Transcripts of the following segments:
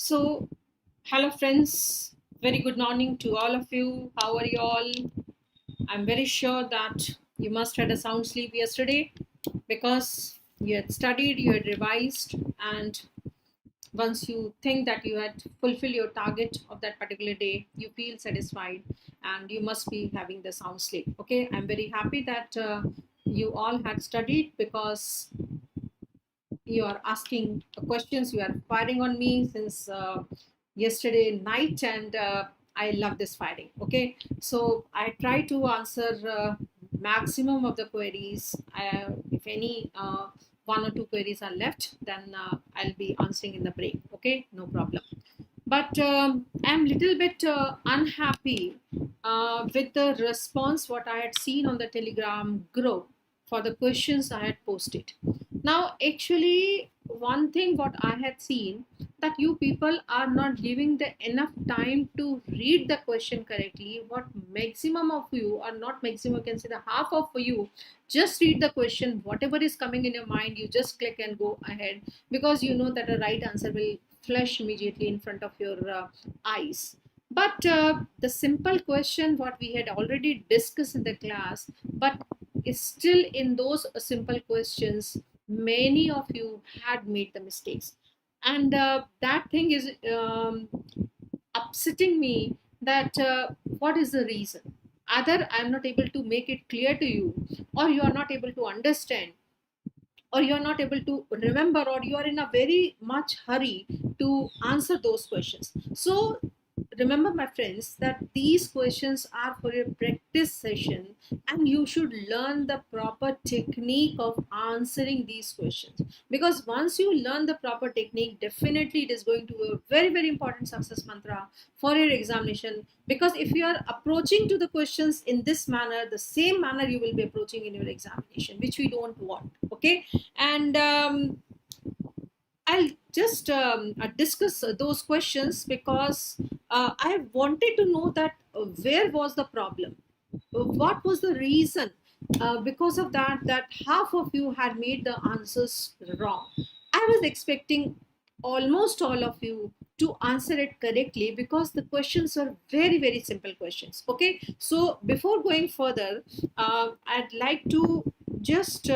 So, hello friends, very good morning to all of you. How are you all? I'm very sure that you must had a sound sleep yesterday because you had studied, you had revised, and once you think that you had fulfilled your target of that particular day, you feel satisfied and you must be having the sound sleep. Okay, I'm very happy that you all had studied because you are asking questions, you are firing on me since yesterday night, and I love this firing. Okay, so I try to answer maximum of the queries. If any one or two queries are left, then I'll be answering in the break. Okay, no problem. But I'm little bit unhappy with the response what I had seen on the Telegram group for the questions I had posted. Now, actually, one thing what I had seen, that you people are not giving the enough time to read the question correctly. What maximum of you, or not maximum, you can say the half of you, just read the question. Whatever is coming in your mind, you just click and go ahead, because you know that a right answer will flash immediately in front of your eyes. But the simple question what we had already discussed in the class, but is still in those simple questions, many of you had made the mistakes, and that thing is upsetting me, that what is the reason. Either I'm not able to make it clear to you, or you are not able to understand, or you're not able to remember, or you are in a very much hurry to answer those questions. So remember, my friends, that these questions are for a practice session, and you should learn the proper technique of answering these questions, because once you learn the proper technique, definitely it is going to be a very very important success mantra for your examination. Because if you are approaching to the questions in this manner, the same manner you will be approaching in your examination, which we don't want. Okay, and I'll just discuss those questions, because I wanted to know that where was the problem, what was the reason, because of that half of you had made the answers wrong. I was expecting almost all of you to answer it correctly, because the questions are very very simple questions. Okay, so before going further, I'd like to just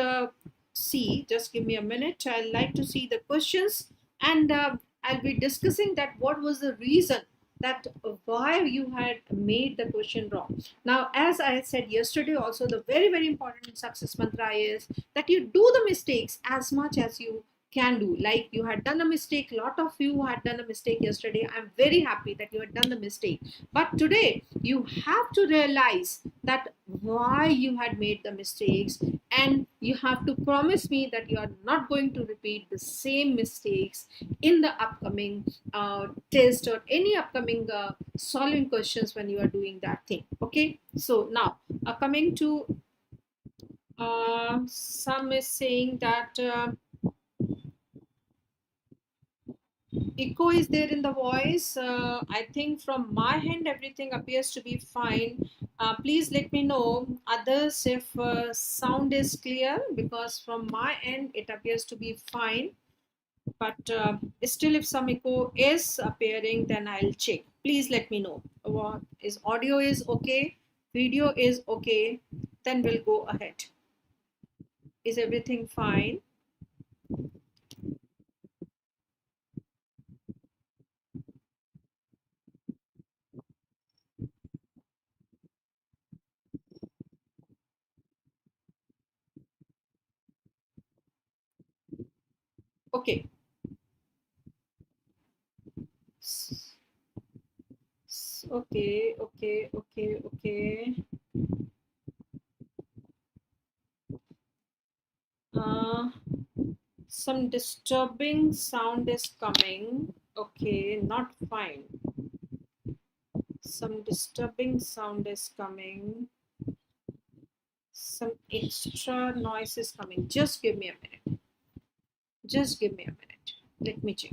just give me a minute. I'd like to see the questions, and I'll be discussing that what was the reason, that why you had made the question wrong. Now, as I said yesterday, also the very, very important success mantra is that you do the mistakes as much as you can do. Like, you had done a mistake, a lot of you had done a mistake yesterday. I'm very happy that you had done the mistake. But today, you have to realize that why you had made the mistakes, and you have to promise me that you are not going to repeat the same mistakes in the upcoming test, or any upcoming solving questions when you are doing that thing. Okay, so now coming to some is saying that echo is there in the voice. I think from my hand everything appears to be fine. Please let me know others if sound is clear, because from my end it appears to be fine. But still, if some echo is appearing, then I'll check. Please let me know. What is audio is okay, video is okay, then we'll go ahead. Is everything fine? Okay. Okay, okay, okay, okay. uh, some disturbing sound is coming. Okay, not fine. Some disturbing sound is coming. Some extra noise is coming. Just give me a minute. Just give me a minute. Let me check.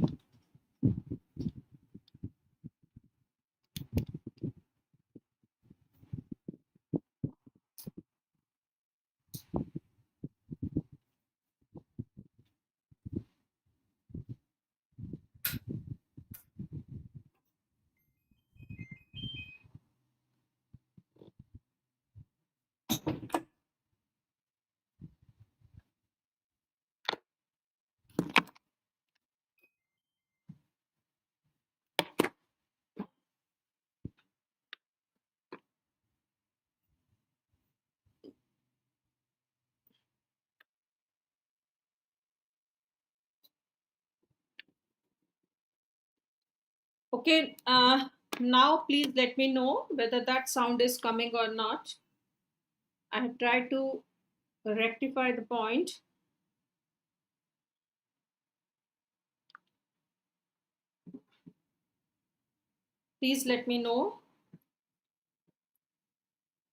Okay, now please let me know whether that sound is coming or not. I have tried to rectify the point. Please let me know.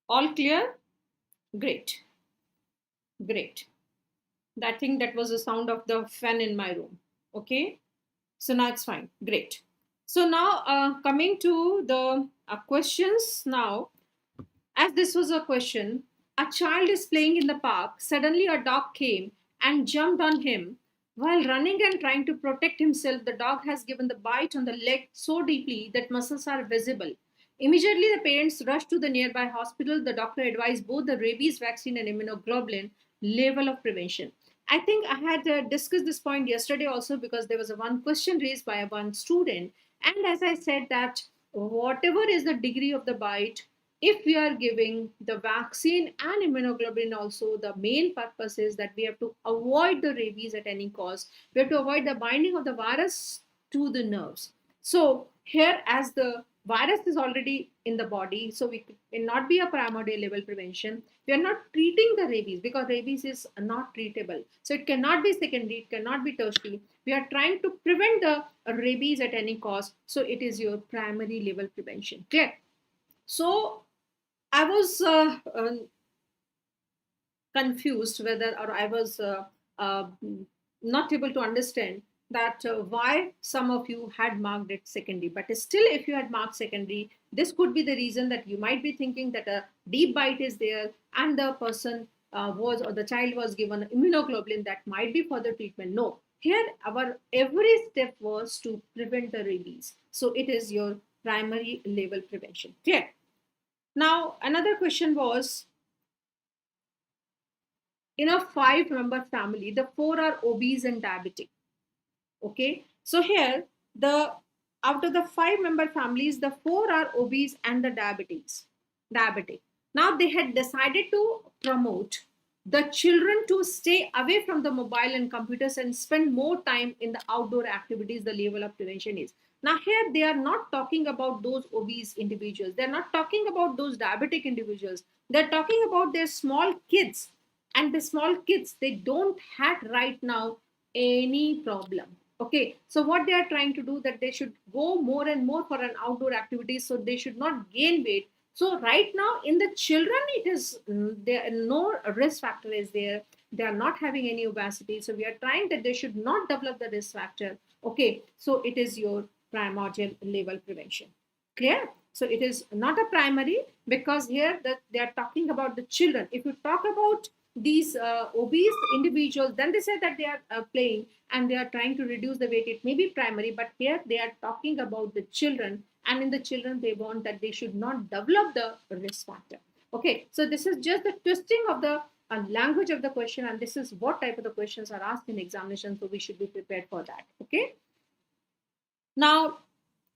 All clear? Great, great. I think that was the sound of the fan in my room. Okay, so now it's fine. Great. So now coming to the questions now. As this was a question, a child is playing in the park. Suddenly, a dog came and jumped on him. While running and trying to protect himself, the dog has given the bite on the leg so deeply that muscles are visible. Immediately, the parents rushed to the nearby hospital. The doctor advised both the rabies vaccine and immunoglobulin level of prevention. I think I had discussed this point yesterday also because there was a one question raised by a one student. And as I said, that whatever is the degree of the bite, if we are giving the vaccine and immunoglobulin also, the main purpose is that we have to avoid the rabies at any cost. We have to avoid the binding of the virus to the nerves. So here, as the virus is already in the body, so we cannot be a primordial level prevention. We are not treating the rabies because rabies is not treatable, so it cannot be secondary, it cannot be tertiary. We are trying to prevent the rabies at any cost, so it is your primary level prevention. Clear? So I was confused whether, or I was uh, not able to understand that why some of you had marked it secondary. But still, if you had marked secondary, this could be the reason that you might be thinking that a deep bite is there and the person was, or the child was given immunoglobulin that might be for the treatment. No, here our every step was to prevent the rabies. So it is your primary level prevention. Clear? Now, another question was, in a 5 member family, the four are obese and diabetic. Okay, so here the out of the 5 member families, the four are obese and the diabetic. Now they had decided to promote the children to stay away from the mobile and computers and spend more time in the outdoor activities. The level of prevention is, now here they are not talking about those obese individuals, they're not talking about those diabetic individuals, they're talking about their small kids. And the small kids, they don't have right now any problem. Okay, so what they are trying to do, that they should go more and more for an outdoor activity, so they should not gain weight. So right now in the children, it is there, no risk factor is there, they are not having any obesity, so we are trying that they should not develop the risk factor. Okay, so it is your primordial level prevention. Clear? So it is not a primary, because here that they are talking about the children. If you talk about these obese individuals, then they say that they are playing and they are trying to reduce the weight, it may be primary. But here they are talking about the children, and in the children they want that they should not develop the risk factor. Okay, so this is just the twisting of the language of the question, and this is what type of the questions are asked in examination, so we should be prepared for that. Okay, now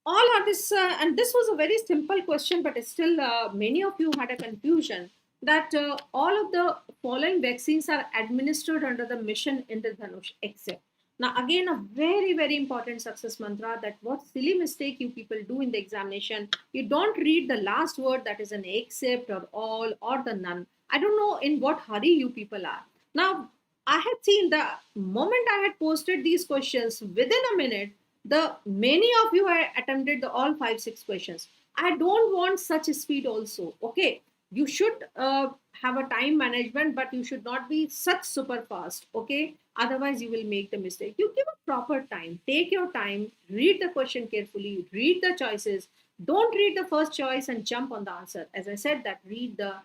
all of this, and this was a very simple question, but still many of you had a confusion that all of the following vaccines are administered under the mission Indradhanush except. Now again, a very very important success mantra, that what silly mistake you people do in the examination, you don't read the last word, that is an except or all or the none. I don't know in what hurry you people are. Now I had seen the moment I had posted these questions, within a minute the many of you have attempted the all 5 6 questions. I don't want such a speed also. Okay, you should have a time management, but you should not be such super fast. Okay, otherwise you will make the mistake. You give a proper time, take your time, read the question carefully, read the choices. Don't read the first choice and jump on the answer. As I said, that read the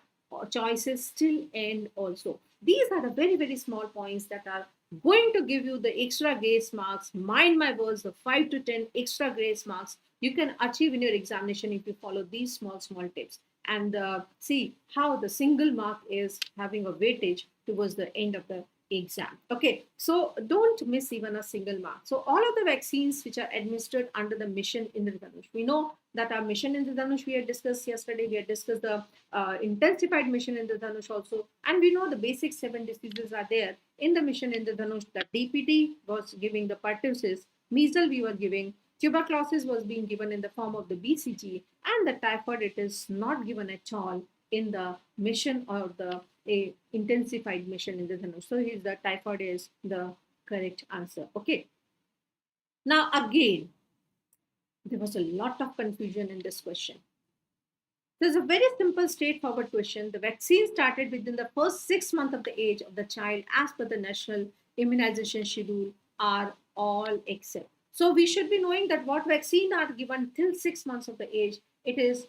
choices till end also. These are the very very small points that are going to give you the extra grace marks. Mind my words, the 5 to 10 extra grace marks you can achieve in your examination if you follow these small tips, and see how the single mark is having a weightage towards the end of the exam. Okay, so don't miss even a single mark. So all of the vaccines which are administered under the mission Indradhanush, we know that our mission Indradhanush, we had discussed yesterday, we had discussed the intensified mission Indradhanush also, and we know the basic 7 diseases are there in the mission Indradhanush. The DPT was giving the pertussis, measles we were giving, Tuberculosis was being given in the form of the BCG, and the typhoid it is not given at all in the mission or the a intensified mission in the Dhanush. So is the typhoid is the correct answer. Okay. Now again, there was a lot of confusion in this question. There's a very simple, straightforward question. The vaccine started within the first 6 months of the age of the child as per the national immunization schedule are all except. So we should be knowing that what vaccine are given till 6 months of the age, it is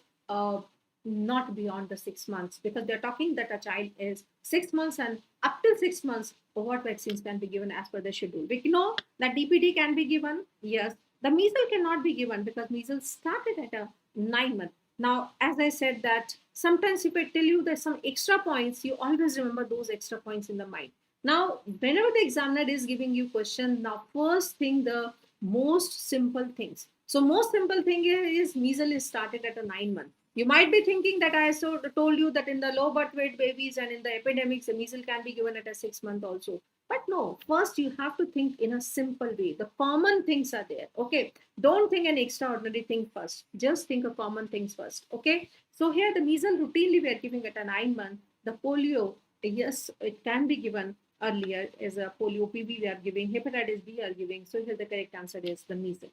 not beyond the 6 months, because they're talking that a child is 6 months and up till 6 months, what vaccines can be given as per the schedule. We know that DPT can be given, yes. The measles cannot be given because measles started at a 9 month. Now, as I said that sometimes if I tell you there's some extra points, you always remember those extra points in the mind. Now, whenever the examiner is giving you question, now first thing the most simple things. So most simple thing is measles is started at a 9 month. You might be thinking that I told you that in the low birth weight babies and in the epidemics, the measles can be given at a 6 month also. But no, first you have to think in a simple way. The common things are there. Okay. Don't think an extraordinary thing first. Just think of common things first. Okay. So here the measles routinely we are giving at a 9 month. The polio, yes, it can be given earlier as a polio PB we are giving, hepatitis B are giving. So here the correct answer is the measles.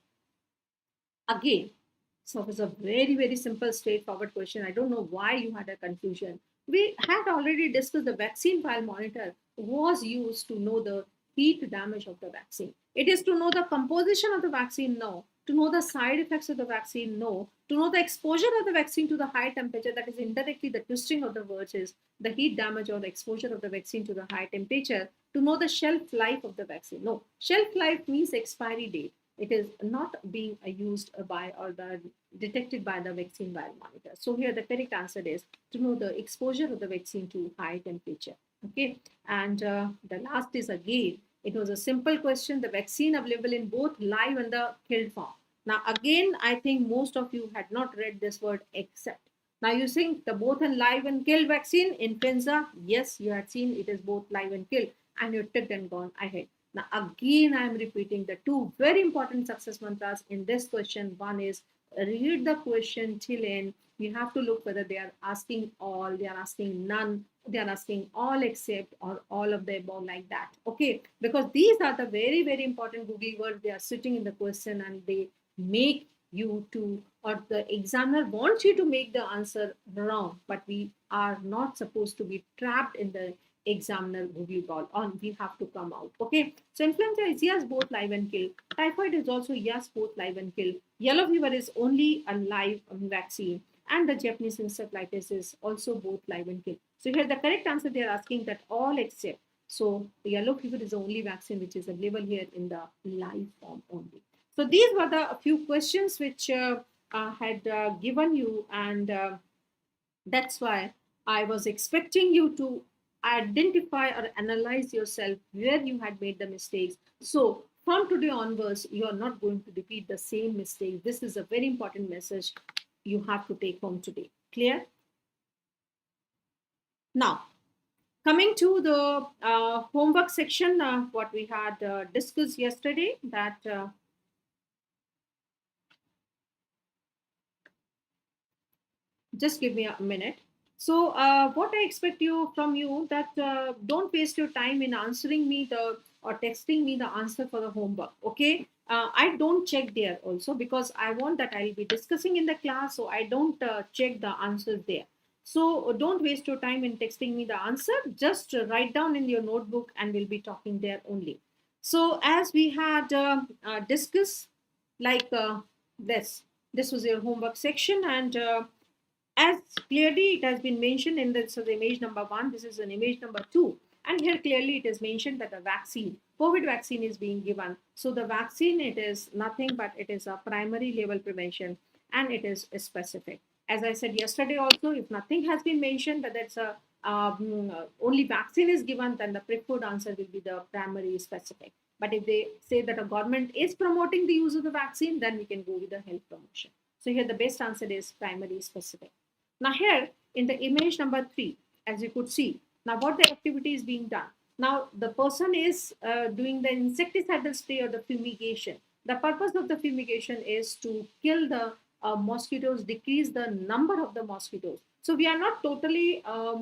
Again, so it was a very, very simple, straightforward question. I don't know why you had a confusion. We had already discussed the vaccine file monitor was used to know the heat damage of the vaccine. It is to know the composition of the vaccine, no. To know the side effects of the vaccine, no. To know the exposure of the vaccine to the high temperature, that is indirectly the twisting of the words is the heat damage or the exposure of the vaccine to the high temperature. To know the shelf life of the vaccine, no. Shelf life means expiry date. It is not being used by or the detected by the vaccine vial monitor. So here the correct answer is to know the exposure of the vaccine to high temperature. Okay, and the last is again, it was a simple question. The vaccine available in both live and the killed form. Now again, I think most of you had not read this word except. Now you think the both and live and killed vaccine, influenza, yes, you had seen it is both live and killed, and you ticked and gone ahead. Now, again, I am repeating the two very important success mantras in this question. One is read the question till end. You have to look whether they are asking all, they are asking none, they are asking all except, or all of the above, like that. Okay, because these are the very, very important Google words. They are sitting in the question and they make you to, or the examiner wants you to make the answer wrong, but we are not supposed to be trapped in the examiner Google ball on. We have to come out. Okay. So influenza is yes, both live and kill. Typhoid is also yes, both live and kill. Yellow fever is only a live vaccine. And the Japanese encephalitis is also both live and kill. So here the correct answer they are asking that all except. So the yellow fever is the only vaccine which is available here in the live form only. So these were the few questions which had given you, and that's why I was expecting you to identify or analyze yourself where you had made the mistakes. So from today onwards, you are not going to repeat the same mistake. This is a very important message you have to take home today. Clear? Now, coming to the homework section, what we had discussed yesterday, that just give me a minute. So what I expect you from you that don't waste your time in answering me the or texting me the answer for the homework. Okay, I don't check there also, because I want that I'll be discussing in the class, so I don't check the answers there. So don't waste your time in texting me the answer. Just write down in your notebook and we'll be talking there only. So as we had discussed, like this was your homework section, and as clearly it has been mentioned in this, so the image number 1, this is an image number 2, and here clearly it is mentioned that the vaccine, COVID vaccine is being given. So the vaccine, it is nothing but it is a primary level prevention, and it is specific. As I said yesterday also, if nothing has been mentioned that it's a only vaccine is given, then the preferred answer will be the primary specific. But if they say that a government is promoting the use of the vaccine, then we can go with the health promotion. So here the best answer is primary specific. Now here in the image number 3, as you could see, now what the activity is being done. Now the person is doing the insecticidal spray or the fumigation. The purpose of the fumigation is to kill the mosquitoes, decrease the number of the mosquitoes. So we are not totally uh,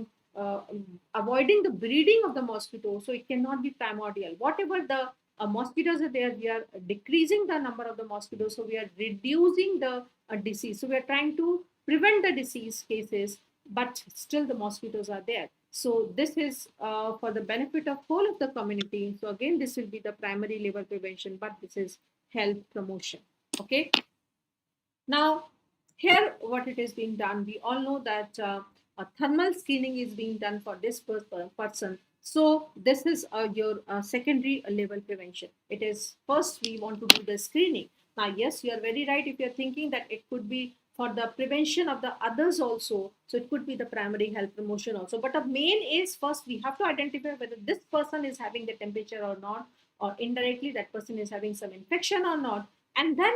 avoiding the breeding of the mosquitoes. So it cannot be primordial. Whatever the mosquitoes are there, we are decreasing the number of the mosquitoes. So we are reducing the disease. So we are trying to prevent the disease cases, but still the mosquitoes are there. So this is for the benefit of whole of the community. So again, this will be the primary level prevention, but this is health promotion. Okay. Now, here what it is being done, we all know that a thermal screening is being done for this person. So this is your secondary level prevention. It is first we want to do the screening. Now, yes, you are very right if you're thinking that it could be for the prevention of the others also. So it could be the primary health promotion also. But the main is first we have to identify whether this person is having the temperature or not, or indirectly that person is having some infection or not. And then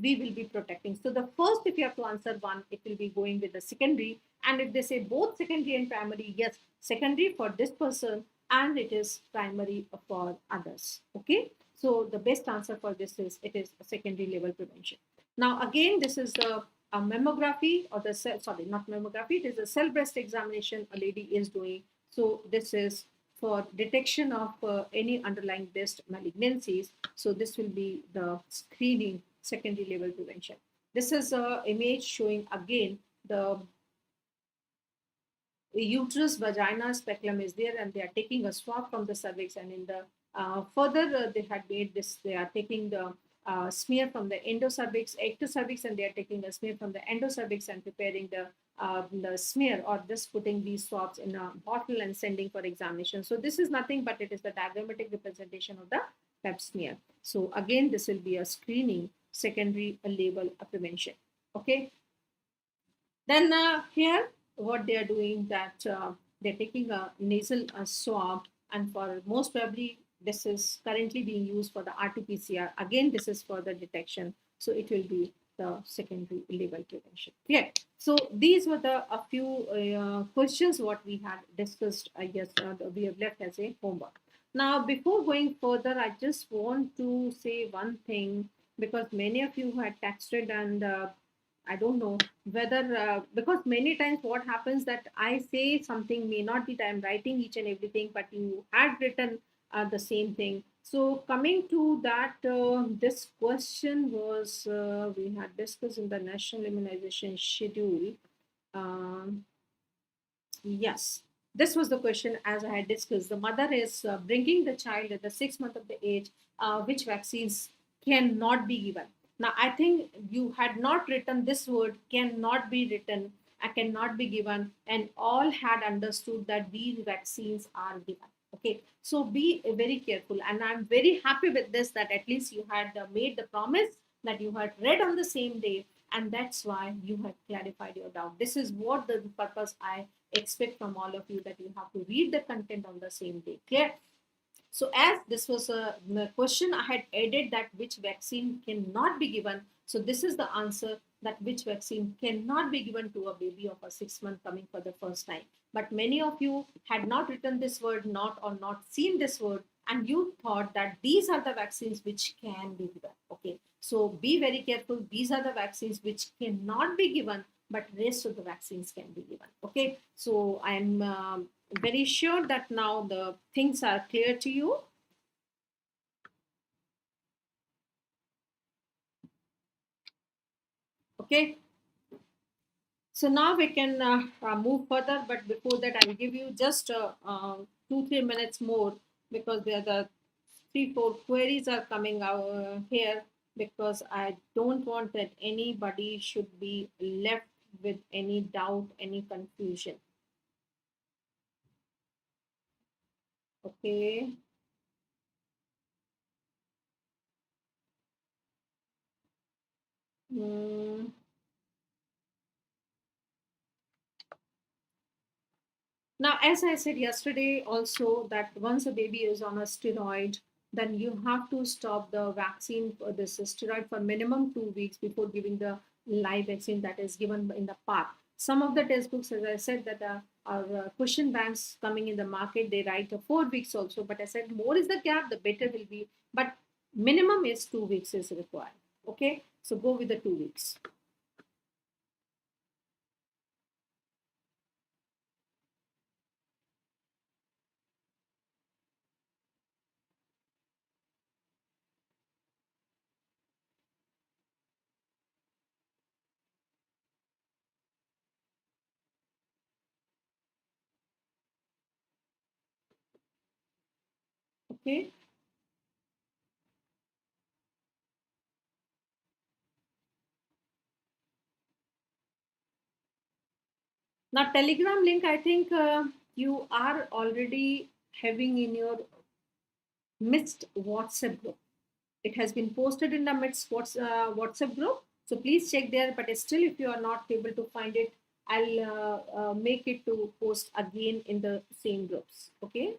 we will be protecting. So the first, if you have to answer one, it will be going with the secondary. And if they say both secondary and primary, yes, secondary for this person and it is primary for others. Okay. So the best answer for this is it is a secondary level prevention. Now again, this is a mammography or the cell, sorry, not mammography, it is a cell breast examination a lady is doing. So this is for detection of any underlying breast malignancies. So this will be the screening secondary level prevention. This is an image showing again the uterus, vagina, speculum is there, and they are taking a swab from the cervix. And in the further, they had made this. They are taking the smear from the endocervix, ectocervix, and they are taking a smear from the endocervix and preparing the smear or just putting these swabs in a bottle and sending for examination. So this is nothing but it is the diagrammatic representation of the pap smear. So again, this will be a screening secondary level of prevention. Okay. Then here, what they are doing that they're taking a nasal swab, and for most probably this is currently being used for the RT-PCR. Again, this is for the detection, so it will be the secondary level prevention. Yeah. So these were the a few questions what we had discussed. I guess we have left as a homework. Now, before going further, I just want to say one thing because many of you had texted and I don't know whether because many times what happens that I say something may not be that I'm writing each and everything, but you had written the same thing. So coming to that, this question was we had discussed in the national immunization schedule. Um, Yes, this was the question as I had discussed. The mother is bringing the child at the 6 month of the age, which vaccines cannot be given. Now, I think you had not written this word cannot be written, cannot be given, and all had understood that these vaccines are given. Okay, so be very careful, and I'm very happy with this that at least you had made the promise that you had read on the same day, and that's why you had clarified your doubt. This is what the purpose I expect from all of you, that you have to read the content on the same day. Clear? So as this was a question, I had added that which vaccine cannot be given. So this is the answer, that which vaccine cannot be given to a baby of a 6 month coming for the first time. But many of you had not written this word, not or not seen this word, and you thought that these are the vaccines which can be given. Okay, so be very careful. These are the vaccines which cannot be given, but rest of the vaccines can be given. Okay, so I'm very sure that now the things are clear to you. Okay, so now we can move further, but before that I will give you just 2-3 minutes more, because there are the 3-4 queries are coming out here, because I don't want that anybody should be left with any doubt, any confusion. Okay. Hmm. Now, as I said yesterday, also that once a baby is on a steroid, then you have to stop the vaccine for this steroid for minimum 2 weeks before giving the live vaccine that is given in the park. Some of the textbooks, as I said, that are question banks coming in the market, they write 4 weeks also. But I said, more is the gap, the better will be. But Minimum is 2 weeks is required. Okay, so go with the 2 weeks. Okay. Now, Telegram link, I think you are already having in your missed WhatsApp group. It has been posted in the missed WhatsApp group. So please check there. But still, if you are not able to find it, I'll make it to post again in the same groups. Okay.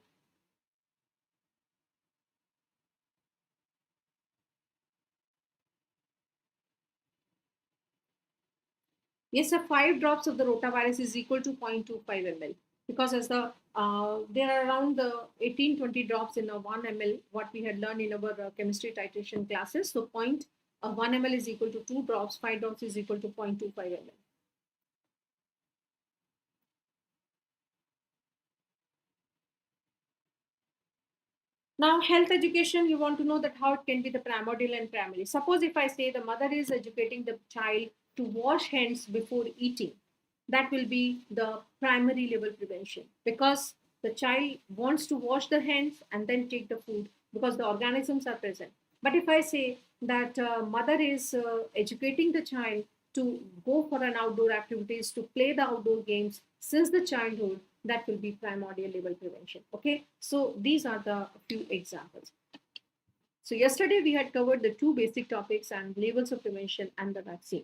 Yes, 5 drops of the rotavirus is equal to 0.25 ml, because as there are around the 18-20 drops in a 1 ml, what we had learned in our chemistry titration classes. So 0.1 ml is equal to 2 drops, 5 drops is equal to 0.25 ml. Now, health education, you want to know that how it can be the primordial and primary. Suppose if I say the mother is educating the child to wash hands before eating, that will be the primary level prevention, because the child wants to wash their hands and then take the food because the organisms are present. But if I say that mother is educating the child to go for an outdoor activities, to play the outdoor games since the childhood, that will be primordial level prevention. Okay, so these are the few examples. So yesterday we had covered the two basic topics and levels of prevention and the vaccine.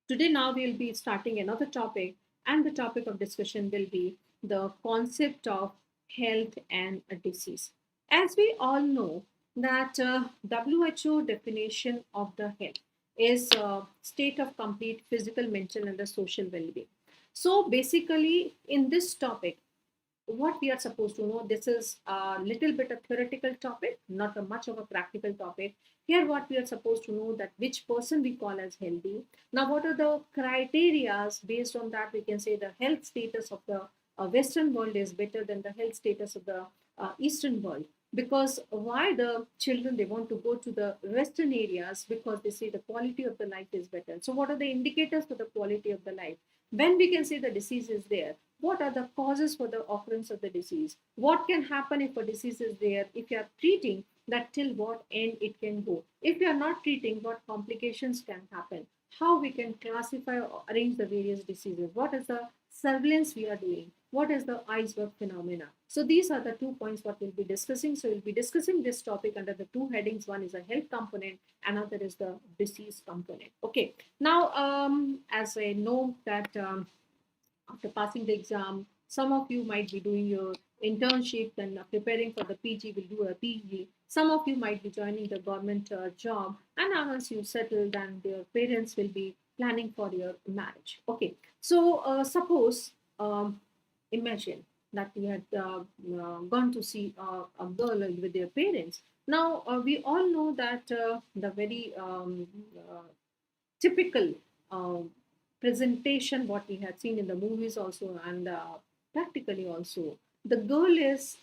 Today now we'll be starting another topic, and the topic of discussion will be the concept of health and a disease. As we all know that WHO definition of the health is a state of complete physical, mental, and the social well-being. So basically, in this topic, what we are supposed to know, this is a little bit a theoretical topic, not a much of a practical topic. Here what we are supposed to know, that which person we call as healthy. Now what are the criterias, based on that we can say the health status of the western world is better than the health status of the eastern world. Because why the children they want to go to the western areas, because they say the quality of the life is better. So what are the indicators for the quality of the life? When we can say the disease is there, what are the causes for the occurrence of the disease? What can happen if a disease is there? If you are treating, that till what end it can go? If you are not treating, what complications can happen? How we can classify or arrange the various diseases? What is the surveillance we are doing? What is the iceberg phenomena? So these are the 2 points what we'll be discussing. So we'll be discussing this topic under the two headings. One is a health component, another is the disease component. Okay. Now, as I know that after passing the exam, some of you might be doing your internship and preparing for the PG, will do a PG. Some of you might be joining the government job, and once you settle, then your parents will be planning for your marriage. Okay, so suppose, imagine that you had gone to see a girl with their parents. Now, we all know that the very typical presentation what we had seen in the movies also, and practically also, the girl is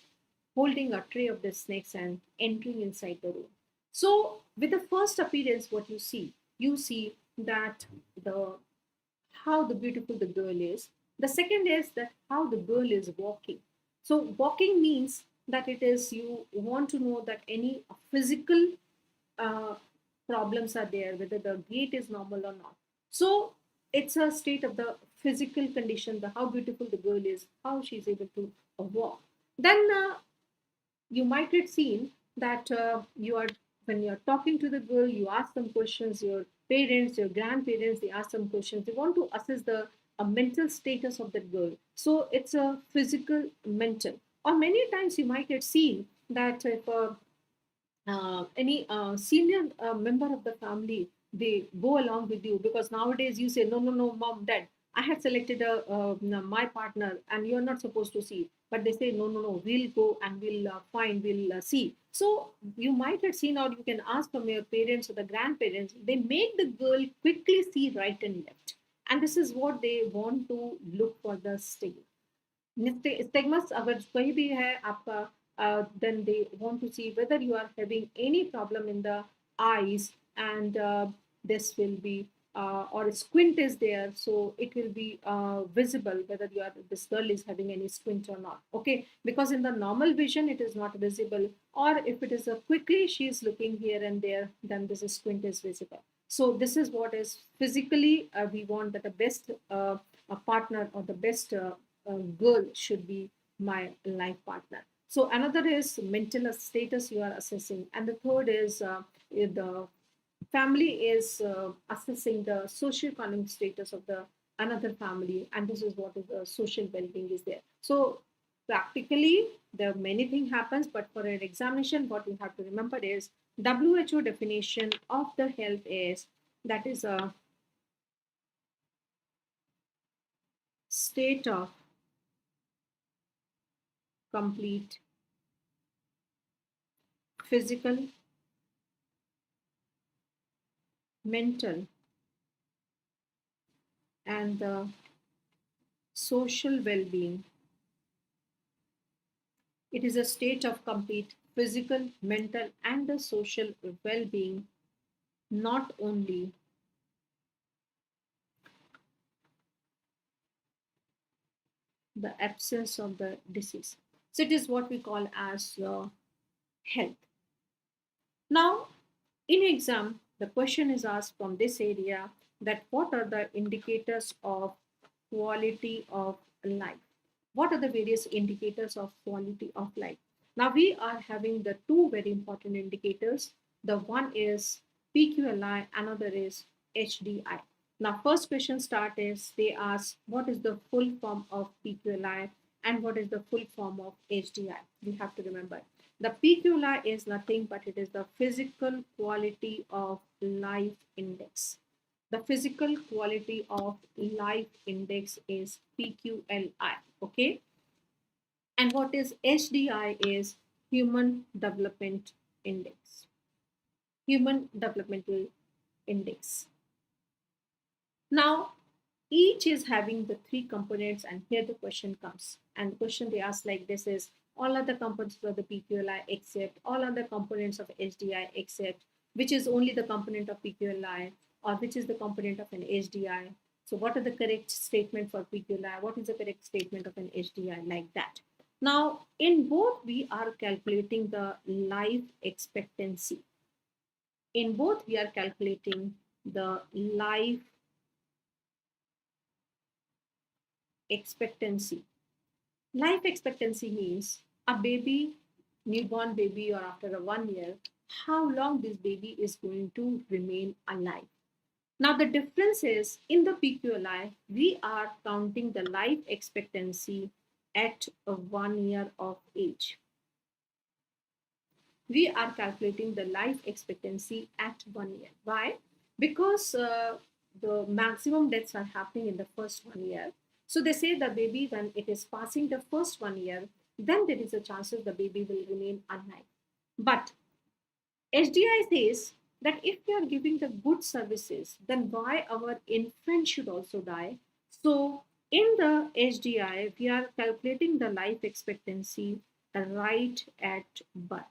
holding a tray of the snakes and entering inside the room. So with the first appearance what you see that the how the beautiful the girl is. The second is that how the girl is walking. So walking means that it is, you want to know that any physical uh, problems are there, whether the gait is normal or not. So it's a state of the physical condition, the how beautiful the girl is, how she's able to walk. Then you might get seen that you are, when you're talking to the girl, you ask some questions. Your parents, your grandparents, they ask some questions. They want to assess the mental status of that girl. So it's a physical, mental. Or many times you might get seen that if any senior member of the family, they go along with you, because nowadays you say no, no, no, mom, dad, I had selected my partner, and you're not supposed to see. But they say, no, no, no, we'll go and we'll find, we'll see. So you might have seen, or you can ask from your parents or the grandparents, they make the girl quickly see right and left. And this is what they want to look for the stigma. Stigmas अगर कोई भी है आपका, then they want to see whether you are having any problem in the eyes, and this will be or a squint is there, so it will be visible whether this girl is having any squint or not. Okay, because in the normal vision it is not visible, or if it is a quickly she is looking here and there, then this squint is visible. So this is what is physically we want that the best a partner or the best girl should be my life partner. So another is mental status you are assessing, and the third is the family is assessing the socio-economic status of the another family, and this is what is the social well-being is there. So practically there are many things happens, but for an examination what you have to remember is WHO definition of the health is that is a state of complete physical, mental, and the social well being. It is a state of complete physical, mental, and the social well being, not only the absence of the disease. So, it is what we call as health. Now, in exam, the question is asked from this area that what are the indicators of quality of life? What are the various indicators of quality of life? Now we are having the two very important indicators. The one is PQLI, another is HDI. Now first question start is they ask what is the full form of PQLI and what is the full form of HDI. We have to remember the PQLI is nothing but it is the physical quality of life index. The physical quality of life index is PQLI. Okay. And what is HDI is human development index. Human developmental index. Now, each is having the three components, and here the question comes. And the question they ask like this is all other components of the PQLI except all other components of HDI except which is only the component of PQLI or which is the component of an HDI. So, what are the correct statement for PQLI? What is the correct statement of an HDI? Like that. Now, in both, we are calculating the life expectancy. In both, we are calculating the life expectancy. Life expectancy means a baby, newborn baby, or after a 1 year, how long this baby is going to remain alive. Now, the difference is in the PQLI, we are counting the life expectancy at a 1 year of age. We are calculating the life expectancy at 1 year. Why? Because the maximum deaths are happening in the first 1 year. So they say the baby, when it is passing the first 1 year, then there is a chances the baby will remain alive. But HDI says that if we are giving the good services, then why our infant should also die? So in the HDI, we are calculating the life expectancy right at birth.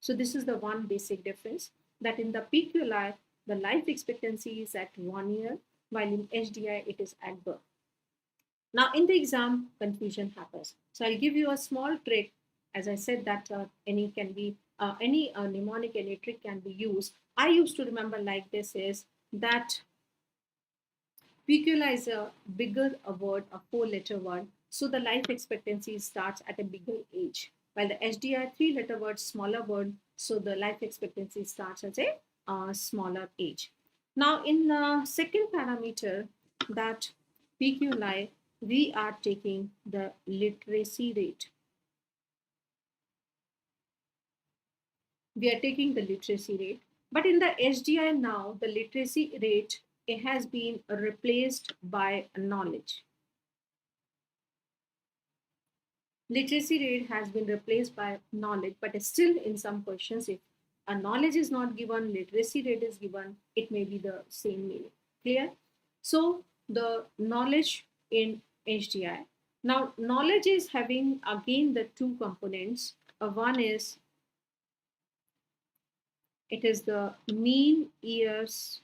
So this is the one basic difference that in the PQLI, the life expectancy is at 1 year, while in HDI it is at birth. Now in the exam, confusion happens. So I'll give you a small trick. As I said that any mnemonic, any trick can be used. I used to remember like this is that PQLI is a bigger a word, a four-letter word. So the life expectancy starts at a bigger age. While the HDI three-letter word, smaller word, so the life expectancy starts at a smaller age. Now in the second parameter, that PQLI, we are taking the literacy rate. We are taking the literacy rate. But in the HDI now, the literacy rate it has been replaced by knowledge. Literacy rate has been replaced by knowledge, but still in some questions, if a knowledge is not given, literacy rate is given, it may be the same meaning. Clear? So the knowledge in HDI. Now knowledge is having again the two components. One is it is the mean years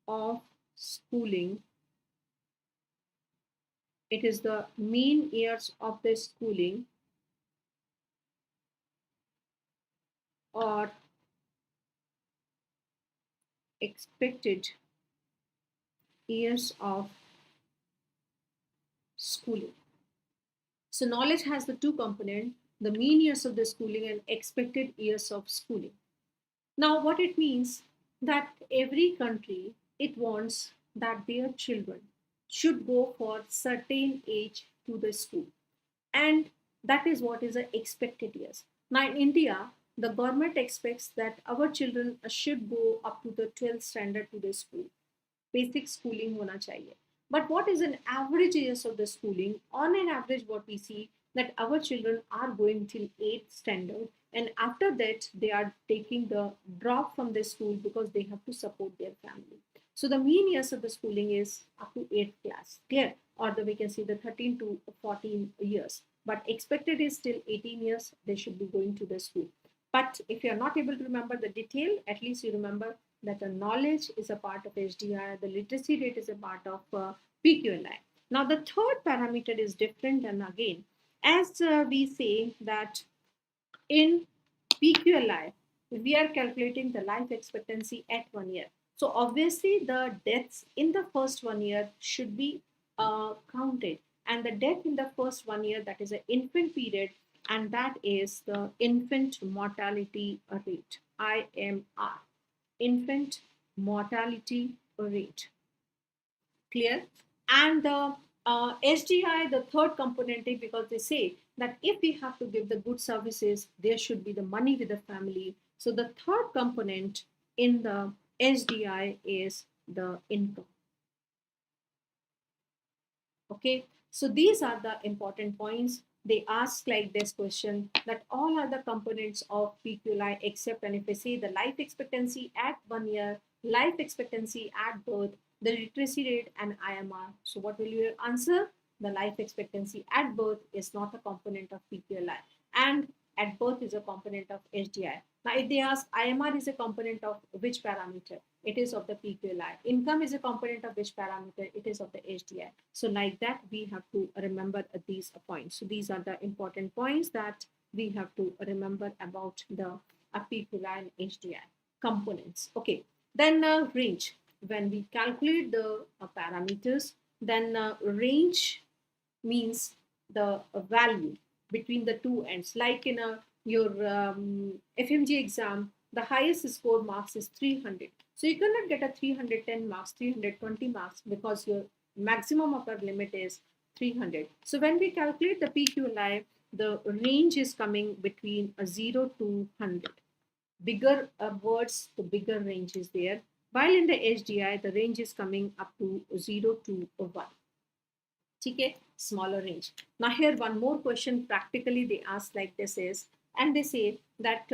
of schooling. It is the mean years of the schooling or expected years of schooling. So knowledge has the two component, the mean years of the schooling and expected years of schooling. Now what it means that every country it wants that their children should go for certain age to the school, and that is what is the expected years. Now in India, the government expects that our children should go up to the 12th standard to the school, basic schooling होना चाहिए. But what is an average years of the schooling? On an average, what we see that our children are going till 8th standard, and after that they are taking the drop from the school because they have to support their family. So the mean years of the schooling is up to 8th class, clear? Or the we can see the 13 to 14 years. But expected is still 18 years they should be going to the school. But if you are not able to remember the detail, at least you remember that the knowledge is a part of HDI, the literacy rate is a part of PQLI. Now, the third parameter is different, and again, as we say that in PQLI, we are calculating the life expectancy at 1 year. So, obviously, the deaths in the first 1 year should be counted, and the death in the first 1 year, that is an infant period, and that is the infant mortality rate, IMR, infant mortality rate. Clear? And the SDI, the third component, is because they say that if we have to give the good services, there should be the money with the family. So the third component in the SDI is the income. Okay, so these are the important points. They ask like this question that all other components of PQLI except, and if I say the life expectancy at 1 year, life expectancy at birth, the literacy rate and IMR. So what will your answer? The life expectancy at birth is not a component of PQLI, and at birth is a component of HDI. Now if they ask IMR is a component of which parameter? It is of the PQLI. Income is a component of which parameter? It is of the HDI. So like that, we have to remember these points. So these are the important points that we have to remember about the PQLI and HDI components. Okay, then range. When we calculate the parameters, then range means the value between the two ends. Like in your FMG exam, the highest score marks is 300. So you cannot get a 310 marks, 320 marks because your maximum upper limit is 300. So when we calculate the PQLI, the range is coming between a 0 to 100. Bigger words, the bigger range is there. While in the HDI, the range is coming up to 0 to 1. Okay, smaller range. Now here one more question practically they ask like this is, and they say that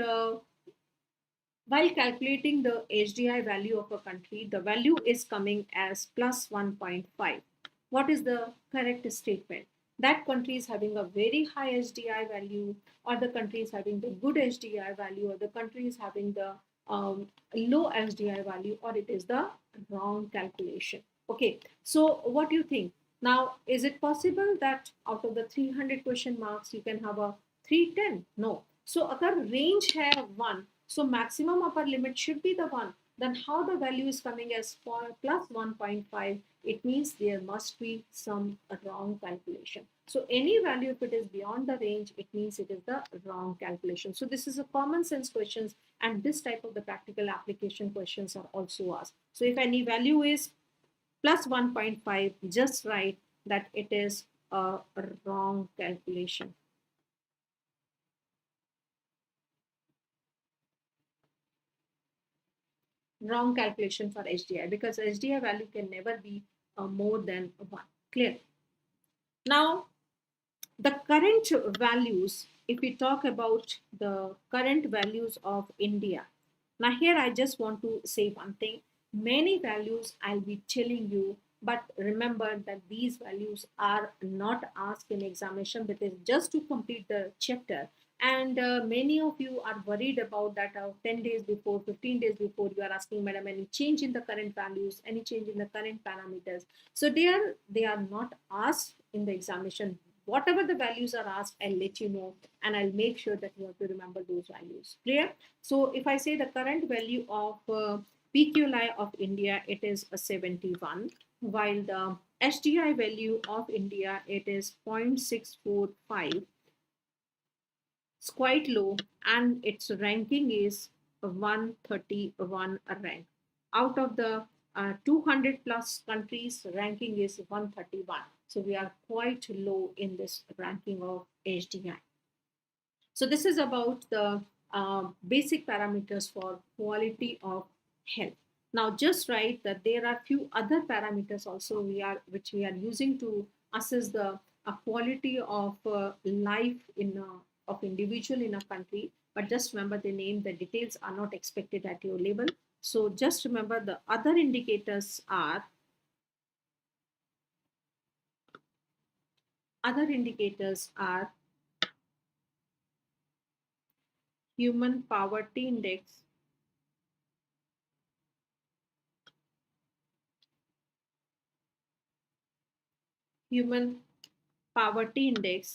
while calculating the HDI value of a country, the value is coming as plus 1.5. What is the correct statement? That country is having a very high HDI value, or the country is having the good HDI value, or the country is having the low HDI value, or it is the wrong calculation. Okay, so what do you think? Now, is it possible that out of the 300 question marks, you can have a 310? No. So, agar range hai 1, so maximum upper limit should be the 1. Then how the value is coming as plus 1.5? It means there must be some wrong calculation. So any value, if it is beyond the range, it means it is the wrong calculation. So this is a common sense questions, and this type of the practical application questions are also asked. So if any value is plus 1.5, just write that it is a wrong calculation. wrong calculation for HDI, because HDI value can never be more than 1. Clear? Now, the current values, if we talk about the current values of India, now here I just want to say one thing. Many values I'll be telling you, but remember that these values are not asked in examination, but it's just to complete the chapter. And many of you are worried about that 10 days before, 15 days before, you are asking, madam, any change in the current values, any change in the current parameters. So they are not asked in the examination. Whatever the values are asked, I'll let you know, and I'll make sure that you have to remember those values. Clear? So if I say the current value of PQLI of India, it is a 71, while the HDI value of India, it is 0.645. It's quite low, and its ranking is 131 rank. Out of the 200 plus countries, ranking is 131. So we are quite low in this ranking of HDI. So this is about the basic parameters for quality of health. Now just write that there are few other parameters also which we are using to assess the quality of life in of individual in a country. But just remember the name, the details are not expected at your level. So just remember the other indicators are human poverty index, human poverty index,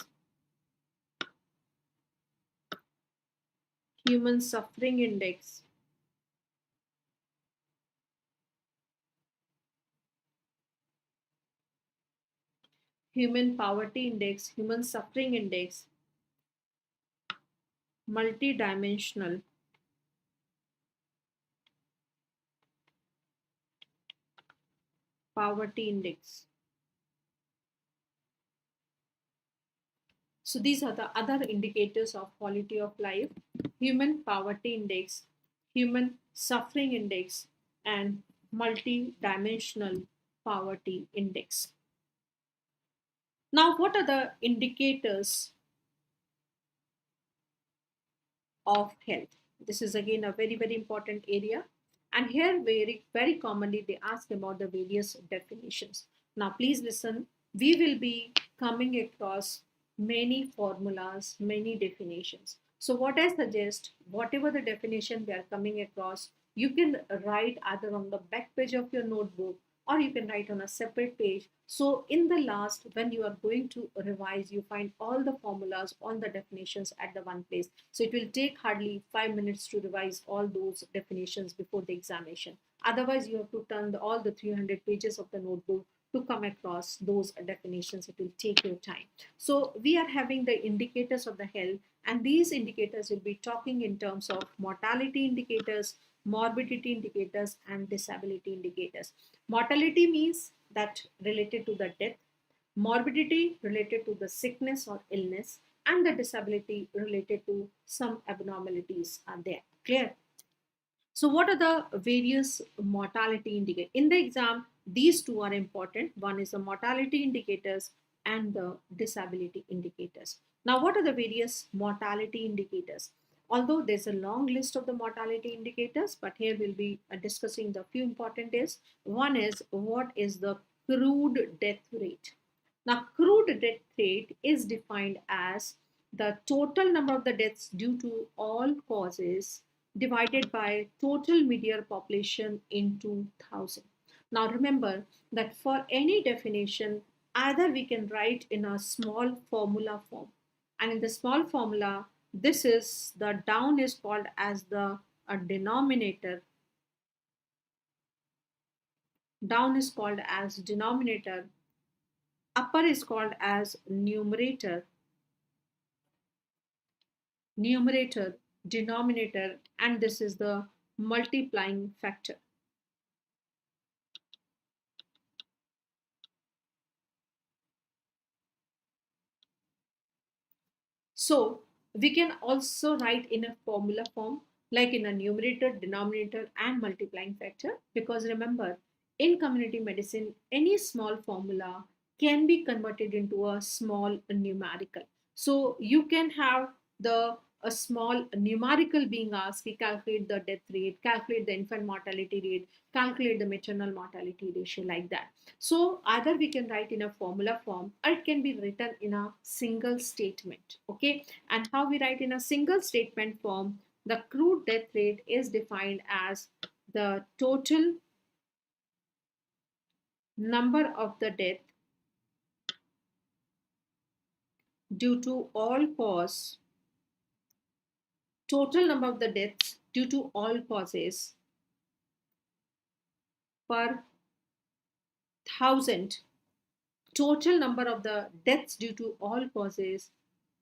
human suffering index, human poverty index, human suffering index, multidimensional poverty index. So these are the other indicators of quality of life: human poverty index, human suffering index, and multidimensional poverty index. Now, what are the indicators of health? This is again a very, very important area. And here, very, very commonly, they ask about the various definitions. Now, please listen. We will be coming across many formulas, many definitions. So, what I suggest, whatever the definition we are coming across, you can write either on the back page of your notebook, or you can write on a separate page. So in the last, when you are going to revise, you find all the formulas, all the definitions at the one place. So it will take hardly 5 minutes to revise all those definitions before the examination. Otherwise, you have to turn all the 300 pages of the notebook to come across those definitions. It will take your time. So we are having the indicators of the health, and these indicators will be talking in terms of mortality indicators, morbidity indicators, and disability indicators. Mortality means that related to the death, morbidity related to the sickness or illness, and the disability related to some abnormalities are there. Clear? So, what are the various mortality indicators? In the exam, these two are important. One is the mortality indicators and the disability indicators. Now, what are the various mortality indicators? Although there's a long list of the mortality indicators, but here we'll be discussing the few important is. One is, what is the crude death rate? Now, crude death rate is defined as the total number of the deaths due to all causes divided by total media population into 1,000. Now remember that for any definition, either we can write in a small formula form, and in the small formula, this is the down is called as the denominator. Down is called as denominator. Upper is called as numerator. Numerator, denominator, and this is the multiplying factor. So we can also write in a formula form. like in a numerator, denominator, and multiplying factor. Because remember, in community medicine, any small formula can be converted into a small numerical. So you can have the a small numerical being asked, we calculate the death rate, calculate the infant mortality rate, calculate the maternal mortality ratio, like that. So either we can write in a formula form, or it can be written in a single statement. Okay, and how we write in a single statement form, the crude death rate is defined as the total number of the death due to all cause, total number of the deaths due to all causes per thousand, total number of the deaths due to all causes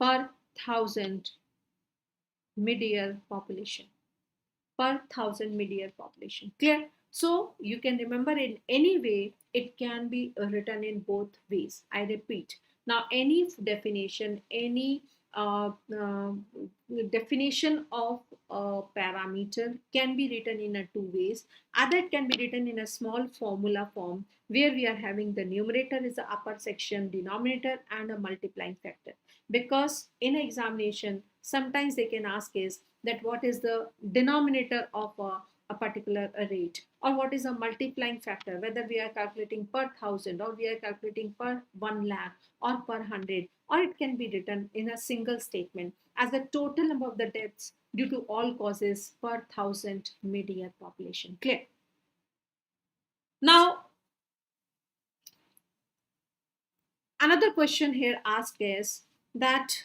per thousand mid-year population, per thousand mid-year population. Clear? So you can remember in any way, it can be written in both ways. I repeat. Now, any definition, any uh, uh, definition of a parameter can be written in a two ways. Either it can be written in a small formula form where we are having the numerator is the upper section, denominator, and a multiplying factor. Because in examination, sometimes they can ask is that what is the denominator of a particular rate, or what is a multiplying factor, whether we are calculating per thousand, or we are calculating per 1 lakh, or per 100, or it can be written in a single statement as the total number of the deaths due to all causes per thousand mid-year population. Clear? Now, another question here asked is that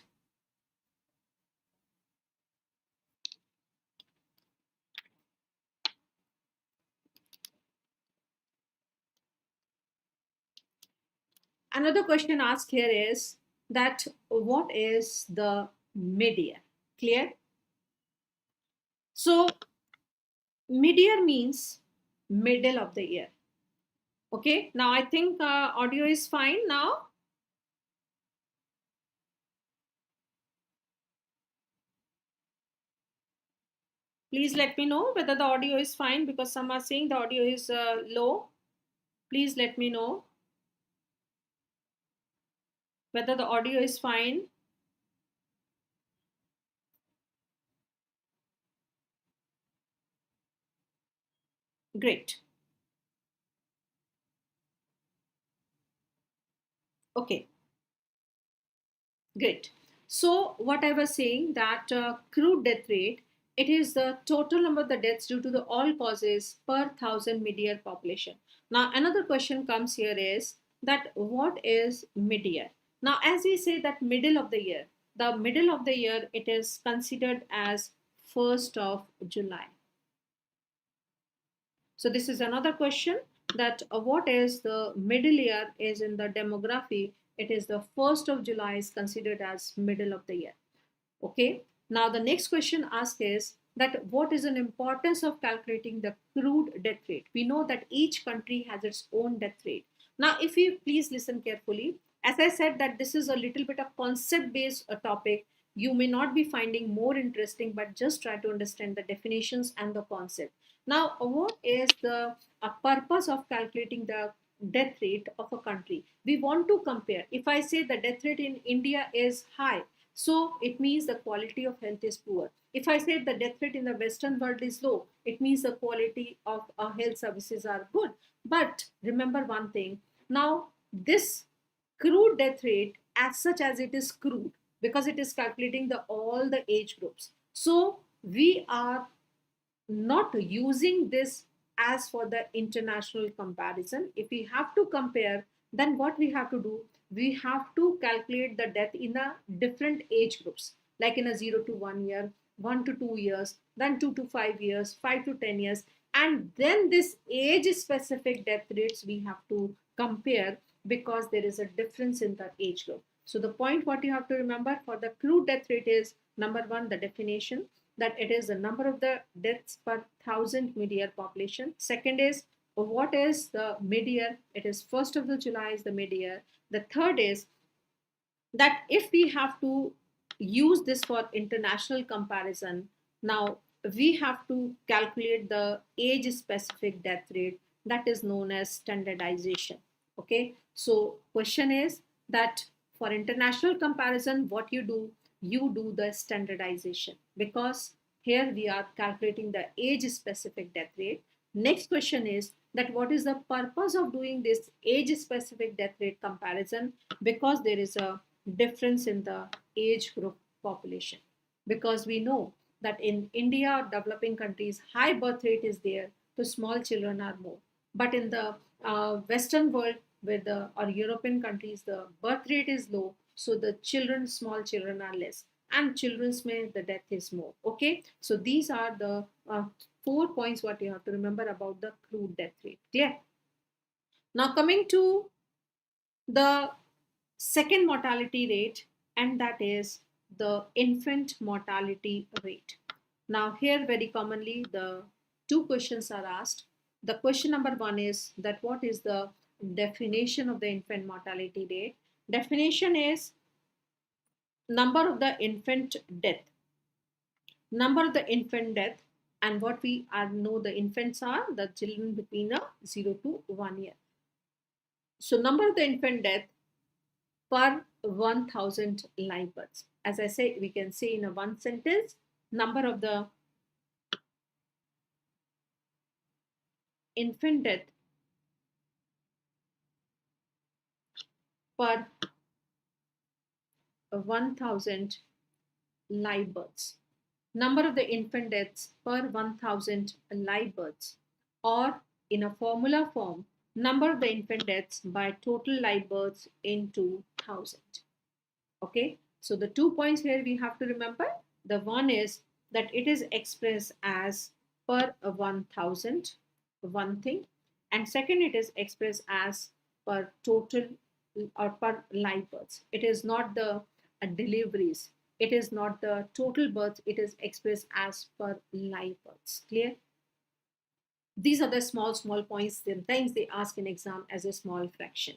another question asked here is that what is the mid-year? Clear? So mid-year means middle of the year. Okay, now I think audio is fine now. Please let me know whether the audio is fine, because some are saying the audio is low. Please let me know whether the audio is fine. Great. Okay, great. So what I was saying that crude death rate, it is the total number of the deaths due to the all causes per thousand mid-year population. Now another question comes here is that what is mid-year? Now as we say that middle of the year, the middle of the year, it is considered as 1st of July. So this is another question that what is the middle year is in the demography. It is the 1st of July is considered as middle of the year. Okay. Now the next question asked is that what is an importance of calculating the crude death rate? We know that each country has its own death rate. Now if you please listen carefully, as I said that this is a little bit of concept based topic, you may not be finding more interesting, but just try to understand the definitions and the concept. Now what is the purpose of calculating the death rate of a country? We want to compare. If I say the death rate in India is high, so it means the quality of health is poor. If I say the death rate in the Western world is low, it means the quality of our health services are good. But remember one thing, now this crude death rate, as such as it is crude, because it is calculating the all the age groups. So we are not using this as for the international comparison. If we have to compare, then what we have to do, we have to calculate the death in a different age groups, like in a 0 to 1 year, 1 to 2 years, then 2 to 5 years, 5 to 10 years, and then this age specific death rates we have to compare, because there is a difference in the age group. So the point what you have to remember for the crude death rate is, number one, the definition, that it is the number of the deaths per thousand mid-year population. Second is what is the mid-year? It is 1st of the July is the mid-year. The third is that if we have to use this for international comparison, now we have to calculate the age specific death rate, that is known as standardization. Okay, so question is that for international comparison, what you do the standardization, because here we are calculating the age specific death rate. Next question is that what is the purpose of doing this age specific death rate comparison, because there is a difference in the age group population, because we know that in India, developing countries, high birth rate is there, so small children are more. But in the Western world, with the or European countries, the birth rate is low, so the children, small children are less, and children's may the death is more. Okay, so these are the 4 points what you have to remember about the crude death rate. Clear? Now coming to the second mortality rate, and that is the infant mortality rate. Now here very commonly the two questions are asked. The question number one is that what is the definition of the infant mortality rate? Definition is number of the infant death, number of the infant death, and what we are know the infants are the children between 0 to 1 year. So number of the infant death per 1000 live births. As I say, we can say in a one sentence, number of the infant death per 1000 live births. Number of the infant deaths per 1000 live births, or in a formula form, number of the infant deaths by total live births in 2000. Okay, so the 2 points here we have to remember. The one is that it is expressed as per 1000, one thing, and second it is expressed as per total or per live births. It is not the deliveries, it is not the total births, it is expressed as per live births. Clear? These are the small points sometimes they ask in exam as a small fraction.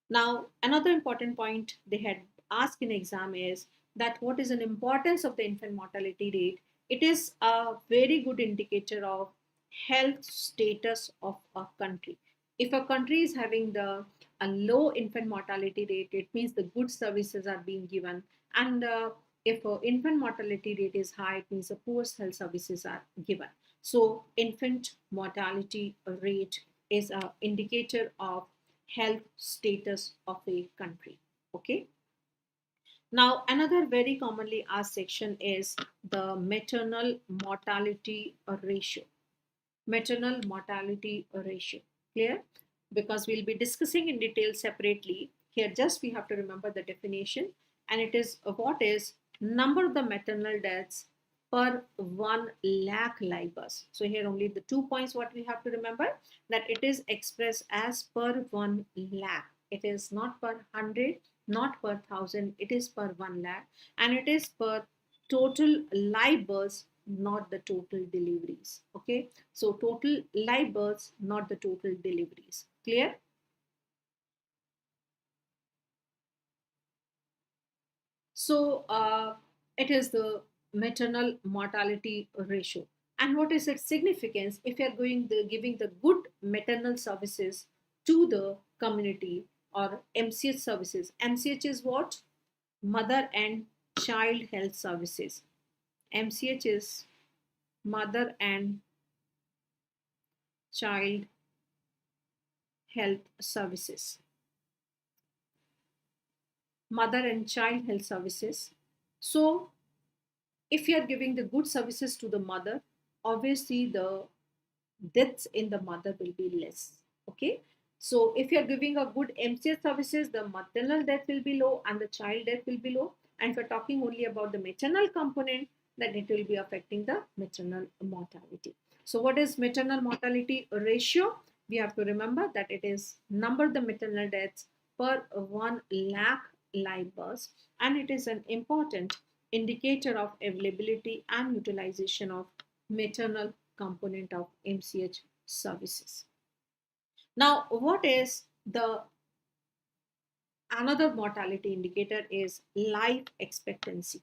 Now, another important point they had asked in exam is that what is an importance of the infant mortality rate? It is a very good indicator of health status of a country. If a country is having a low infant mortality rate, it means the good services are being given, and if infant mortality rate is high, it means the poor health services are given. So, infant mortality rate is an indicator of health status of a country. Okay. Now, another very commonly asked section is the maternal mortality ratio. Maternal mortality ratio. Clear? Because we'll be discussing in detail separately. Here, just we have to remember the definition, and it is what is number of the maternal deaths per 1 lakh live births. So here only the 2 points what we have to remember, that it is expressed as per 1 lakh. It is not per 100, not per 1000, it is per 1 lakh, and it is per total live births, not the total deliveries. Okay, so total live births, not the total deliveries. Clear? So it is the maternal mortality ratio. And what is its significance? If you are giving the good maternal services to the community, or MCH services. MCH is what? Mother and Child Health Services. MCH is Mother and Child Health Services. Mother and Child Health Services. So if you are giving the good services to the mother, obviously the deaths in the mother will be less. Okay, so if you are giving a good MCH services, the maternal death will be low and the child death will be low. And if we're talking only about the maternal component, then it will be affecting the maternal mortality. So what is maternal mortality ratio? We have to remember that it is number of the maternal deaths per 1 lakh live births, and it is an important indicator of availability and utilization of maternal component of MCH services. Now, what is the another mortality indicator is life expectancy.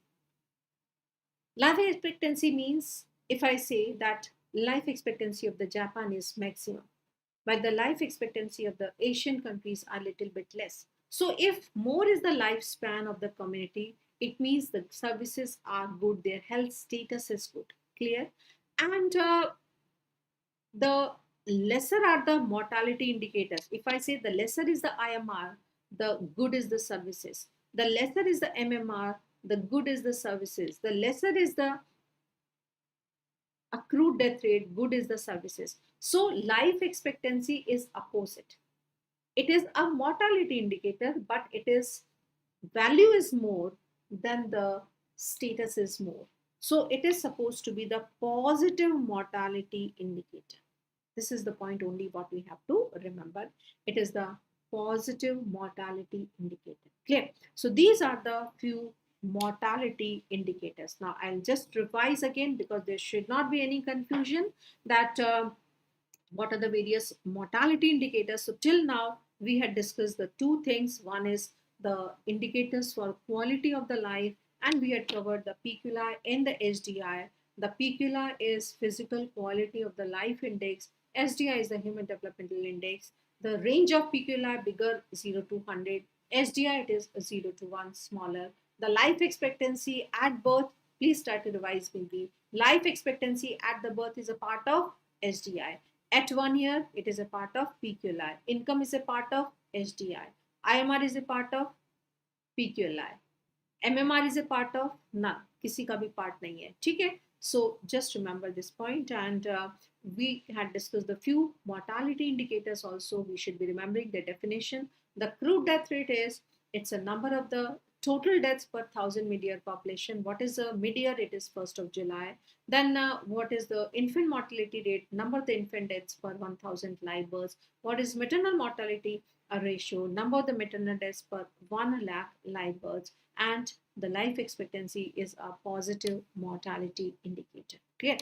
Life expectancy means if I say that life expectancy of the Japan is maximum, but the life expectancy of the Asian countries are a little bit less. So if more is the lifespan of the community, it means the services are good, their health status is good. Clear? And the lesser are the mortality indicators. If I say the lesser is the IMR, the good is the services. The lesser is the MMR, the good is the services. The lesser is the accrued death rate, good is the services. So life expectancy is opposite. It is a mortality indicator, but it is value is more than the status is more. So it is supposed to be the positive mortality indicator. This is the point only what we have to remember. It is the positive mortality indicator. Clear? So these are the few mortality indicators. Now I'll just revise again because there should not be any confusion that what are the various mortality indicators. So till now we had discussed the two things. One is the indicators for quality of the life, and we had covered the PQI and the SDI. The PQI is physical quality of the life index. SDI is the human developmental index. The range of PQI bigger 0 to 100. SDI it is 0 to 1 smaller. The life expectancy at birth, please try to revise maybe. Life expectancy at the birth is a part of SDI. At 1 year, it is a part of PQLI. Income is a part of SDI. IMR is a part of PQLI. MMR is a part of none. किसी का भी part नहीं है. ठीक है? So just remember this point, and we had discussed the few mortality indicators also. We should be remembering the definition. The crude death rate is it's a number of the total deaths per 1,000 mid-year population. What is the mid-year? It is 1st of July. Then what is the infant mortality rate? Number of the infant deaths per 1,000 live births. What is maternal mortality? A ratio. Number of the maternal deaths per 1 lakh live births. And the life expectancy is a positive mortality indicator. Clear?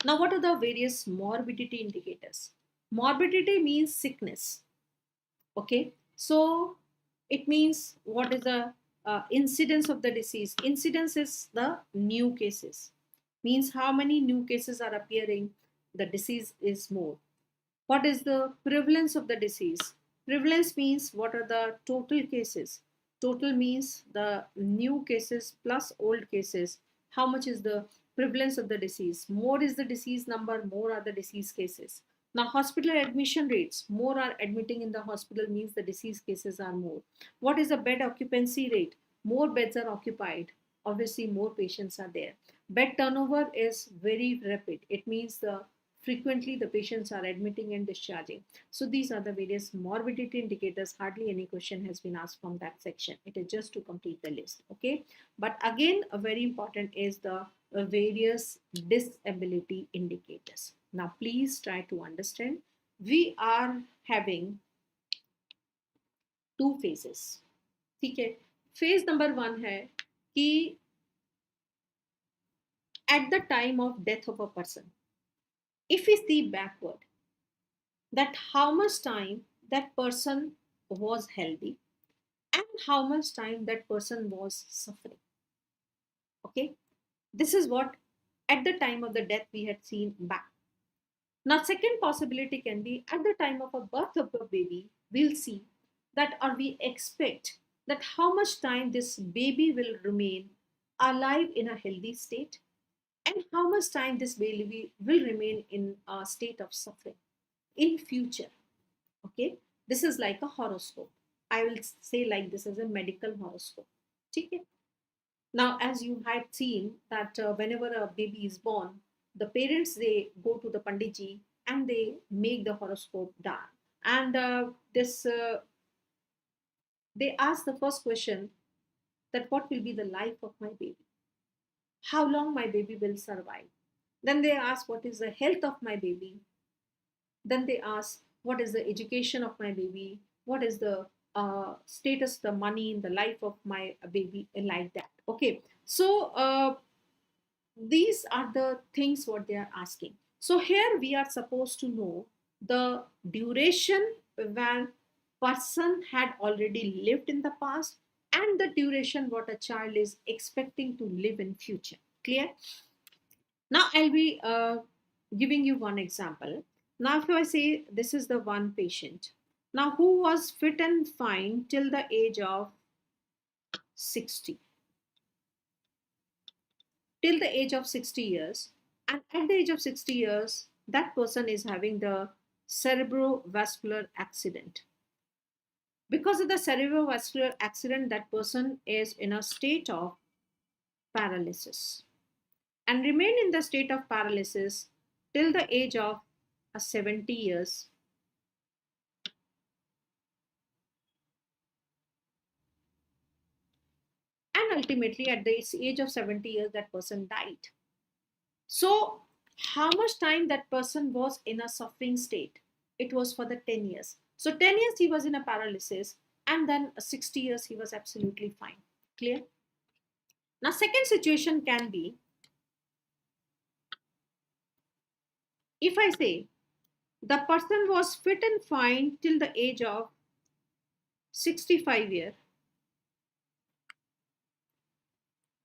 Now, what are the various morbidity indicators? Morbidity means sickness. Okay, so it means what is the incidence of the disease? Incidence is the new cases, means how many new cases are appearing, the disease is more. What is the prevalence of the disease? Prevalence means what are the total cases. Total means the new cases plus old cases. How much is the prevalence of the disease? More is the disease number, more are the disease cases. Now, hospital admission rates, more are admitting in the hospital means the disease cases are more. What is the bed occupancy rate? More beds are occupied. Obviously, more patients are there. Bed turnover is very rapid. It means the frequently the patients are admitting and discharging. So these are the various morbidity indicators. Hardly any question has been asked from that section. It is just to complete the list. Okay. But again, a very important is the various disability indicators. Now, please try to understand. We are having two phases. ठीक है. Phase number 1 है कि at the time of death of a person, if we see backward, that how much time that person was healthy and how much time that person was suffering. Okay, this is what at the time of the death we had seen back. Now, second possibility can be at the time of a birth of a baby, we'll see that or we expect that how much time this baby will remain alive in a healthy state and how much time this baby will remain in a state of suffering in future. Okay, this is like a horoscope. I will say like this is a medical horoscope. Okay. Now, as you had seen that whenever a baby is born, the parents they go to the panditji and they make the horoscope down, and this they ask the first question that what will be the life of my baby, how long my baby will survive. Then they ask what is the health of my baby. Then they ask what is the education of my baby, what is the status, the money in the life of my baby, like that. Okay, so these are the things what they are asking. So here we are supposed to know the duration when person had already lived in the past and the duration what a child is expecting to live in future. Clear? Now I'll be giving you one example. Now, if I say this is the one patient, now who was fit and fine till the age of 60, till the age of 60 years, and at the age of 60 years, that person is having the cerebrovascular accident. Because of the cerebrovascular accident, that person is in a state of paralysis and remain in the state of paralysis till the age of 70 years. And ultimately, at the age of 70 years, that person died. So, how much time that person was in a suffering state? It was for the 10 years. So, 10 years he was in a paralysis, and then 60 years he was absolutely fine. Clear? Now, second situation can be, if I say the person was fit and fine till the age of 65 years,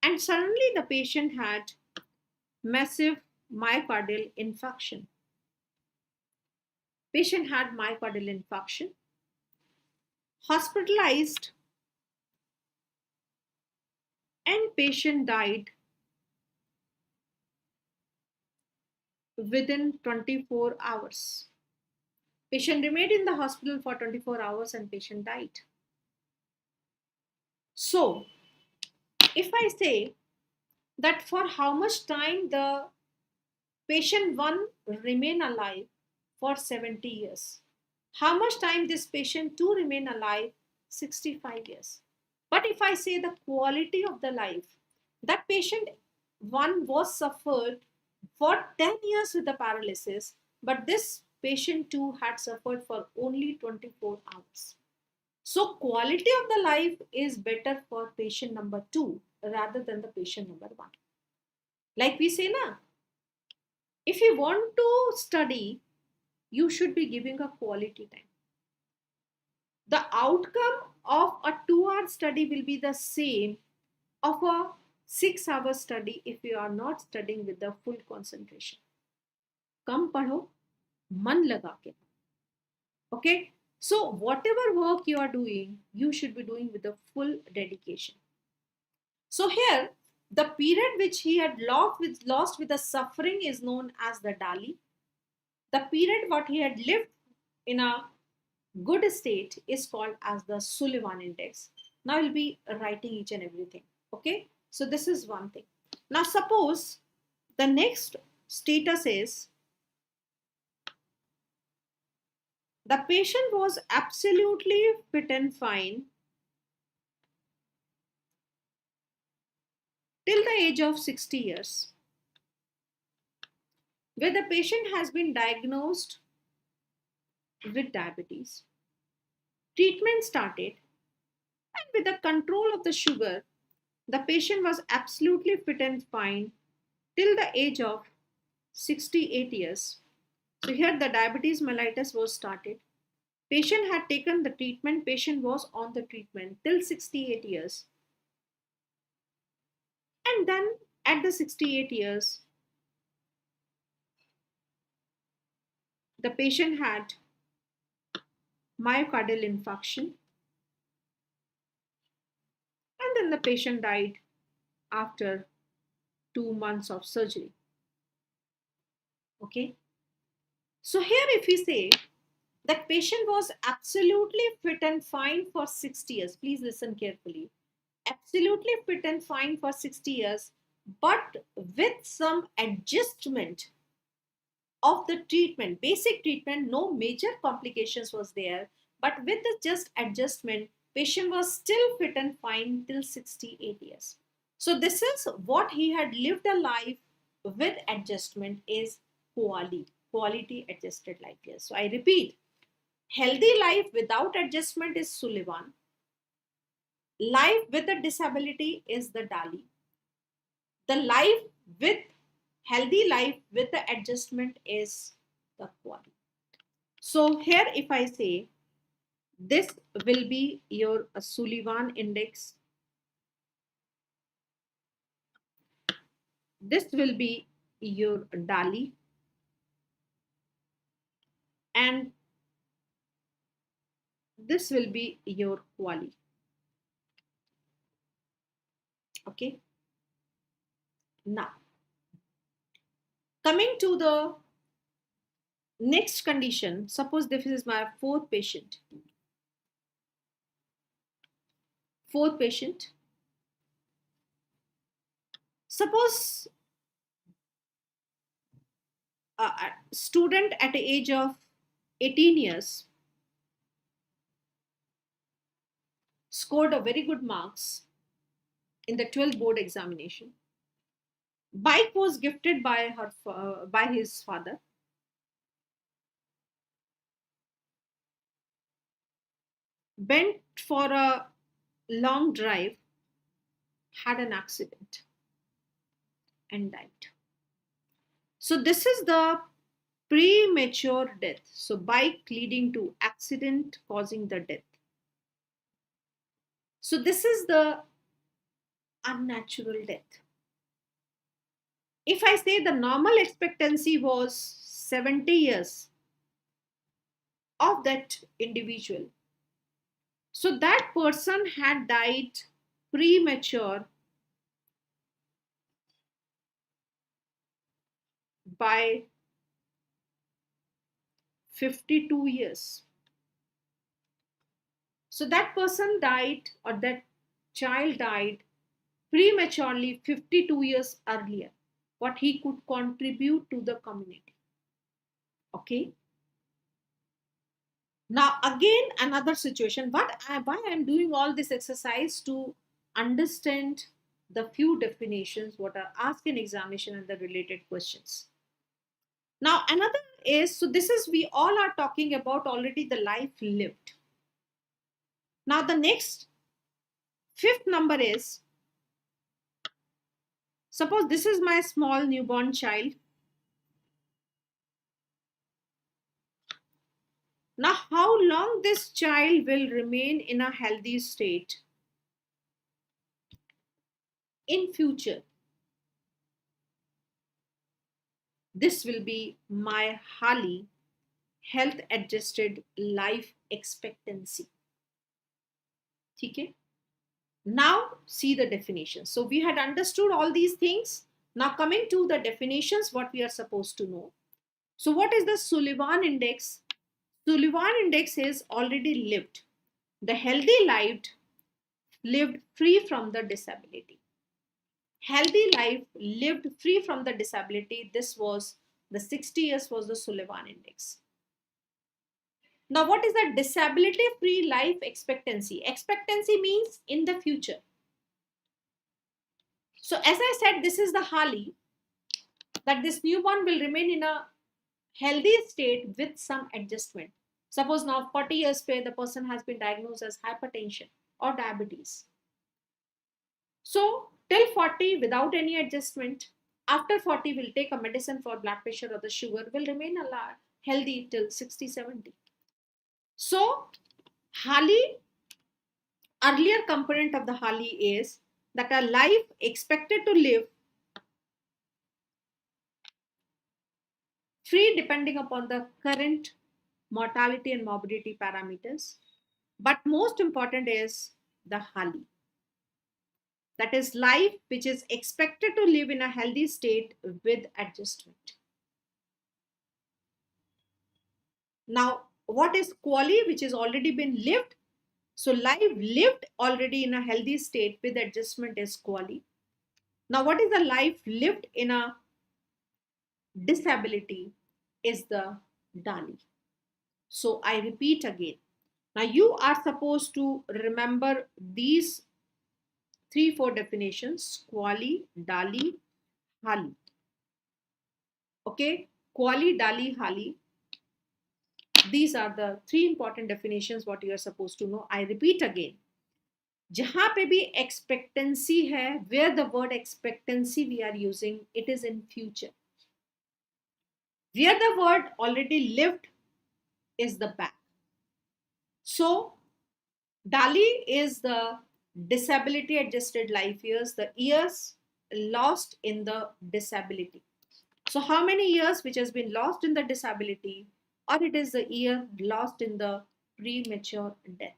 and suddenly the patient had massive myocardial infarction. Patient had myocardial infarction, hospitalized, and patient died within 24 hours. Patient remained in the hospital for 24 hours and patient died. So, if I say that for how much time the patient 1 remain alive for 70 years, how much time this patient 2 remain alive? 65 years. But if I say the quality of the life, that patient 1 was suffered for 10 years with the paralysis, but this patient 2 had suffered for only 24 hours. So quality of the life is better for patient number 2 rather than the patient number 1. Like we say na, if you want to study, you should be giving a quality time. The outcome of a 2-hour study will be the same of a 6-hour study if you are not studying with the full concentration. कम पढ़ो, मन लगा के. Okay? So whatever work you are doing, you should be doing with the full dedication. So here, the period which he had lost with the suffering is known as the Dali. The period what he had lived in a good state is called as the Sullivan index. Now I'll be writing each and everything. Okay, so this is one thing. Now suppose the next status is the patient was absolutely fit and fine till the age of 60 years, where the patient has been diagnosed with diabetes. Treatment started, and with the control of the sugar, the patient was absolutely fit and fine till the age of 68 years. So here the diabetes mellitus was started. Patient had taken the treatment, patient was on the treatment till 68 years. And then at the 68 years, the patient had myocardial infarction, and then the patient died after 2 months of surgery. Okay. So here if we say that patient was absolutely fit and fine for 60 years, please listen carefully, absolutely fit and fine for 60 years, but with some adjustment of the treatment, basic treatment, no major complications was there, but with the just adjustment, patient was still fit and fine till 68 years. So this is what he had lived a life with adjustment is quality adjusted life years. So I repeat, healthy life without adjustment is Sullivan. Life with a disability is the Dali. The life with healthy life with the adjustment is the quality. So here if I say this will be your Sullivan index, this will be your Dali, and this will be your Quali. Okay. Now, coming to the next condition, suppose this is my fourth patient. Fourth patient. Suppose a student at the age of 18 years scored a very good marks in the 12th board examination. Bike was gifted by by his father. Went for a long drive, had an accident, and died. So this is the premature death. So bike leading to accident causing the death. So this is the unnatural death. If I say the normal expectancy was 70 years of that individual, so that person had died premature by 52 years. So that person died, or that child died prematurely 52 years earlier, what he could contribute to the community. Okay. Now again another situation. Why I'm doing all this exercise? To understand the few definitions what are asked in examination and the related questions. Now another is, so this is, we all are talking about already the life lived. Now the next fifth number is, suppose this is my small newborn child. Now how long this child will remain in a healthy state in future? This will be my HALI, health adjusted life expectancy. Okay. Now see the definitions. So we had understood all these things. Now coming to the definitions, what we are supposed to know. So what is the Sullivan index? Sullivan index is already lived. The healthy lived free from the disability. Healthy life lived free from the disability. This was the 60 years was the Sullivan index. Now, what is the disability free life expectancy? Expectancy means in the future. So as I said, this is the HALI, that this newborn will remain in a healthy state with some adjustment. Suppose now 40 years pay, the person has been diagnosed as hypertension or diabetes. So till 40 without any adjustment, after 40 will take a medicine for blood pressure or the sugar, will remain healthy till 60, 70. So HALI, earlier component of the HALI is that a life expected to live free depending upon the current mortality and morbidity parameters. But most important is the HALI. That is life which is expected to live in a healthy state with adjustment. Now, what is QALY, which is already been lived? So life lived already in a healthy state with adjustment is QALY. Now, what is the life lived in a disability is the DALI. So I repeat again. Now you are supposed to remember these 3-4 definitions: QALY, DALI, HALI. Okay, QALY, DALI, HALI. These are the 3 important definitions what you are supposed to know. I repeat again. जहां पे भी expectancy है, where the word expectancy we are using, it is in future. Where the word already lived is the back. So DALI is the disability adjusted life years, the years lost in the disability. So how many years which has been lost in the disability, or it is the year lost in the premature death.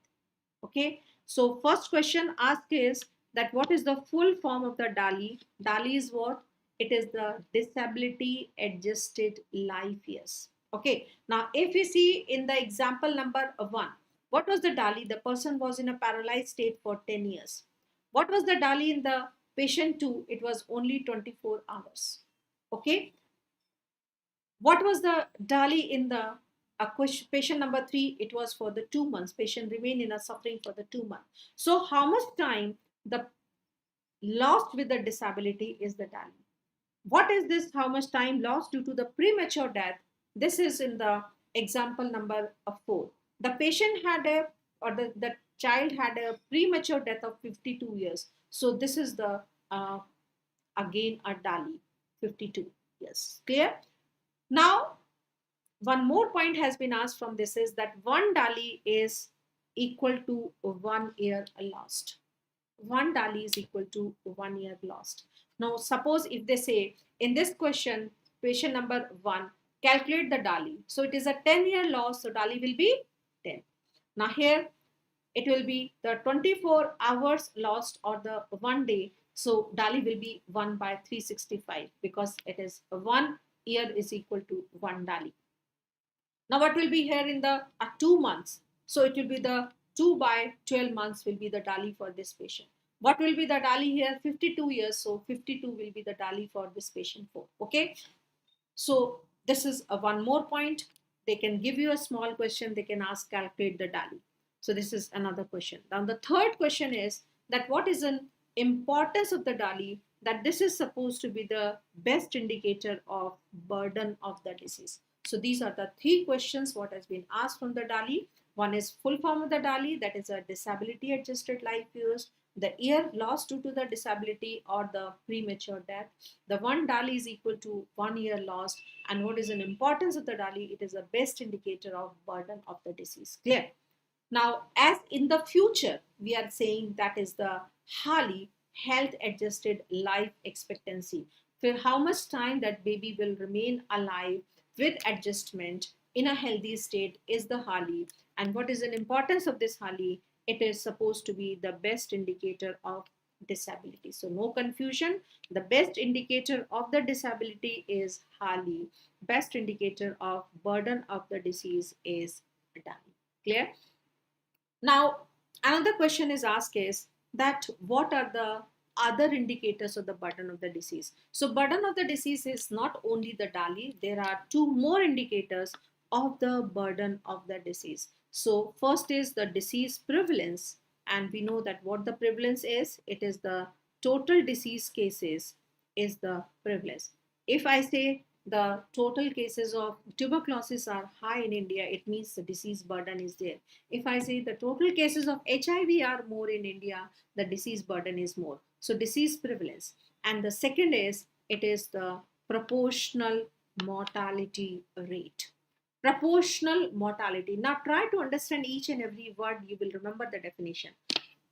Okay, so first question asked is that what is the full form of the DALI? DALI is what? It is the disability adjusted life years. Okay, now if we see in the example number 1, what was the DALI? The person was in a paralyzed state for 10 years. What was the DALI in the patient 2? It was only 24 hours. Okay, what was the DALI in the patient number 3? It was for the 2 months. Patient remained in a suffering for the 2 months. So how much time the lost with the disability is the DALI? What is this? How much time lost due to the premature death? This is in the example number 4. The patient had a, or the child had a premature death of 52 years. So this is the again a DALI, 52 years. Clear? Now one more point has been asked from this is that one DALI is equal to 1 year lost. One DALI is equal to 1 year lost. Now, suppose if they say in this question, patient number 1, calculate the DALI. So it is a 10-year loss, so DALI will be 10. Now here it will be the 24 hours lost or the 1 day. So DALI will be 1 by 365 because it is 1 year is equal to 1 DALI. Now what will be here in the 2 months? So it will be the 2 by 12 months will be the DALI for this patient. What will be the DALI here? 52 years. So 52 will be the DALI for this patient 4. Okay. So this is one more point. They can give you a small question. They can ask calculate the DALI. So this is another question. Now the third question is that what is an importance of the DALI, that this is supposed to be the best indicator of burden of the disease. So these are the 3 questions what has been asked from the DALI. One is full form of the DALI, that is a disability adjusted life years, the year lost due to the disability or the premature death. The one DALI is equal to 1 year lost. And what is an importance of the DALI? It is the best indicator of burden of the disease. Clear? Now, as in the future, we are saying that is the HALI, health adjusted life expectancy. For how much time that baby will remain alive with adjustment in a healthy state is the HALI. And what is an importance of this HALI? It is supposed to be the best indicator of disability. So no confusion. The best indicator of the disability is HALI. Best indicator of burden of the disease is DALI. Clear? Now, another question is asked is that what are the other indicators of the burden of the disease? So, burden of the disease is not only the DALI, there are 2 more indicators of the burden of the disease. So, first is the disease prevalence, and we know that what the prevalence is, it is the total disease cases is the prevalence. If I say the total cases of tuberculosis are high in India, it means the disease burden is there. If I say the total cases of HIV are more in India, the disease burden is more. So disease prevalence. And the second is, it is the proportional mortality rate. Proportional mortality. Now try to understand each and every word, you will remember the definition.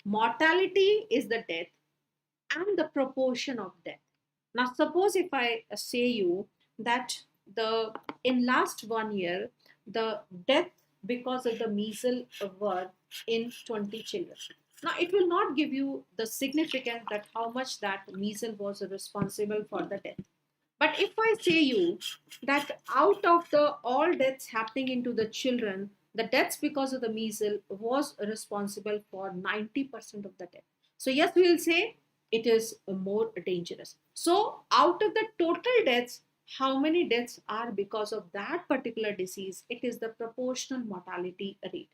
Mortality is the death and the proportion of death. Now suppose if I say you that the in last 1 year the death because of the measles were in 20 children. Now it will not give you the significance that how much that measles was responsible for the death. But if I say you that out of the all deaths happening into the children, the deaths because of the measles was responsible for 90% of the death. So yes, we will say it is more dangerous. So out of the total deaths, how many deaths are because of that particular disease? It is the proportional mortality rate.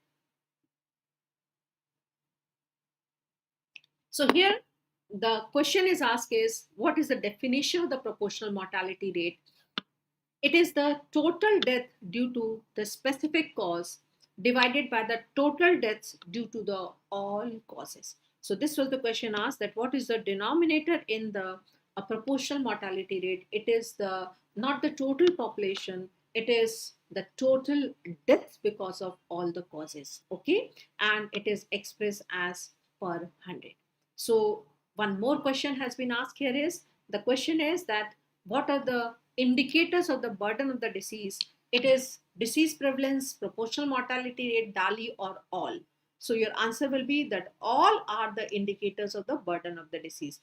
So here the question is asked is what is the definition of the proportional mortality rate? It is the total death due to the specific cause divided by the total deaths due to the all causes. So this was the question asked that what is the denominator in the proportional mortality rate? It is the not the total population, it is the total deaths because of all the causes. Okay, and it is expressed as per 100. So one more question has been asked here is the question is that what are the indicators of the burden of the disease, it is disease prevalence, proportional mortality rate, DALI, or all. So your answer will be that all are the indicators of the burden of the disease.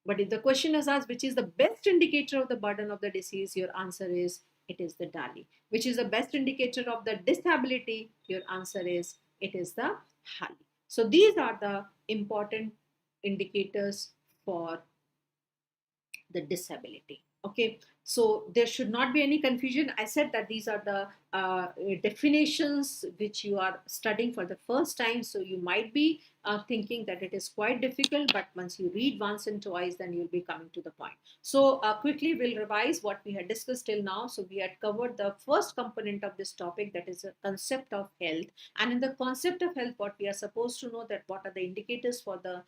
But if the question is asked which is the best indicator of the burden of the disease, your answer is it is the DALI. Which is the best indicator of the disability, your answer is it is the HALI. So these are the important indicators for the disability. Okay, so there should not be any confusion. I said that these are the definitions which you are studying for the first time, so you might be thinking that it is quite difficult, but once you read once and twice, then you'll be coming to the point. So quickly we'll revise what we had discussed till now. So we had covered the first component of this topic, that is a concept of health. And in the concept of health, what we are supposed to know, that what are the indicators for the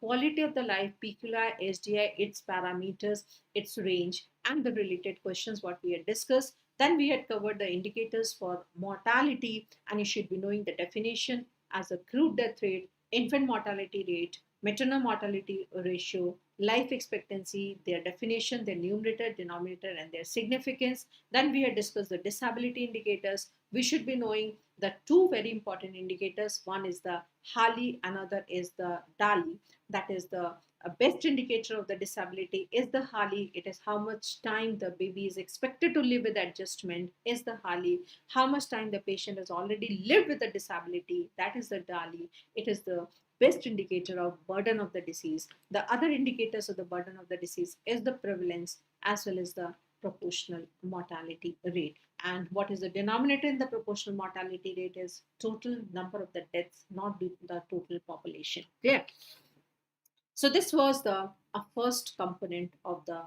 quality of the life, PQI, SDI, its parameters, its range, and the related questions what we had discussed. Then we had covered the indicators for mortality, and you should be knowing the definition as a crude death rate, infant mortality rate, maternal mortality ratio, life expectancy, their definition, their numerator, denominator, and their significance. Then we had discussed the disability indicators. We should be knowing the two very important indicators. One is the HALI, another is the DALI. That is the best indicator of the disability is the HALI. It is how much time the baby is expected to live with adjustment is the HALI. How much time the patient has already lived with the disability, that is the DALI. It is the best indicator of burden of the disease. The other indicators of the burden of the disease is the prevalence as well as the proportional mortality rate. And what is the denominator in the proportional mortality rate is total number of the deaths, not the total population. Clear? So this was the first component of the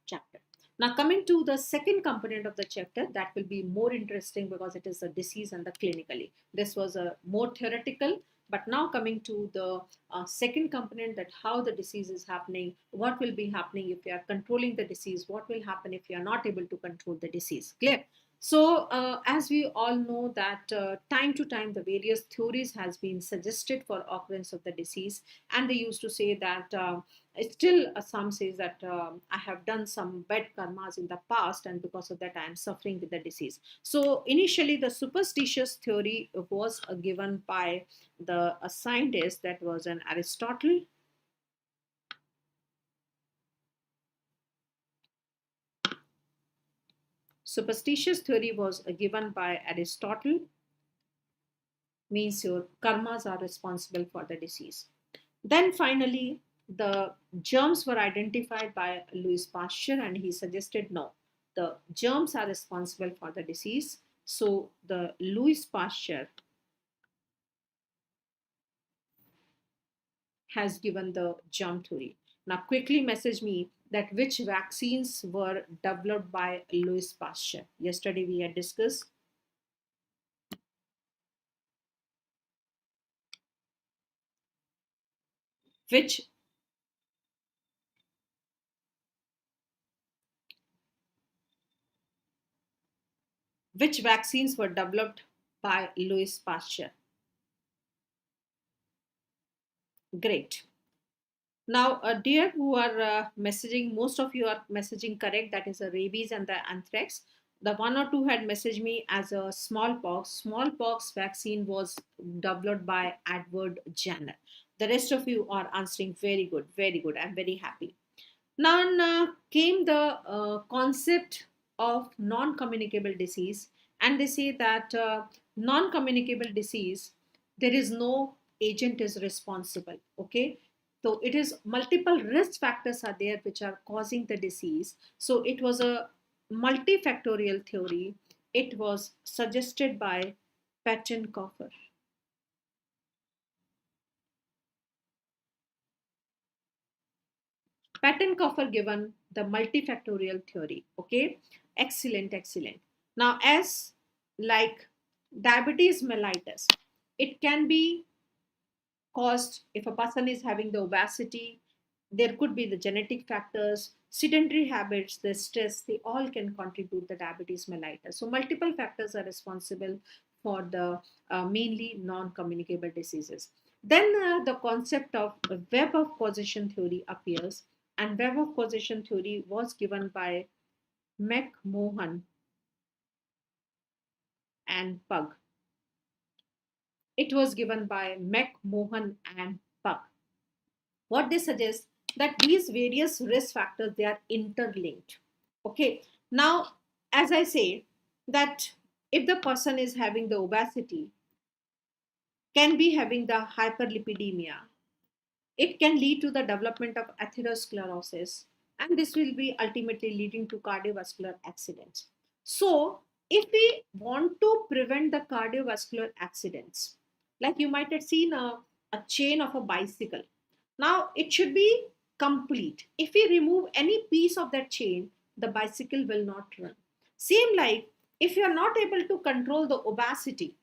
chapter. Now coming to the second component of the chapter, that will be more interesting because it is a disease and the clinically. This was a more theoretical, but now coming to the second component, that how the disease is happening, what will be happening if you are controlling the disease, what will happen if you are not able to control the disease. Clear? So as we all know that time to time the various theories has been suggested for occurrence of the disease, and they used to say that still some says that I have done some bad karmas in the past, and because of that I am suffering with the disease. So initially the superstitious theory was given by the a scientist, that was an Aristotle. Superstitious theory was given by Aristotle, means your karmas are responsible for the disease. Then finally, the germs were identified by Louis Pasteur, and he suggested no, the germs are responsible for the disease. So the Louis Pasteur has given the germ theory. Now quickly message me that which vaccines were developed by Louis Pasteur. Yesterday we had discussed. Which vaccines were developed by Louis Pasteur? Great. Now, dear who are messaging, most of you are messaging correct. That is the rabies and the anthrax. The one or two had messaged me as a smallpox. Smallpox vaccine was developed by Edward Jenner. The rest of you are answering very good, very good. I'm very happy. Now came the concept of non-communicable disease, and they say that non-communicable disease, there is no agent is responsible. Okay, so it is multiple risk factors are there which are causing the disease. So it was a multifactorial theory. It was suggested by Pettenkofer. Pettenkofer given the multifactorial theory. Okay, excellent, excellent. Now, as like diabetes mellitus, it can be caused if a person is having the obesity. There could be the genetic factors, sedentary habits, the stress. They all can contribute the diabetes mellitus. So multiple factors are responsible for the mainly non-communicable diseases. Then the concept of web of causation theory appears, and web of causation theory was given by McMahon and Pug. It was given by McMahon and Pug. What they suggest that these various risk factors, they are interlinked. Okay. Now, as I say, that if the person is having the obesity, can be having the hyperlipidemia, it can lead to the development of atherosclerosis, and this will be ultimately leading to cardiovascular accidents. So, if we want to prevent the cardiovascular accidents, like you might have seen a chain of a bicycle, now it should be complete. If we remove any piece of that chain, the bicycle will not run. Same like if you are not able to control the obesity,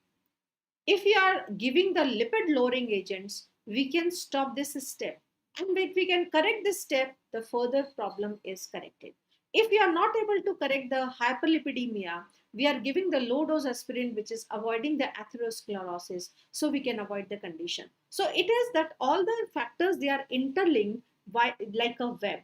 if we are giving the lipid lowering agents, we can stop this step. And if we can correct this step, the further problem is corrected. If we are not able to correct the hyperlipidemia, we are giving the low dose aspirin, which is avoiding the atherosclerosis, so we can avoid the condition. So it is that all the factors, they are interlinked by like a web.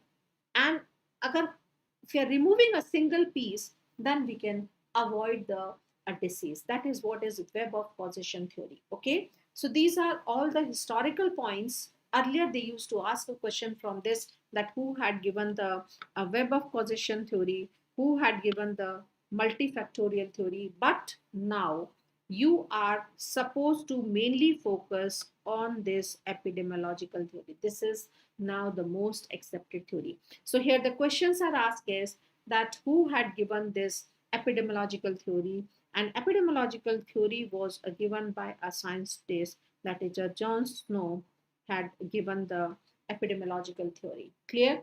And agar, if you are removing a single piece, then we can avoid the a disease. That is what is web of causation theory. Okay, so these are all the historical points. Earlier they used to ask a question from this, that who had given the web of causation theory, who had given the multifactorial theory, but now you are supposed to mainly focus on this epidemiological theory. This is now the most accepted theory. So here the questions are asked is that who had given this epidemiological theory, and epidemiological theory was given by a scientist, that is John Snow had given the epidemiological theory. Clear?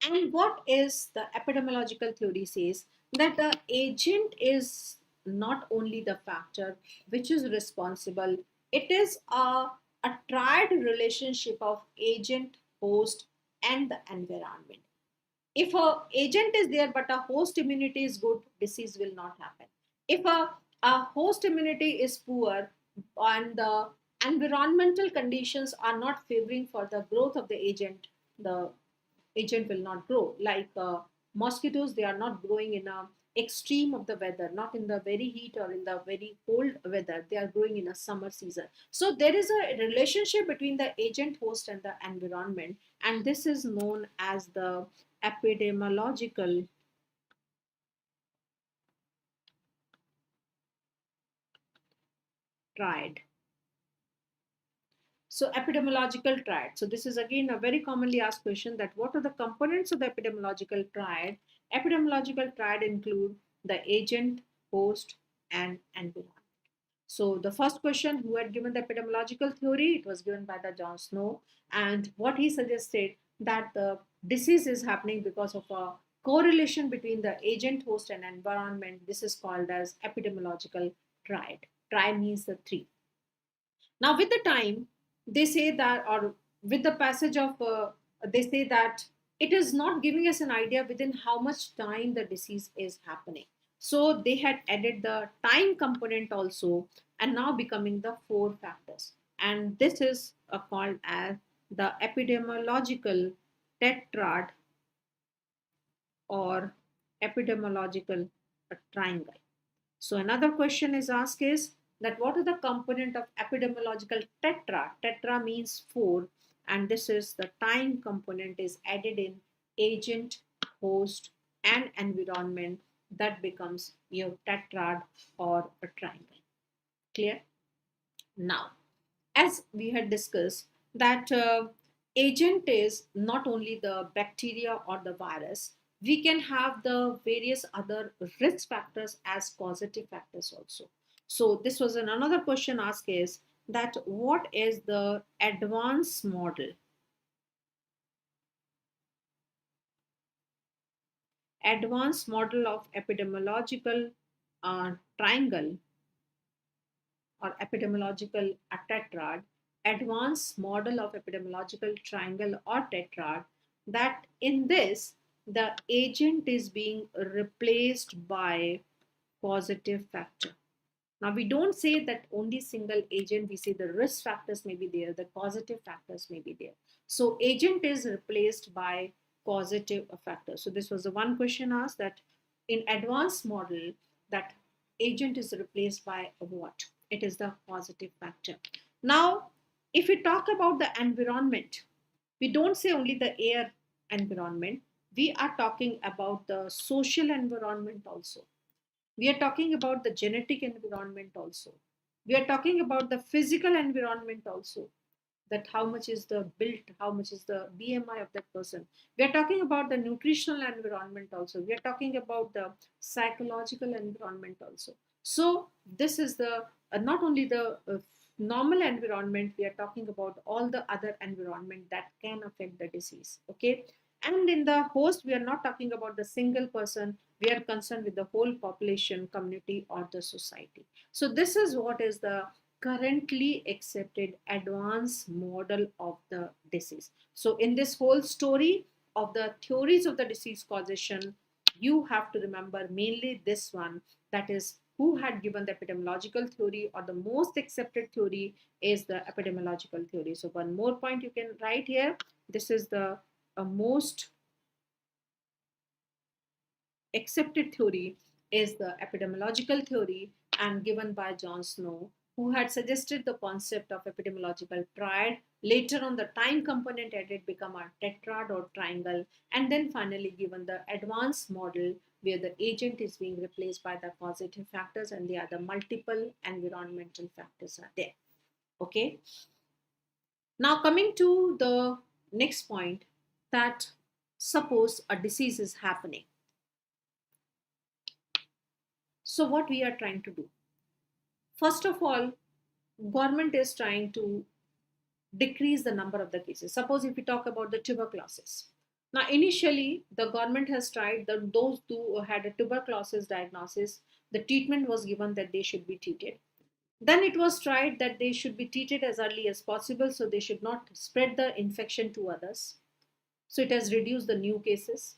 And what is the epidemiological theory says that the agent is not only the factor which is responsible, it is a triad relationship of agent, host, and the environment. If a agent is there but a host immunity is good, disease will not happen. If a host immunity is poor and the environmental conditions are not favoring for the growth of the the agent will not grow. Like mosquitoes, they are not growing in a extreme of the weather, not in the very heat or in the very cold weather. They are growing in a summer season. So there is a relationship between the agent, host, and the environment, and this is known as the epidemiological triad. So epidemiological triad. So this is again a very commonly asked question, that what are the components of the epidemiological triad? Epidemiological triad include the agent, host, and environment. So the first question, who had given the epidemiological theory, it was given by the John Snow, and what he suggested that the disease is happening because of a correlation between the agent, host, and environment. This is called as epidemiological triad. Tri means the three. Now, with the time, they say that, or with the passage of, they say that it is not giving us an idea within how much time the disease is happening. So they had added the time component also, and now becoming the four factors. And this is called as the epidemiological tetrad or epidemiological triangle. So another question is asked is that what are the component of epidemiological tetra? Tetra means four, and this is the time component is added in agent, host, and environment. That becomes your tetrad or a triangle. Clear? Now, as we had discussed, that agent is not only the bacteria or the virus, we can have the various other risk factors as causative factors also. So this was another question asked is that what is the advanced model of epidemiological triangle or epidemiological tetrad, advanced model of epidemiological triangle or tetrad, that in this the agent is being replaced by causative factor. Now we don't say that only single agent, we say the risk factors may be there, the causative factors may be there. So agent is replaced by causative factor. So this was the one question asked, that in advanced model, that agent is replaced by what? It is the causative factor. Now, if we talk about the environment, we don't say only the air environment, we are talking about the social environment also. We are talking about the genetic environment also. We are talking about the physical environment also, that how much is the built, how much is the BMI of that person. We are talking about the nutritional environment also. We are talking about the psychological environment also. So this is the not only the normal environment, we are talking about all the other environment that can affect the disease. Okay. And in the host, we are not talking about the single person, we are concerned with the whole population, community, or the society. So this is what is the currently accepted advanced model of the disease. So in this whole story of the theories of the disease causation, you have to remember mainly this one, that is who had given the epidemiological theory, or the most accepted theory is the epidemiological theory. So one more point you can write here, this is the most accepted theory is the epidemiological theory, and given by John Snow, who had suggested the concept of epidemiological triad. Later on, the time component added become a tetrad or triangle, and then finally given the advanced model where the agent is being replaced by the causative factors and the other multiple environmental factors are there. Okay. Now coming to the next point, that suppose a disease is happening. So what we are trying to do? First of all, government is trying to decrease the number of the cases. Suppose if we talk about the tuberculosis. Now initially the government has tried that those who had a tuberculosis diagnosis, the treatment was given that they should be treated. Then it was tried that they should be treated as early as possible so they should not spread the infection to others. So it has reduced the new cases.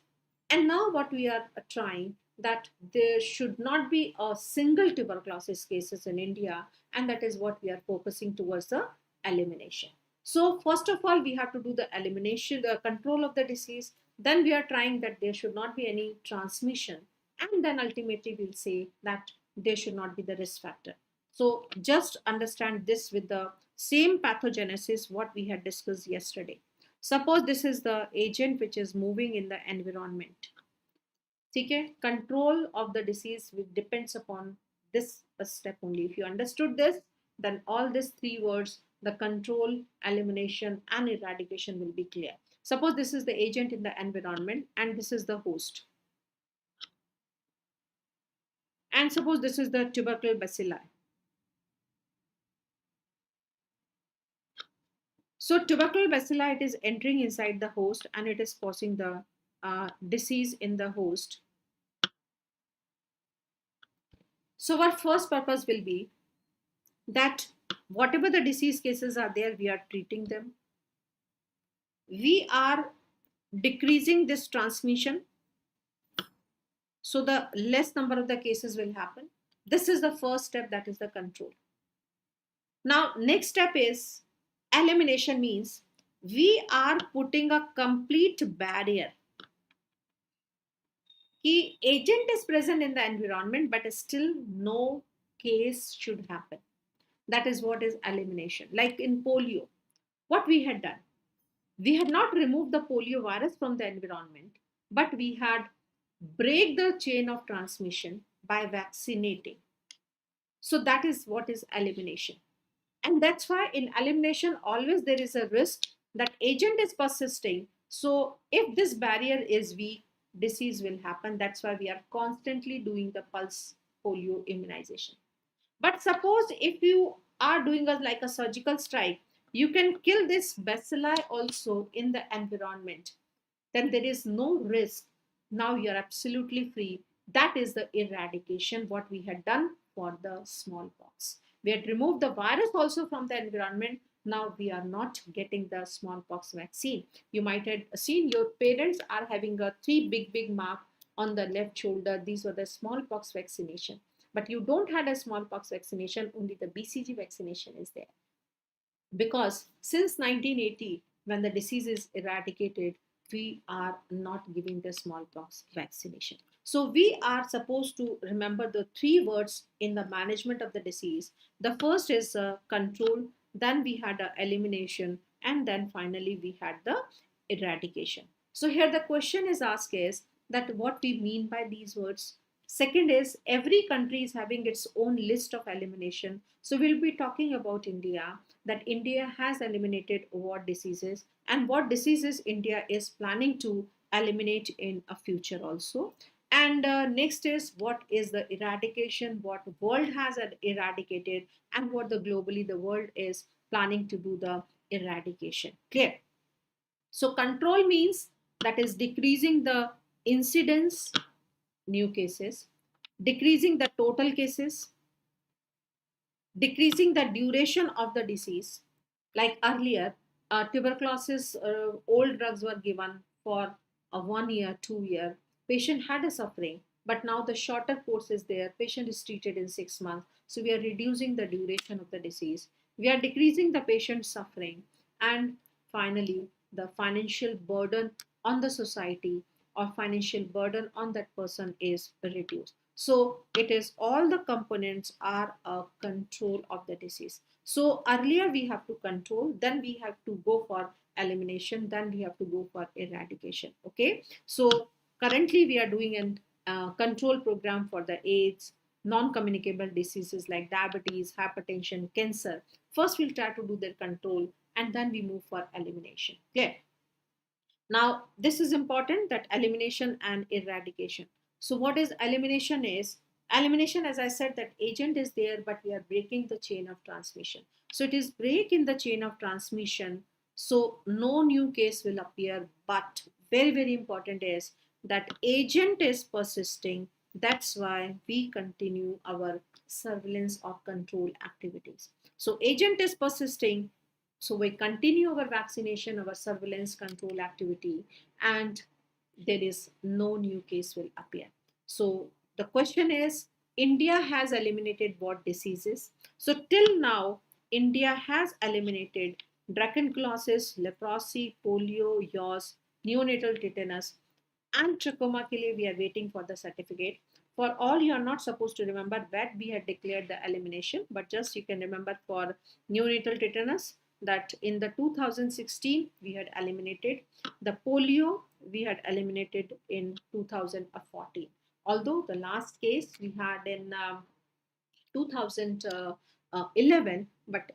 And now what we are trying, that there should not be a single tuberculosis cases in India, and that is what we are focusing towards the elimination. So first of all, we have to do the elimination, the control of the disease. Then we are trying that there should not be any transmission, and then ultimately we'll say that there should not be the risk factor. So just understand this with the same pathogenesis what we had discussed yesterday. Suppose this is the agent which is moving in the environment. Okay? Control of the disease depends upon this step only. If you understood this, then all these three words, the control, elimination, and eradication will be clear. Suppose this is the agent in the environment and this is the host. And suppose this is the tubercle bacilli. So tubercle bacilli, it is entering inside the host and it is causing the disease in the host. So our first purpose will be that whatever the disease cases are there, we are treating them. We are decreasing this transmission. So the less number of the cases will happen. This is the first step, that is the control. Now, next step is elimination, means we are putting a complete barrier. The agent is present in the environment, but still no case should happen. That is what is elimination. Like in polio, what we had done, we had not removed the polio virus from the environment, but we had break the chain of transmission by vaccinating. So that is what is elimination. And that's why in elimination, always there is a risk that agent is persisting. So if this barrier is weak, disease will happen. That's why we are constantly doing the pulse polio immunization. But suppose if you are doing like a surgical strike, you can kill this bacilli also in the environment. Then there is no risk. Now you are absolutely free. That is the eradication, what we had done for the smallpox. We had removed the virus also from the environment. Now we are not getting the smallpox vaccine. You might have seen your parents are having a 3 big mark on the left shoulder. These were the smallpox vaccination. But you don't have a smallpox vaccination, only the BCG vaccination is there. Because since 1980, when the disease is eradicated, we are not giving the smallpox vaccination. So we are supposed to remember the three words in the management of the disease. The first is control, then we had elimination, and then finally we had the eradication. So here the question is asked is that what we mean by these words. Second is every country is having its own list of elimination. So we'll be talking about India, that India has eliminated what diseases and what diseases India is planning to eliminate in a future also. And next is what is the eradication, what world has eradicated, and what the globally the world is planning to do the eradication. Clear? So control means that is decreasing the incidence, new cases, decreasing the total cases, decreasing the duration of the disease. Like earlier, tuberculosis, old drugs were given for a 1 year, 2 year. Patient had a suffering, but now the shorter course is there. Patient is treated in 6 months. So we are reducing the duration of the disease. We are decreasing the patient's suffering, and finally, the financial burden on the society or financial burden on that person is reduced. So it is all the components are a control of the disease. So earlier we have to control, then we have to go for elimination, then we have to go for eradication. Okay. So currently we are doing an control program for the AIDS, non-communicable diseases like diabetes, hypertension, cancer. First we'll try to do their control and then we move for elimination. Clear? Now, this is important, that elimination and eradication. So what is elimination is, elimination, as I said, that agent is there, but we are breaking the chain of transmission. So it is break in the chain of transmission. So no new case will appear, but very, very important is that agent is persisting. That's why we continue our surveillance or control activities. So agent is persisting, so we continue our vaccination, our surveillance control activity, and there is no new case will appear. So the question is, India has eliminated what diseases? So till now, India has eliminated dracunculosis, leprosy, polio, yaws, neonatal tetanus, and trachoma. We are waiting for the certificate. For all, you are not supposed to remember that we had declared the elimination, but just you can remember for neonatal tetanus that in the 2016 we had eliminated. The polio we had eliminated in 2014. Although the last case we had in 2011, but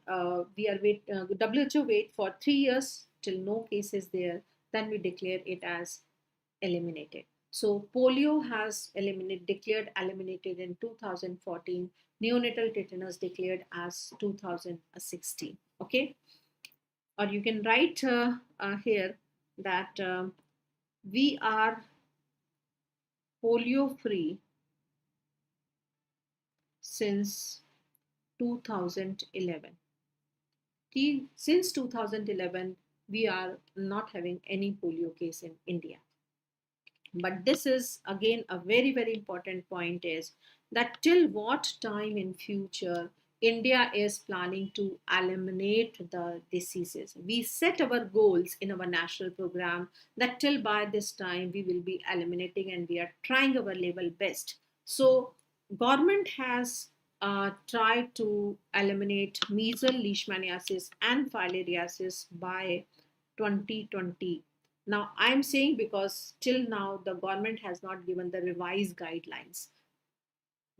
we are WHO wait for 3 years till no case is there, then we declare it as eliminated. So polio has declared eliminated in 2014. Neonatal tetanus declared as 2016. Okay, or you can write here that we are polio free since 2011. Since 2011, we are not having any polio case in India. But this is again a very, very important point is that till what time in future India is planning to eliminate the diseases. We set our goals in our national program that till by this time we will be eliminating, and we are trying our level best. So government has tried to eliminate measles, leishmaniasis, and filariasis by 2020. Now, I'm saying because till now the government has not given the revised guidelines.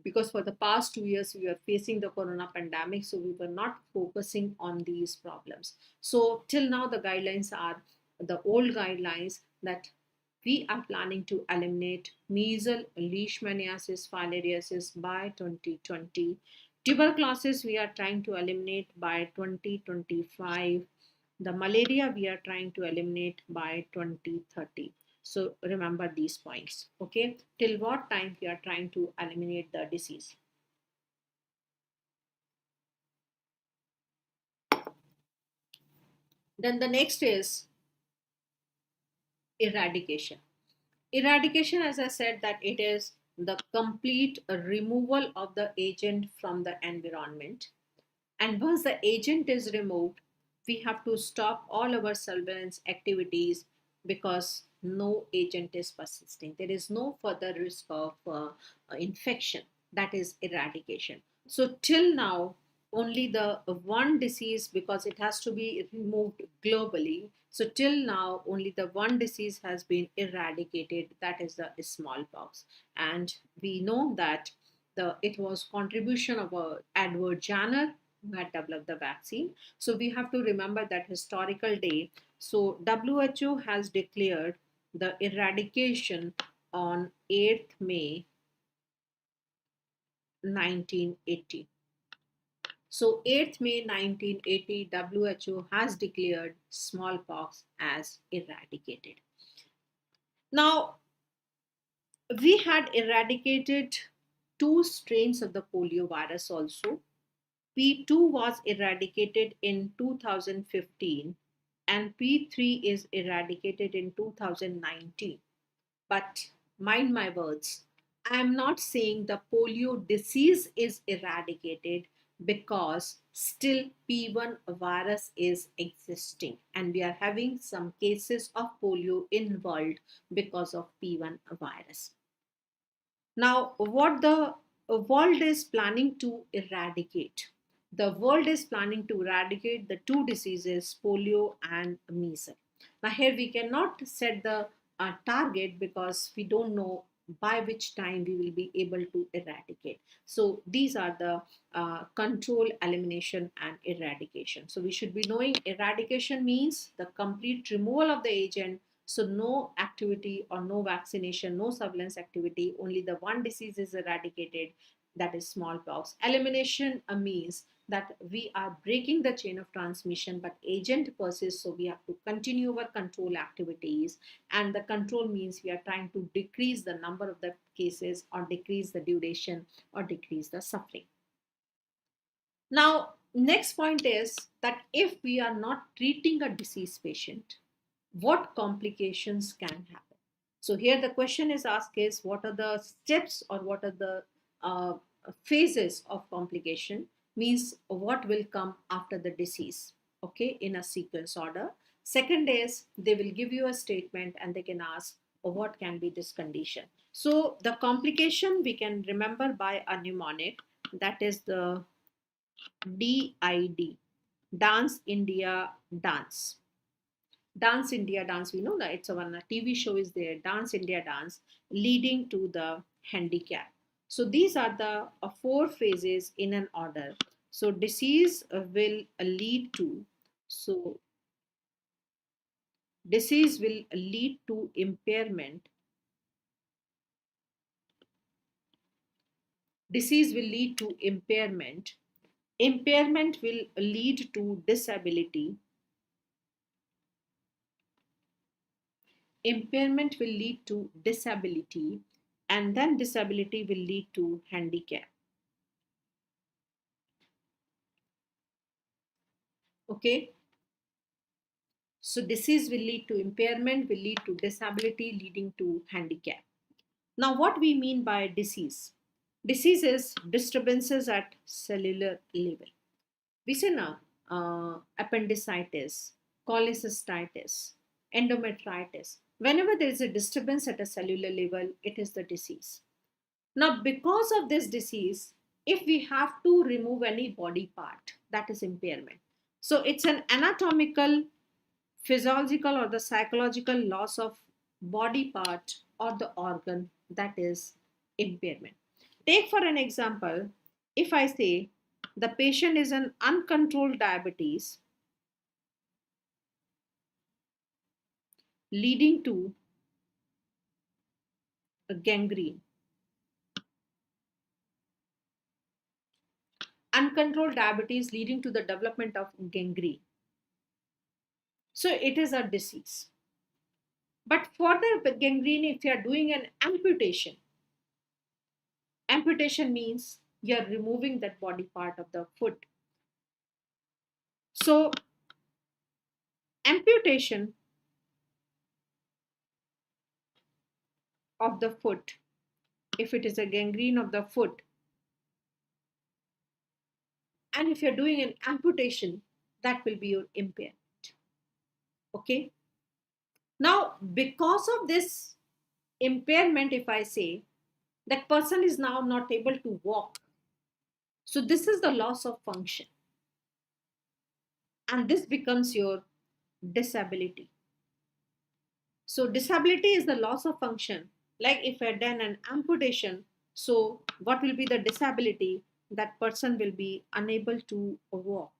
Because for the past 2 years we were facing the corona pandemic, so we were not focusing on these problems. So till now the guidelines are the old guidelines that we are planning to eliminate measles, leishmaniasis, filariasis by 2020. Tuberculosis we are trying to eliminate by 2025. The malaria we are trying to eliminate by 2030. So remember these points. Okay, till what time we are trying to eliminate the disease. Then the next is eradication. Eradication, as I said, that it is the complete removal of the agent from the environment. And once the agent is removed, we have to stop all our surveillance activities, because no agent is persisting. There is no further risk of infection. That is eradication. So till now, only the one disease, because it has to be removed globally. So till now, only the one disease has been eradicated. That is the smallpox, and we know that it was contribution of Edward Jenner who had developed the vaccine. So we have to remember that historical day. So WHO has declared the eradication on 8th May 1980. So 8th May 1980, WHO has declared smallpox as eradicated. Now, we had eradicated two strains of the polio virus also. P2 was eradicated in 2015 and P3 is eradicated in 2019. But mind my words, I am not saying the polio disease is eradicated, because still P1 virus is existing and we are having some cases of polio in world because of P1 virus. Now, what the world is planning to eradicate? The world is planning to eradicate the two diseases, polio and measles. Now, here we cannot set the target because we don't know by which time we will be able to eradicate. So, these are the control, elimination, and eradication. So, we should be knowing eradication means the complete removal of the agent. So no activity or no vaccination, no surveillance activity, only the one disease is eradicated, that is smallpox. Elimination means that we are breaking the chain of transmission, but agent persists, so we have to continue our control activities. And the control means we are trying to decrease the number of the cases or decrease the duration or decrease the suffering. Now, next point is that if we are not treating a disease patient, what complications can happen? So here the question is asked is, what are the steps or what are the uh, phases of complication, means what will come after the disease, okay, in a sequence order. Second is they will give you a statement and they can ask what can be this condition. So the complication we can remember by a mnemonic, that is the DID, Dance India Dance. Dance India Dance, we know that it's a one a TV show is there, Dance India Dance, leading to the handicap. So these are the four phases in an order. So disease will lead to, so disease will lead to impairment. Disease will lead to impairment. Impairment will lead to disability. Impairment will lead to disability, and then disability will lead to handicap. Okay, so disease will lead to impairment, will lead to disability, leading to handicap. Now, what we mean by disease? Disease is disturbances at cellular level. We say now appendicitis, cholecystitis, endometritis. Whenever there is a disturbance at a cellular level, it is the disease. Now, because of this disease, if we have to remove any body part, that is impairment. So it's an anatomical, physiological, or the psychological loss of body part or the organ, that is impairment. Take for an example, if I say the patient is an uncontrolled diabetes leading to a gangrene. Uncontrolled diabetes leading to the development of gangrene. So it is a disease. But for the gangrene, if you are doing an amputation, amputation means you are removing that body part of the foot. So amputation of the foot, if it is a gangrene of the foot, and if you're doing an amputation, that will be your impairment. Okay. Now, because of this impairment, if I say that person is now not able to walk, so this is the loss of function, and this becomes your disability. So disability is the loss of function. Like if I done an amputation, so what will be the disability? That person will be unable to walk.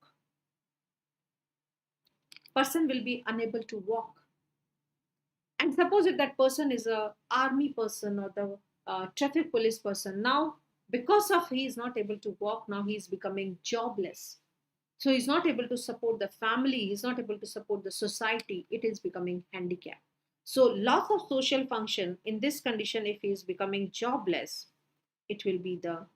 Person will be unable to walk. And suppose if that person is a army person or the traffic police person, now because of he is not able to walk, now he is becoming jobless. So he's not able to support the family, he's not able to support the society, it is becoming handicap. So loss of social function in this condition, if he is becoming jobless, it will be the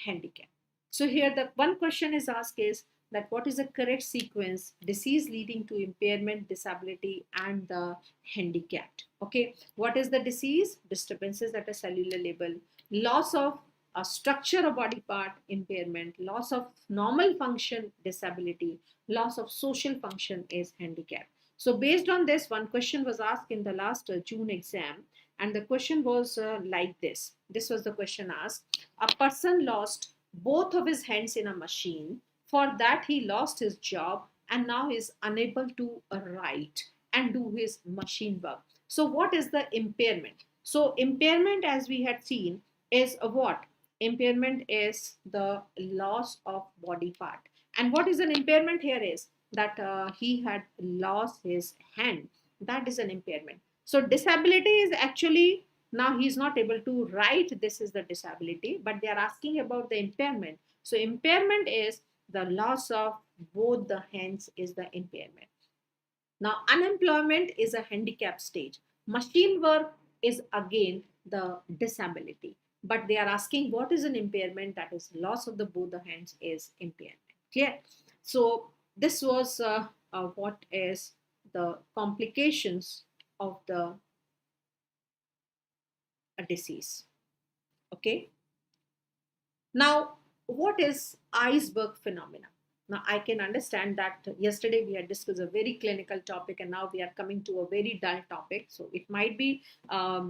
handicap. So here the one question is asked is that what is the correct sequence disease leading to impairment, disability and the handicapped. Okay, what is the disease? Disturbances at a cellular level, loss of a structure of body part, impairment, loss of normal function, disability, loss of social function is handicap. So based on this, one question was asked in the last June exam, and the question was like this was the question asked: a person lost both of his hands in a machine, for that he lost his job and now is unable to write and do his machine work. So what is the impairment? So impairment, as we had seen, is a what? Impairment is the loss of body part. And what is an impairment here is that he had lost his hand. That is an impairment. So disability is actually now he's not able to write. This is the disability, but they are asking about the impairment. So impairment is the loss of both the hands is the impairment. Now unemployment is a handicap stage. Machine work is again the disability. But they are asking what is an impairment, that is loss of the both the hands is impairment. Clear? So this was what is the complications of the a disease. Okay. Now, what is iceberg phenomena? Now, I can understand that yesterday we had discussed a very clinical topic, and now we are coming to a very dull topic. So it might be uh,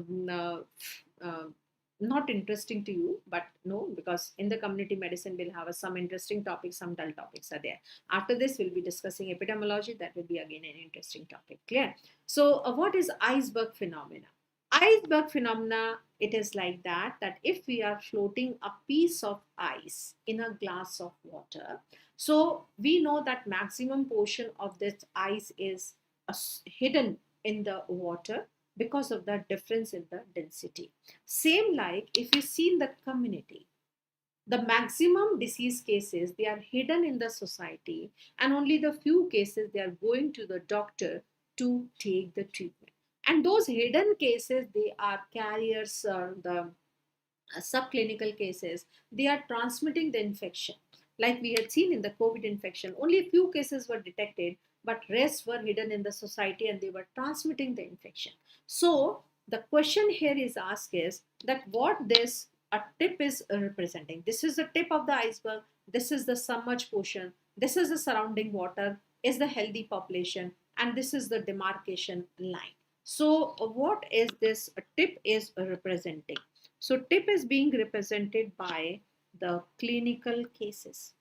not interesting to you, but no, because in the community medicine we'll have some interesting topics, some dull topics are there. After this, we'll be discussing epidemiology. That will be again an interesting topic. Clear? So, what is iceberg phenomena? Iceberg phenomena, it is like that if we are floating a piece of ice in a glass of water, so we know that maximum portion of this ice is hidden in the water because of the difference in the density. Same like if you see in the community, the maximum disease cases they are hidden in the society, and only the few cases they are going to the doctor to take the treatment. And those hidden cases, they are carriers, the subclinical cases, they are transmitting the infection. Like we had seen in the COVID infection, only a few cases were detected, but rest were hidden in the society and they were transmitting the infection. So the question here is asked is that what this a tip is representing. This is the tip of the iceberg. This is the submerged portion. This is the surrounding water, is the healthy population, and this is the demarcation line. So what is this tip is representing? So TIP is being represented by the clinical cases.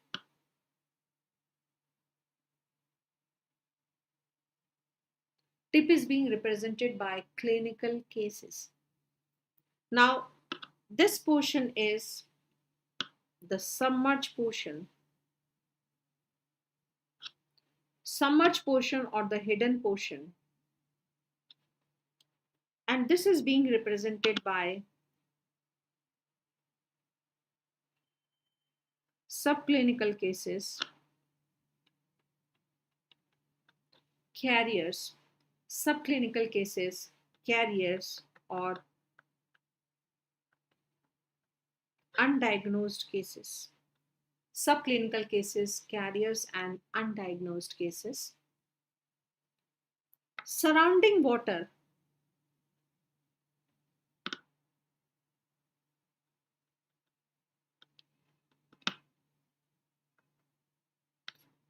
TIP is being represented by clinical cases. Now, this portion is the submerged portion. Submerged portion or the hidden portion. And this is being represented by subclinical cases, carriers, subclinical cases, carriers, or undiagnosed cases. Subclinical cases, carriers, and undiagnosed cases. Surrounding water.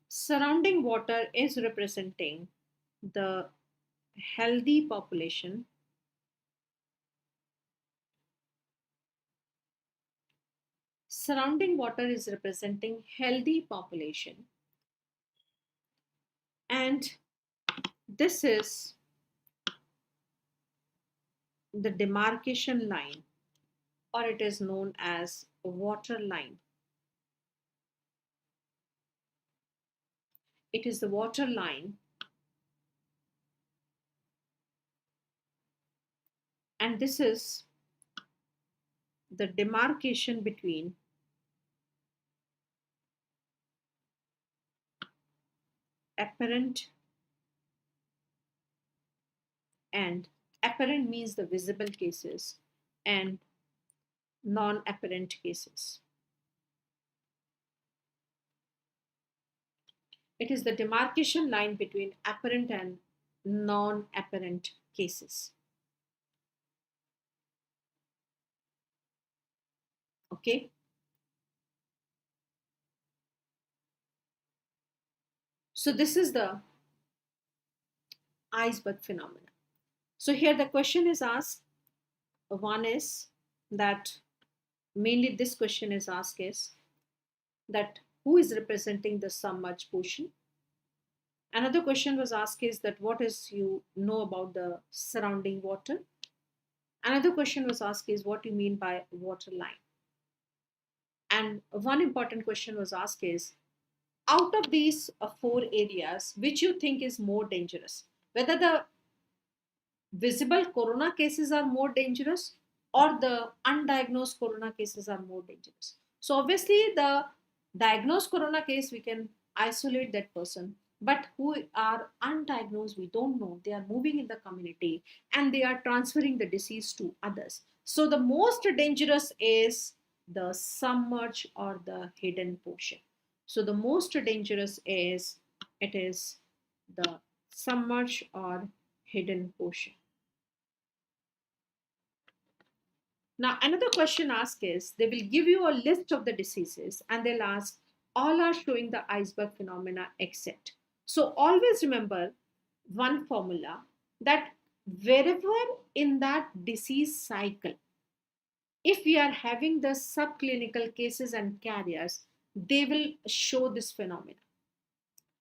Surrounding water is representing the healthy population surrounding water is representing healthy population, and this is the demarcation line, or it is known as water line. It is the water line, and this is the demarcation between apparent, and apparent means the visible cases, and non-apparent cases. It is the demarcation line between apparent and non-apparent cases. Okay. So this is the iceberg phenomena. So here the question is asked. One is that mainly this question is asked is that who is representing the submerged portion. Another question was asked is that what is you know about the surrounding water. Another question was asked is what you mean by water line. And one important question was asked is out of these four areas, which you think is more dangerous? Whether the visible corona cases are more dangerous or the undiagnosed corona cases are more dangerous. So obviously the diagnosed corona case, we can isolate that person, but who are undiagnosed, we don't know. They are moving in the community and they are transferring the disease to others. So the most dangerous is the submerged or the hidden portion. So the most dangerous is, it is the submerged or hidden portion. Now, another question asked is they will give you a list of the diseases and they'll ask, all are showing the iceberg phenomena except. So, always remember one formula that wherever in that disease cycle, if we are having the subclinical cases and carriers, they will show this phenomena.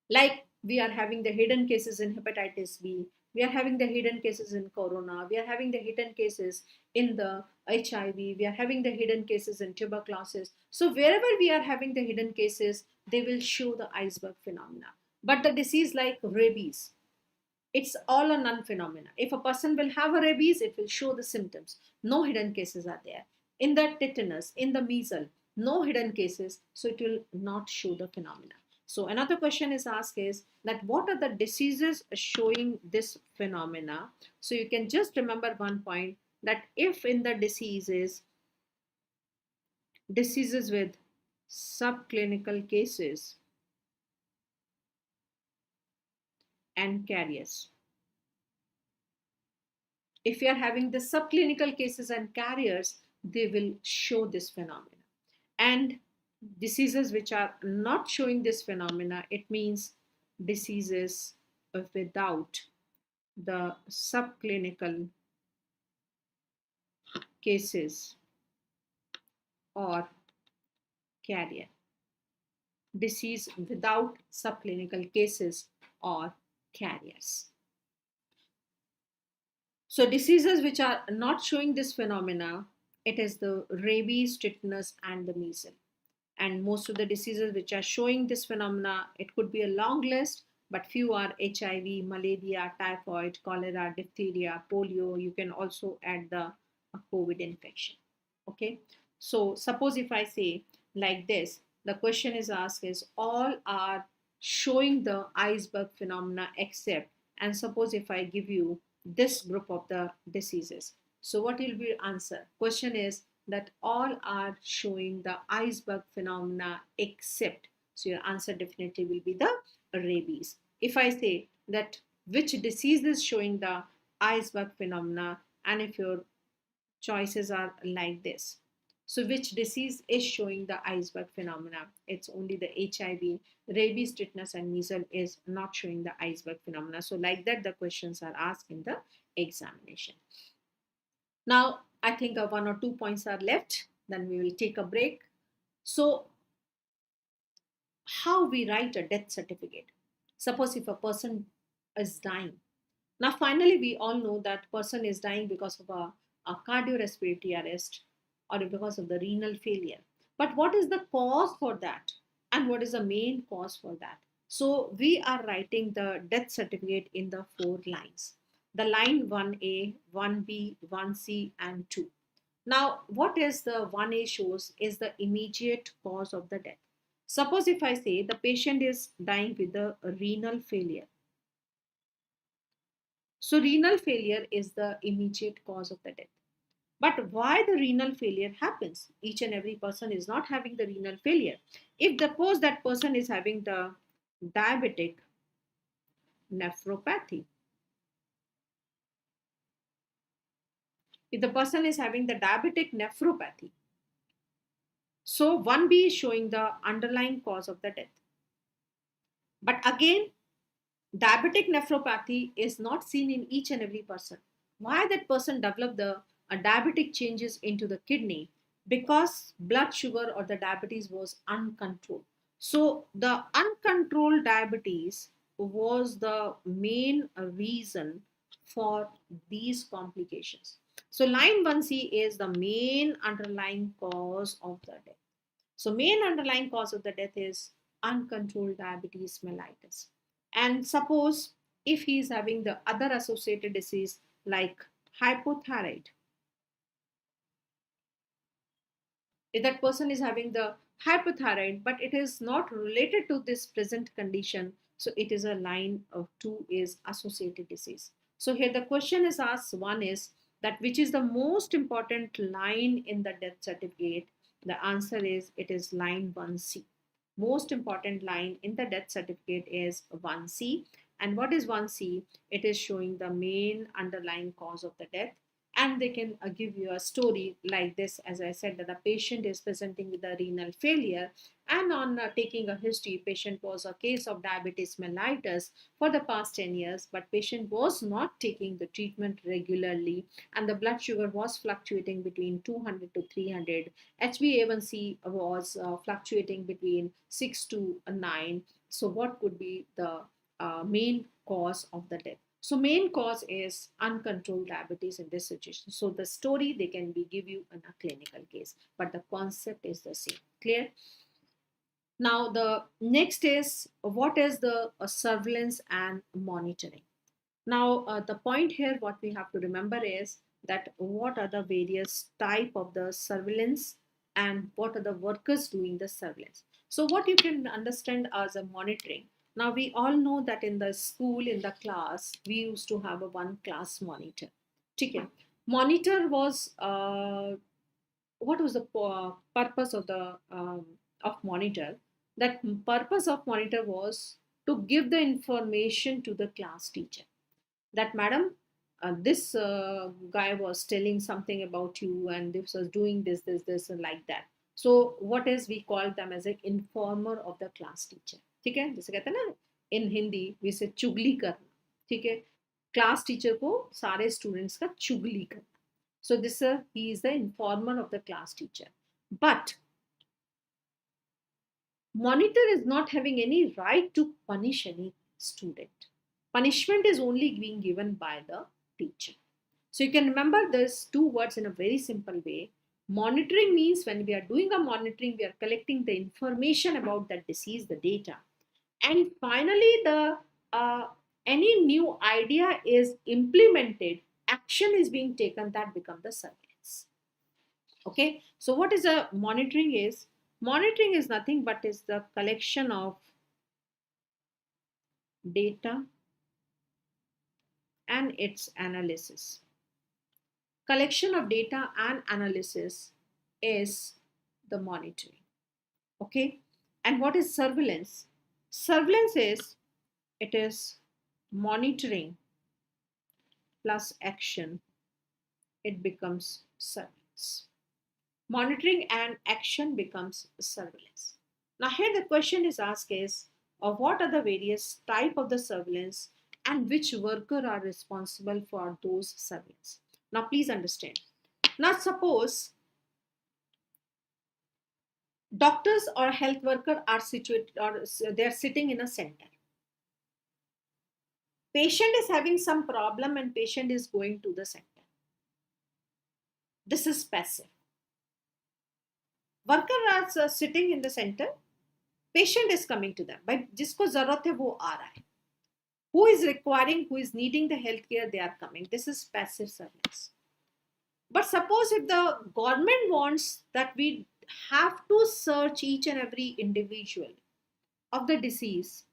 Like we are having the hidden cases in hepatitis B, we are having the hidden cases in corona, we are having the hidden cases in the HIV, we are having the hidden cases in tuberculosis. So wherever we are having the hidden cases, they will show the iceberg phenomena. But the disease like rabies, it's all a none phenomena. If a person will have a rabies, it will show the symptoms. No hidden cases are there. In the tetanus, in the measles, no hidden cases, so it will not show the phenomena. So another question is asked is that what are the diseases showing this phenomena? So you can just remember one point, that if in the diseases with subclinical cases and carriers, if you are having the subclinical cases and carriers, they will show this phenomena. And diseases which are not showing this phenomena, it means diseases without the subclinical cases or carrier. Disease without subclinical cases or carriers. So diseases which are not showing this phenomena, it is the rabies, tetanus, and the measles. And most of the diseases which are showing this phenomena, it could be a long list, but few are HIV, malaria, typhoid, cholera, diphtheria, polio. You can also add the COVID infection. Okay. So suppose if I say like this, the question is asked is all are showing the iceberg phenomena except, and suppose if I give you this group of the diseases, so what will be your answer? Question is that all are showing the iceberg phenomena except, so your answer definitely will be the rabies. If I say that which disease is showing the iceberg phenomena, and if your choices are like this, So which disease is showing the iceberg phenomena? It's only the HIV, rabies, tetanus, and measles is not showing the iceberg phenomena. So like that, the questions are asked in the examination. Now, I think one or two points are left. Then we will take a break. So, how we write a death certificate? Suppose if a person is dying. Now, finally, we all know that person is dying because of a cardiorespiratory arrest or because of the renal failure. But what is the cause for that? And what is the main cause for that? So we are writing the death certificate in the 4 lines. The line 1A, 1B, 1C, and 2. Now, what is the 1A shows is the immediate cause of the death. Suppose if I say the patient is dying with the renal failure. So, renal failure is the immediate cause of the death. But why the renal failure happens? Each and every person is not having the renal failure. If suppose that person is having the diabetic nephropathy, if the person is having the diabetic nephropathy, so 1B is showing the underlying cause of the death. But again, diabetic nephropathy is not seen in each and every person. Why that person developed the diabetic changes into the kidney? Because blood sugar or the diabetes was uncontrolled. So the uncontrolled diabetes was the main reason for these complications. So line 1C is the main underlying cause of the death. So main underlying cause of the death is uncontrolled diabetes mellitus. And suppose if he is having the other associated disease like hypothyroid, if that person is having the hypothyroid but it is not related to this present condition, so it is a line of 2 is associated disease. So here the question is asked, one is that which is the most important line in the death certificate? The answer is it is line 1C. Most important line in the death certificate is 1C. And what is 1C? It is showing the main underlying cause of the death. And they can give you a story like this. As I said, that the patient is presenting with a renal failure, and on taking a history, patient was a case of diabetes mellitus for the past 10 years, but patient was not taking the treatment regularly, and the blood sugar was fluctuating between 200 to 300. HbA1c was fluctuating between 6 to 9. So what could be the main cause of the death? So main cause is uncontrolled diabetes in this situation. So the story they can be give you in a clinical case, but the concept is the same. Clear? Now the next is what is the surveillance and monitoring. Now the point here what we have to remember is that what are the various type of the surveillance and what are the workers doing the surveillance. So what you can understand as a monitoring. Now we all know that in the school, in the class, we used to have a one class monitor. Okay. Monitor was what was the purpose of the of monitor? That purpose of monitor was to give the information to the class teacher that madam, this guy was telling something about you and this was doing this and like that. So what is we call them as an informer of the class teacher. ठीक है, जैसे कहते हैं ना इन Hindi we say चुगली करना. ठीक है, क्लास टीचर को सारे स्टूडेंट्स का चुगली करना. So this he is the informer of the class teacher. But monitor is not having any right to punish any student. Punishment is only being given by the teacher. So you can remember these two words in a very simple way. Monitoring means when we are doing a monitoring, we are collecting the information about that disease, the data. And finally, the any new idea is implemented, action is being taken, that become the surveillance. Okay, so what is a monitoring is? Monitoring is nothing but is the collection of data and its analysis. Collection of data and analysis is the monitoring. Okay, and what is surveillance? Surveillance is it is monitoring plus action, it becomes surveillance. monitoring and action becomes surveillance. Now here the question is asked is, what are the various type of the surveillance and which worker are responsible for those surveillance? Now please understand. Now suppose doctors or health worker are situated or they are sitting in a center. Patient is having some problem and patient is going to the center. This is passive. Worker are sitting in the center. Patient is coming to them. But जिसको जरूरत है वो आ रहा है. Who is requiring, who is needing the healthcare, they are coming. This is passive surveillance. But suppose if the government wants that we have to search each and every individual of the disease,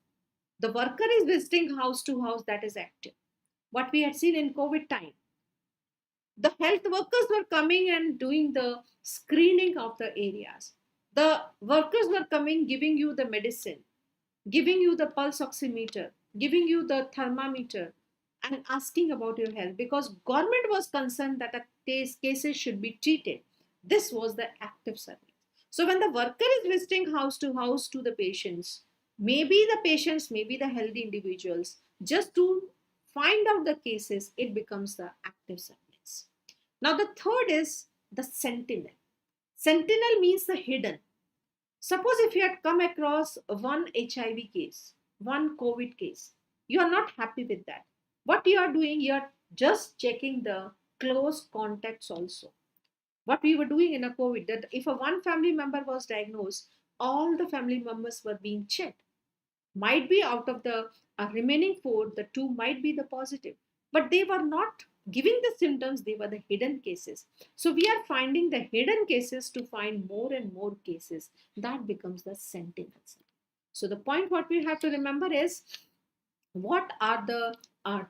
the worker is visiting house to house, that is active. What we had seen in COVID time, the health workers were coming and doing the screening of the areas. The workers were coming, giving you the medicine, giving you the pulse oximeter, giving you the thermometer, and asking about your health because government was concerned that cases should be treated. This was the active surveillance. So when the worker is visiting house to the patients, maybe the patients, maybe the healthy individuals, just to find out the cases, it becomes the active surveillance. Now the third is the sentinel. Sentinel means the hidden. Suppose if you had come across one HIV case, one COVID case, you are not happy with that. What you are doing, you are just checking the close contacts also. What we were doing in a COVID, that if a one family member was diagnosed, all the family members were being checked. Might be out of the remaining four, the two might be the positive, but they were not giving the symptoms, they were the hidden cases. So we are finding the hidden cases to find more and more cases. That becomes the sentinels. So the point what we have to remember is what are the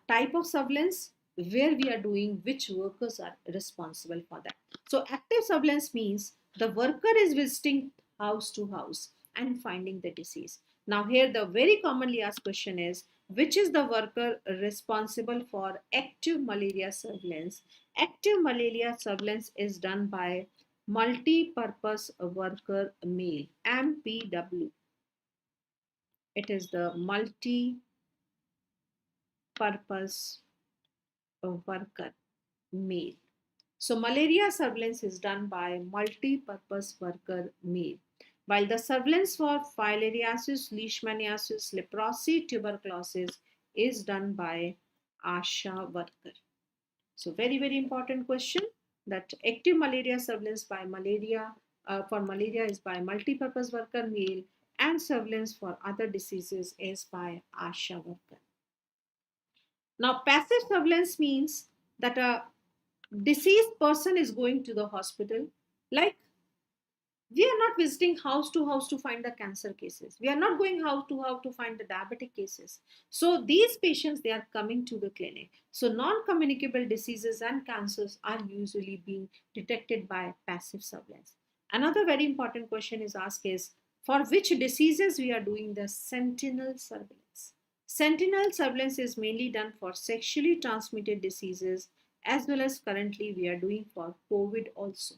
type of surveillance, where we are doing, which workers are responsible for that. So active surveillance means the worker is visiting house to house and finding the disease. Now here the very commonly asked question is, which is the worker responsible for active malaria surveillance? Active malaria surveillance is done by multi-purpose worker male, MPW. It is the multi-purpose worker male. So malaria surveillance is done by multi-purpose worker male, while the surveillance for filariasis, leishmaniasis, leprosy, tuberculosis is done by ASHA worker. So very important question, that active malaria surveillance by malaria for malaria is by multi-purpose worker male and surveillance for other diseases is by ASHA worker. Now passive surveillance means that a deceased person is going to the hospital, like we are not visiting house to find the cancer cases, we are not going house to find the diabetic cases. So these patients, they are coming to the clinic. So non-communicable diseases and cancers are usually being detected by passive surveillance. Another very important question is asked is, for which diseases we are doing the sentinel surveillance? Sentinel surveillance is mainly done for sexually transmitted diseases, as well as currently we are doing for COVID also.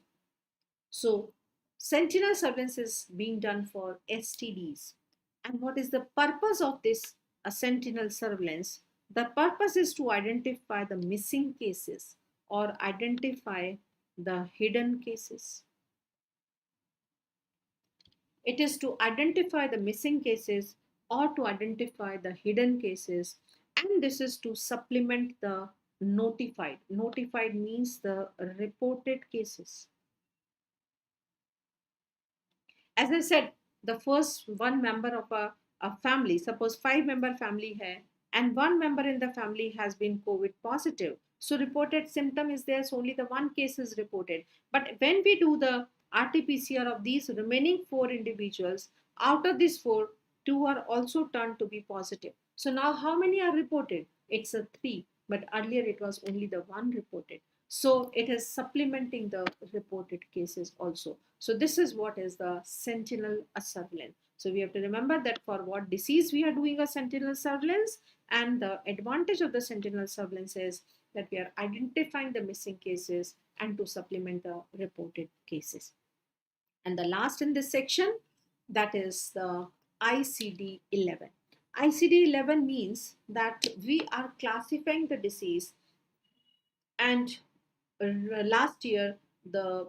So sentinel surveillance is being done for STDs. And what is the purpose of this sentinel surveillance? The purpose is to identify the missing cases or identify the hidden cases. It is to identify the missing cases or to identify the hidden cases, and this is to supplement the notified. Notified means the reported cases. As I said, the first one member of a family, suppose 5-member family hai, and one member in the family has been COVID positive. So reported symptom is there, so only the one case is reported. But when we do the RT-PCR of these remaining 4 individuals, out of these 4, 2 are also turned to be positive. So now how many are reported? It's a 3, but earlier it was only the 1 reported. So it is supplementing the reported cases also. So this is what is the sentinel surveillance. So we have to remember that for what disease we are doing a sentinel surveillance, and the advantage of the sentinel surveillance is that we are identifying the missing cases and to supplement the reported cases. And the last in this section, that is the ICD 11. ICD 11 means that we are classifying the disease, and last year the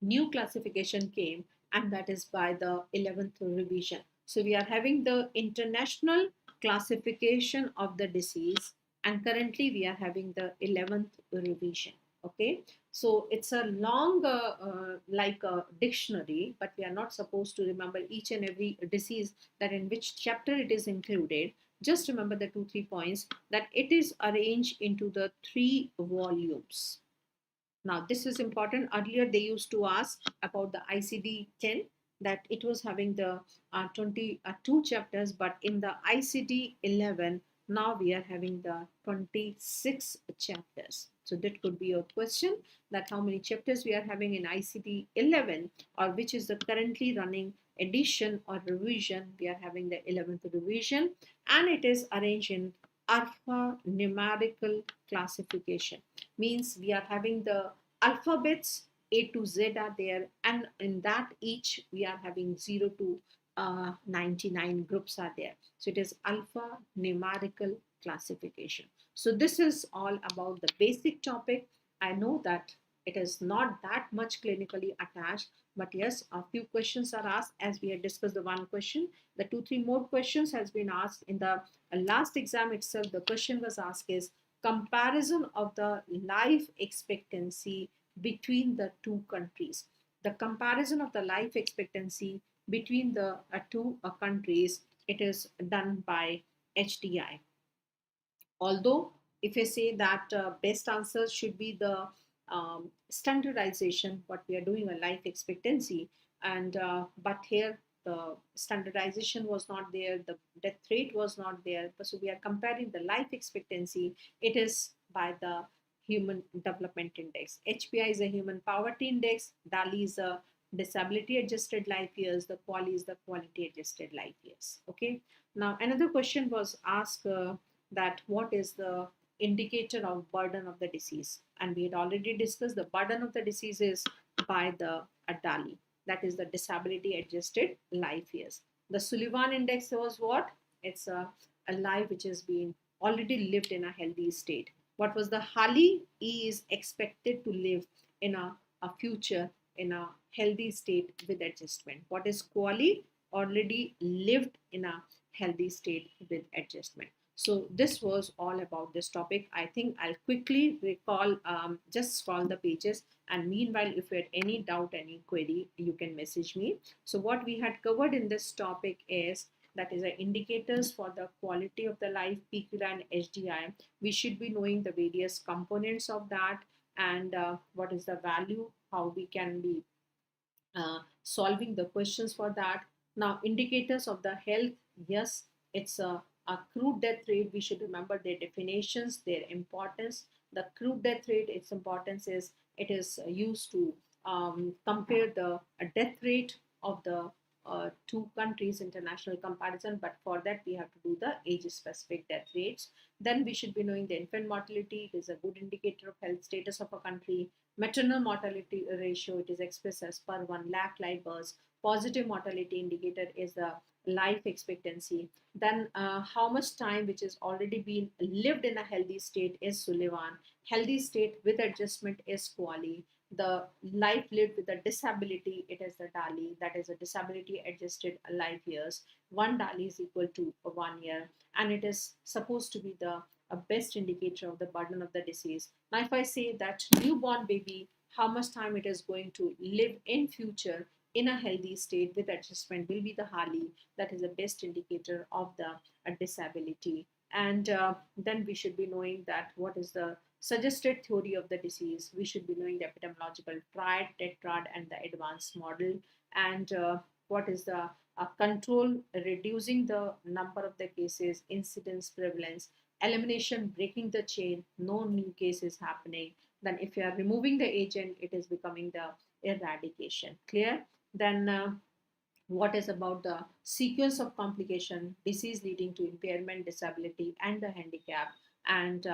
new classification came, and that is by the 11th revision. So we are having the international classification of the disease, and currently we are having the 11th revision. Okay, so it's a long like a dictionary, but we are not supposed to remember each and every disease, that in which chapter it is included. Just remember the 2 3 points, that it is arranged into the 3 volumes. Now, this is important. Earlier, they used to ask about the ICD 10, that it was having the 22 chapters, but in the ICD 11, now we are having the 26 chapters. So, that could be a question, that how many chapters we are having in ICD 11, or which is the currently running edition or revision. We are having the 11th revision, and it is arranged in alphanumerical classification. Means we are having the alphabets A to Z are there, and in that each we are having 0 to 99 groups are there. So it is alphanumerical classification. So this is all about the basic topic. I know that it is not that much clinically attached, but yes, a few questions are asked, as we had discussed the one question. The 2 3 more questions has been asked in the last exam itself. The question was asked is comparison of the life expectancy between the two countries. The comparison of the life expectancy between the two countries, it is done by HDI. Although, if I say that best answer should be the standardization, what we are doing a life expectancy, and but here the standardization was not there, the death rate was not there. So we are comparing the life expectancy. It is by the Human Development Index. HPI is a Human Poverty Index. DALI is a Disability Adjusted Life Years. The QALY is the Quality Adjusted Life Years. Okay. Now another question was asked. That what is the indicator of burden of the disease, and we had already discussed the burden of the disease is by the DALI, that is the Disability Adjusted Life Years. The Sullivan Index was what? It's a life which has been already lived in a healthy state. What was the HALI? E is expected to live in a future in a healthy state with adjustment. What is QALY? Already lived in a healthy state with adjustment. So this was all about this topic. I think I'll quickly recall, just scroll the pages. And meanwhile, if you had any doubt, any query, you can message me. So what we had covered in this topic is, that is the indicators for the quality of the life, PQI and HDI. We should be knowing the various components of that, and what is the value, how we can be solving the questions for that. Now, indicators of the health, yes, it's a crude death rate. We should remember their definitions, their importance. The crude death rate, its importance is it is used to compare the death rate of the two countries, international comparison, but for that we have to do the age specific death rates. Then we should be knowing the infant mortality. It is a good indicator of health status of a country. Maternal mortality ratio, it is expressed as per 1 lakh live births. Positive mortality indicator is the life expectancy. Then how much time which is already been lived in a healthy state is Sullivan. Healthy state with adjustment is QALY. The life lived with a disability, it is the DALI, that is a disability adjusted life years. One DALI is equal to 1 year, and it is supposed to be the a best indicator of the burden of the disease. Now, if I say that newborn baby, how much time it is going to live in future in a healthy state with adjustment will be the HALI, that is the best indicator of the disability. And then we should be knowing that what is the suggested theory of the disease. We should be knowing the epidemiological triad, tetrad, and the advanced model. And what is the control, reducing the number of the cases, incidence, prevalence, elimination, breaking the chain, no new cases happening. Then if you are removing the agent, it is becoming the eradication. Clear? Then what is about the sequence of complication, disease leading to impairment, disability, and the handicap, and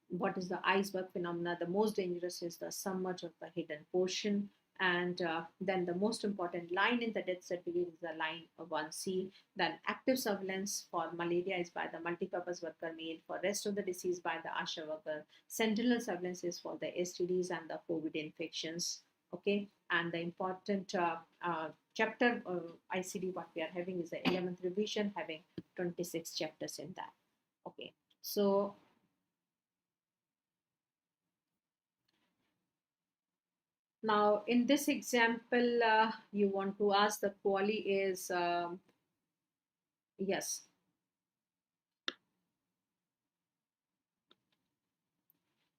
what is the iceberg phenomena. The most dangerous is the submerge of the hidden portion. And then the most important line in the death certificate is the line 1C. Then active surveillance for malaria is by the multipurpose worker male, for rest of the disease by the ASHA worker. Sentinel surveillance is for the STDs and the COVID infections. Okay, and the important chapter ICD what we are having is the 11th revision, having 26 chapters in that. Okay, so now in this example, you want to ask the quali is yes.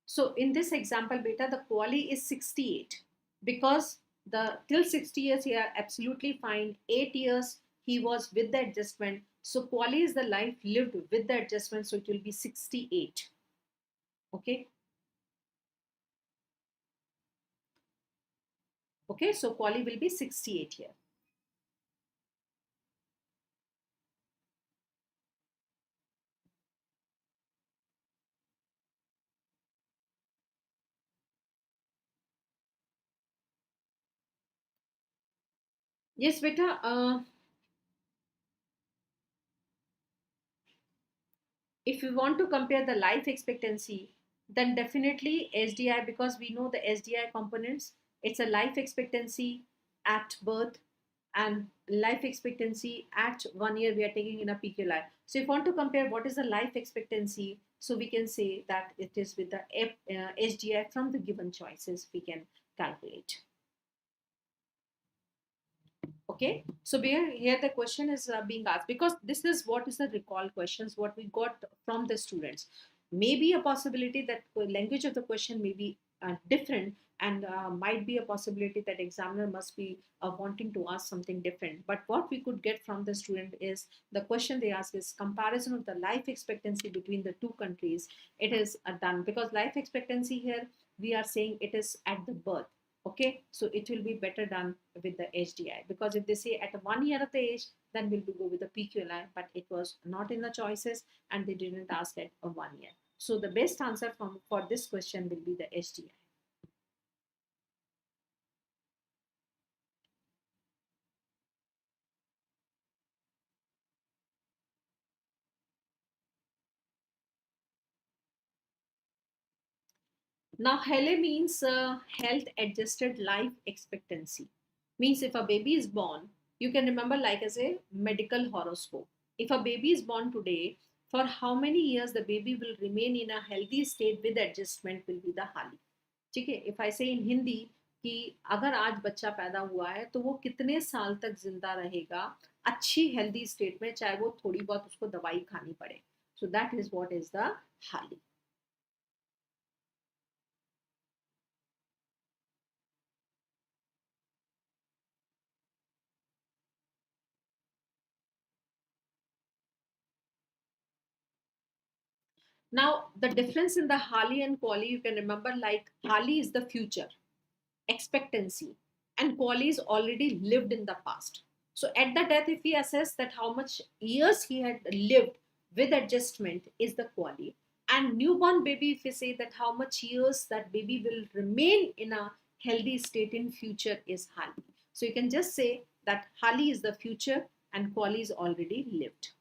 So in this example, beta, the quali is 68 because the till 60 years he are absolutely fine. 8 years he was with the adjustment. So quali is the life lived with the adjustment. So it will be 68. Okay. Okay. So quali will be 68 here. Yes, beta. If you want to compare the life expectancy, then definitely SDI, because we know the SDI components, it's a life expectancy at birth and life expectancy at 1 year we are taking in a PQLI. So if you want to compare what is the life expectancy, so we can say that it is with the SDI from the given choices we can calculate. Okay, so here the question is being asked because this is what is the recall questions what we got from the students. Maybe a possibility that language of the question may be different, and might be a possibility that examiner must be wanting to ask something different. But what we could get from the student is the question they ask is comparison of the life expectancy between the two countries. It is done because life expectancy here we are saying it is at the birth. Okay, so it will be better done with the HDI because if they say at 1 year of the age, then we'll go with the PQLI, but it was not in the choices and they didn't ask at a 1 year. So the best answer for this question will be the HDI. Now, HELE means health adjusted life expectancy. Means if a baby is born, you can remember like as a medical horoscope. If a baby is born today, for how many years the baby will remain in a healthy state with adjustment will be the HALI. ठीक है, if I से इन हिंदी कि अगर आज बच्चा पैदा हुआ है तो वो कितने साल तक जिंदा रहेगा अच्छी हेल्दी स्टेट में, चाहे वो थोड़ी बहुत उसको दवाई खानी पड़े. So that is what is the हाली. Now, the difference in the Hali and Quali, you can remember like Hali is the future, expectancy, and Quali is already lived in the past. So, at the death, if we assess that how much years he had lived with adjustment is the Quali, and newborn baby, if we say that how much years that baby will remain in a healthy state in future is Hali. So, you can just say that Hali is the future and Quali is already lived.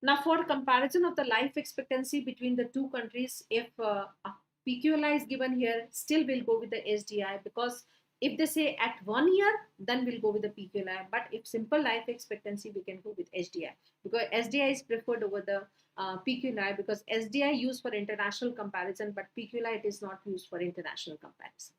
Now, for comparison of the life expectancy between the two countries, if a PQLI is given here, still we'll go with the SDI because if they say at 1 year, then we'll go with the PQLI. But if simple life expectancy, we can go with SDI because SDI is preferred over the PQLI because SDI used for international comparison, but PQLI it is not used for international comparison.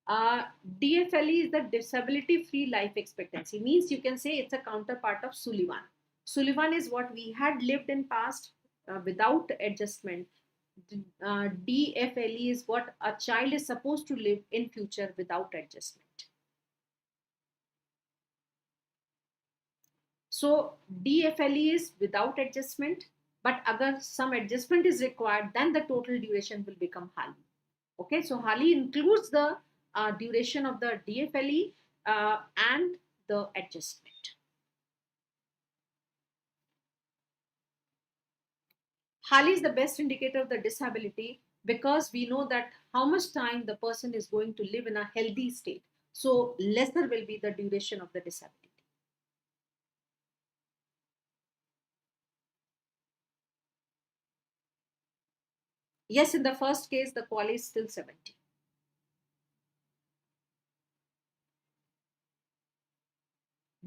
uh, DFLE is the disability free life expectancy. Means you can say it's a counterpart of Sullivan. Sullivan is what we had lived in past without adjustment. DFLE is what a child is supposed to live in future without adjustment. So DFLE is without adjustment, but agar some adjustment is required, then the total duration will become HALI. Okay, so HALI includes the duration of the DFLE, and the adjustment. HAL is the best indicator of the disability because we know that how much time the person is going to live in a healthy state. So lesser will be the duration of the disability. Yes, in the first case, the qual is still 70.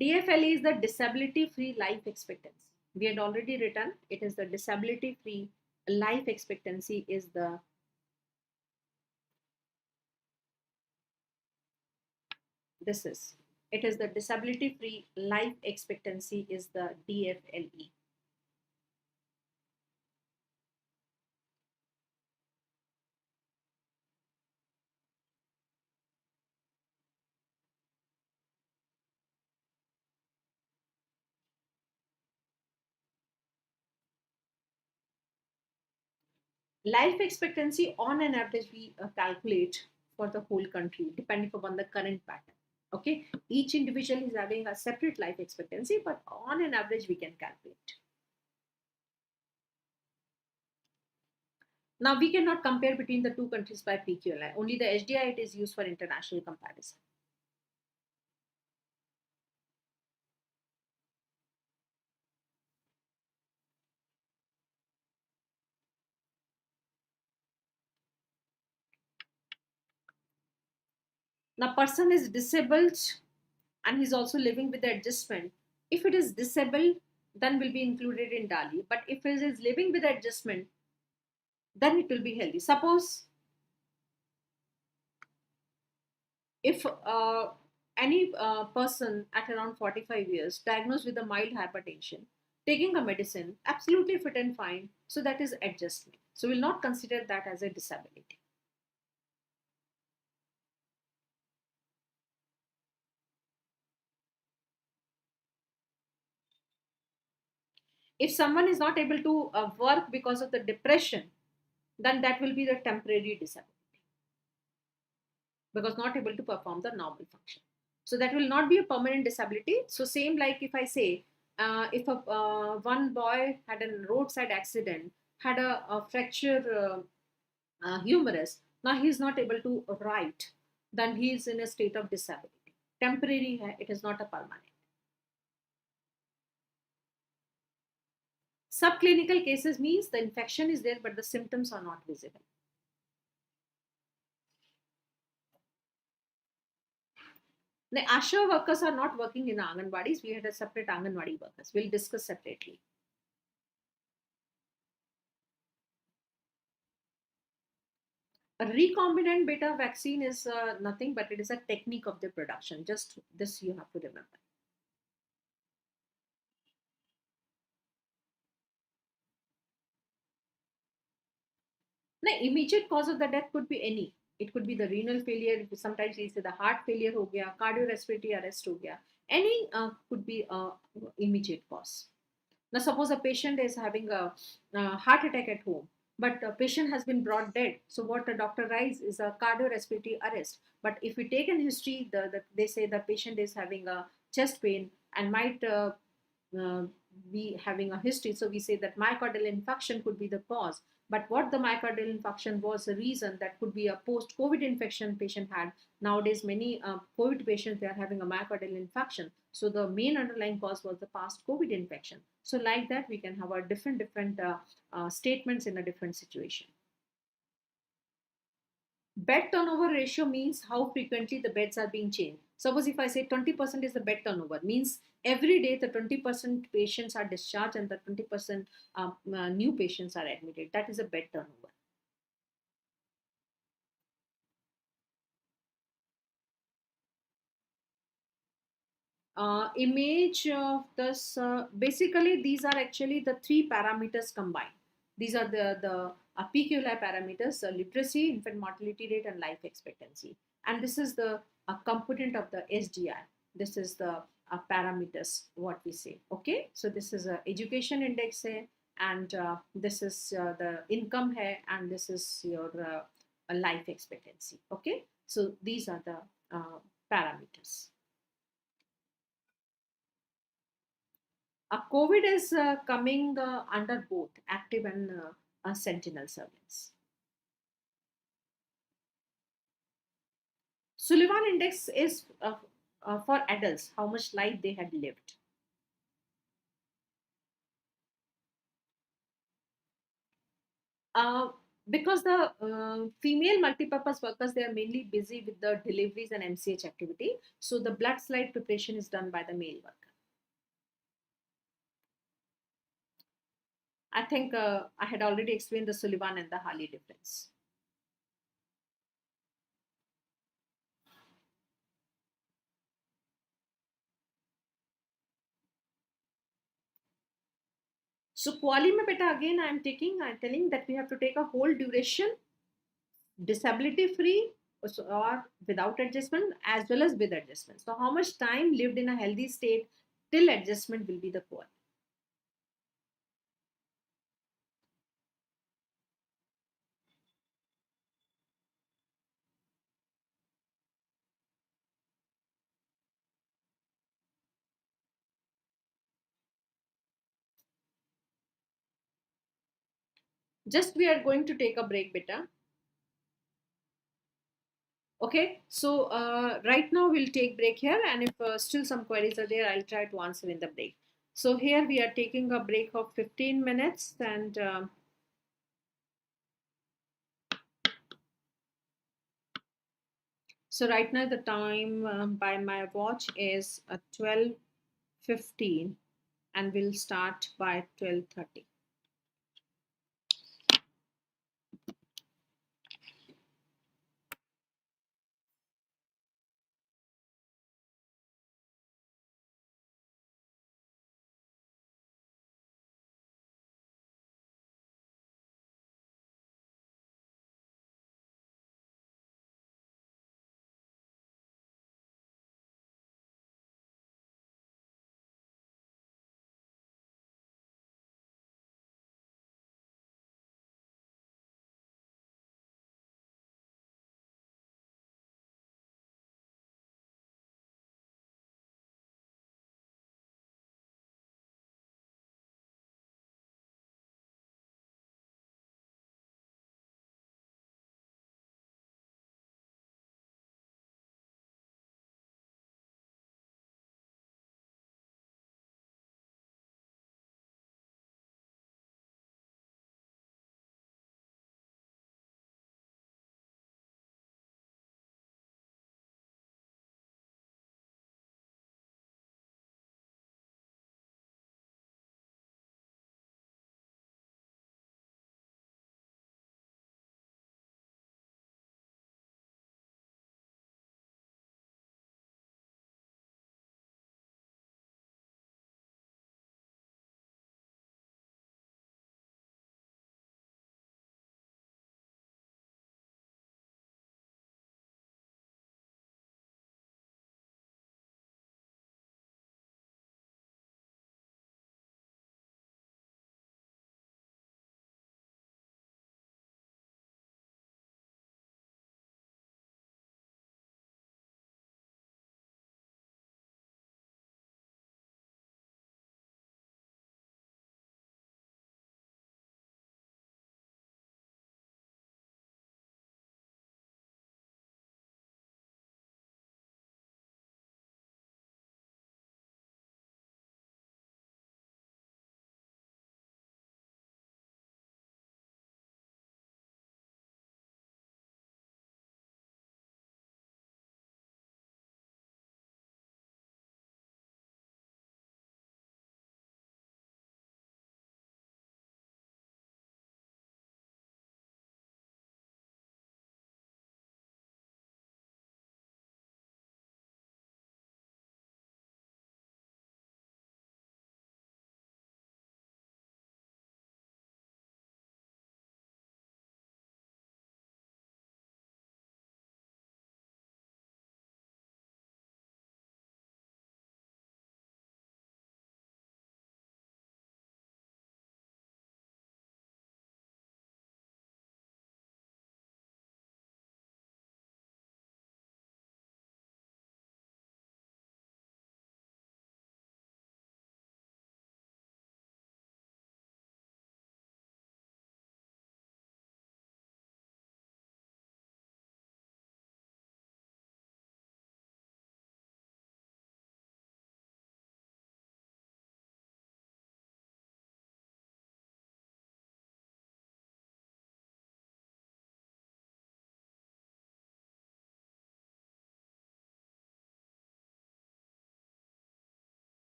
DFL is the disability free life expectancy. We had already written it is the disability free life expectancy is the this is it is the disability free life expectancy is the DFLE. Life expectancy on an average we calculate for the whole country depending upon the current pattern. Okay, each individual is having a separate life expectancy, but on an average we can calculate. Now we cannot compare between the two countries by PQLI. Only the HDI it is used for international comparison. Now person is disabled and he's also living with the adjustment. If it is disabled, then will be included in DALI. But if it is living with adjustment, then it will be healthy. Suppose if any person at around 45 years diagnosed with a mild hypertension, taking a medicine, absolutely fit and fine, so that is adjustment. So we'll not consider that as a disability. If someone is not able to work because of the depression, then that will be the temporary disability because not able to perform the normal function. So that will not be a permanent disability. So same like if I say, if a one boy had a roadside accident, had a fracture humerus, now he is not able to write, then he is in a state of disability. Temporary, it is not a permanent. Subclinical cases means the infection is there, but the symptoms are not visible. The ASHA workers are not working in Anganwadis. We had a separate Anganwadi workers. We'll discuss separately. A recombinant beta vaccine is nothing but it is a technique of the production. Just this you have to remember. The immediate cause of the death could be any. It could be the renal failure. Sometimes we say the heart failure ho gaya, cardiorespiratory arrest ho gaya. Any could be a immediate cause. Now, suppose a patient is having a heart attack at home, but a patient has been brought dead. So, what the doctor writes is a cardiorespiratory arrest. But if we take an history, they say the patient is having a chest pain and might uh, be having a history. So, we say that myocardial infarction could be the cause. But what the myocardial infarction was a reason that could be a post-COVID infection patient had. Nowadays, many COVID patients they are having a myocardial infarction. So the main underlying cause was the past COVID infection. So like that, we can have a different statements in a different situation. Bed turnover ratio means how frequently the beds are being changed. Suppose if I say 20% is the bed turnover, means every day the 20% patients are discharged and the 20% new patients are admitted. That is a bed turnover. Image of this, basically these are actually the three parameters combined. These are the PQLI parameters: literacy, infant mortality rate, and life expectancy. And this is the component of the SDI. This is the parameters what we say. Okay, so this is a education index hai, and this is the income hai, and this is your life expectancy. Okay, so these are the parameters. COVID is coming under both active and sentinel surveillance. Sullivan index is for adults, how much life they had lived. Uh, because the female multipurpose workers, they are mainly busy with the deliveries and MCH activity. So the blood slide preparation is done by the male worker. I think I had already explained the Sullivan and the Harley difference. So quali mein beta again I'm telling that we have to take a whole duration, disability free or without adjustment as well as with adjustment. So how much time lived in a healthy state till adjustment will be the qual. Just we are going to take a break beta. Okay, so right now we'll take break here, and if still some queries are there, I'll try to answer in the break. So here we are taking a break of 15 minutes, and so right now the time by my watch is 12:15, and we'll start by 12:30.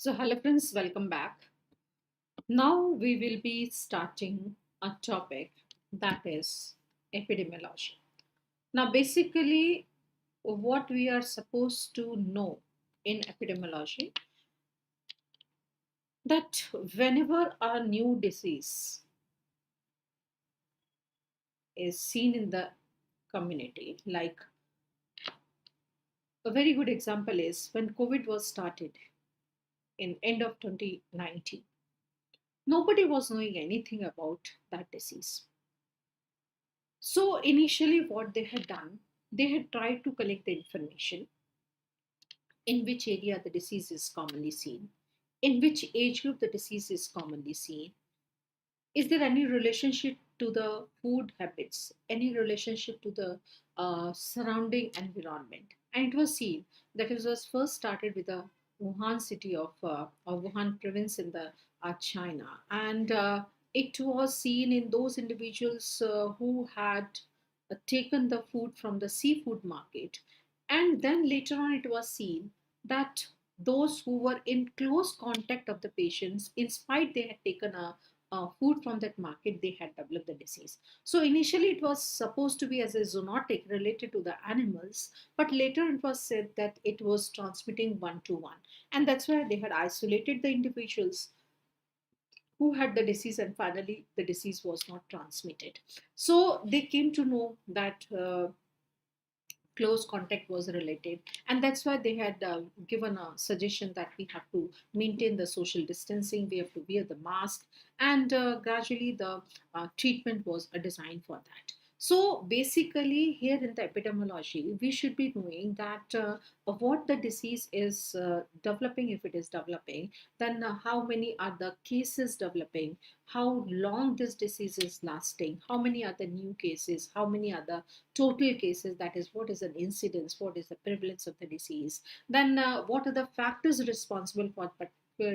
So, hello friends, welcome back. Now we will be starting a topic that is epidemiology. Now, basically, what we are supposed to know in epidemiology that whenever a new disease is seen in the community, like a very good example is when COVID was started in end of 2019, nobody was knowing anything about that disease. So initially, what they had done, they had tried to collect the information in which area the disease is commonly seen, in which age group the disease is commonly seen, is there any relationship to the food habits, any relationship to the surrounding environment. And it was seen that it was first started with the Wuhan city of Wuhan province in the China. And it was seen in those individuals who had taken the food from the seafood market. And then later on, it was seen that those who were in close contact of the patients, in spite they had taken a food from that market, they had developed the disease. So initially, it was supposed to be as a zoonotic related to the animals, but later it was said that it was transmitting one to one, and that's why they had isolated the individuals who had the disease, and finally the disease was not transmitted. So they came to know that close contact was related, and that's why they had given a suggestion that we have to maintain the social distancing, we have to wear the mask, and gradually the treatment was designed for that. So basically, here in the epidemiology, we should be knowing that what the disease is developing, if it is developing, then how many are the cases developing, how long this disease is lasting, how many are the new cases, how many are the total cases, that is what is an incidence, what is the prevalence of the disease, then what are the factors responsible for particular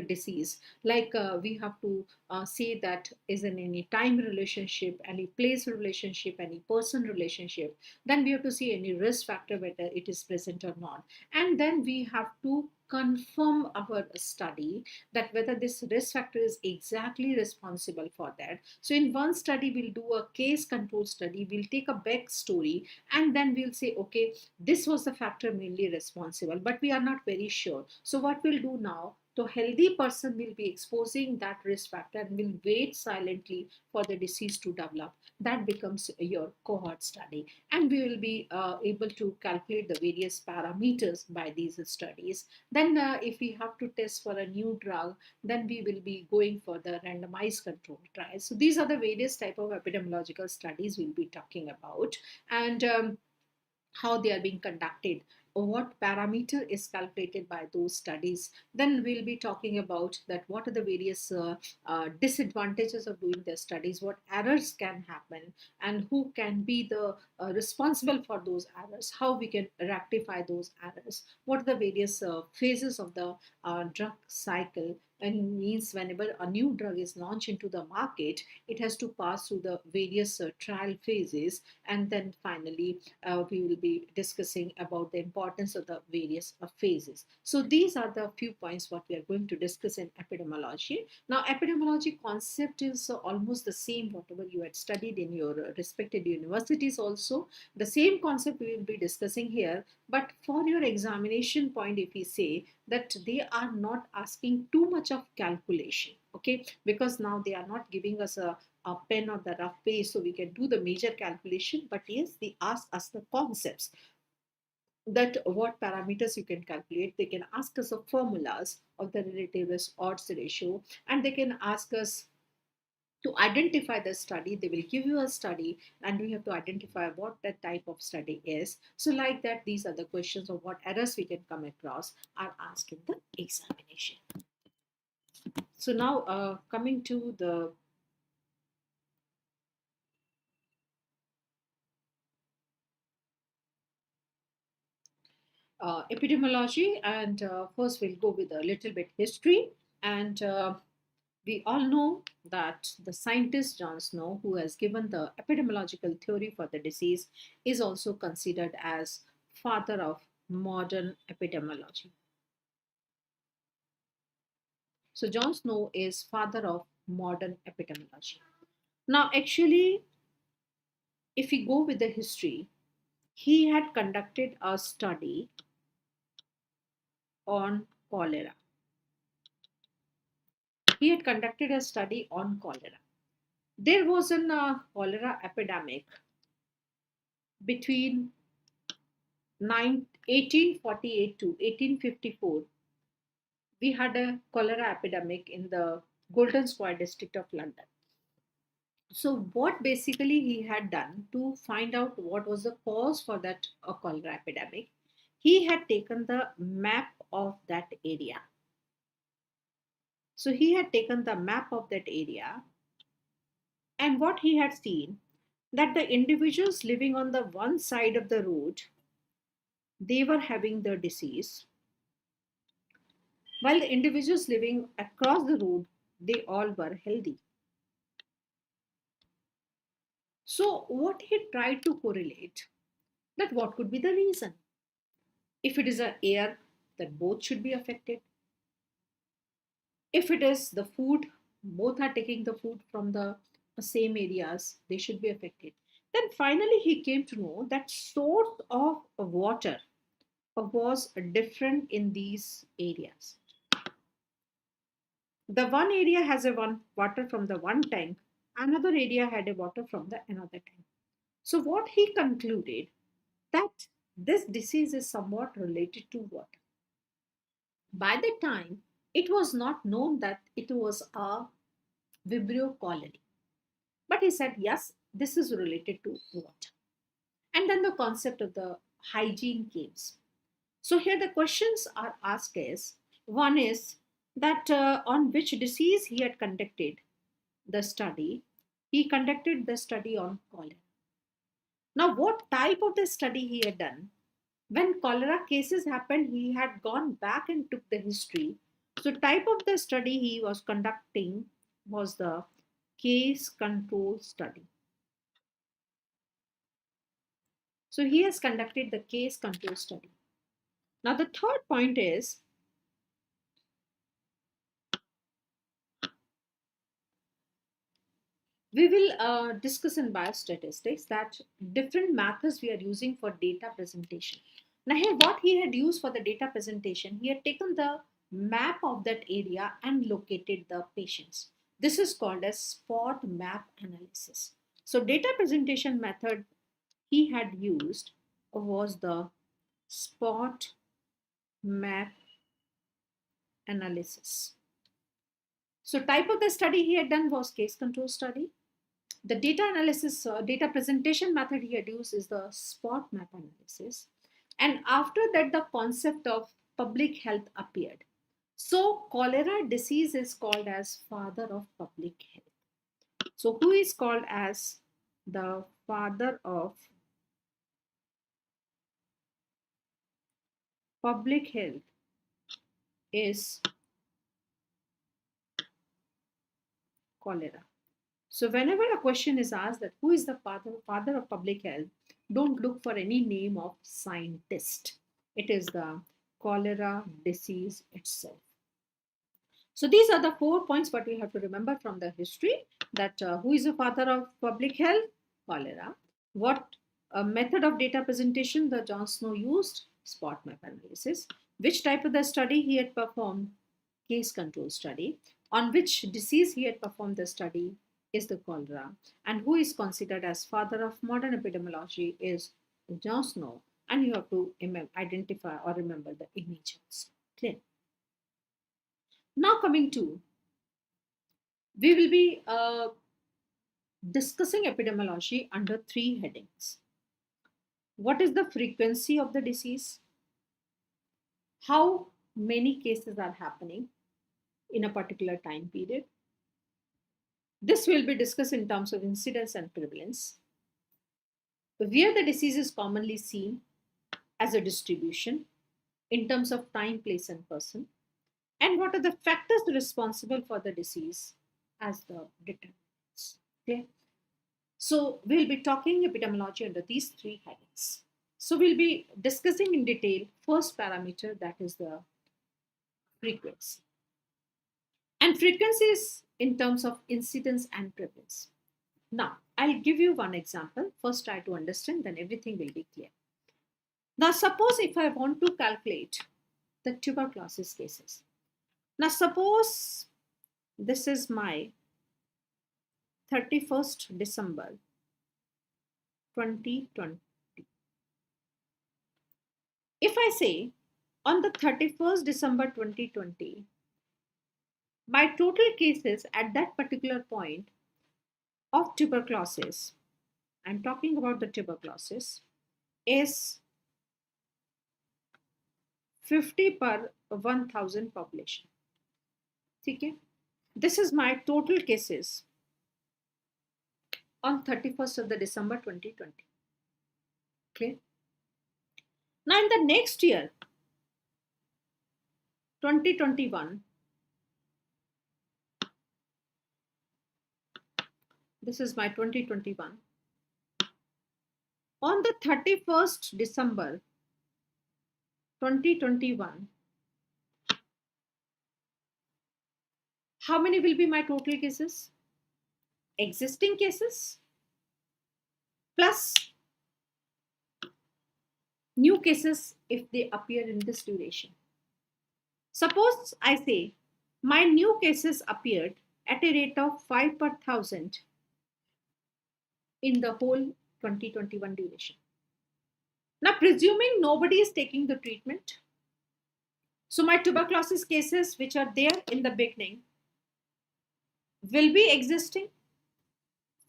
disease, like we have to say that is in any time relationship, any place relationship, any person relationship, then we have to see any risk factor whether it is present or not, and then we have to confirm our study that whether this risk factor is exactly responsible for that. So in one study, we'll do a case control study, we'll take a back story, and then we'll say, okay, this was the factor mainly responsible, but we are not very sure. So what we'll do now, the healthy person will be exposing that risk factor and will wait silently for the disease to develop. That becomes your cohort study, and we will be able to calculate the various parameters by these studies. Then if we have to test for a new drug, then we will be going for the randomized control trials. So these are the various type of epidemiological studies we'll be talking about, and how they are being conducted, or what parameter is calculated by those studies. Then we'll be talking about that what are the various disadvantages of doing the studies, what errors can happen, and who can be the responsible for those errors, how we can rectify those errors, what are the various phases of the drug cycle, and means whenever a new drug is launched into the market, it has to pass through the various trial phases, and then finally we will be discussing about the importance of the various phases. So these are the few points what we are going to discuss in epidemiology. Now, epidemiology concept is almost the same whatever you had studied in your respected universities also. The same concept we will be discussing here, but for your examination point, if we say that they are not asking too much of calculation, okay, because now they are not giving us a pen or the rough page so we can do the major calculation, but yes, they ask us the concepts, that what parameters you can calculate. They can ask us the formulas of the relative risk odds ratio, and they can ask us to identify the study. They will give you a study, and we have to identify what that type of study is. So like that, these are the questions of what errors we can come across are asked in the examination. So now coming to the epidemiology, and first we'll go with a little bit history. And we all know that the scientist John Snow, who has given the epidemiological theory for the disease, is also considered as father of modern epidemiology. So John Snow is father of modern epidemiology. Now, actually, if we go with the history, he had conducted a study on cholera. He had conducted a study on cholera. There was a cholera epidemic between 1848 to 1854. We had a cholera epidemic in the Golden Square district of London. So, what basically he had done to find out what was the cause for that cholera epidemic, he had taken the map of that area. So, he had taken the map of that area, and what he had seen that the individuals living on the one side of the road, they were having the disease, while the individuals living across the road, they all were healthy. So, what he tried to correlate that what could be the reason? If it is a air, that both should be affected. If it is the food, both are taking the food from the same areas, they should be affected. Then finally, he came to know that source of water was different in these areas. The one area has a one water from the one tank, another area had a water from the another tank. So what he concluded that this disease is somewhat related to water. By the time, it was not known that it was a Vibrio cholerae. But he said, yes, this is related to water. And then the concept of the hygiene came. So here the questions are asked is, one is that on which disease he had conducted the study. He conducted the study on cholera. Now, what type of the study he had done? When cholera cases happened, he had gone back and took the history. So, type of the study he was conducting was the case control study. So, he has conducted the case control study. Now, the third point is we will discuss in biostatistics that different methods we are using for data presentation. Now, here what he had used for the data presentation, he had taken the map of that area and located the patients. This is called as spot map analysis. So, data presentation method he had used was the spot map analysis. So, type of the study he had done was case control study. The data analysis, data presentation method he had used is the spot map analysis. And after that, the concept of public health appeared. So, cholera disease is called as father of public health. So, who is called as the father of public health is cholera. So, whenever a question is asked that who is the father of public health, don't look for any name of scientist. It is the cholera disease itself. So, these are the 4 points what we have to remember from the history that who is the father of public health? Cholera. What method of data presentation the John Snow used? Spot map analysis. Which type of the study he had performed? Case control study. On which disease he had performed the study is the cholera. And who is considered as father of modern epidemiology is John Snow. And you have to identify or remember the images. Clear? Now coming to, we will be discussing epidemiology under 3 headings. What is the frequency of the disease? How many cases are happening in a particular time period? This will be discussed in terms of incidence and prevalence. Where the disease is commonly seen as a distribution in terms of time, place, and person. And what are the factors responsible for the disease as the determinants. Okay. So we'll be talking epidemiology under these 3 headings. So we'll be discussing in detail first parameter, that is the frequency. and frequencies in terms of incidence and prevalence. Now, I'll give you one example. First, try to understand, then everything will be clear. Now, suppose if I want to calculate the tuberculosis cases. Now, suppose this is my 31st December 2020. If I say on the 31st December 2020, my total cases at that particular point of tuberculosis, I'm talking about the tuberculosis, is 50 per 1000 population. Okay? This is my total cases on 31st of the December 2020. Okay? Now in the next year, 2021, this is my 2021. On the 31st December 2021, how many will be my total cases? Existing cases plus new cases if they appear in this duration. Suppose I say my new cases appeared at a rate of 5 per 1000 in the whole 2021 duration. Now, presuming nobody is taking the treatment, so my tuberculosis cases which are there in the beginning will be existing.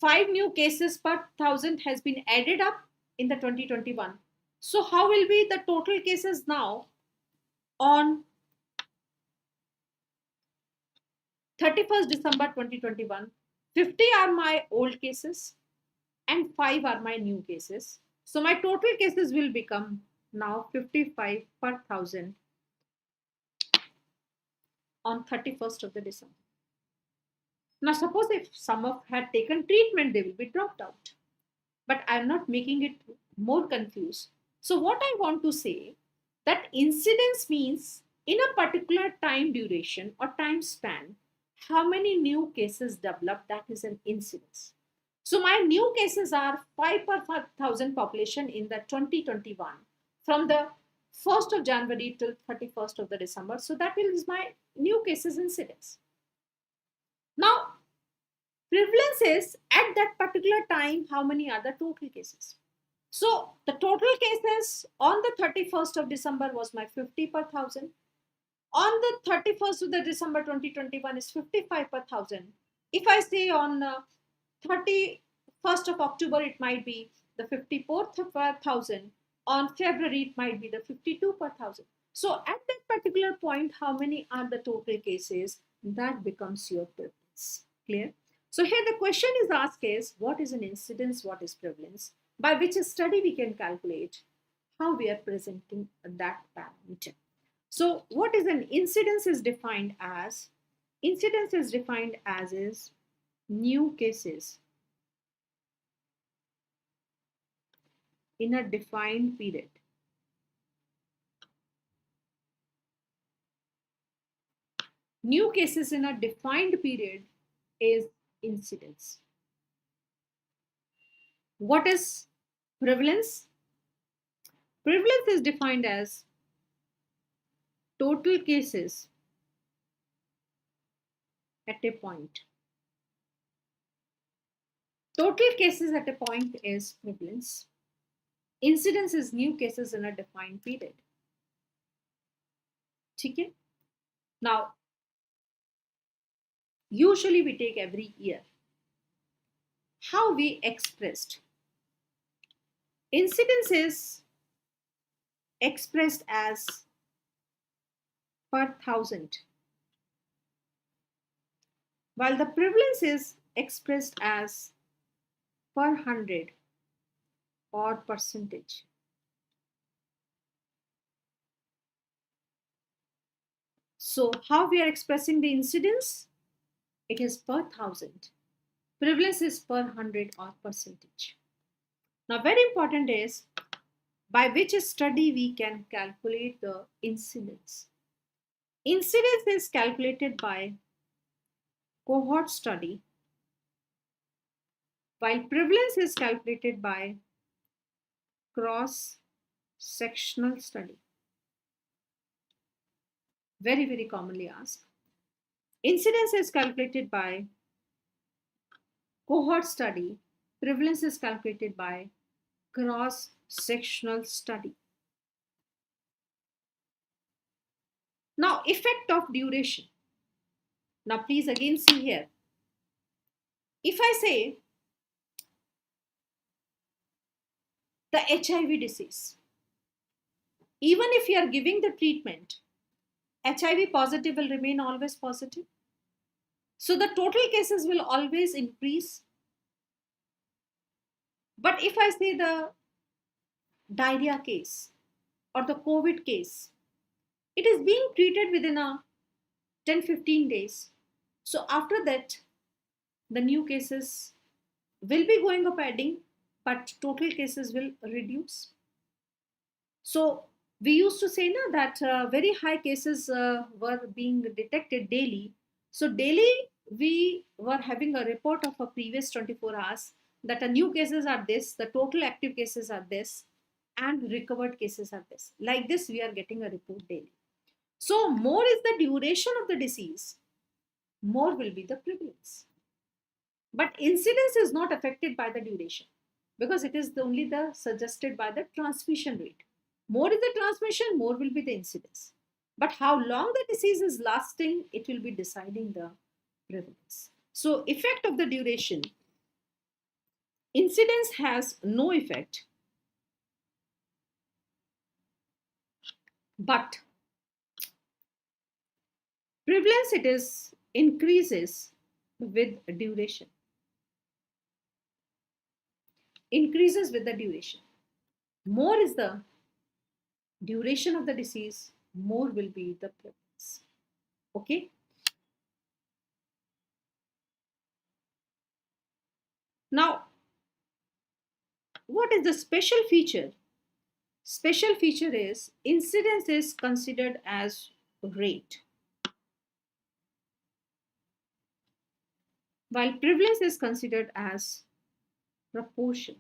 5 new cases per 1000 has been added up in the 2021. So how will be the total cases now on 31st December 2021? 50 are my old cases and 5 are my new cases. So my total cases will become now 55 per 1000 on 31st of the December. Now suppose if some of had taken treatment, they will be dropped out. But I'm not making it more confused. So what I want to say that incidence means in a particular time duration or time span, how many new cases develop, that is an incidence. So my new cases are 5 per 1000 population in the 2021 from the 1st of January till 31st of the December. So that is my new cases incidence. Now, prevalence is at that particular time, how many are the total cases? So the total cases on the 31st of December was my 50 per 1000. On the 31st of the December 2021 is 55 per 1000. If I say on 31st of October, it might be the 54th per 1000. On February, it might be the 52 per 1000. So at that particular point, how many are the total cases? That becomes your prevalence. Clear? So here the question is asked is, what is an incidence, what is prevalence? By which study we can calculate how we are presenting that parameter. So what is an incidence is defined as? Incidence is defined as is new cases in a defined period. New cases in a defined period is incidence. What is prevalence? Prevalence is defined as total cases at a point. Total cases at a point is prevalence. Incidence is new cases in a defined period. Okay? Now, usually we take every year. How we expressed? Incidence is expressed as per 1000, while the prevalence is expressed as per 100 or percentage. So how we are expressing the incidence? It is per 1000. Prevalence is per 100 or percentage. Now very important is by which study we can calculate the incidence. Incidence is calculated by cohort study, while prevalence is calculated by cross-sectional study. Very, very commonly asked. Incidence is calculated by cohort study. Prevalence is calculated by cross-sectional study. Now, effect of duration. Now, please again see here. If I say the HIV disease, even if you are giving the treatment, HIV positive will remain always positive. So the total cases will always increase. But if I say the diarrhea case or the COVID case, it is being treated within a 10-15 days. So after that, the new cases will be going up adding, but total cases will reduce. So we used to say na, that very high cases were being detected daily. So daily we were having a report of a previous 24 hours that the new cases are this, the total active cases are this, and recovered cases are this. Like this, we are getting a report daily. So more is the duration of the disease, more will be the prevalence. But incidence is not affected by the duration because it is only the suggested by the transmission rate. More is the transmission, more will be the incidence. But how long the disease is lasting, it will be deciding the prevalence. So effect of the duration. Incidence has no effect, but prevalence it is increases with duration. Increases with the duration. More is the duration of the disease, more will be the prevalence. Okay. Now, what is the special feature? Special feature is incidence is considered as rate, while prevalence is considered as proportion.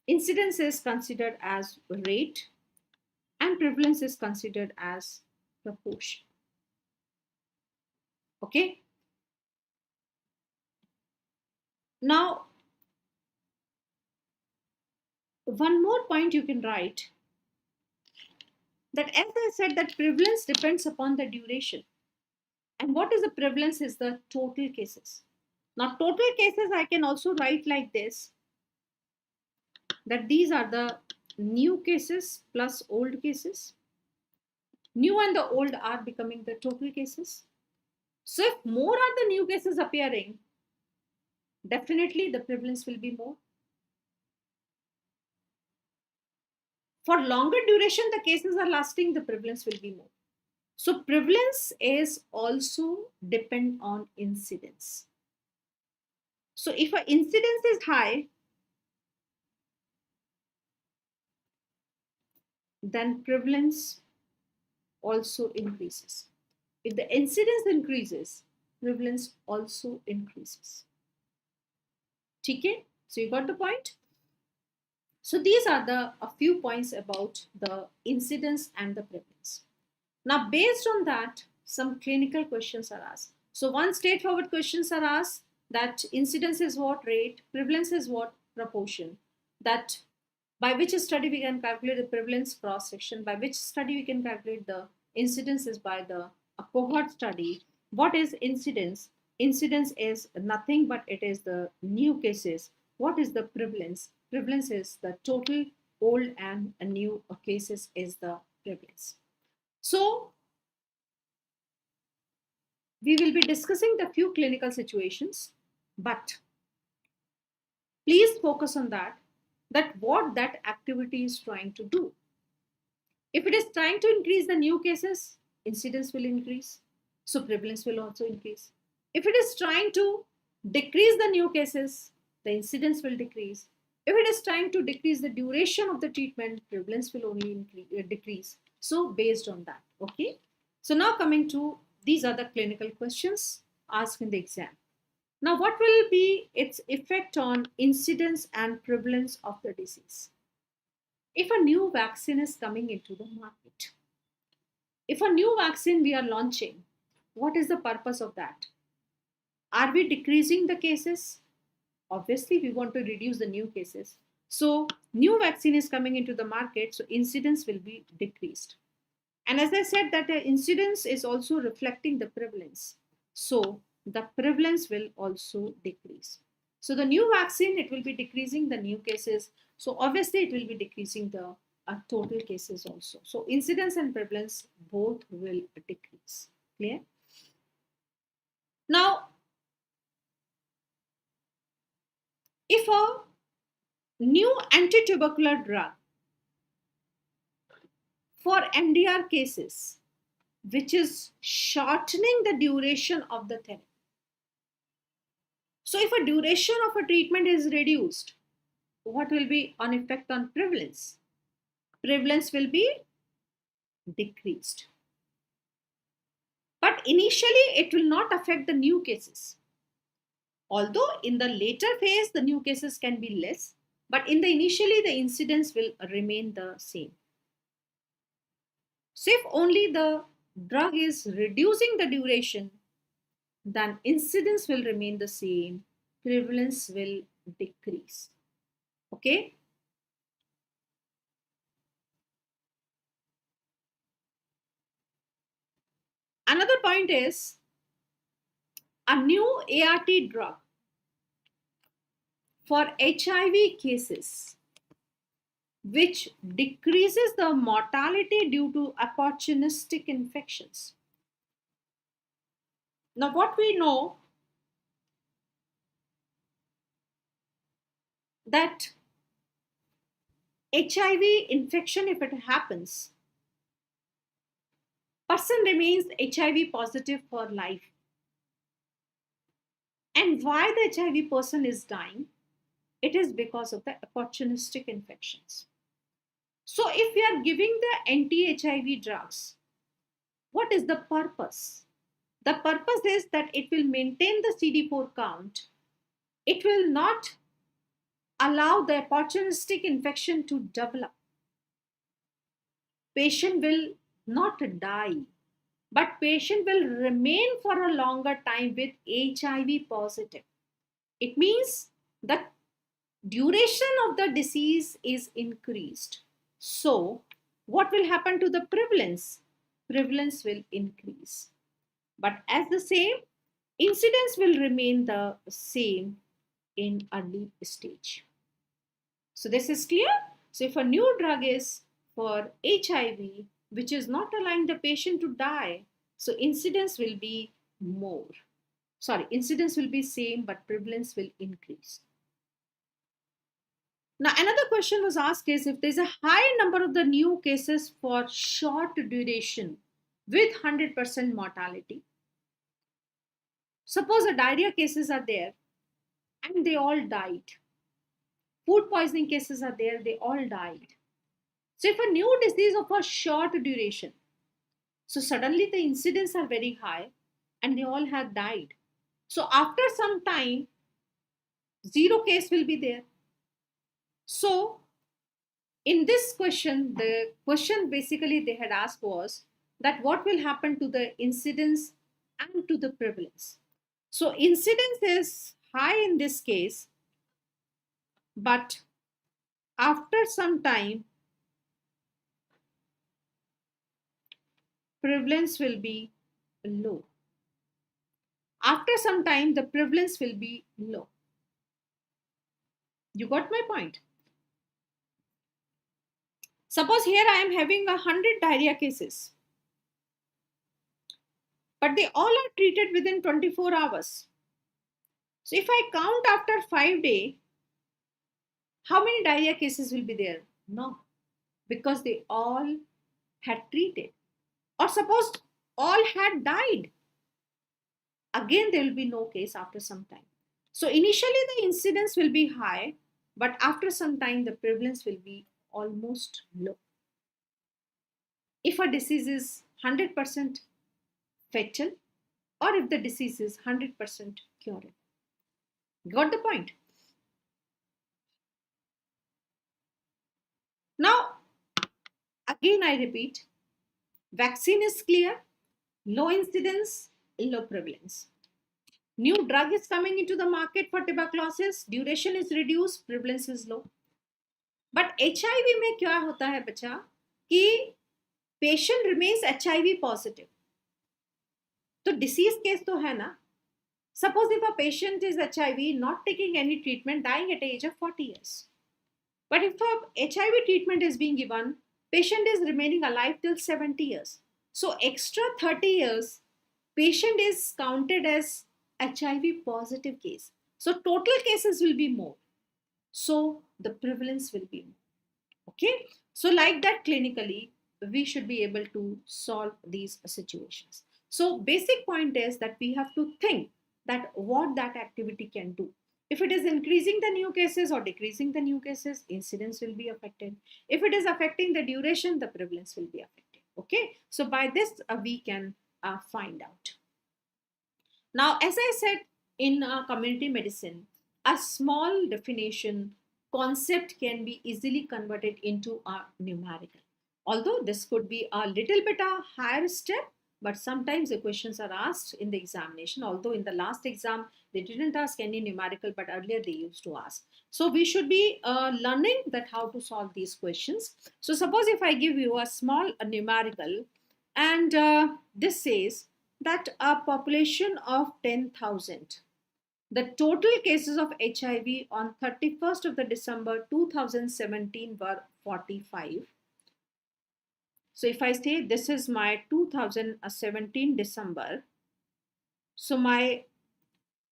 Incidence is considered as rate and prevalence is considered as proportion. Okay. Now, one more point you can write that as I said that prevalence depends upon the duration. And what is the prevalence is the total cases. Now total cases I can also write like this, that these are the new cases plus old cases. New and the old are becoming the total cases. So if more are the new cases appearing, definitely the prevalence will be more. For longer duration the cases are lasting, the prevalence will be more. So prevalence is also depend on incidence. So if an incidence is high, then prevalence also increases. If the incidence increases, prevalence also increases. Okay? So you got the point? So these are a few points about the incidence and the prevalence. Now based on that, some clinical questions are asked. So one straightforward questions are asked, that incidence is what rate, prevalence is what proportion, that by which study we can calculate the prevalence cross section, by which study we can calculate the incidence is by the cohort study. What is incidence? Incidence is nothing but it is the new cases. What is the prevalence? Prevalence is the total old and new cases is the prevalence. So we will be discussing the few clinical situations, but please focus on that what that activity is trying to do. If it is trying to increase the new cases, incidence will increase, so prevalence will also increase. If it is trying to decrease the new cases, the incidence will decrease. If it is trying to decrease the duration of the treatment, prevalence will only decrease. So based on that, okay. So now coming to these other clinical questions asked in the exam. Now, what will be its effect on incidence and prevalence of the disease? If a new vaccine is coming into the market, if a new vaccine we are launching, what is the purpose of that? Are we decreasing the cases? Obviously, we want to reduce the new cases. So, new vaccine is coming into the market, so incidence will be decreased. And as I said, that the incidence is also reflecting the prevalence. So, the prevalence will also decrease. So, the new vaccine, it will be decreasing the new cases. So, obviously, it will be decreasing the total cases also. So, incidence and prevalence both will decrease. Clear? Now, if a new anti-tubercular drug for MDR cases, which is shortening the duration of the therapy. So if a duration of a treatment is reduced, what will be an effect on prevalence? Prevalence will be decreased. But initially, it will not affect the new cases. Although in the later phase, the new cases can be less, but in the initially, the incidence will remain the same. So if only the drug is reducing the duration, then incidence will remain the same, prevalence will decrease. Okay. Another point is a new ART drug for HIV cases, which decreases the mortality due to opportunistic infections. Now, what we know that HIV infection, if it happens, person remains HIV positive for life. And why the HIV person is dying? It is because of the opportunistic infections. So if we are giving the anti-HIV drugs, what is the purpose? The purpose is that it will maintain the CD4 count. It will not allow the opportunistic infection to develop. Patient will not die, but patient will remain for a longer time with HIV positive. It means the duration of the disease is increased. So, what will happen to the prevalence? Prevalence will increase. But as the same, incidence will remain the same in early stage. So this is clear. So if a new drug is for HIV, which is not allowing the patient to die, so incidence will be more. Incidence will be same, but prevalence will increase. Now, another question was asked is if there's a high number of the new cases for short duration with 100% mortality. Suppose the diarrhea cases are there and they all died. Food poisoning cases are there, they all died. So if a new disease of a short duration, so suddenly the incidence are very high and they all have died. So after some time, zero case will be there. So in this question, the question basically they had asked was that what will happen to the incidence and to the prevalence. So incidence is high in this case, but after some time, prevalence will be low. After some time, the prevalence will be low. You got my point? Suppose here I am having 100 diarrhea cases, but they all are treated within 24 hours. So if I count after 5 days, how many diarrhea cases will be there? No, because they all had treated. Or suppose all had died. Again, there will be no case after some time. So initially the incidence will be high, but after some time the prevalence will be almost low. If a disease is 100% fatal, or if the disease is 100% curable. Got the point? Now, again I repeat, vaccine is clear, low incidence, low prevalence. New drug is coming into the market for tuberculosis, duration is reduced, prevalence is low. But HIV में क्या होता है बच्चा कि patient remains HIV positive. तो disease case तो है ना. Suppose if a patient is HIV not taking any treatment, dying at the age of 40 years. But if a HIV treatment is being given, patient is remaining alive till 70 years. So extra 30 years, patient is counted as HIV positive case. So total cases will be more. So the prevalence will be more. Okay. So like that clinically, we should be able to solve these situations. So basic point is that we have to think that what that activity can do. If it is increasing the new cases or decreasing the new cases, incidence will be affected. If it is affecting the duration, the prevalence will be affected. Okay. So by this, we can find out. Now, as I said, in community medicine, a small definition concept can be easily converted into a numerical. Although this could be a little bit a higher step, but sometimes the questions are asked in the examination. Although in the last exam, they didn't ask any numerical, but earlier they used to ask. So we should be learning that how to solve these questions. So suppose if I give you a small numerical, and this says that a population of 10,000, the total cases of HIV on 31st of the December 2017 were 45. So if I say this is my 2017 December, so my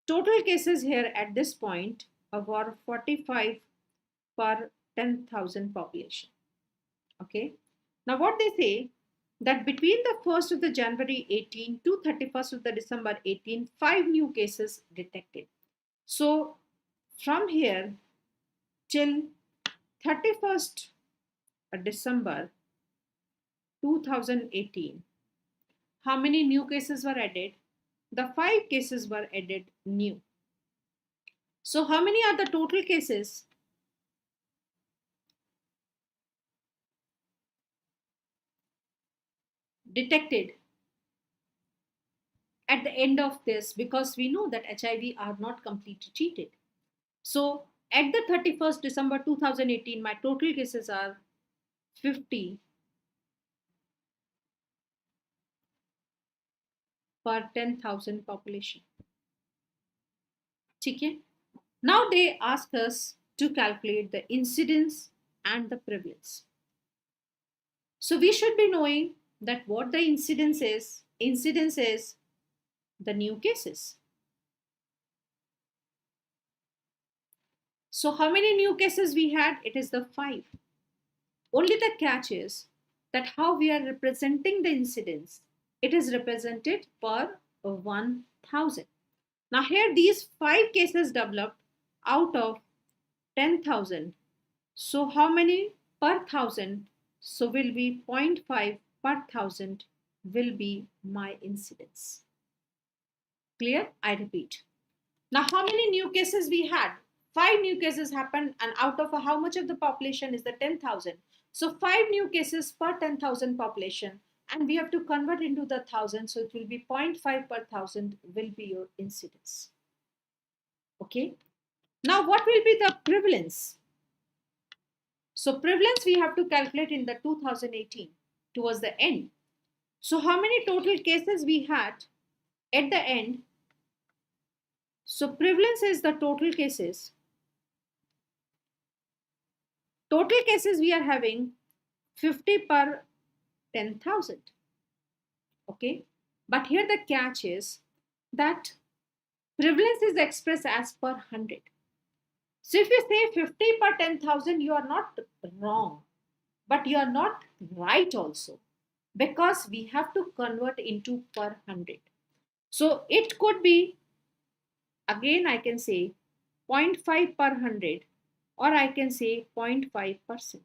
total cases here at this point were 45 per 10,000 population. Okay. Now what they say, that between the 1st of the January 18 to 31st of the December 18, 5 new cases detected. So from here till 31st December 2018, how many new cases were added? The 5 cases were added new. So how many are the total cases? Detected at the end of this, because we know that HIV are not completely treated. So at the 31st December 2018, my total cases are 50 per 10,000 population. Okay. Now they ask us to calculate the incidence and the prevalence. So we should be knowing that what the incidence is. Incidence is the new cases. So how many new cases we had? It is the 5. Only the catch is that how we are representing the incidence. It is represented per 1,000. Now here these 5 cases developed out of 10,000. So how many per 1,000? So will be 0.5 per 1,000 will be my incidence. Clear? I repeat. Now how many new cases we had? 5 new cases happened, and out of how much of the population is the 10,000? So 5 new cases per 10,000 population, and we have to convert into the 1,000. So it will be 0.5 per 1,000 will be your incidence. Okay. Now what will be the prevalence? So prevalence we have to calculate in the 2018 towards the end. So how many total cases we had at the end? So prevalence is the total cases. Total cases we are having 50 per 10,000. Okay. But here the catch is that prevalence is expressed as per 100. So if you say 50 per 10,000, you are not wrong, but you are not right also, because we have to convert into per 100. So it could be, again I can say 0.5 per 100, or I can say 0.5%.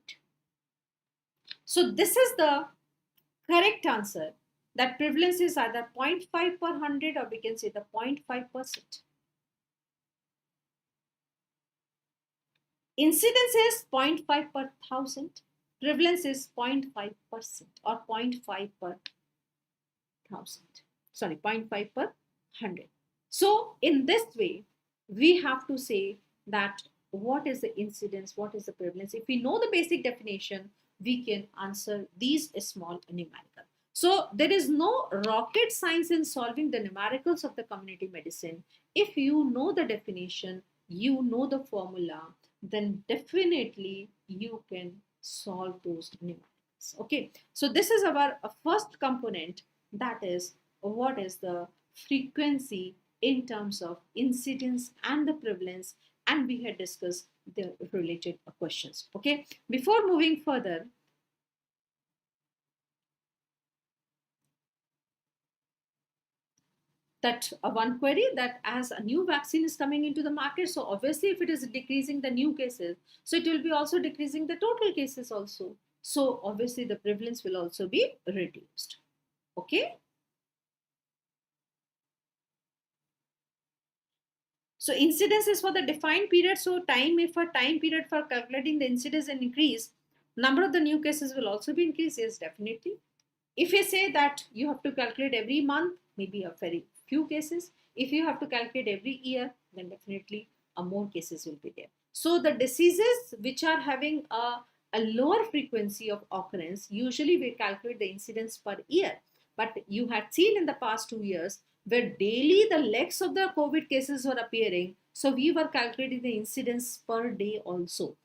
So this is the correct answer That prevalence is either 0.5 per 100 or we can say the 0.5%. Incidence is 0.5 per 1000. Prevalence is 0.5% or 0.5 per 1000. Sorry, 0.5 per 100. So in this way, we have to say that what is the incidence, what is the prevalence. If we know the basic definition, we can answer these small numerical. So there is no rocket science in solving the numericals of the community medicine. If you know the definition, you know the formula, then definitely you can solve those numericals. Okay, so this is our first component, that is what is the frequency in terms of incidence and the prevalence, and we had discussed the related questions. Okay, before moving further, that one query, that as a new vaccine is coming into the market, so obviously if it is decreasing the new cases, so it will be also decreasing the total cases also, so obviously the prevalence will also be reduced. Okay, so incidence is for the defined period. So time, if a time period for calculating the incidence and increase, number of the new cases will also be increased. Yes, definitely. If you say that you have to calculate every month, maybe a very few cases. If you have to calculate every year, then definitely more cases will be there. So the diseases which are having a lower frequency of occurrence, usually we calculate the incidence per year. But you had seen in the past 2 years where daily the legs of the COVID cases were appearing. So we were calculating the incidence per day also.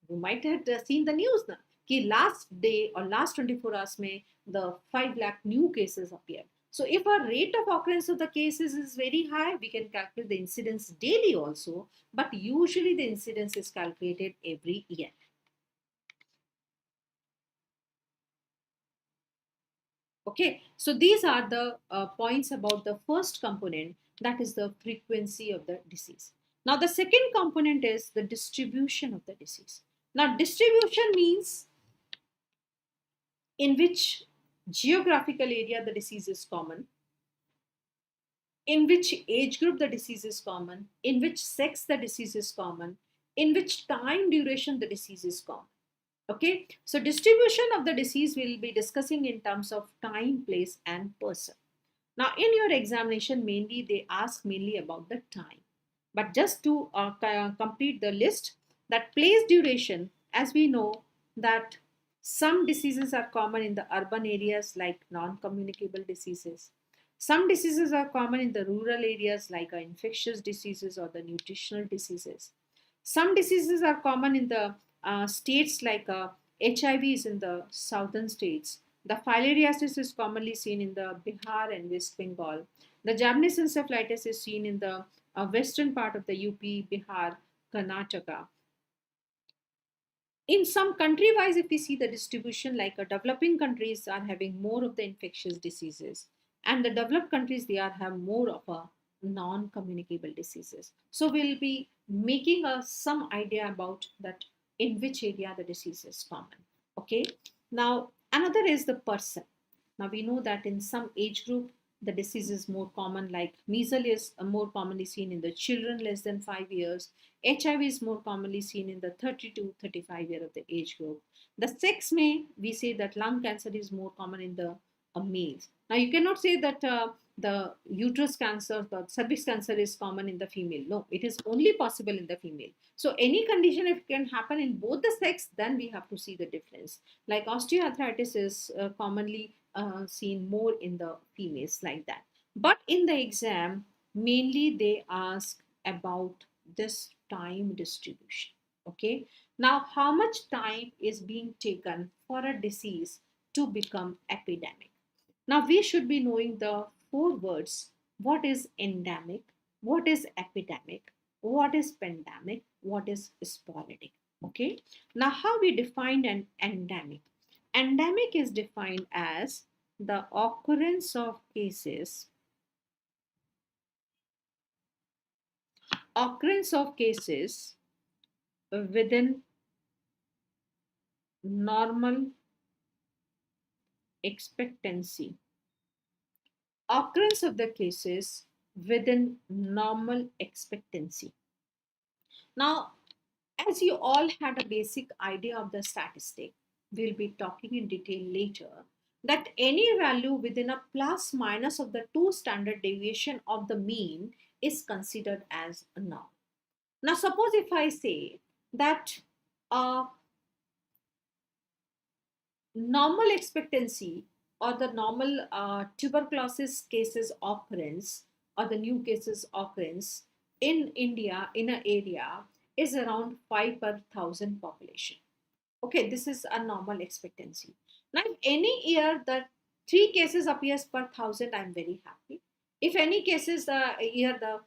You might have seen the news now. कि last day or last 24 hours में the 5 lakh new cases appear. So if our rate of occurrence of the cases is very high, we can calculate the incidence daily also, but usually the incidence is calculated every year. Okay, so these are the points about the first component, that is the frequency of the disease. Now the second component is the distribution of the disease. Now distribution means in which geographical area the disease is common, in which age group the disease is common, in which sex the disease is common, in which time duration the disease is common. Okay, so distribution of the disease we'll be discussing in terms of time, place, and person. Now, in your examination, mainly they ask mainly about the time. But just to complete the list, that place duration, as we know that some diseases are common in the urban areas like non-communicable diseases. Some diseases are common in the rural areas like infectious diseases or the nutritional diseases. Some diseases are common in the states like HIV is in the southern states. The filariasis is commonly seen in the Bihar and West Bengal. The Japanese encephalitis is seen in the western part of the UP, Bihar, Karnataka. In some country wise, if we see the distribution, like developing countries are having more of the infectious diseases, and the developed countries they are have more of a non-communicable diseases. So we'll be making some idea about that in which area the disease is common. Okay, now another is the person. Now we know that in some age group the disease is more common, like measles is more commonly seen in the children less than 5 years. HIV is more commonly seen in the 30 to 35 year of the age group. The sex may, we say that lung cancer is more common in the males. Now you cannot say that the uterus cancer, the cervix cancer is common in the female. No, it is only possible in the female. So any condition if it can happen in both the sex, then we have to see the difference. Like osteoarthritis is commonly seen more in the females like that. But in the exam, mainly they ask about this time distribution. Okay, now how much time is being taken for a disease to become epidemic? Now we should be knowing the four words: what is endemic, what is epidemic, what is pandemic, what is sporadic. Okay, now how we define an endemic? Endemic is defined as the occurrence of cases within normal expectancy occurrence of the cases within normal expectancy. Now, as you all had a basic idea of the statistic, we'll be talking in detail later that any value within a plus minus of the two standard deviation of the mean is considered as a norm. Now, suppose if I say that a normal expectancy or the normal tuberculosis cases occurrence or the new cases occurrence in India in an area is around 5 per thousand population. Okay, this is a normal expectancy. Now, if any year the three cases appears per thousand, I'm very happy. If any cases the year the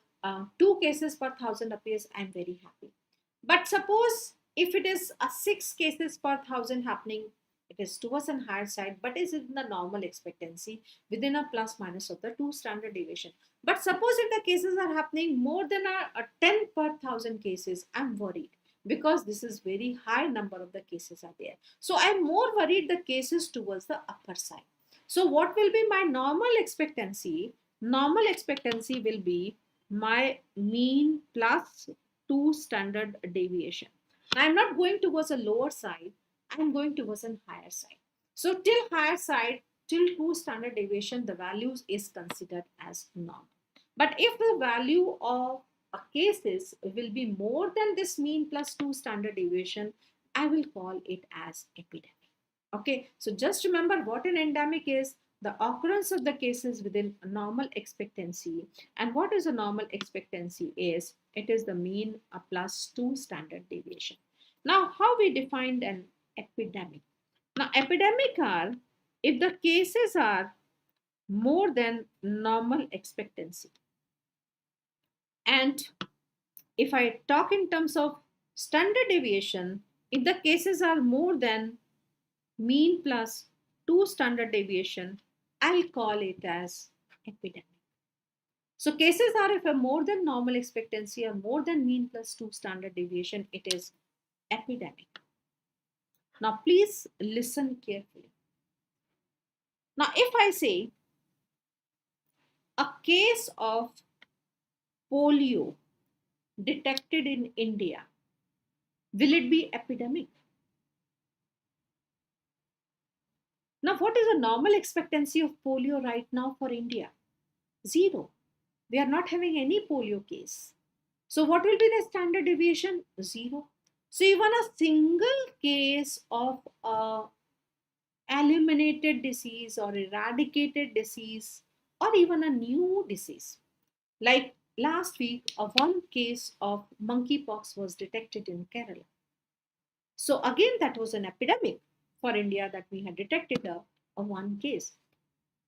two cases per thousand appears, I'm very happy. But suppose if it is a six cases per thousand happening, it is towards an higher side, but is in the normal expectancy within a plus minus of the two standard deviation. But suppose if the cases are happening more than a 10 per thousand cases, I'm worried because this is very high number of the cases are there. So I'm more worried the cases towards the upper side. So what will be my normal expectancy? Normal expectancy will be my mean plus 2 standard deviation. I'm not going towards a lower side, I'm going towards a higher side. So till higher side, till 2 standard deviation, the values is considered as norm. But if the value of cases will be more than this mean plus 2 standard deviation, I will call it as epidemic. Okay, so just remember what an endemic is, the occurrence of the cases within a normal expectancy. And what is a normal expectancy is, it is the mean plus 2 standard deviation. Now, how we defined an epidemic? Now, epidemic are if the cases are more than normal expectancy. And if I talk in terms of standard deviation, if the cases are more than mean plus 2 standard deviation, I'll call it as epidemic. So cases are if a more than normal expectancy or more than mean plus 2 standard deviation, it is epidemic. Now please listen carefully. Now if I say a case of polio detected in India, will it be epidemic? Now, what is the normal expectancy of polio right now for India? Zero. We are not having any polio case. So, what will be the standard deviation? Zero. So, even a single case of eliminated disease or eradicated disease or even a new disease, like last week, one case of monkeypox was detected in Kerala. So, again, that was an epidemic for India that we had detected a one case.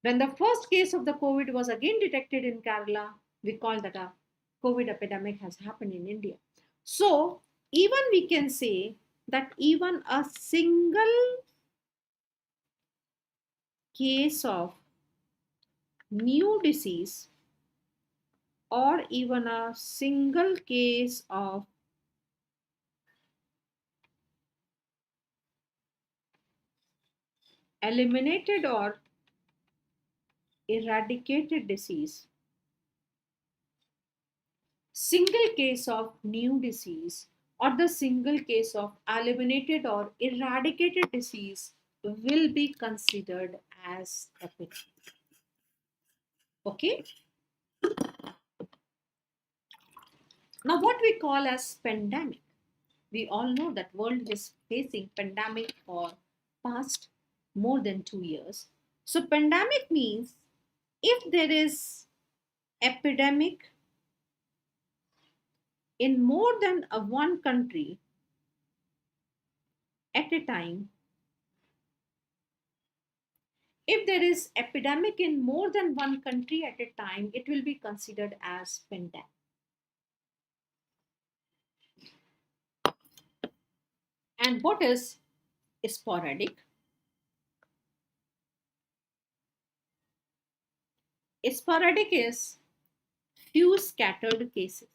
When the first case of the COVID was again detected in Kerala, we call that a COVID epidemic has happened in India. So, even we can say that even a single case of new disease or even a single case of eliminated or eradicated disease, single case of new disease or the single case of eliminated or eradicated disease will be considered as epidemic. Okay. Now what we call as pandemic, we all know that world is facing pandemic for past more than 2 years. So pandemic means if there is epidemic in more than one country at a time, if there is epidemic in more than one country at a time, it will be considered as pandemic. And what is sporadic? Sporadic is few scattered cases.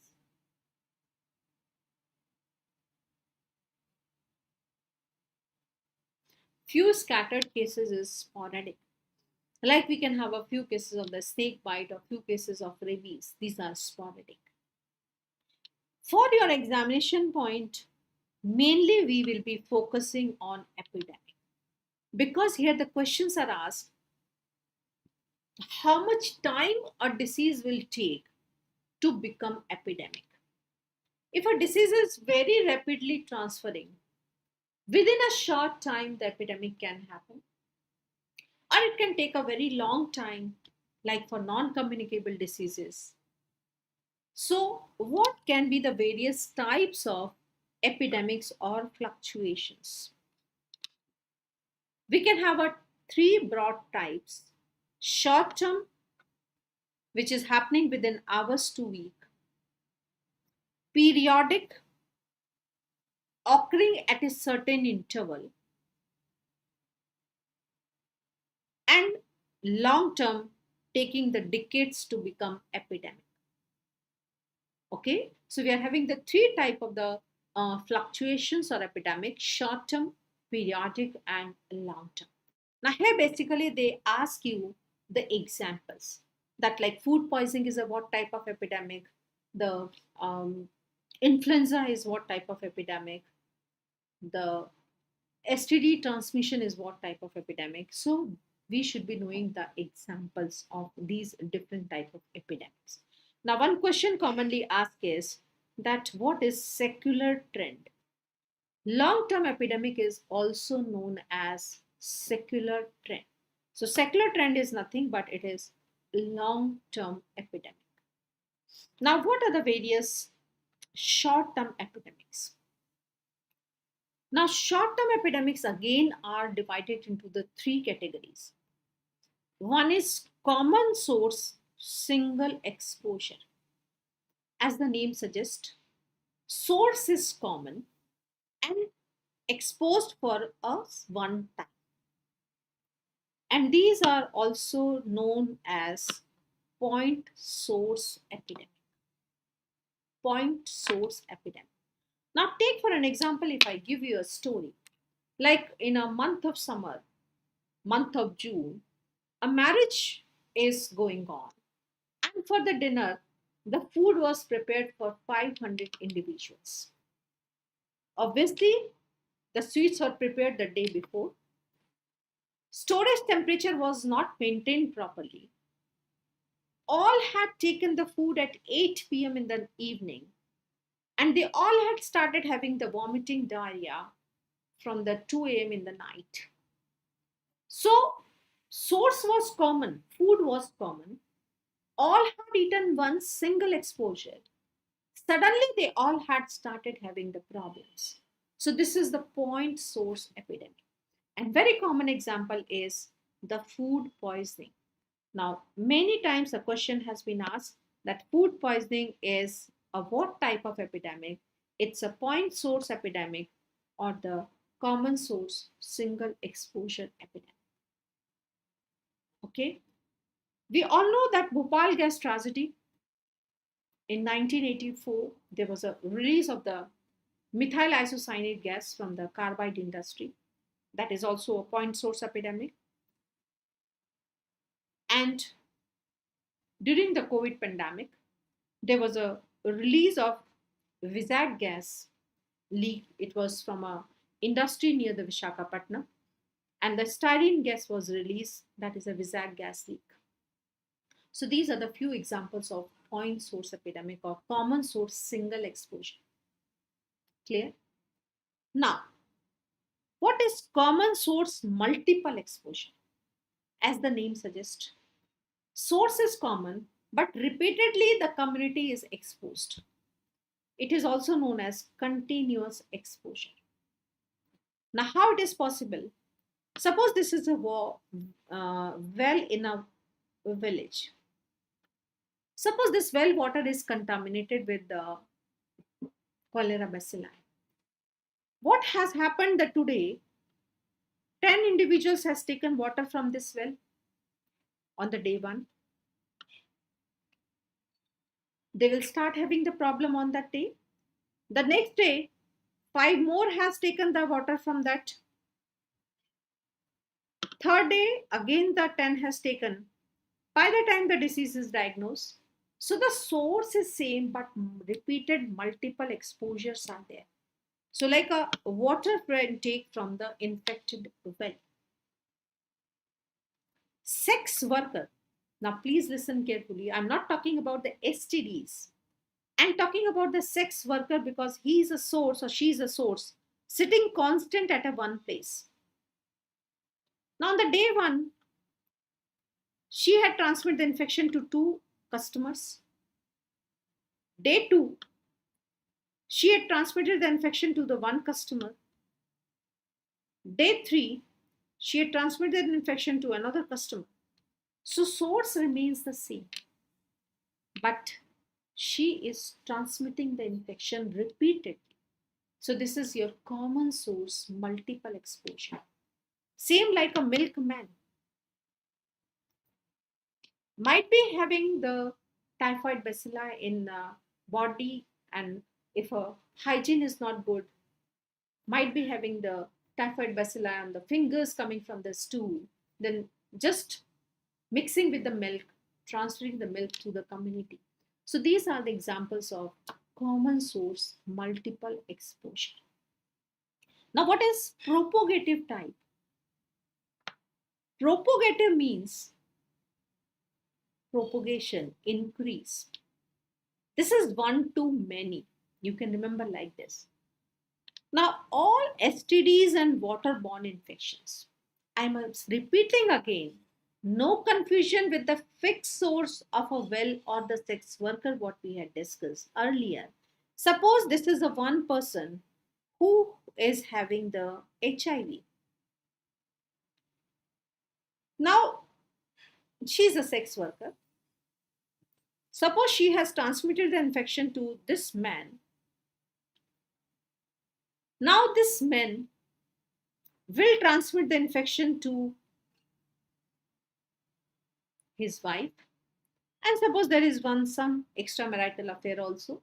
Few scattered cases is sporadic. Like we can have a few cases of the snake bite or few cases of rabies. These are sporadic. For your examination point, mainly we will be focusing on epidemic, because here the questions are asked how much time a disease will take to become epidemic. If a disease is very rapidly transferring, within a short time the epidemic can happen, or it can take a very long time, like for non communicable diseases. So, what can be the various types of epidemics or fluctuations? We can have a three broad types: short term, which is happening within hours to week; periodic, occurring at a certain interval; and long term, taking the decades to become epidemic. Okay, so we are having the three type of the fluctuations or epidemic: short term, periodic, and long term. Now here basically they ask you the examples, that like food poisoning is a what type of epidemic, the influenza is what type of epidemic, the STD transmission is what type of epidemic. So we should be knowing the examples of these different type of epidemics. Now one question commonly asked is that what is secular trend? Long term epidemic is also known as secular trend. So secular trend is nothing but it is long term epidemic. Now what are the various short term epidemics? Now short term epidemics again are divided into the three categories. One is common source single exposure. As the name suggests, source is common and exposed for a one time. And these are also known as point source epidemic. Point source epidemic. Now, take for an example, if I give you a story, like in a month of summer, month of June, a marriage is going on, and for the dinner, the food was prepared for 500 individuals. Obviously, the sweets were prepared the day before. Storage temperature was not maintained properly. All had taken the food at 8 p.m. in the evening, and they all had started having the vomiting diarrhea from the 2 a.m. in the night. So, source was common, food was common, all had eaten one single exposure. Suddenly, they all had started having the problems. So, this is the point source epidemic. And very common example is the food poisoning. Now, many times a question has been asked that food poisoning is a what type of epidemic? It's a point source epidemic or the common source single exposure epidemic. Okay. We all know that Bhopal gas tragedy in 1984, there was a release of the methyl isocyanate gas from the carbide industry. That is also a point source epidemic. And during the COVID pandemic, there was a release of Vizag gas leak. It was from a industry near the Vishakhapatnam, and the styrene gas was released. That is a Vizag gas leak. So these are the few examples of point source epidemic or common source single exposure. Clear? Now, what is common source multiple exposure? As the name suggests, source is common, but repeatedly the community is exposed. It is also known as continuous exposure. Now, how it is possible? Suppose this is a well in a village. Suppose this well water is contaminated with the cholera bacilli. What has happened that today 10 individuals has taken water from this well on the day one. They will start having the problem on that day. The next day, 5 more has taken the water from that. Third day, again the 10 has taken by the time the disease is diagnosed. So the source is same, but repeated multiple exposures are there. So like a water intake from the infected well. Sex worker. Now please listen carefully. I'm not talking about the STDs. I'm talking about the sex worker because he is a source or she is a source sitting constant at a one place. Now on the day one, she had transmitted the infection to two customers. Day two, she had transmitted the infection to the one customer. Day three, she had transmitted the infection to another customer. So source remains the same, but she is transmitting the infection repeatedly. So this is your common source, multiple exposure. Same like a milkman might be having the typhoid bacilli in body, and if a hygiene is not good, might be having the typhoid bacilli on the fingers coming from the stool, then just mixing with the milk, transferring the milk to the community. So these are the examples of common source, multiple exposure. Now what is propagative type? Propagative means propagation, increase. This is one to many. You can remember like this. Now, all STDs and waterborne infections. I'm repeating again. No confusion with the fixed source of a well or the sex worker, what we had discussed earlier. Suppose this is a one person who is having the HIV. Now, she's a sex worker. Suppose she has transmitted the infection to this man. Now, this man will transmit the infection to his wife, and suppose there is some extramarital affair also.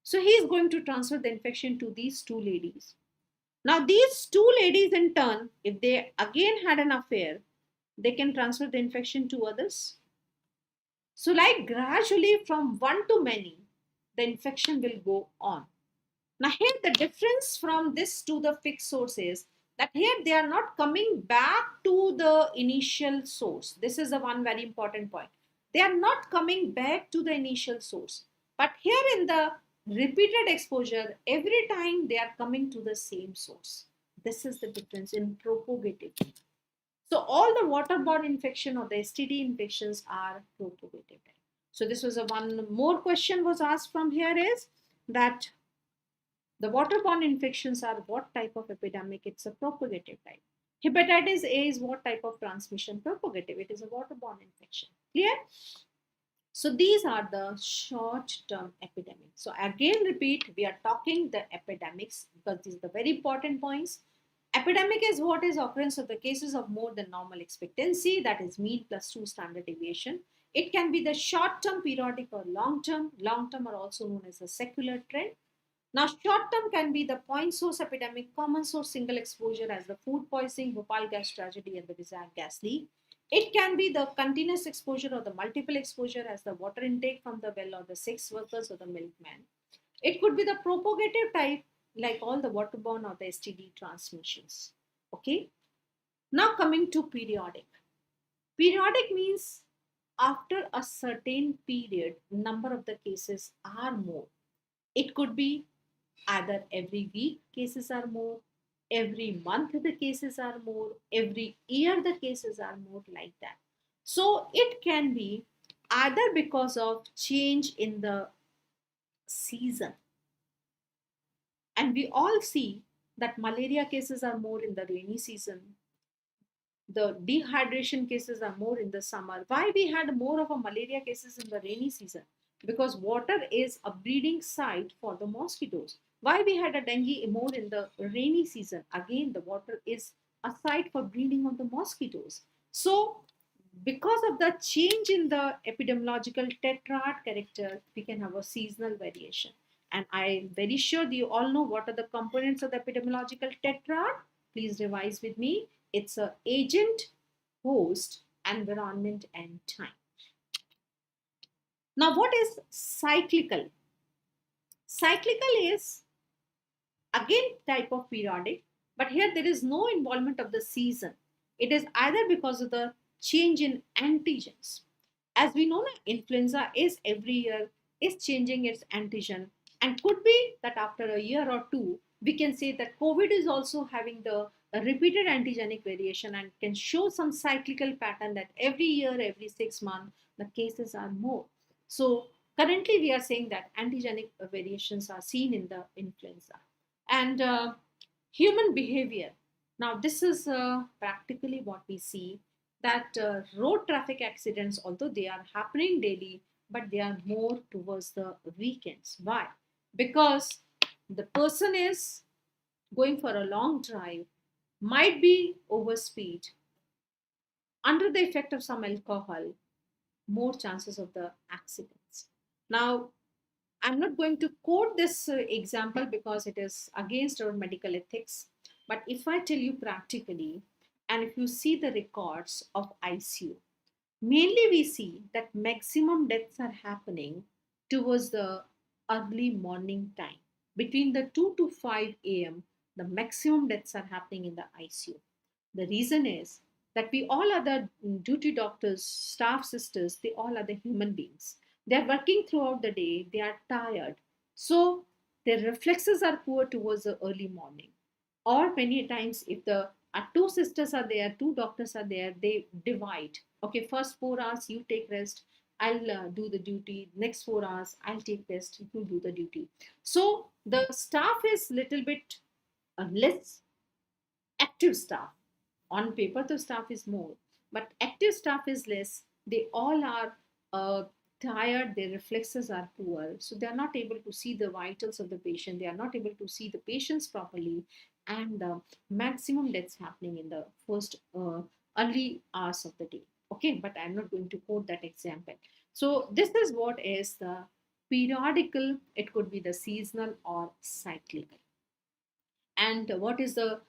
So he is going to transfer the infection to these two ladies. Now these two ladies in turn, if they again had an affair, they can transfer the infection to others. So like gradually from one to many, the infection will go on. Now here the difference from this to the fixed source is that here they are not coming back to the initial source. This is the one very important point. They are not coming back to the initial source. But here in the repeated exposure, every time they are coming to the same source. This is the difference in propagative. So all the waterborne infection or the STD infections are propagative. So this was a one more question was asked from here is that the waterborne infections are what type of epidemic? It's a propagative type. Hepatitis A is what type of transmission? Propagative. It is a waterborne infection. Clear? So these are the short-term epidemics. So again, repeat, we are talking the epidemics because these are the very important points. Epidemic is what is occurrence of the cases of more than normal expectancy, that is mean plus 2 standard deviation. It can be the short-term, periodic or long-term. Long-term are also known as a secular trend. Now, short-term can be the point source epidemic, common source single exposure as the food poisoning, Bhopal gas tragedy and the Vizag gas leak. It can be the continuous exposure or the multiple exposure as the water intake from the well or the sex workers or the milkman. It could be the propagative type like all the waterborne or the STD transmissions. Okay. Now coming to periodic. Periodic means after a certain period, number of the cases are more. It could be either every week cases are more, every month the cases are more, every year the cases are more, like that. So it can be either because of change in the season, and we all see that malaria cases are more in the rainy season, the dehydration cases are more in the summer. Why we had more of a malaria cases in the rainy season? Because water is a breeding site for the mosquitoes. Why we had a dengue more in the rainy season? Again, the water is a site for breeding of the mosquitoes. So because of the change in the epidemiological tetrad character, we can have a seasonal variation. And I'm very sure that you all know what are the components of the epidemiological tetrad. Please revise with me. It's a agent, host, environment, and time. Now, what is cyclical? Cyclical is again type of periodic, but here there is no involvement of the season. It is either because of the change in antigens. As we know, influenza is every year is changing its antigen, and could be that after a year or two we can say that COVID is also having the repeated antigenic variation and can show some cyclical pattern that every year, every 6 months, the cases are more. So currently we are saying that antigenic variations are seen in the influenza. And human behavior. Now, this is practically what we see, that road traffic accidents, although they are happening daily, but they are more towards the weekends. Why? Because the person is going for a long drive, might be overspeed, under the effect of some alcohol, more chances of the accidents. Now, I'm not going to quote this example because it is against our medical ethics. But if I tell you practically, and if you see the records of ICU, mainly we see that maximum deaths are happening towards the early morning time. Between the 2 to 5 a.m., the maximum deaths are happening in the ICU. The reason is that we all are the duty doctors, staff sisters, they all are the human beings. They are working throughout the day, they are tired. So their reflexes are poor towards the early morning. Or many times, if the two sisters are there, two doctors are there, they divide. Okay, first 4 hours you take rest, I'll do the duty. Next 4 hours I'll take rest, you do the duty. So the staff is little bit less active staff. On paper the staff is more, but active staff is less. They all are tired, their reflexes are poor, so they are not able to see the vitals of the patient, they are not able to see the patients properly, and maximum deaths happening in the first early hours of the day. Okay, but I'm not going to quote that example. So this is what is the periodical. It could be the seasonal or cyclical. And what is the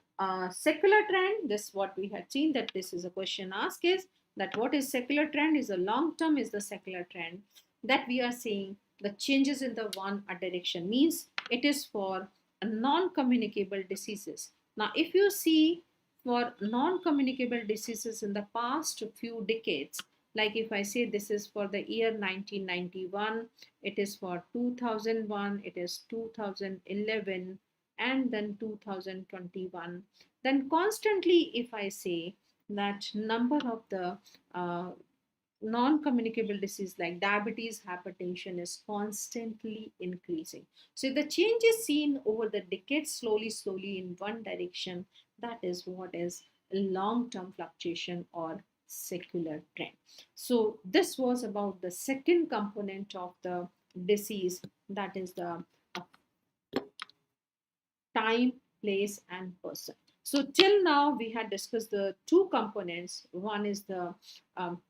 secular trend? This what we had seen, that this is a question asked, is that what is secular trend? Is a long term is the secular trend that we are seeing the changes in the one direction, means it is for non-communicable diseases. Now if you see for non-communicable diseases in the past few decades, like if I say this is for the year 1991, it is for 2001, it is 2011, and then 2021. Then constantly if I say that number of the uh, non-communicable disease like diabetes, hypertension is constantly increasing. So the change is seen over the decades, slowly in one direction. That is what is long-term fluctuation or secular trend. So this was about the second component of the disease, that is the time, place, and person. So till now we had discussed the two components. One is the um,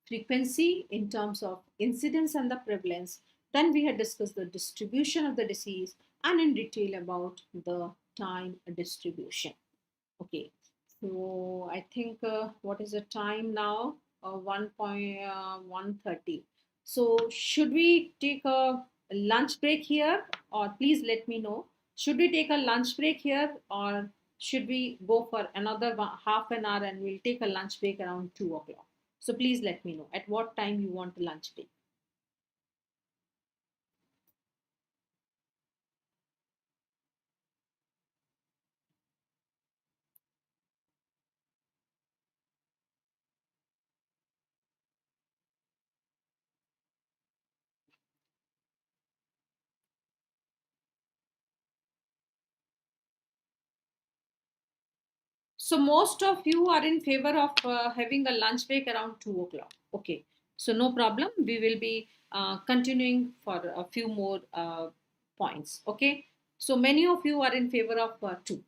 frequency in terms of incidence and the prevalence. Then we had discussed the distribution of the disease and in detail about the time distribution. Okay, so I think what is the time now? 1:130. So should we take a lunch break here, or please let me know? Should we take a lunch break here, or should we go for another half an hour and we'll take a lunch break around 2 o'clock? So please let me know at what time you want a lunch break. So most of you are in favor of having a lunch break around 2 o'clock. Okay. So no problem. We will be continuing for a few more points. Okay. So many of you are in favor of two.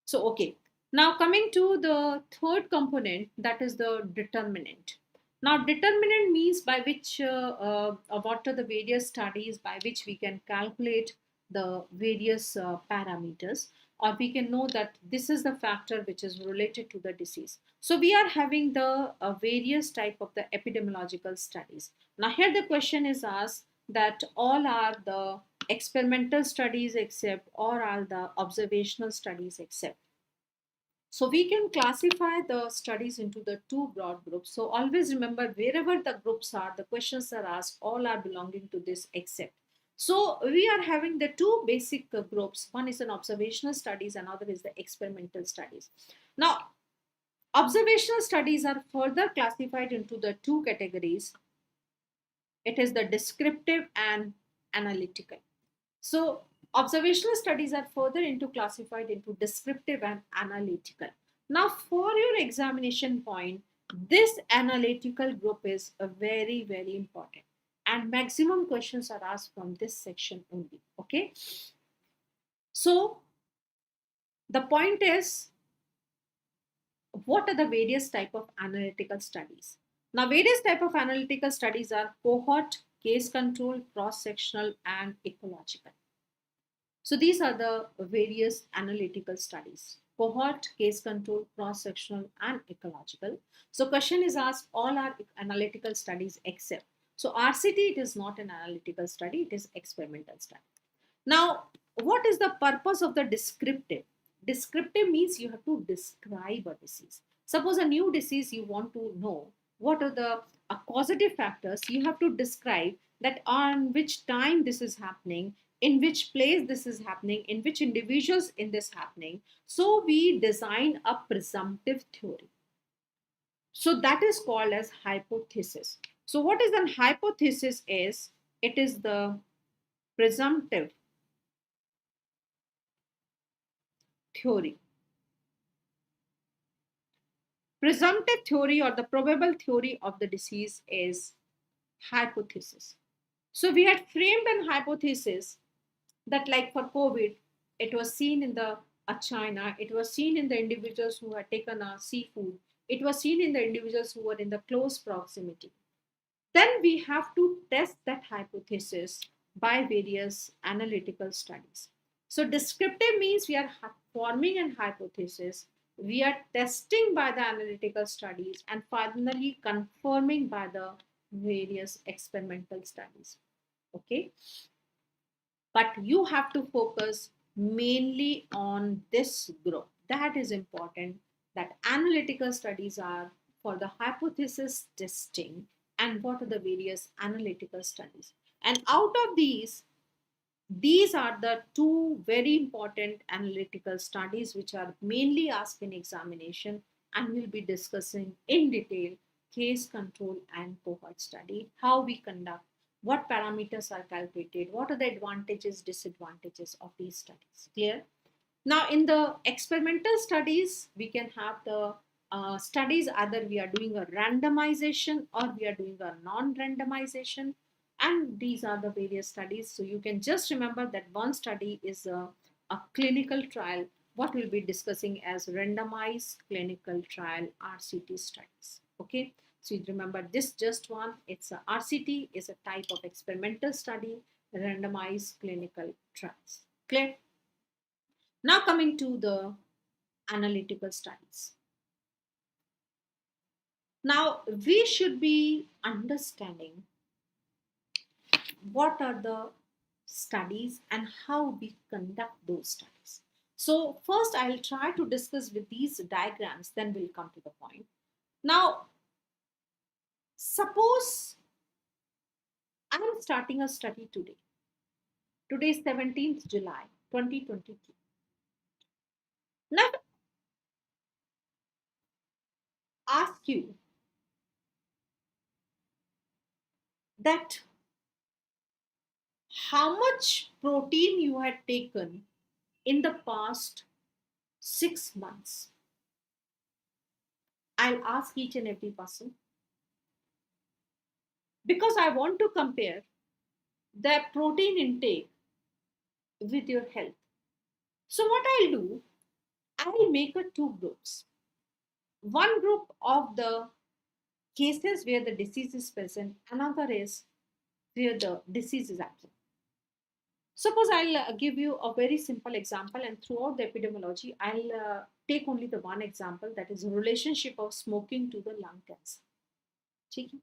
So okay. Now coming to the third component, that is the determinant. Now determinant means by which what are the various studies by which we can calculate the various parameters. or we can know that this is the factor which is related to the disease. So we are having the various type of the epidemiological studies. Now here the question is asked that all are the experimental studies except, or are the observational studies except. So we can classify the studies into the two broad groups. So always remember, wherever the groups are, the questions are asked, all are belonging to this except. So we are having the two basic groups. One is an observational studies, another is the experimental studies. Now, observational studies are further classified into the two categories. It is the descriptive and analytical. So observational studies are further into classified into descriptive and analytical. Now for your examination point, this analytical group is a very, very important, and maximum questions are asked from this section only. Okay. So the point is, what are the various type of analytical studies? Now various type of analytical studies are cohort, case control, cross-sectional, and ecological. So these are the various analytical studies: cohort, case control, cross-sectional, and ecological. So question is asked, all are analytical studies except. So RCT, it is not an analytical study, it is experimental study. Now, what is the purpose of the descriptive? Descriptive means you have to describe a disease. Suppose a new disease, you want to know what are the causative factors. You have to describe that on which time this is happening, in which place this is happening, in which individuals in this happening. So we design a presumptive theory. So that is called as hypothesis. So what is an hypothesis is, it is the presumptive theory. Presumptive theory or the probable theory of the disease is hypothesis. So we had framed an hypothesis that, like for COVID, it was seen in the China, it was seen in the individuals who had taken seafood, it was seen in the individuals who were in the close proximity. Then we have to test that hypothesis by various analytical studies. So descriptive means we are forming an hypothesis, we are testing by the analytical studies, and finally confirming by the various experimental studies. Okay. But you have to focus mainly on this group. That is important, that analytical studies are for the hypothesis testing, and what are the various analytical studies. And out of these are the two very important analytical studies which are mainly asked in examination, and we'll be discussing in detail case control and cohort study, how we conduct, what parameters are calculated, what are the advantages, disadvantages of these studies. Clear? Now, in the experimental studies, we can have the studies, either we are doing a randomization or we are doing a non-randomization, and these are the various studies. So you can just remember that one study is a clinical trial, what we'll be discussing as randomized clinical trial, RCT studies. Okay, so you remember this just one, it's a RCT is a type of experimental study, randomized clinical trials. Clear? Now coming to the analytical studies. Now we should be understanding what are the studies and how we conduct those studies. So first I'll try to discuss with these diagrams, then we'll come to the point. Now, suppose I'm starting a study today. Today is 17th July 2022. Now ask you that how much protein you had taken in the past 6 months. I'll ask each and every person, because I want to compare the protein intake with your health. So what I'll do, I'll make a two groups. One group of the cases where the disease is present, another is where the disease is absent. Suppose I'll give you a very simple example, and throughout the epidemiology, I'll take only the one example, that is relationship of smoking to the lung cancer. ठीक है?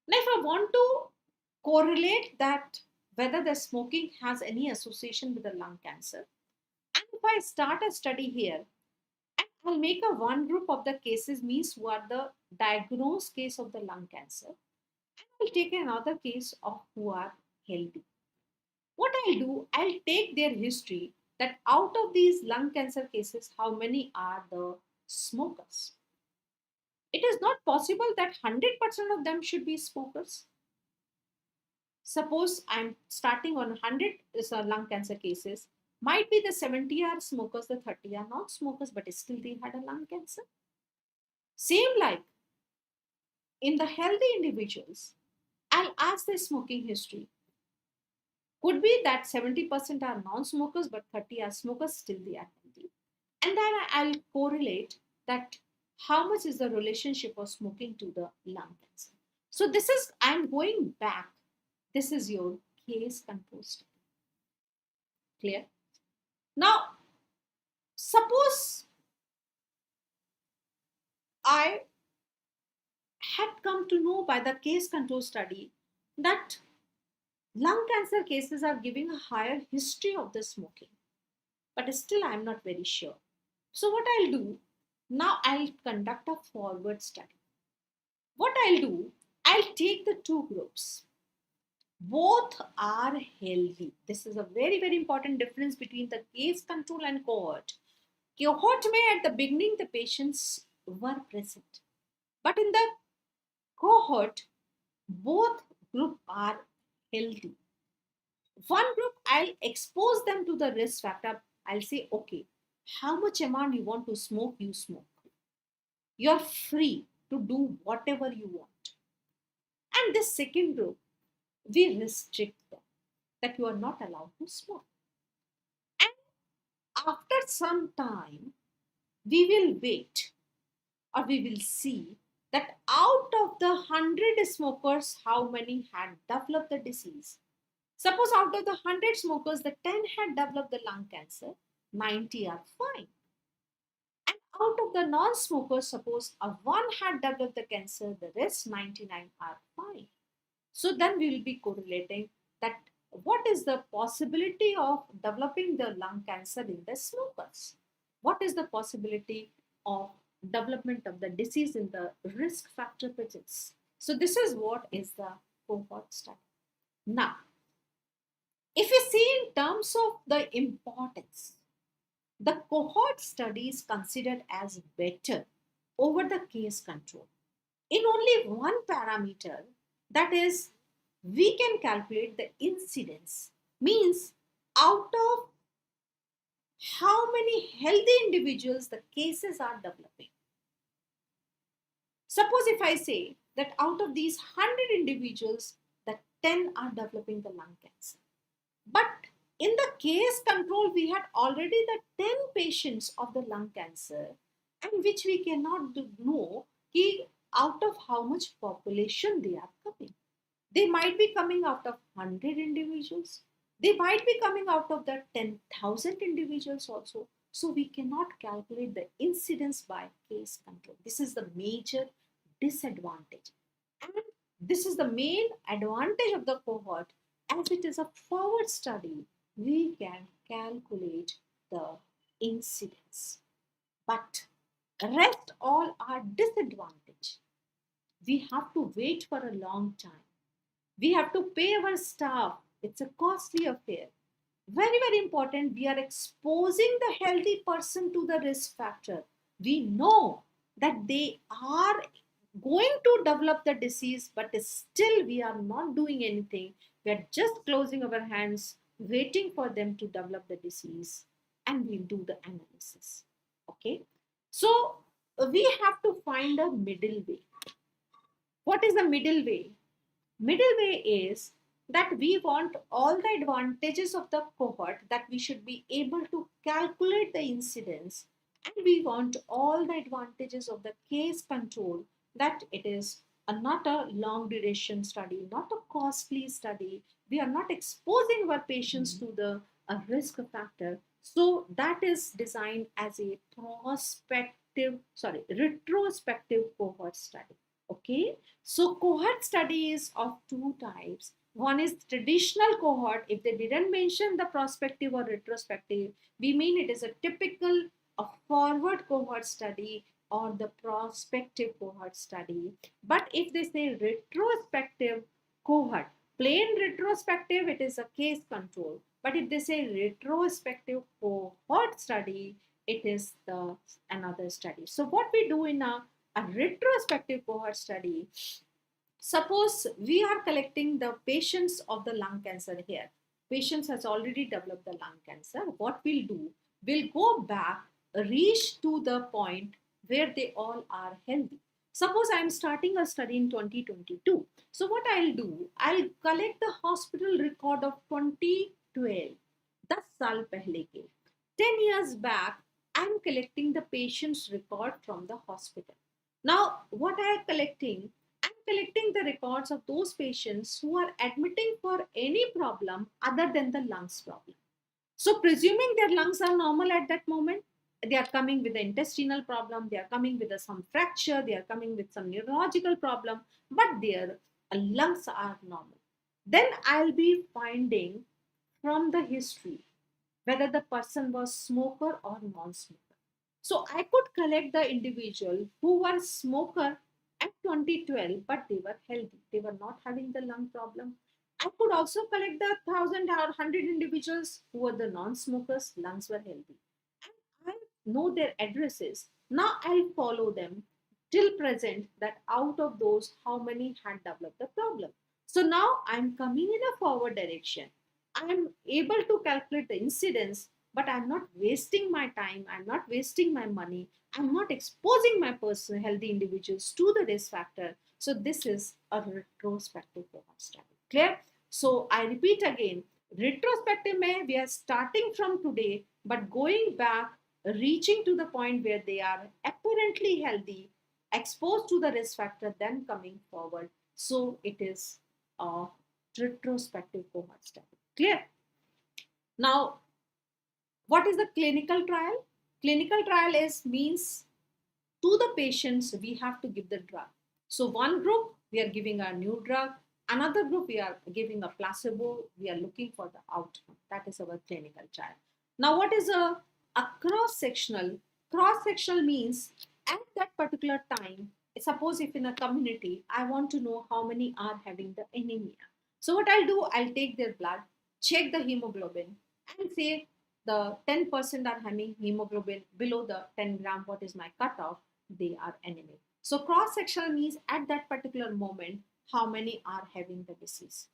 Now, if I want to correlate that whether the smoking has any association with the lung cancer, and if I start a study here, and I'll make a one group of the cases means who are the diagnosed case of the lung cancer, and I'll take another case of who are healthy. What I'll do, I'll take their history, that out of these lung cancer cases, how many are the smokers. It is not possible that 100% of them should be smokers. Suppose I'm starting on 100 lung cancer cases, might be the 70 are smokers, the 30 are not smokers, but still they had a lung cancer. Same like in the healthy individuals, I'll ask their smoking history. Could be that 70% are non-smokers, but 30 are smokers, still they are healthy. And then I'll correlate that how much is the relationship of smoking to the lung cancer. So this is, I'm going back. This is your case control study. Clear? Now, suppose I had come to know by the case control study that lung cancer cases are giving a higher history of the smoking, but still I'm not very sure. So what I'll do, now I'll conduct a forward study. What I'll do, I'll take the two groups. Both are healthy. This is a very, very important difference between the case control and cohort. Cohort may at the beginning the patients were present, but in the cohort, both group are healthy. One group, I'll expose them to the risk factor. I'll say, okay, how much amount you want to smoke, you smoke. You're free to do whatever you want. And this second group, we restrict them, that you are not allowed to smoke. And after some time, we will wait, or we will see that out of the 100 smokers, how many had developed the disease. Suppose out of the 100 smokers, the 10 had developed the lung cancer, 90 are fine. And out of the non-smokers, suppose a 1 had developed the cancer, the rest 99 are fine. So then we will be correlating that what is the possibility of developing the lung cancer in the smokers? What is the possibility of development of the disease in the risk factor presence? So this is what is the cohort study. Now, if we see in terms of the importance, the cohort study is considered as better over the case control in only one parameter, that is, we can calculate the incidence, means out of how many healthy individuals the cases are developing. Suppose if I say that out of these 100 individuals, the 10 are developing the lung cancer. But in the case control, we had already the 10 patients of the lung cancer, and which we cannot know out of how much population they are coming. They might be coming out of 100 individuals. They might be coming out of the 10,000 individuals also. So we cannot calculate the incidence by case control. This is the major disadvantage. And this is the main advantage of the cohort. As it is a forward study, we can calculate the incidence. But rest all are disadvantage. We have to wait for a long time. We have to pay our staff. It's a costly affair. Very, very important. We are exposing the healthy person to the risk factor. We know that they are going to develop the disease, but still we are not doing anything. We are just closing our hands, waiting for them to develop the disease, and we'll do the analysis. Okay. So we have to find a middle way. What is the middle way? Middle way is that we want all the advantages of the cohort, that we should be able to calculate the incidence, and we want all the advantages of the case control, that it is not a long duration study, not a costly study. we are not exposing our patients to the risk factor. So that is designed as a retrospective cohort study. Okay, so cohort study is of two types. One is traditional cohort. If they didn't mention the prospective or retrospective, we mean it is a typical a forward cohort study or the prospective cohort study. But if they say retrospective cohort, plain retrospective, it is a case control. But if they say retrospective cohort study, it is the another study. So what we do in a retrospective cohort study, suppose we are collecting the patients of the lung cancer here. Patients has already developed the lung cancer. What we'll do, we'll go back, reach to the point where they all are healthy. Suppose I'm starting a study in 2022. So what I'll do, I'll collect the hospital record of 2012, 10 साल पहले के. 10 years back, I'm collecting the patient's record from the hospital. Now, what I am collecting, I'm collecting the records of those patients who are admitting for any problem other than the lungs problem. So, presuming their lungs are normal at that moment, they are coming with an intestinal problem, they are coming with some fracture, they are coming with some neurological problem, but their lungs are normal. Then I'll be finding from the history whether the person was smoker or non-smoker. So I could collect the individual who were smoker at 2012, but they were healthy. They were not having the lung problem. I could also collect the 1,000 or 100 individuals who were the non-smokers, lungs were healthy. And I know their addresses. Now I'll follow them till present that out of those, how many had developed the problem. So now I'm coming in a forward direction. I'm able to calculate the incidence, but I'm not wasting my time, I'm not wasting my money, I'm not exposing my person, healthy individuals to the risk factor. So this is a retrospective cohort study. Clear? So I repeat again, retrospective mein, we are starting from today, but going back, reaching to the point where they are apparently healthy, exposed to the risk factor, then coming forward. So it is a retrospective cohort study. Clear? Now, what is the clinical trial? Clinical trial is means to the patients we have to give the drug. So one group we are giving a new drug, another group we are giving a placebo. We are looking for the outcome. That is our clinical trial. Now, what is a cross sectional? Cross sectional means at that particular time. Suppose if in a community I want to know how many are having the anemia. So what I'll do, I'll take their blood, check the hemoglobin, and say the 10% are having hemoglobin below the 10 gram. What is my cutoff? They are anemic. So cross sectional means at that particular moment how many are having the disease.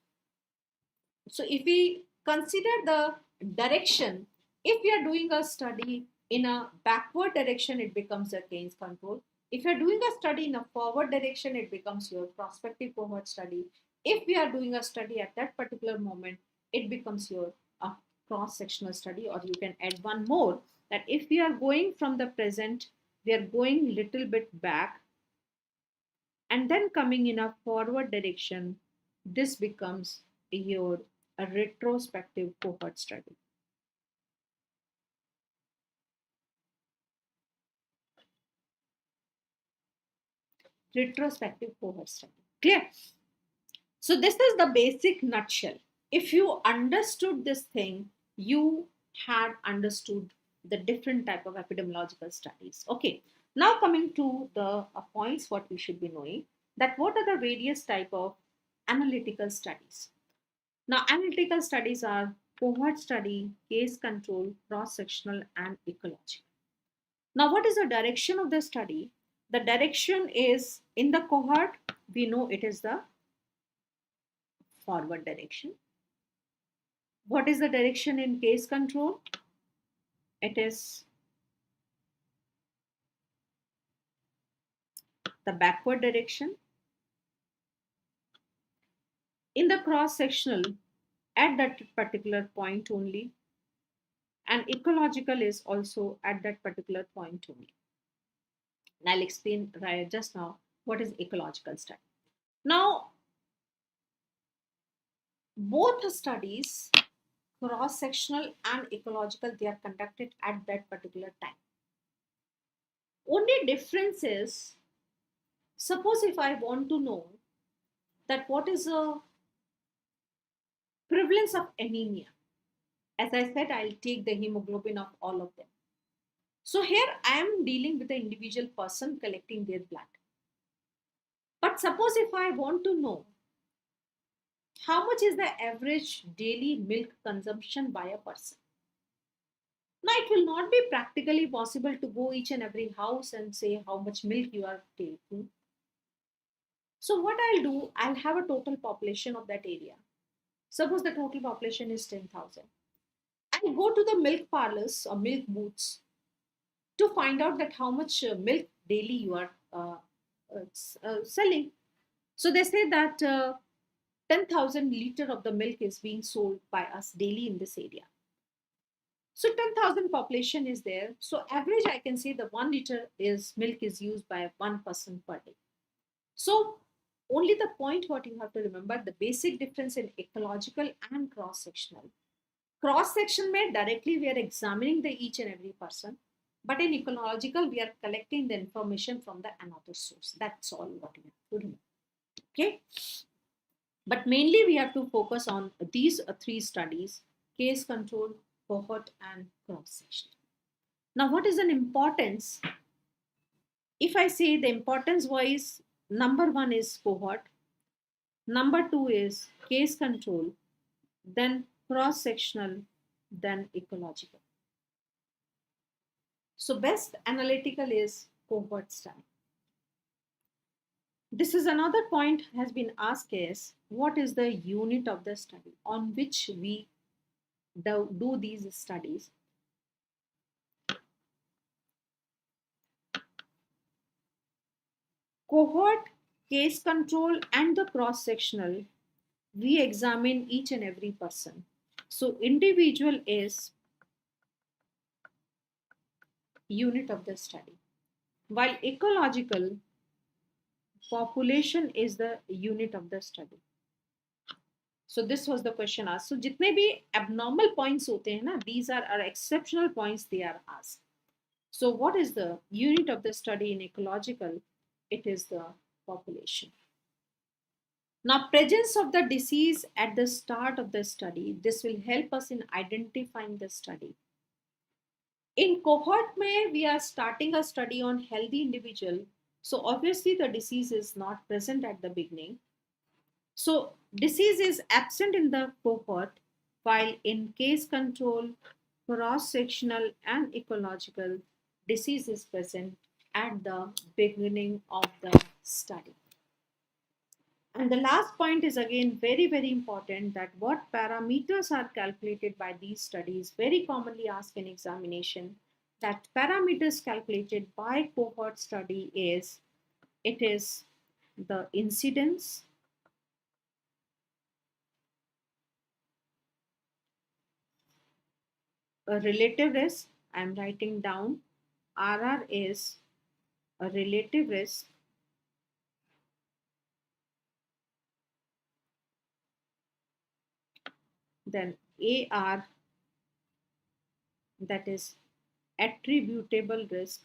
So if we consider the direction, if we are doing a study in a backward direction, it becomes a case control. If you are doing a study in a forward direction, it becomes your prospective cohort study. If we are doing a study at that particular moment, it becomes your cross-sectional study. Or you can add one more, that if we are going from the present, we are going little bit back and then coming in a forward direction, this becomes your a retrospective cohort study. Retrospective cohort study. Clear? So this is the basic nutshell. If you understood this thing, you had understood the different type of epidemiological studies. Okay. Now coming to the points what we should be knowing, that what are the various type of analytical studies. Now analytical studies are cohort study, case control, cross-sectional and ecological. Now what is the direction of the study? The direction is in the cohort, we know it is the forward direction. What is the direction in case control? It is the backward direction. In the cross sectional, at that particular point only, and ecological is also at that particular point only. And I'll explain right just now what is ecological study. Now, Both studies, cross-sectional and ecological, they are conducted at that particular time. Only difference is, suppose if I want to know that what is the prevalence of anemia, as I said, I'll take the hemoglobin of all of them. So here I am dealing with the individual person collecting their blood. But suppose if I want to know how much is the average daily milk consumption by a person. Now, it will not be practically possible to go each and every house and say how much milk you are taking. So, what I'll do, I'll have a total population of that area. Suppose the total population is 10,000. I'll go to the milk parlors or milk booths to find out that how much milk daily you are selling. So, they say that 10,000 liter of the milk is being sold by us daily in this area. So 10,000 population is there. So average, I can say the 1 liter is milk is used by one person per day. So only the point what you have to remember, the basic difference in ecological and cross-sectional. Cross-section may directly we are examining the each and every person, but in ecological we are collecting the information from the another source. That's all what we have to remember. Okay. But mainly we have to focus on these three studies: case control, cohort, and cross-section. Now, what is an importance? If I say the importance wise, number one is cohort, number two is case control, then cross-sectional, then ecological. So best analytical is cohort study. This is another point has been asked is what is the unit of the study on which we do these studies. Cohort, case control, and the cross sectional, we examine each and every person. So, individual is unit of the study, while ecological, population is the unit of the study. So this was the question asked. So जितने भी abnormal points होते हैं ना, these are exceptional points they are asked. So what is the unit of the study in ecological? It is the population. Now, presence of the disease at the start of the study, this will help us in identifying the study. In cohort mein, we are starting a study on healthy individual. So obviously the disease is not present at the beginning. So disease is absent in the cohort, while in case control, cross-sectional and ecological, disease is present at the beginning of the study. And the last point is again very, very important, that what parameters are calculated by these studies, very commonly asked in examination. That parameters calculated by cohort study is, it is the incidence, a relative risk. I'm writing down RR is a relative risk, then AR, that is attributable risk,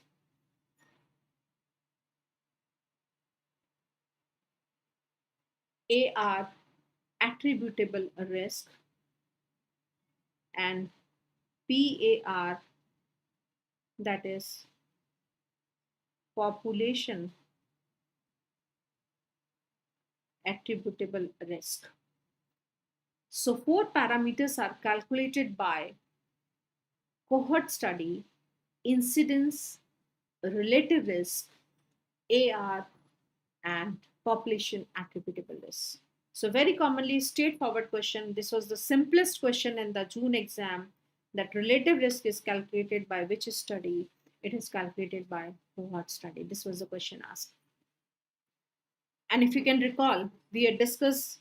AR attributable risk, and PAR, that is population attributable risk. So four parameters are calculated by cohort study: incidence, relative risk, AR, and population attributable risk. So very commonly straightforward question. This was the simplest question in the June exam, that relative risk is calculated by which study? It is calculated by cohort study. This was the question asked. And if you can recall, we had discussed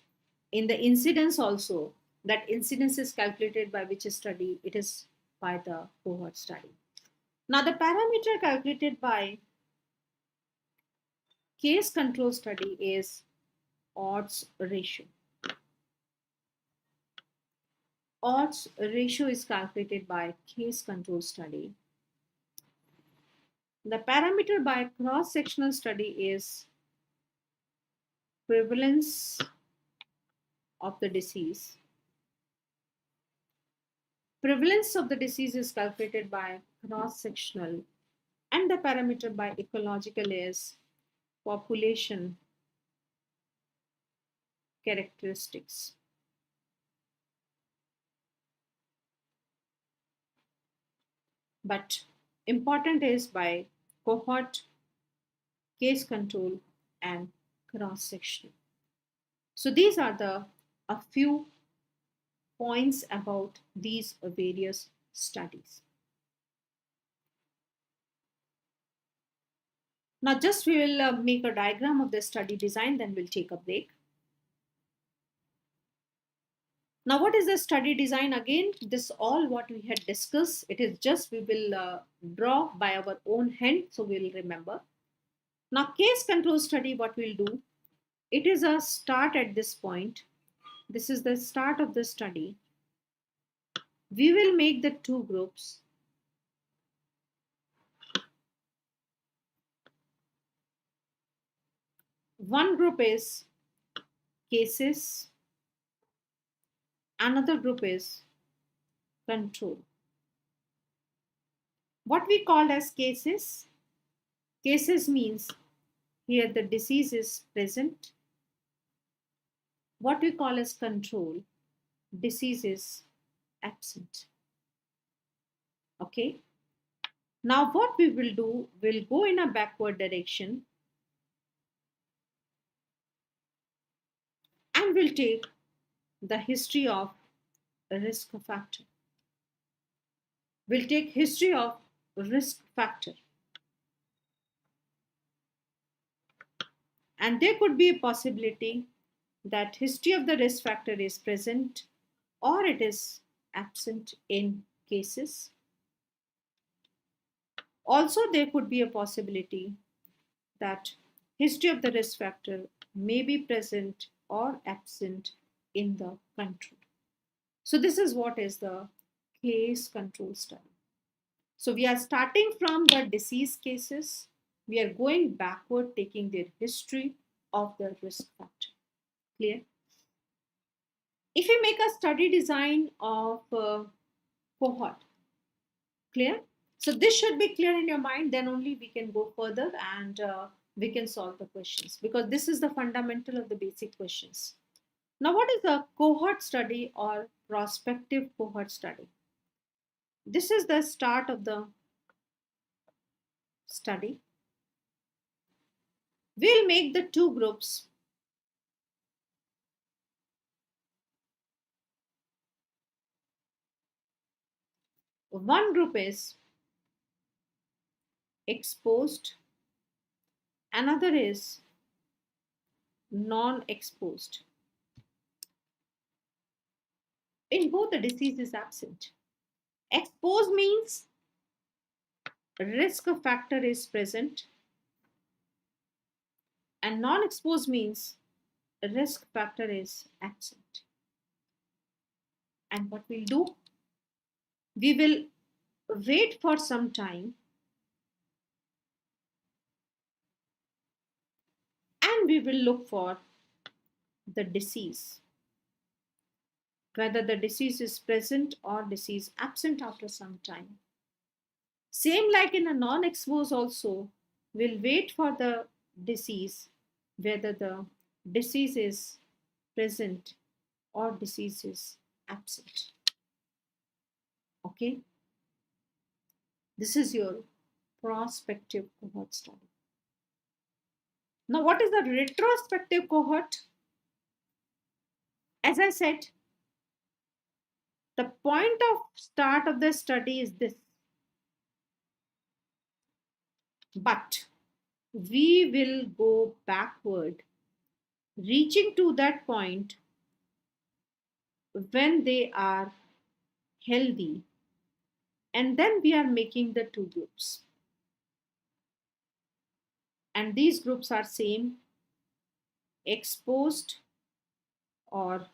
in the incidence also that incidence is calculated by which study? It is by the cohort study. Now the parameter calculated by case control study is odds ratio. odds ratio is calculated by case control study. The parameter by cross sectional study is prevalence of the disease. Prevalence of the disease is calculated by cross sectional, and the parameter by ecological is population characteristics. But important is by cohort, case control, and cross section. So these are the a few points about these various studies. Now just we will make a diagram of the study design, then we'll take a break. Now what is the study design? Again, this all what we had discussed, it is just we will draw by our own hand, so we will remember. Now case control study, what we'll do, it is a start at this point. This is the start of the study. We will make the two groups. One group is cases, another group is control. What we call as cases, cases means here the disease is present. What we call as control, disease is absent. Okay. Now what we will do, we'll go in a backward direction and we'll take the history of a risk factor. We'll take history of risk factor. And there could be a possibility that history of the risk factor is present or it is absent in cases. Also, there could be a possibility that history of the risk factor may be present or absent in the control. So this is what is the case control study. So we are starting from the disease cases. We are going backward, taking their history of the risk factor. Clear? If you make a study design of cohort, clear? So this should be clear in your mind, then only we can go further and we can solve the questions, because this is the fundamental of the basic questions. Now, what is a cohort study or prospective cohort study? This is the start of the study. We'll make the two groups. One group is exposed, another is non-exposed. In both, the disease is absent. Exposed means risk factor is present, and non-exposed means risk factor is absent. And what we'll do, we will wait for some time and we will look for the disease, whether the disease is present or disease absent after some time. Same like in a non-exposed also, we'll wait for the disease, whether the disease is present or disease is absent. Okay. This is your prospective cohort study. Now, what is the retrospective cohort? As I said, the point of start of the study is this, but we will go backward, reaching to that point when they are healthy, and then we are making the two groups, and these groups are same, exposed or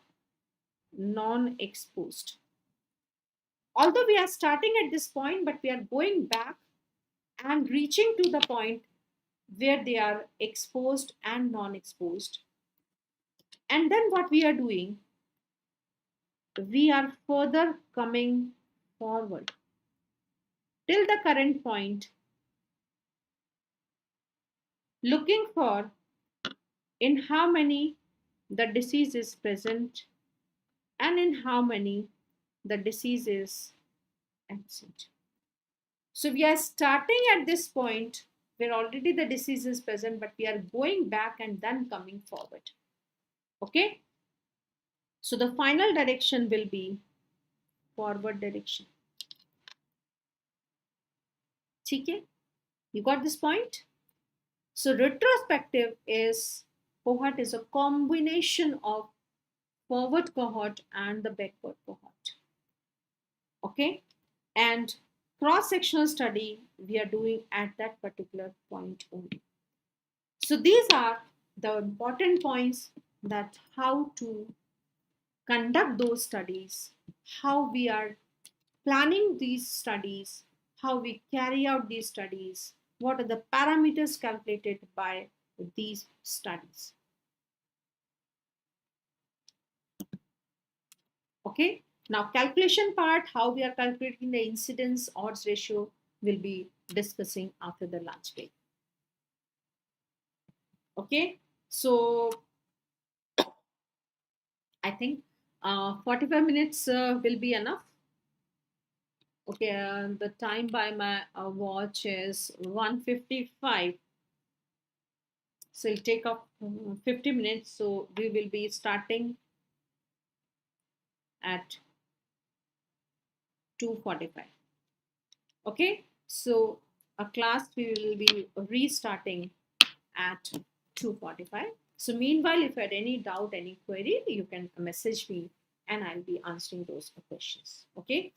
non-exposed. Although we are starting at this point, but we are going back and reaching to the point where they are exposed and non-exposed. And then what we are doing, we are further coming forward till the current point, looking for in how many the disease is present and in how many the disease is absent. So we are starting at this point where already the disease is present, but we are going back and then coming forward. Okay. So the final direction will be forward direction. Okay. You got this point? So retrospective is cohort is a combination of forward cohort and the backward cohort. Okay. And cross sectional study we are doing at that particular point only. So these are the important points, that how to conduct those studies, how we are planning these studies, how we carry out these studies, what are the parameters calculated by these studies. Okay, now calculation part, how we are calculating the incidence odds ratio, will be discussing after the lunch break. Okay, so I think 45 minutes will be enough. Okay, the time by my watch is 1:55. So it'll take up 50 minutes. So we will be starting at 2:45. Okay, so a class we will be restarting at 2:45. So meanwhile, if you had any doubt, any query, you can message me and I'll be answering those questions. Okay.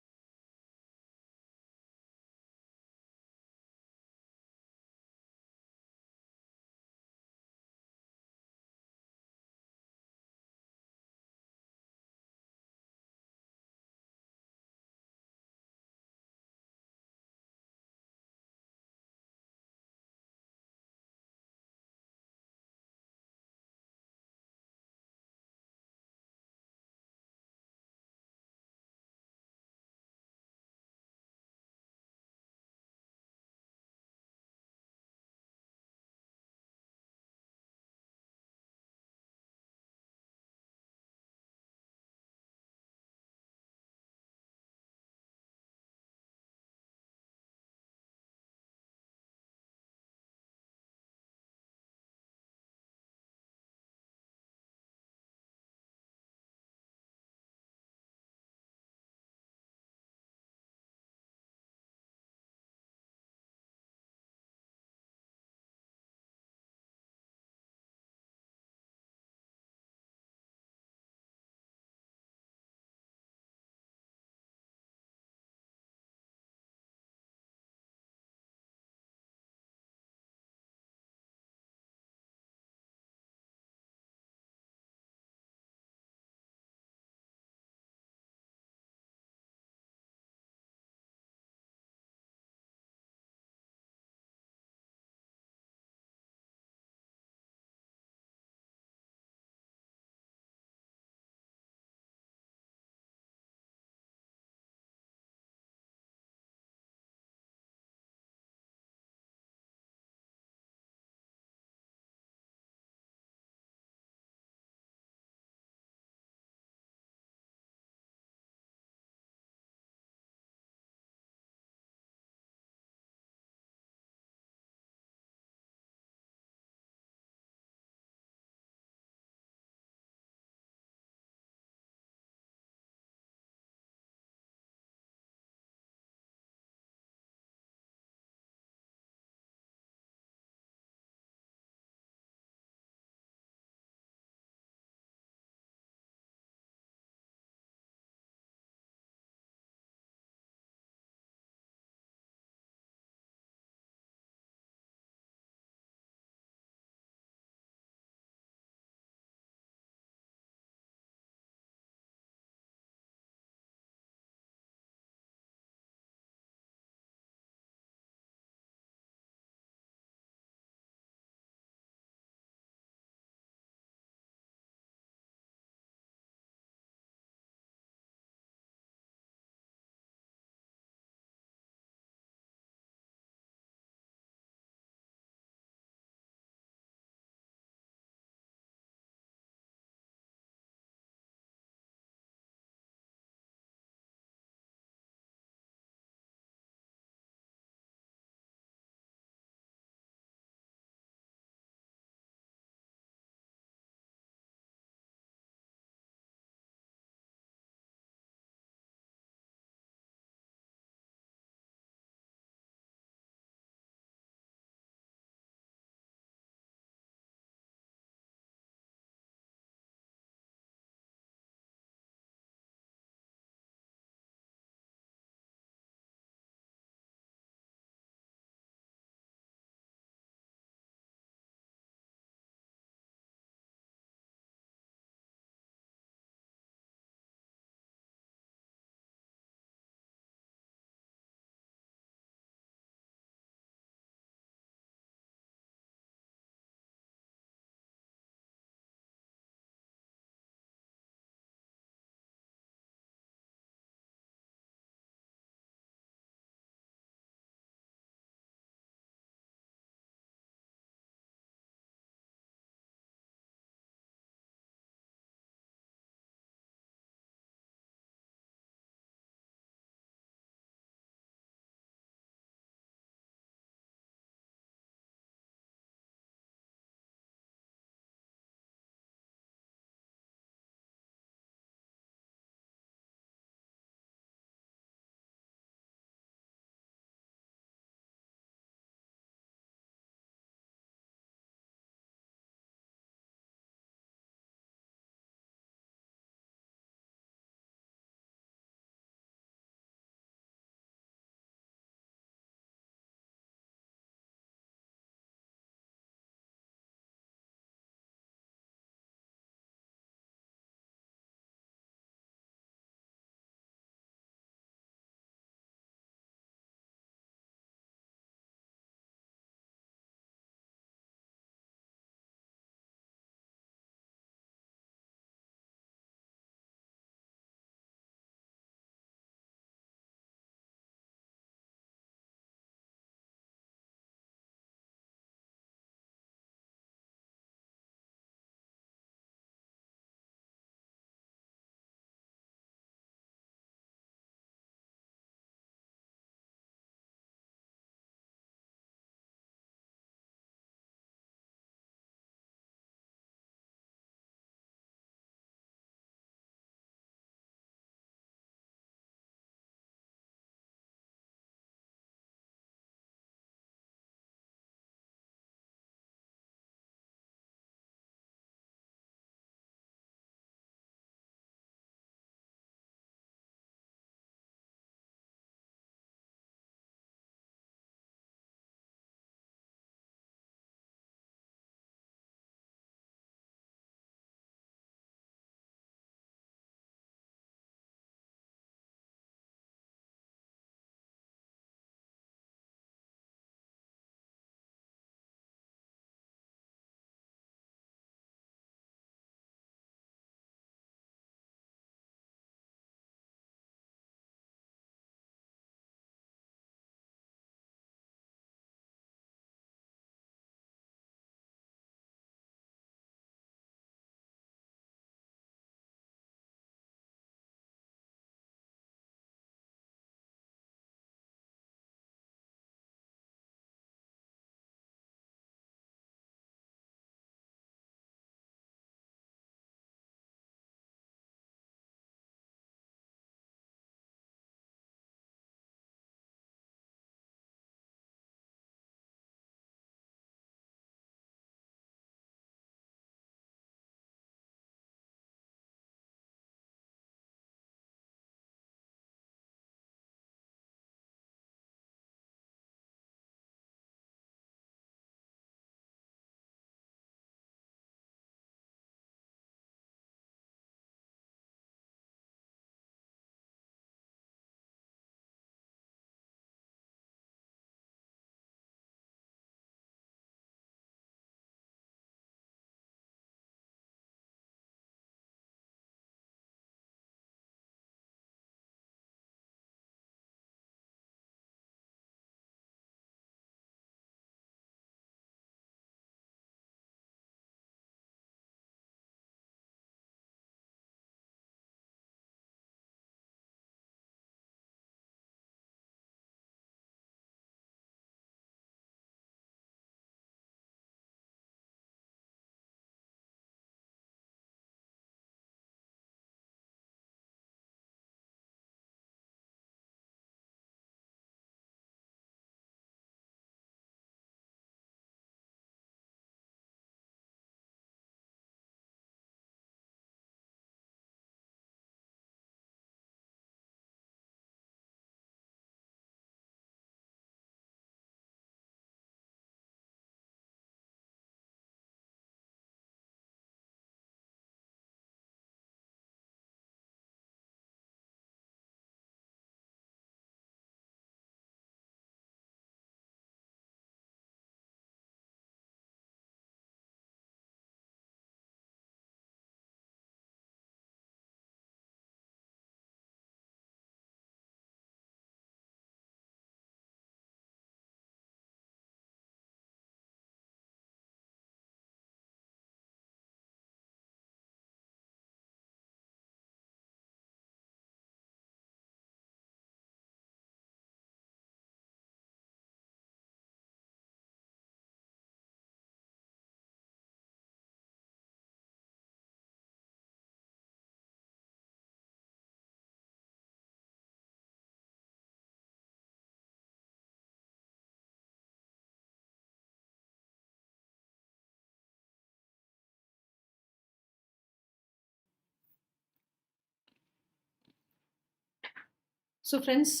So, friends,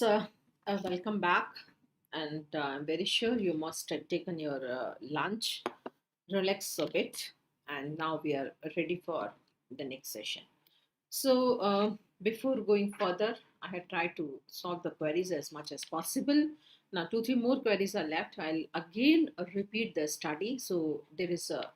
welcome back. And I'm very sure you must have taken your lunch, relax a bit, and now we are ready for the next session. So, before going further, I have tried to solve the queries as much as possible. Now, two, three more queries are left. I'll again repeat the study. So, there is a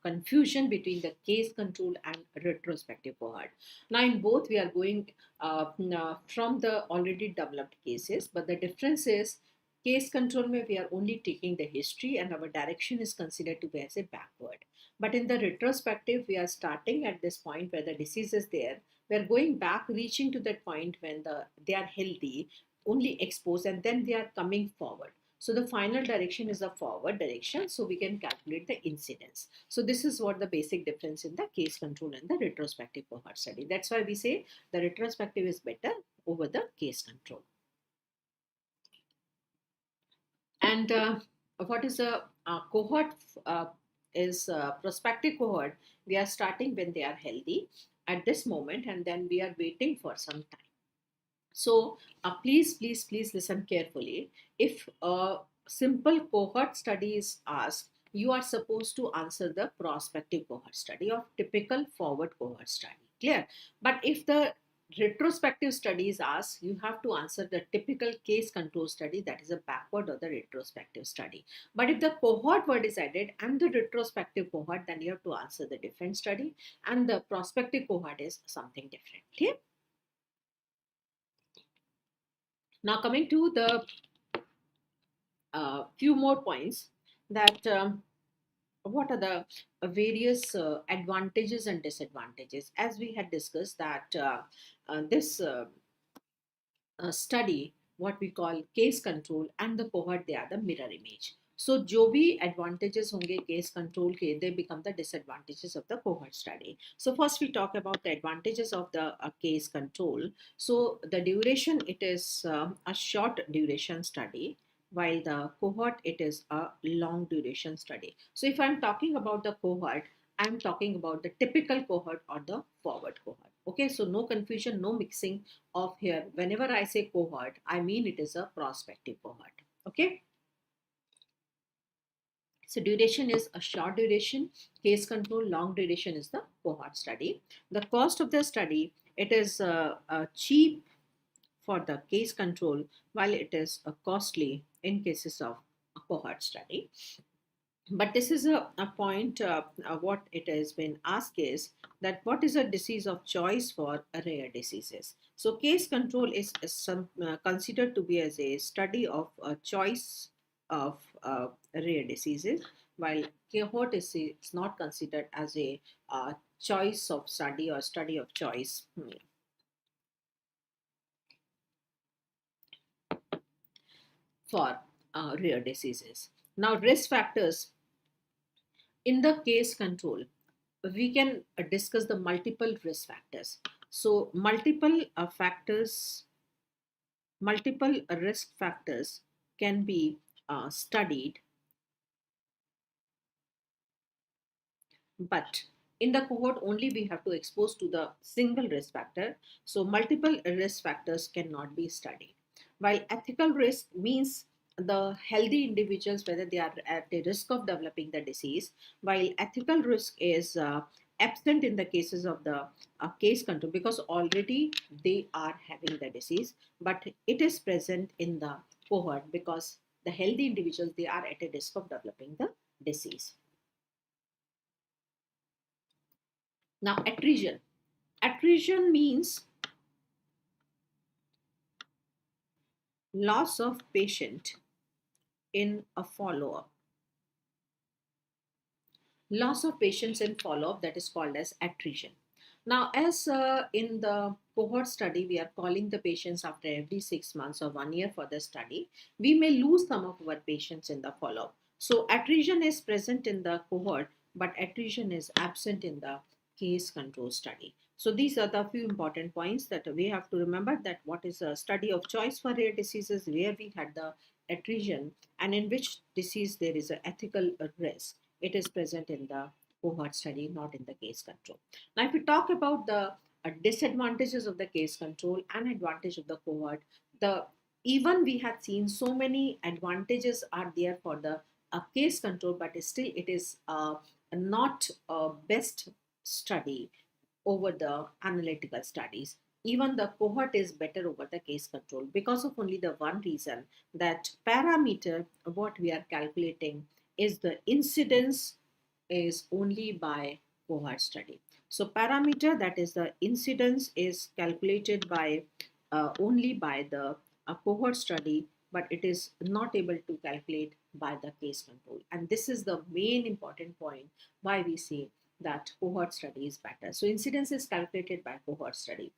confusion between the case control and retrospective cohort. Now, in both, we are going from the already developed cases, but the difference is case control mein we are only taking the history and our direction is considered to be as a backward. But in the retrospective, we are starting at this point where the disease is there. We are going back, reaching to that point when they are healthy, only exposed, and then they are coming forward. So the final direction is a forward direction, so we can calculate the incidence. So this is what the basic difference in the case control and the retrospective cohort study. That's why we say the retrospective is better over the case control. And what is a cohort is a prospective cohort. We are starting when they are healthy at this moment, and then we are waiting for some time. So please listen carefully. If a simple cohort study is asked, you are supposed to answer the prospective cohort study or typical forward cohort study. Clear? But if the retrospective study is asked, you have to answer the typical case control study, that is a backward or the retrospective study. But if the cohort word is added and the retrospective cohort, then you have to answer the different study, and the prospective cohort is something different. Clear? Now coming to the few more points that what are the various advantages and disadvantages, as we had discussed that this study, what we call case control and the cohort, they are the mirror image. So जो भी advantages होंगे case control के, they become the disadvantages of the cohort study. So first we talk about the advantages of the case control. So the duration, it is a short duration study, while the cohort, it is a long duration study. So if I'm talking about the cohort, I'm talking about the typical cohort or the forward cohort. Okay, so no confusion, no mixing of here. Whenever I say cohort, I mean it is a prospective cohort. Okay. So duration is a short duration, case control, long duration is the cohort study. The cost of the study, it is cheap for the case control, while it is costly in cases of a cohort study. But this is a point, what it has been asked is that what is a disease of choice for rare diseases. So case control is some considered to be as a study of a choice of rare diseases, while cohort is not considered as a choice of study or study of choice for rare diseases. Now risk factors in the case control, we can discuss the multiple risk factors. So multiple risk factors can be studied, but in the cohort only we have to expose to the single risk factor. So multiple risk factors cannot be studied. While ethical risk means the healthy individuals, whether they are at the risk of developing the disease, while ethical risk is absent in the cases of the case control, because already they are having the disease, but it is present in the cohort because the healthy individuals, they are at a risk of developing the disease. Now, attrition. Attrition means loss of patient in a follow-up. Loss of patients in follow-up, that is called as attrition. Now, as in the cohort study, we are calling the patients after every 6 months or 1 year for the study. We may lose some of our patients in the follow-up. So attrition is present in the cohort, but attrition is absent in the case control study. So these are the few important points that we have to remember, that what is a study of choice for rare diseases, where we had the attrition, and in which disease there is an ethical risk. It is present in the cohort study, not in the case control. Now, if we talk about the disadvantages of the case control and advantage of the cohort, the even we had seen so many advantages are there for the case control, but still it is not a best study over the analytical studies. Even the cohort is better over the case control because of only the one reason, that parameter what we are calculating is the incidence is only by cohort study. So parameter, that is the incidence, is calculated by only by the cohort study, but it is not able to calculate by the case control. And this is the main important point why we say that cohort study is better. So incidence is calculated by cohort study.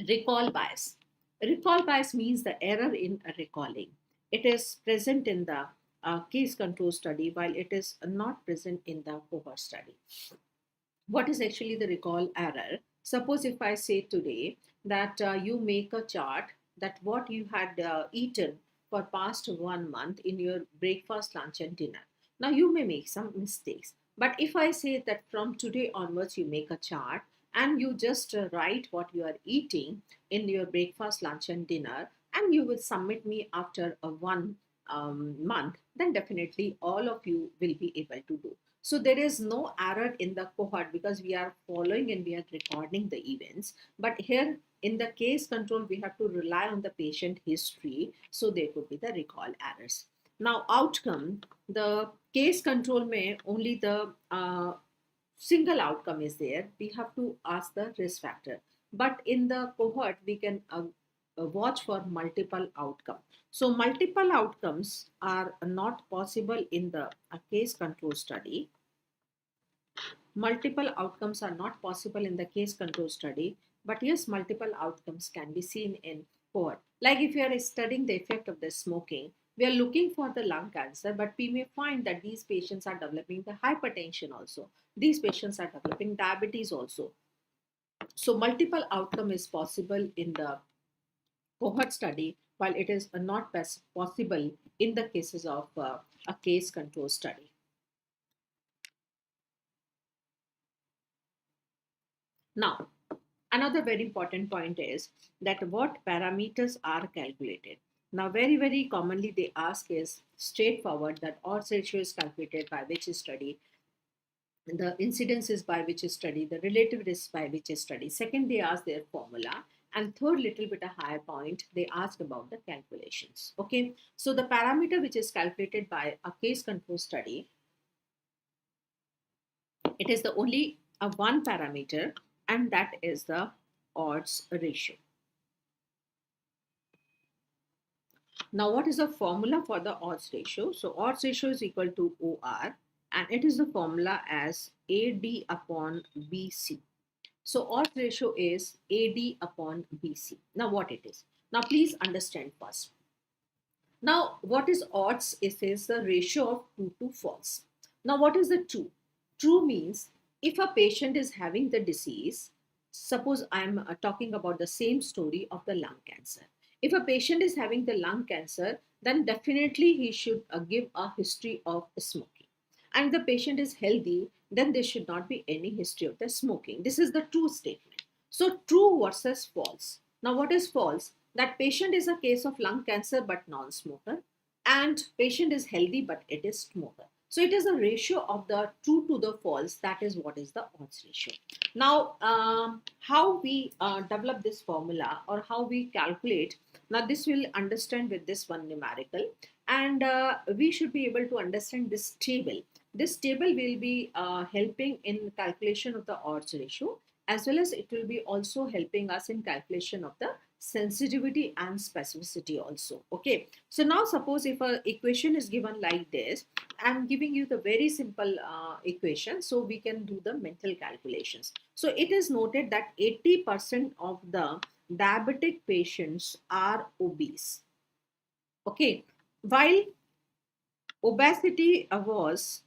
Recall bias. Recall bias means the error in recalling. It is present in the case control study while it is not present in the cohort study. What is actually the recall error? Suppose if I say today that you make a chart that what you had eaten for past 1 month in your breakfast, lunch, and dinner. Now you may make some mistakes. But if I say that from today onwards you make a chart and you just write what you are eating in your breakfast, lunch, and dinner, and you will submit me after a 1 month, then definitely all of you will be able to do. So there is no error in the cohort because we are following and we are recording the events. But here in the case control, we have to rely on the patient history. So there could be the recall errors. Now outcome, the case control may only the single outcome is there. We have to ask the risk factor. But in the cohort, we can watch for multiple outcome. So multiple outcomes are not possible in the case control study. Multiple outcomes are not possible in the case control study, but yes, multiple outcomes can be seen in cohort. Like if you are studying the effect of the smoking, we are looking for the lung cancer, but we may find that these patients are developing the hypertension also. These patients are developing diabetes also. So multiple outcome is possible in the cohort study, while it is not possible in the cases of a case control study. Now, another very important point is that what parameters are calculated. Now, very commonly they ask is straightforward that odds ratio is calculated by which study, the incidence is by which study, the relative risk by which study. Second, they ask their formula. And third, little bit a higher point, they ask about the calculations. Okay, so the parameter which is calculated by a case control study, it is the only one parameter, and that is the odds ratio. Now, what is the formula for the odds ratio? So, odds ratio is equal to OR, and it is the formula as AD upon BC. So, odds ratio is AD upon BC. Now, what it is? Now, please understand first. Now, what is odds? It is the ratio of true to false. Now, what is the true? True means if a patient is having the disease, suppose I'm talking about the same story of the lung cancer. If a patient is having the lung cancer, then definitely he should give a history of smoking. And the patient is healthy, then there should not be any history of the smoking. This is the true statement. So, true versus false. Now, what is false? That patient is a case of lung cancer but non-smoker, and patient is healthy but it is smoker. So it is a ratio of the true to the false. That is what is the odds ratio. Now, how we develop this formula or how we calculate. Now, this will understand with this one numerical, and we should be able to understand this table. This table will be helping in calculation of the odds ratio, as well as it will be also helping us in calculation of the sensitivity and specificity also. Okay, so now suppose if a equation is given like this, I'm giving you the very simple equation so we can do the mental calculations. So it is noted that 80% of the diabetic patients are obese. Okay, while obesity was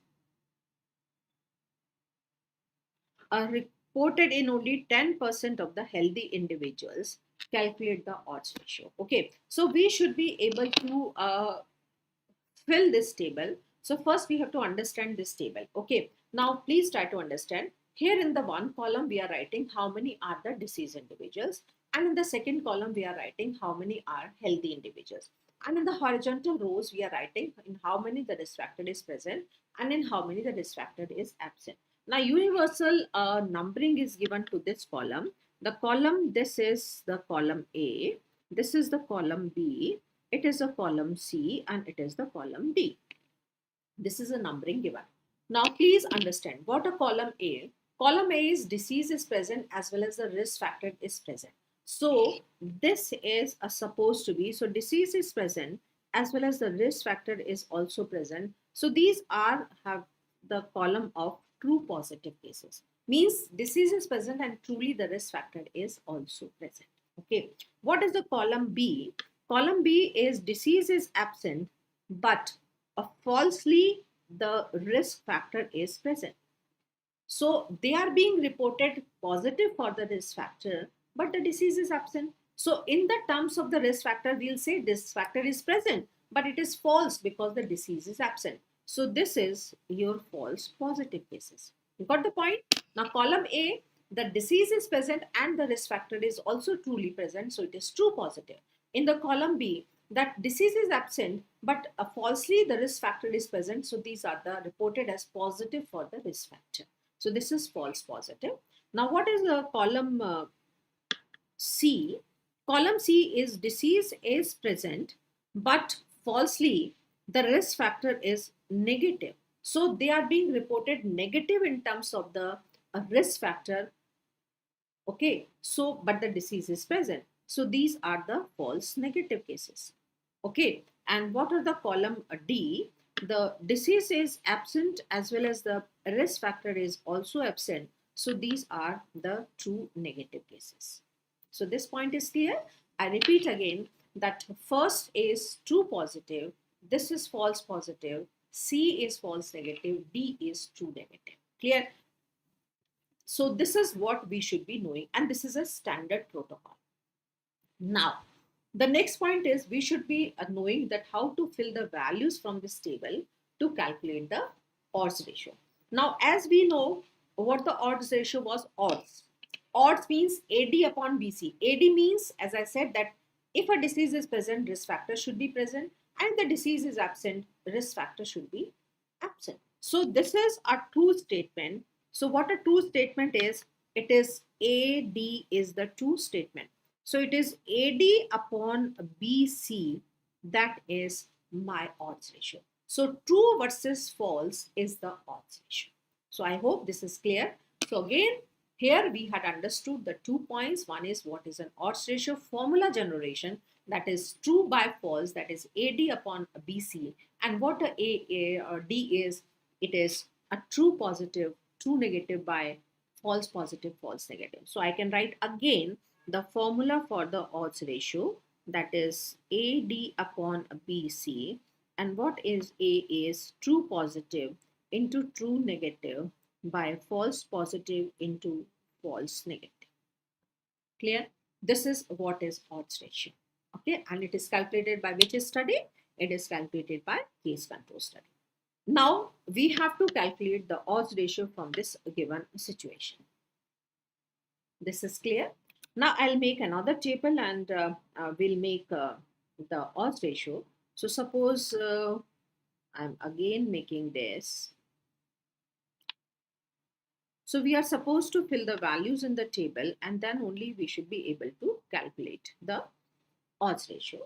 reported in only 10% of the healthy individuals, calculate the odds ratio. Okay, so we should be able to fill this table. So first we have to understand this table. Okay, now please try to understand. Here in the one column, we are writing how many are the diseased individuals. And in the second column, we are writing how many are healthy individuals. And in the horizontal rows, we are writing in how many the risk factor is present and in how many the risk factor is absent. Now, universal numbering is given to this column. The column, this is the column A, this is the column B, it is a column C, and it is the column D. This is a numbering given. Now, please understand what a column A. Column A is disease is present as well as the risk factor is present. So, this is a supposed to be, so disease is present as well as the risk factor is also present. So, these are have the column of true positive cases. Means disease is present and truly the risk factor is also present. Okay. What is the column B? Column B is disease is absent, but falsely the risk factor is present. So they are being reported positive for the risk factor, but the disease is absent. So in the terms of the risk factor, we'll say this factor is present, but it is false because the disease is absent. So this is your false positive cases. You got the point? Now column A, the disease is present and the risk factor is also truly present. So it is true positive. In the column B, that disease is absent, but falsely the risk factor is present. So these are the reported as positive for the risk factor. So this is false positive. Now what is the column C? Column C is disease is present, but falsely the risk factor is negative. So they are being reported negative in terms of the risk factor. Okay, so but the disease is present. So these are the false negative cases. Okay, and what are the column D? The disease is absent as well as the risk factor is also absent. So these are the true negative cases. So this point is clear. I repeat again that first is true positive, this is false positive, C is false negative, D is true negative. Clear? So this is what we should be knowing, and this is a standard protocol. Now, the next point is we should be knowing that how to fill the values from this table to calculate the odds ratio. Now, as we know what the odds ratio was, odds. Odds means AD upon BC. AD means, as I said, that if a disease is present, risk factor should be present, and if the disease is absent, risk factor should be absent. So this is a true statement. So what a true statement is, it is AD is the true statement. So it is AD upon BC, that is my odds ratio. So true versus false is the odds ratio. So I hope this is clear. So again, here we had understood the 2 points. One is what is an odds ratio formula generation, that is true by false, that is AD upon BC. And what a or D is, it is a true positive, true negative by false positive, false negative. So I can write again the formula for the odds ratio, that is AD upon BC, and what is A is true positive into true negative by false positive into false negative. Clear? This is what is odds ratio. Okay, and it is calculated by which study? It is calculated by case control study. Now we have to calculate the odds ratio from this given situation. This is clear. Now I'll make another table and we'll make the odds ratio. So suppose I'm again making this. So we are supposed to fill the values in the table and then only we should be able to calculate the odds ratio.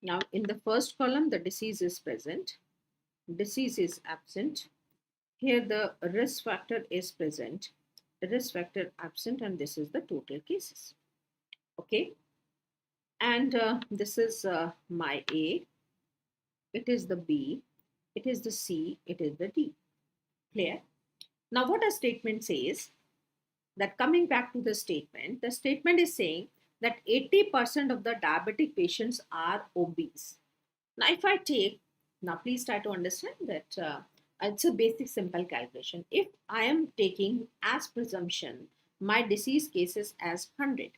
Now in the first column, the disease is present, disease is absent. Here the risk factor is present, risk factor absent, and this is the total cases. Okay. And this is my A, it is the B, it is the C, it is the D. Clear? Now what a statement says, that coming back to the statement is saying that 80% of the diabetic patients are obese. Now if I take, now please try to understand that it's a basic simple calculation. If I am taking as presumption my disease cases as 100,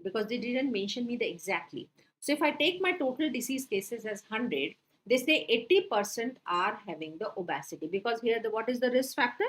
because they didn't mention me the exactly. So if I take my total disease cases as 100, they say 80% are having the obesity, because here what is the risk factor?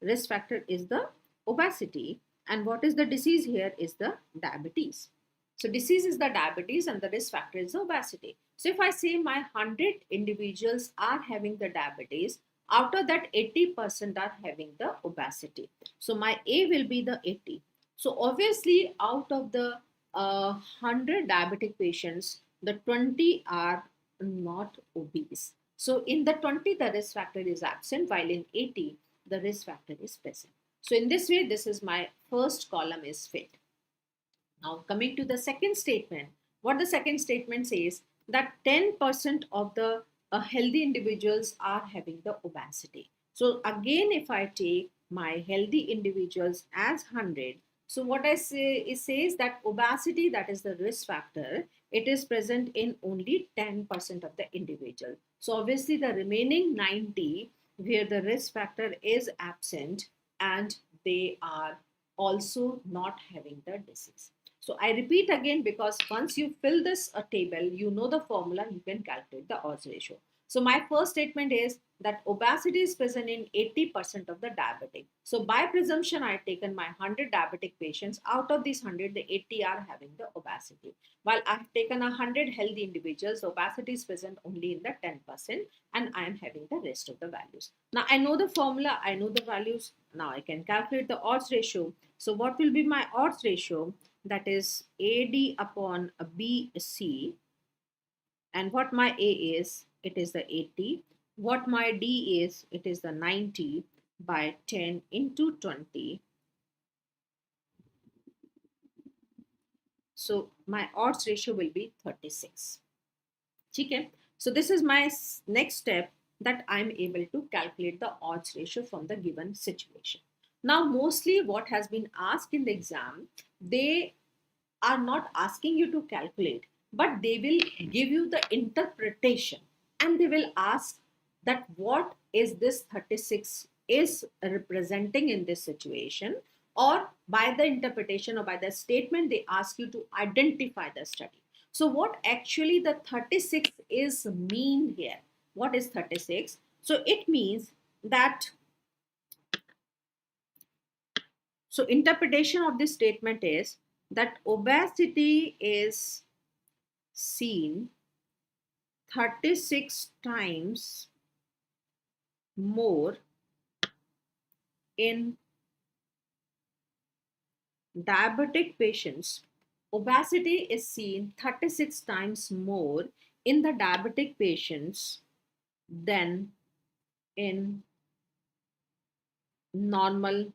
Risk factor is the obesity, and what is the disease here is the diabetes. So disease is the diabetes and the risk factor is the obesity. So if I say my 100 individuals are having the diabetes, out of that 80% are having the obesity. So my A will be the 80. So obviously out of the 100 diabetic patients, the 20 are not obese. So in the 20, the risk factor is absent, while in 80, the risk factor is present. So in this way, this is my first column is fit. Now coming to the second statement, what the second statement says that 10% of the healthy individuals are having the obesity. So again, if I take my healthy individuals as 100, so what I say it says that obesity, that is the risk factor, it is present in only 10% of the individual. So obviously the remaining 90 where the risk factor is absent and they are also not having the disease. So I repeat again, because once you fill this table, you know the formula, you can calculate the odds ratio. So my first statement is that obesity is present in 80% of the diabetic. So by presumption, I have taken my 100 diabetic patients. Out of these 100, the 80 are having the obesity. While I have taken 100 healthy individuals, the obesity is present only in the 10%, and I am having the rest of the values. Now I know the formula, I know the values. Now I can calculate the odds ratio. So what will be my odds ratio? That is AD upon BC, and what my A is, it is the 80. What my D is, it is the 90 by 10 into 20. So my odds ratio will be 36. Okay. So this is my next step, that I'm able to calculate the odds ratio from the given situation. Now mostly what has been asked in the exam, they are not asking you to calculate, but they will give you the interpretation, and they will ask that what is this 36 is representing in this situation, or by the interpretation or by the statement they ask you to identify the study. So what actually the 36 is mean here? What is 36? So it means that, so interpretation of this statement is that obesity is seen 36 times more in diabetic patients. Obesity is seen 36 times more in the diabetic patients than in normal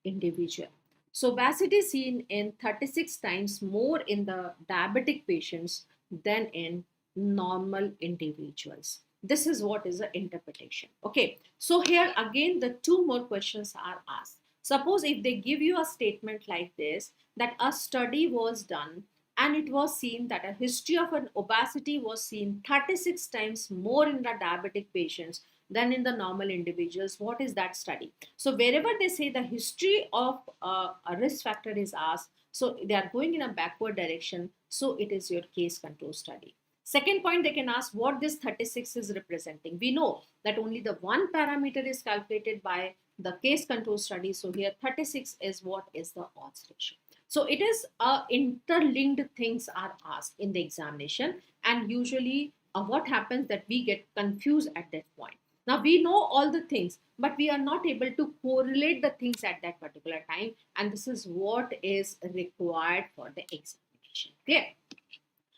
individual. So obesity is seen in 36 times more in the diabetic patients than in normal individuals. This is what is the interpretation. Okay, so here again the two more questions are asked. Suppose if they give you a statement like this, that a study was done and it was seen that a history of an obesity was seen 36 times more in the diabetic patients than in the normal individuals. What is that study? So wherever they say the history of a risk factor is asked, so they are going in a backward direction. So it is your case control study. Second point, they can ask what this 36 is representing. We know that only the one parameter is calculated by the case control study. So here 36 is what is the odds ratio. So it is interlinked things are asked in the examination, and usually what happens that we get confused at that point. Now we know all the things, but we are not able to correlate the things at that particular time, and this is what is required for the examination. Okay.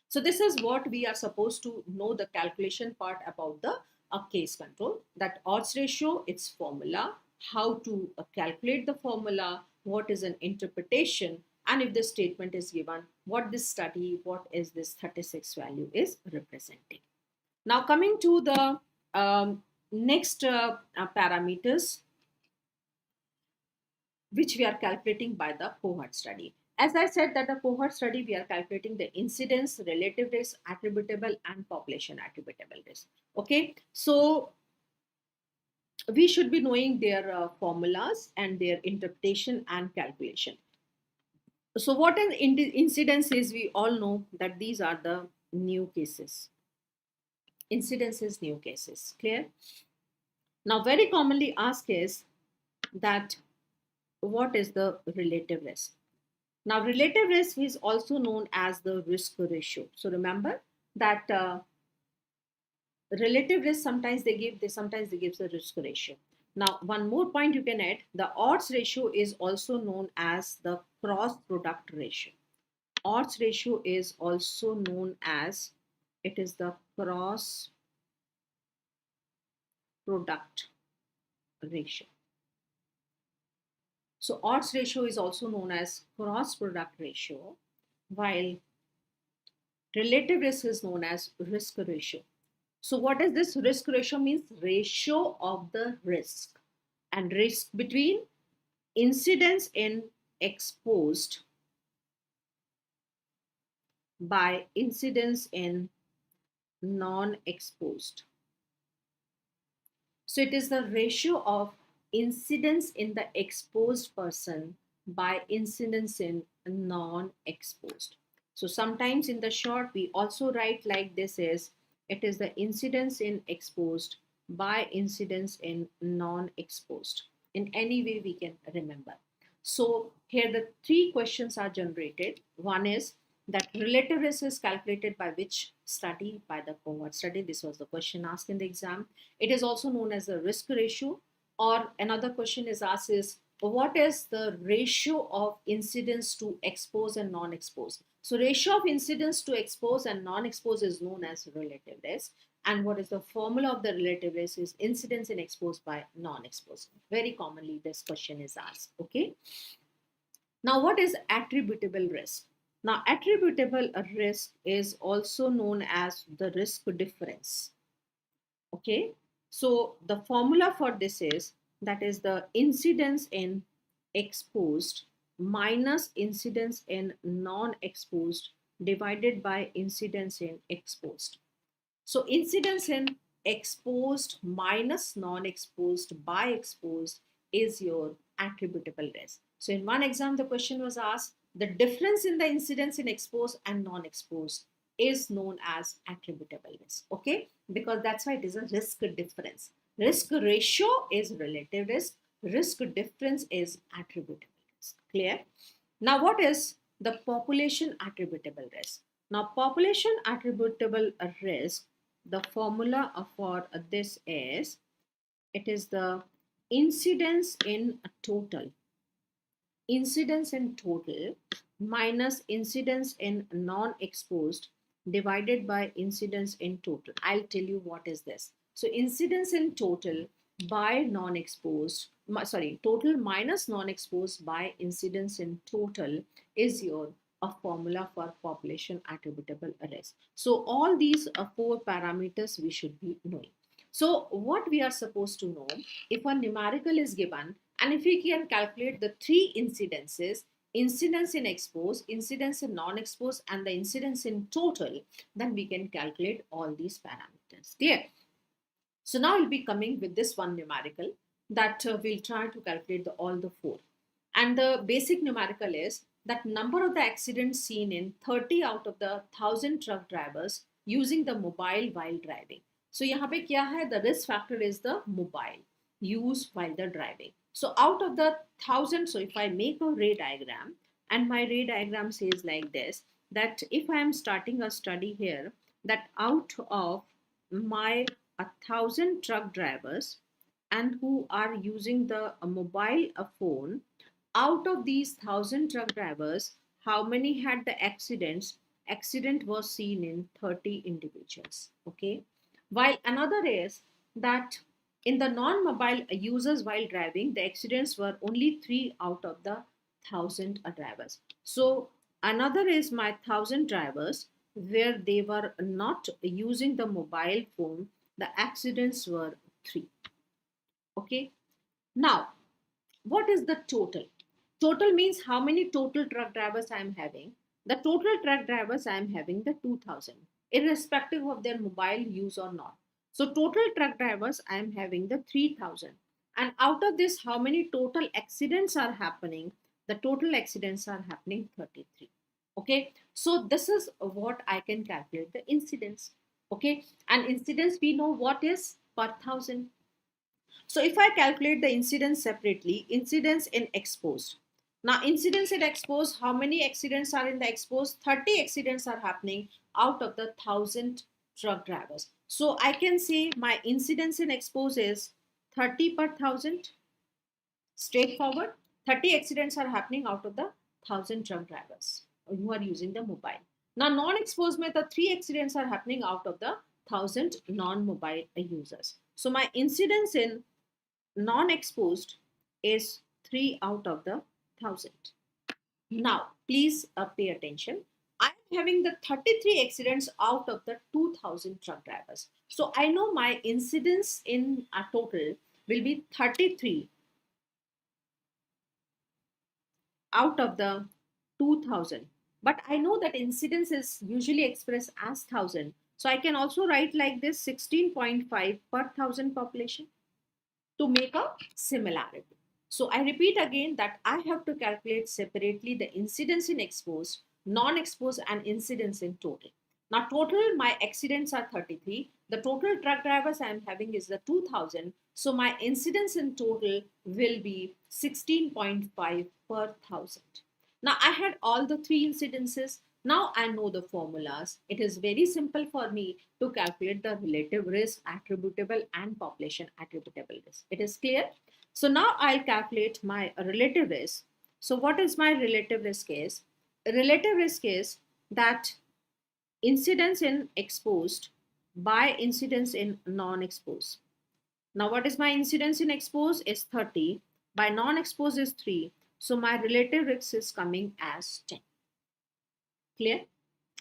So this is what we are supposed to know, the calculation part about the case control, that odds ratio, its formula, how to calculate the formula, what is an interpretation, and if the statement is given, what this study, what is this 36 value is representing. Now coming to the next parameters which we are calculating by the cohort study. As I said that the cohort study, we are calculating the incidence, relative risk, attributable and population attributable risk. Okay, so we should be knowing their formulas and their interpretation and calculation. So what an incidence is, we all know that these are the new cases. Incidence is new cases. Clear? Now, very commonly asked is that what is the relative risk? Now, relative risk is also known as the risk ratio. So remember that relative risk sometimes they give the risk ratio. Now, one more point you can add: the odds ratio is also known as the cross product ratio. Odds ratio is also known as it is the cross product ratio. So odds ratio is also known as cross product ratio, while relative risk is known as risk ratio. So what is this risk ratio means? Ratio of the risk, and risk between incidence in exposed by incidence in non-exposed. So it is the ratio of incidence in the exposed person by incidence in non-exposed. So sometimes in the short we also write like this is it is the incidence in exposed by incidence in non-exposed. In any way we can remember. So here the three questions are generated. One is that relative risk is calculated by which study? By the cohort study. This was the question asked in the exam. It is also known as the risk ratio. Or another question is asked is what is the ratio of incidence to expose and non-expose? So ratio of incidence to expose and non-expose is known as relative risk. And what is the formula of the relative risk is incidence in exposed by non-exposed. Very commonly this question is asked. Okay. Now, what is attributable risk? Now, attributable risk is also known as the risk difference. Okay, so the formula for this is that is the incidence in exposed minus incidence in non-exposed divided by incidence in exposed. So incidence in exposed minus non-exposed by exposed is your attributable risk. So in one exam, the question was asked, the difference in the incidence in exposed and non-exposed is known as attributable risk. Okay, because that's why it is a risk difference. Risk ratio is relative risk. Risk difference is attributable risk. Clear? Now, what is the population attributable risk? Now, population attributable risk, the formula for this is it is the incidence in total minus incidence in non-exposed divided by incidence in total. I'll tell you what is this. So incidence in total by non-exposed, total minus non-exposed by incidence in total is your a formula for population attributable risk. So all these four parameters we should be knowing. So what we are supposed to know, if a numerical is given and if we can calculate the three incidences, incidence in exposed, incidence in non-exposed, and the incidence in total, then we can calculate all these parameters. Clear? So now we'll be coming with this one numerical that we'll try to calculate all the four. And the basic numerical is that number of the accidents seen in 30 out of the 1,000 truck drivers using the mobile while driving. So यहाँ पे क्या है? The risk factor is the mobile use while they're driving. So out of the 1,000, so if I make a ray diagram and my ray diagram says like this, that if I am starting a study here, that out of my 1,000 truck drivers and who are using the mobile phone, out of these 1,000 truck drivers, how many had the accidents? Accident was seen in 30 individuals. Okay. While another is that in the non-mobile users while driving, the accidents were only 3 out of the 1,000 drivers. So another is my 1,000 drivers where they were not using the mobile phone, the accidents were 3. Okay. Now, what is the total? Total means how many total truck drivers I am having. The total truck drivers I am having the 2,000, irrespective of their mobile use or not. So total truck drivers I am having the 3,000. And out of this, how many total accidents are happening? The total accidents are happening 33. Okay, so this is what I can calculate the incidence. Okay, and incidence we know what is per thousand. So if I calculate the incidence separately, incidence in exposed. Now incidence in exposed, how many accidents are in the exposed? 30 accidents are happening out of the 1,000 truck drivers. So I can say my incidence in exposed is 30 per 1,000. Straightforward. 30 accidents are happening out of the 1,000 truck drivers who are using the mobile. Now non-exposed में the 3 accidents are happening out of the 1,000 non-mobile users. So my incidence in non-exposed is 3 out of the 1,000. Now, please pay attention. I'm having the 33 accidents out of the 2,000 truck drivers. So I know my incidence in a total will be 33 out of the 2,000. But I know that incidence is usually expressed as 1,000. So I can also write like this 16.5 per 1,000 population to make a similarity. So I repeat again that I have to calculate separately the incidence in exposed, non-exposed and incidence in total. Now total my accidents are 33. The total truck drivers I am having is the 2,000. So my incidence in total will be 16.5 per 1,000. Now I had all the three incidences. Now I know the formulas. It is very simple for me to calculate the relative risk, attributable and population attributable risk. It is clear? So now I'll calculate my relative risk. So what is my relative risk is? Relative risk is that incidence in exposed by incidence in non-exposed. Now what is my incidence in exposed is 30, by non-exposed is 3. So my relative risk is coming as 10. Clear?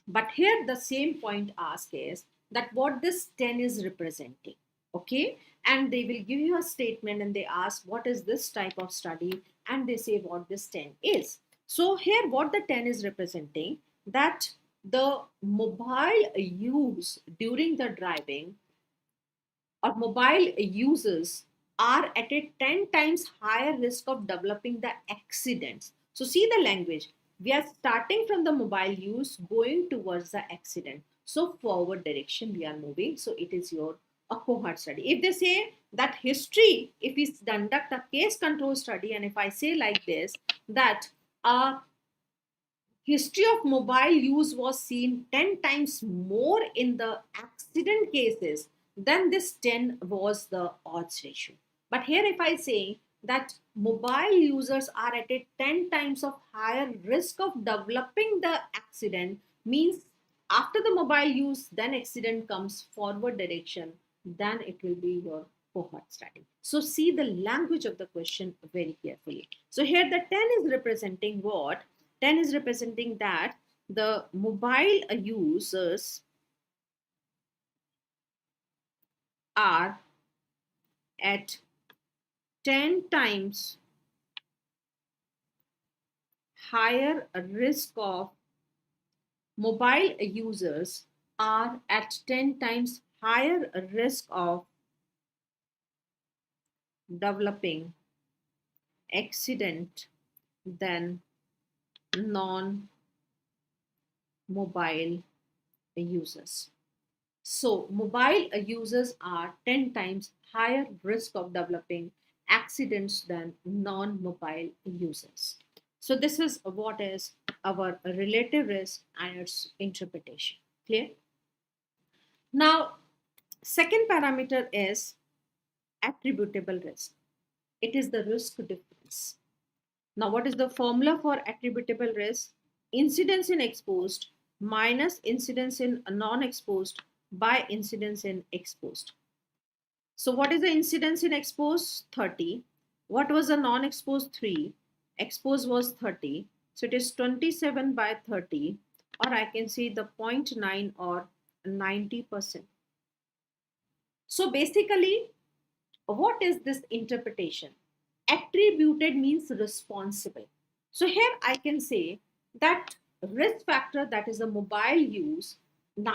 But here the same point asked is that what this 10 is representing. Okay, and they will give you a statement and they ask what is this type of study, and they say what this 10 is. So here what the 10 is representing, that the mobile use during the driving or mobile users are at a 10 times higher risk of developing the accidents. So see the language. We are starting from the mobile use going towards the accident. So forward direction we are moving. So it is your a cohort study. If they say that history, if we conduct a case control study, and if I say like this, that history of mobile use was seen 10 times more in the accident cases, then this 10 was the odds ratio. But here if I say that mobile users are at a 10 times of higher risk of developing the accident, means after the mobile use then accident comes forward direction, then it will be your cohort study. So see the language of the question very carefully. So here the 10 is representing what? 10 is representing that the mobile users are at 10 times higher risk of mobile users are at 10 times higher risk of developing accident than non-mobile users. So mobile users are 10 times higher risk of developing accidents than non-mobile users. So this is what is our relative risk and its interpretation. Clear? Now, second parameter is attributable risk. It is the risk difference. Now, what is the formula for attributable risk? Incidence in exposed minus incidence in non-exposed by incidence in exposed. So what is the incidence in exposed? 30. What was the non-exposed? 3. Exposed was 30. So it is 27 by 30, or I can say the 0.9 or 90%. So basically, what is this interpretation? Attributed means responsible. So here I can say that risk factor, that is the mobile use,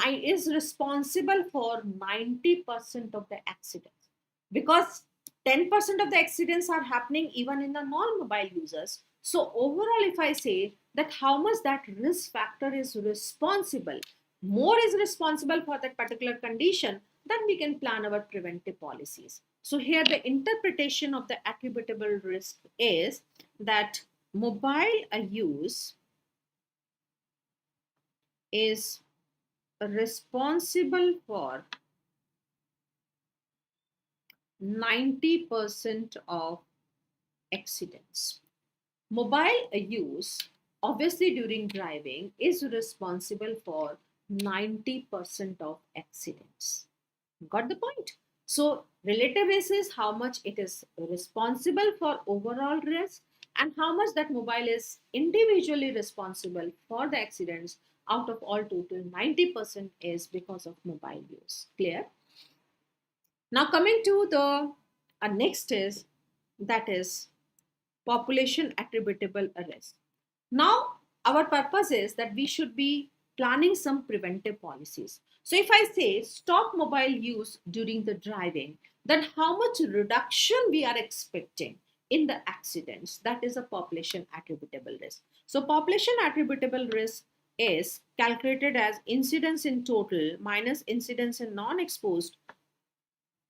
is responsible for 90% of the accidents, because 10% of the accidents are happening even in the non-mobile users. So overall, if I say that how much that risk factor is responsible, more is responsible for that particular condition, then we can plan our preventive policies. So here the interpretation of the attributable risk is that mobile use is responsible for 90% of accidents. Mobile use, obviously during driving, is responsible for 90% of accidents. Got the point? So, relative risk is how much it is responsible for overall risk and how much that mobile is individually responsible for the accidents. Out of all total, 90% is because of mobile use. Clear? Now, coming to the next is that is population attributable arrest. Now, our purpose is that we should be planning some preventive policies. So, if I say stop mobile use during the driving, then how much reduction we are expecting in the accidents? That is a population attributable risk. So, population attributable risk is calculated as incidence in total minus incidence in non-exposed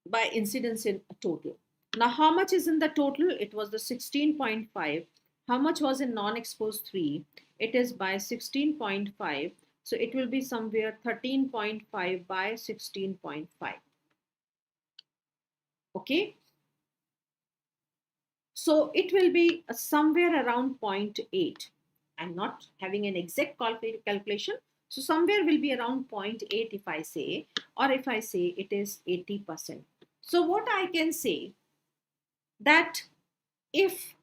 by incidence in total. Now, how much is in the total? It was the 16.5. How much was in non-exposed 3? It is by 16.5. So it will be somewhere 13.5 by 16.5. Okay. So it will be somewhere around 0.8. I'm not having an exact calculation. So somewhere will be around 0.8 if I say, or if I say it is 80%. So what I can say that if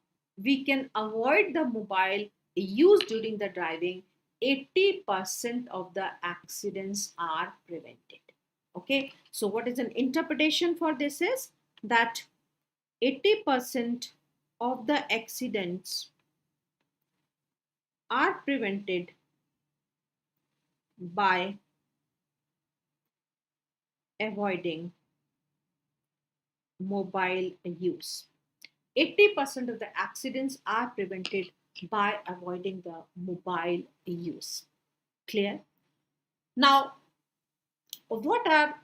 we can avoid the mobile use during the driving, 80% of the accidents are prevented. Okay, so what is an interpretation for this is that 80% of the accidents are prevented by avoiding mobile use. 80% of the accidents are prevented by avoiding the mobile use. Clear? Now, what are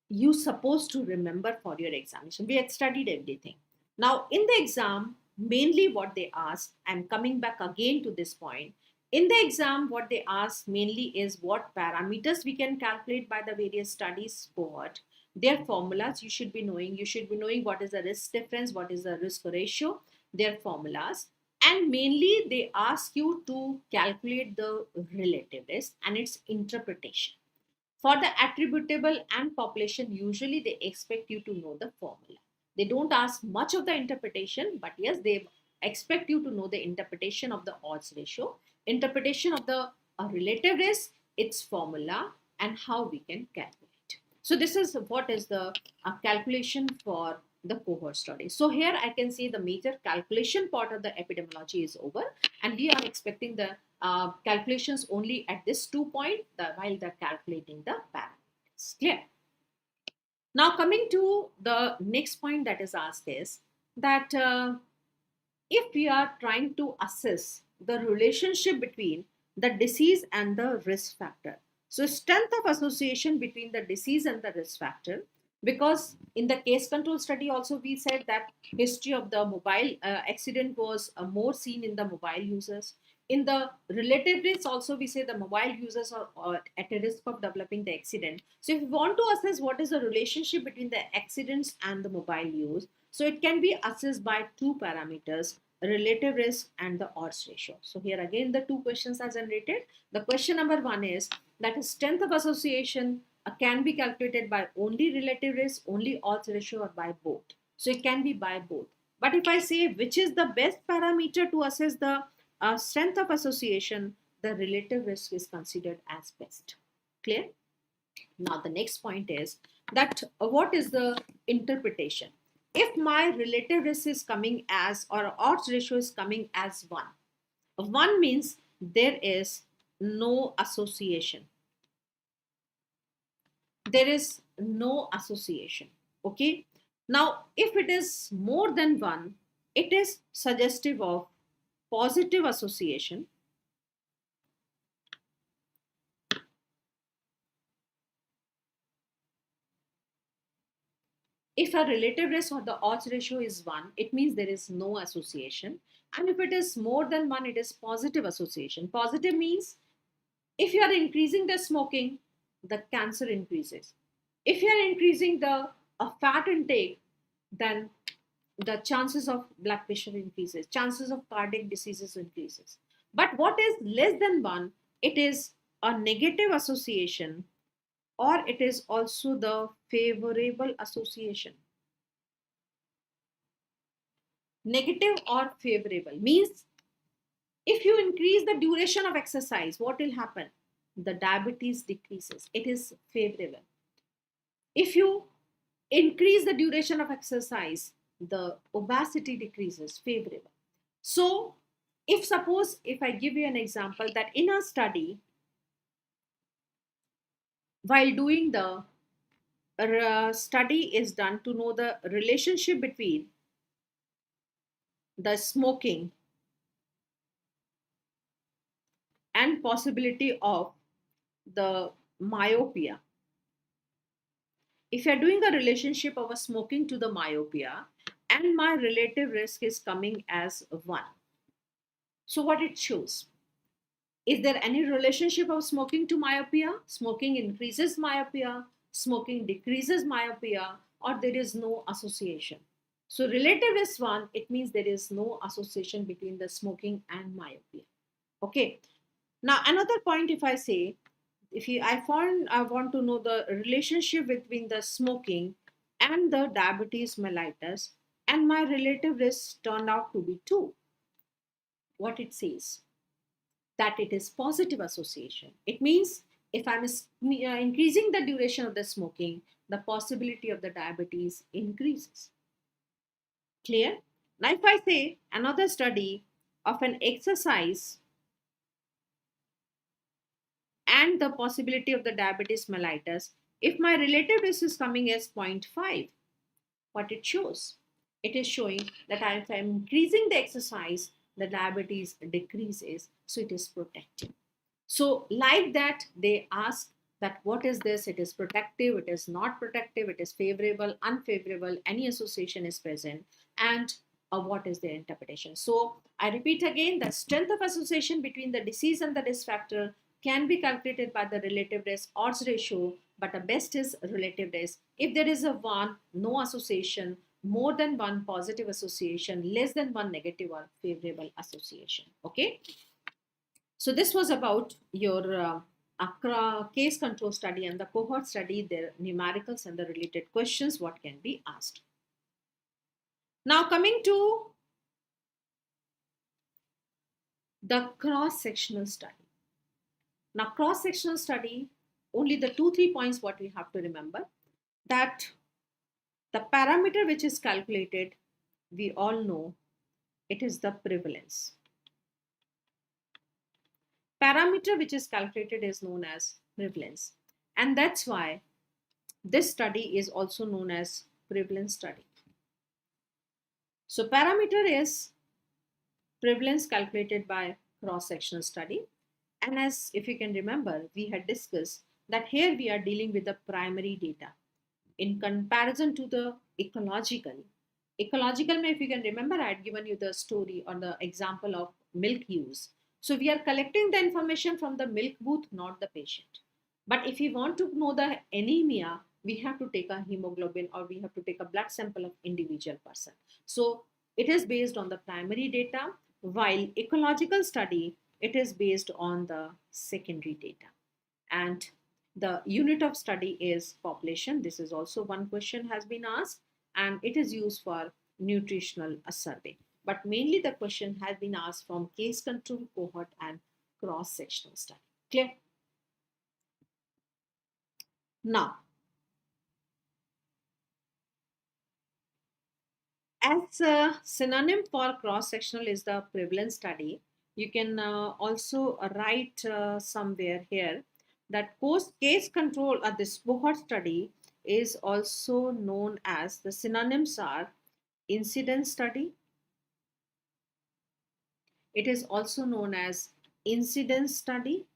you supposed to remember for your examination? We had studied everything. Now, in the exam, mainly what they ask, I'm coming back again to this point. In the exam, what they ask mainly is what parameters we can calculate by the various studies cohort. Their formulas you should be knowing. You should be knowing what is the risk difference, what is the risk ratio, their formulas. And mainly they ask you to calculate the relative risk and its interpretation. For the attributable and population, usually they expect you to know the formula. They don't ask much of the interpretation, but yes, they expect you to know the interpretation of the odds ratio, interpretation of the relative risk, its formula, and how we can calculate. So this is what is the calculation for the cohort study. So here I can see the major calculation part of the epidemiology is over, and we are expecting the calculations only at this 2 point while they're calculating the parameters. Clear? Now coming to the next point that is asked is that if we are trying to assess the relationship between the disease and the risk factor. So strength of association between the disease and the risk factor, because in the case control study also we said that history of the mobile accident was more seen in the mobile users. In the relative risk also we say the mobile users are at a risk of developing the accident. So if you want to assess what is the relationship between the accidents and the mobile use, so it can be assessed by two parameters, relative risk and the odds ratio. So here again the two questions are generated. The question number 1 is that is strength of association can be calculated by only relative risk, only odds ratio, or by both. So it can be by both. But if I say which is the best parameter to assess the strength of association, the relative risk is considered as best. Clear? Now the next point is that what is the interpretation? If my relative risk is coming as, or odds ratio is coming as 1, 1 means there is no association. There is no association. Okay. Now, if it is more than 1, it is suggestive of positive association. If a relative risk or the odds ratio is 1, it means there is no association. And if it is more than 1, it is positive association. Positive means if you are increasing the smoking, the cancer increases. If you are increasing the fat intake, then the chances of blood pressure increases, chances of cardiac diseases increases. But what is less than 1? It is a negative association, or it is also the favorable association. Negative or favorable means if you increase the duration of exercise, what will happen? The diabetes decreases. It is favorable. If you increase the duration of exercise, the obesity decreases, favorable. So if suppose, if I give you an example, that in a study, while doing the study is done to know the relationship between the smoking and possibility of the myopia. If you're doing a relationship of a smoking to the myopia, and my relative risk is coming as 1, so what it shows, is there any relationship of smoking to myopia? Smoking increases myopia, smoking decreases myopia, or there is no association? So relative is 1, it means there is no association between the smoking and myopia. Okay. Now another point, if I say, if you, I want to know the relationship between the smoking and the diabetes mellitus, and my relative risk turned out to be 2. What it says, that it is positive association. It means if I'm increasing the duration of the smoking, the possibility of the diabetes increases. Clear? Now, if I say another study of an exercise and the possibility of the diabetes mellitus, if my relative risk is coming as 0.5, what it shows? It is showing that if I'm increasing the exercise, the diabetes decreases, so it is protective. So, like that, they ask that what is this? It is protective, it is not protective, it is favorable, unfavorable, any association is present, and what is their interpretation. So, I repeat again, the strength of association between the disease and the risk factor can be calculated by the relative risk odds ratio, but the best is relative risk. If there is a 1, no association, more than 1 positive association, less than 1 negative or favorable association. Okay. So this was about your ACRA case control study and the cohort study, their numericals and the related questions, what can be asked. Now coming to the cross-sectional study. Now cross-sectional study, only the 2-3 points what we have to remember, that the parameter which is calculated, we all know it is the prevalence. Parameter which is calculated is known as prevalence, and that's why this study is also known as prevalence study. So parameter is prevalence calculated by cross-sectional study, and as if you can remember, we had discussed that here we are dealing with the primary data in comparison to the ecological. Ecological, if you can remember, I had given you the story or the example of milk use. So we are collecting the information from the milk booth, not the patient. But if we want to know the anemia, we have to take a hemoglobin or we have to take a blood sample of individual person. So it is based on the primary data, while ecological study, it is based on the secondary data. And the unit of study is population. This is also one question has been asked, and it is used for nutritional survey. But mainly the question has been asked from case control, cohort, and cross-sectional study. Clear? Now, as a synonym for cross-sectional is the prevalence study, you can also write somewhere here that case control or this cohort study is also known as, the synonyms are incidence study, It is also known as incidence study,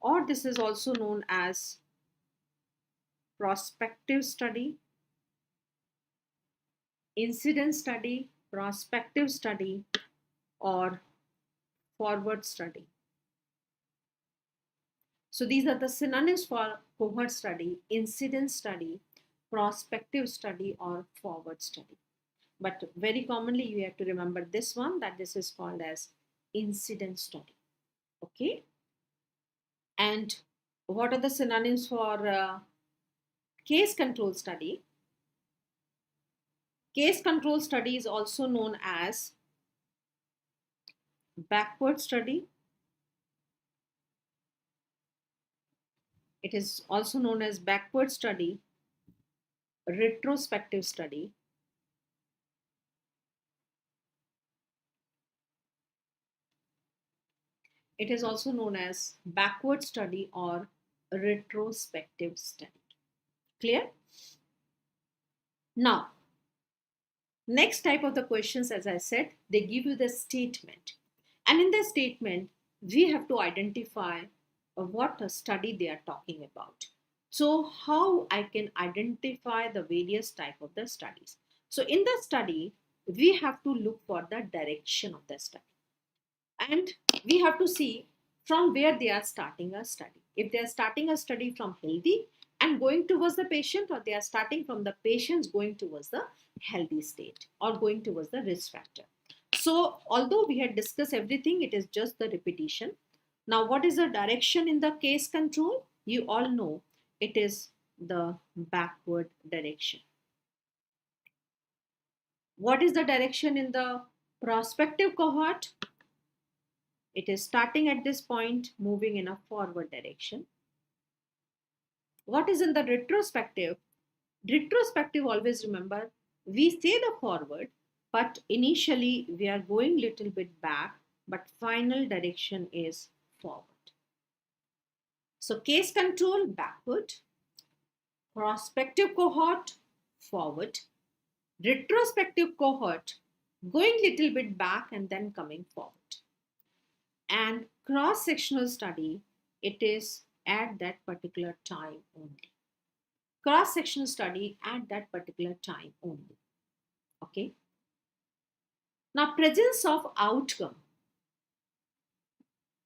or this is also known as prospective study, incidence study, prospective study, or forward study. So these are the synonyms for cohort study: incidence study, prospective study, or forward study. But very commonly you have to remember this one, that this is called as incidence study. Okay. And what are the synonyms for case control study? Case control study is also known as backward study. It is also known as backward study, retrospective study. It is also known as backward study or retrospective study. Clear? Now, next type of the questions, as I said, they give you the statement. And in the statement, we have to identify what a study they are talking about. So how I can identify the various type of the studies? So in the study, we have to look for the direction of the study. And we have to see from where they are starting a study. If they are starting a study from healthy and going towards the patient, or they are starting from the patients going towards the healthy state or going towards the risk factor. So although we had discussed everything, it is just the repetition. Now what is the direction in the case control? You all know it is the backward direction. What is the direction in the prospective cohort? It is starting at this point, moving in a forward direction. What is in the retrospective? Retrospective, always remember, we say the forward, but initially we are going little bit back, but final direction is forward. So case control, backward. Prospective cohort, forward. Retrospective cohort, going little bit back and then coming forward. And cross-sectional study, it is at that particular time only. Cross-sectional study at that particular time only. Okay. Now, presence of outcome.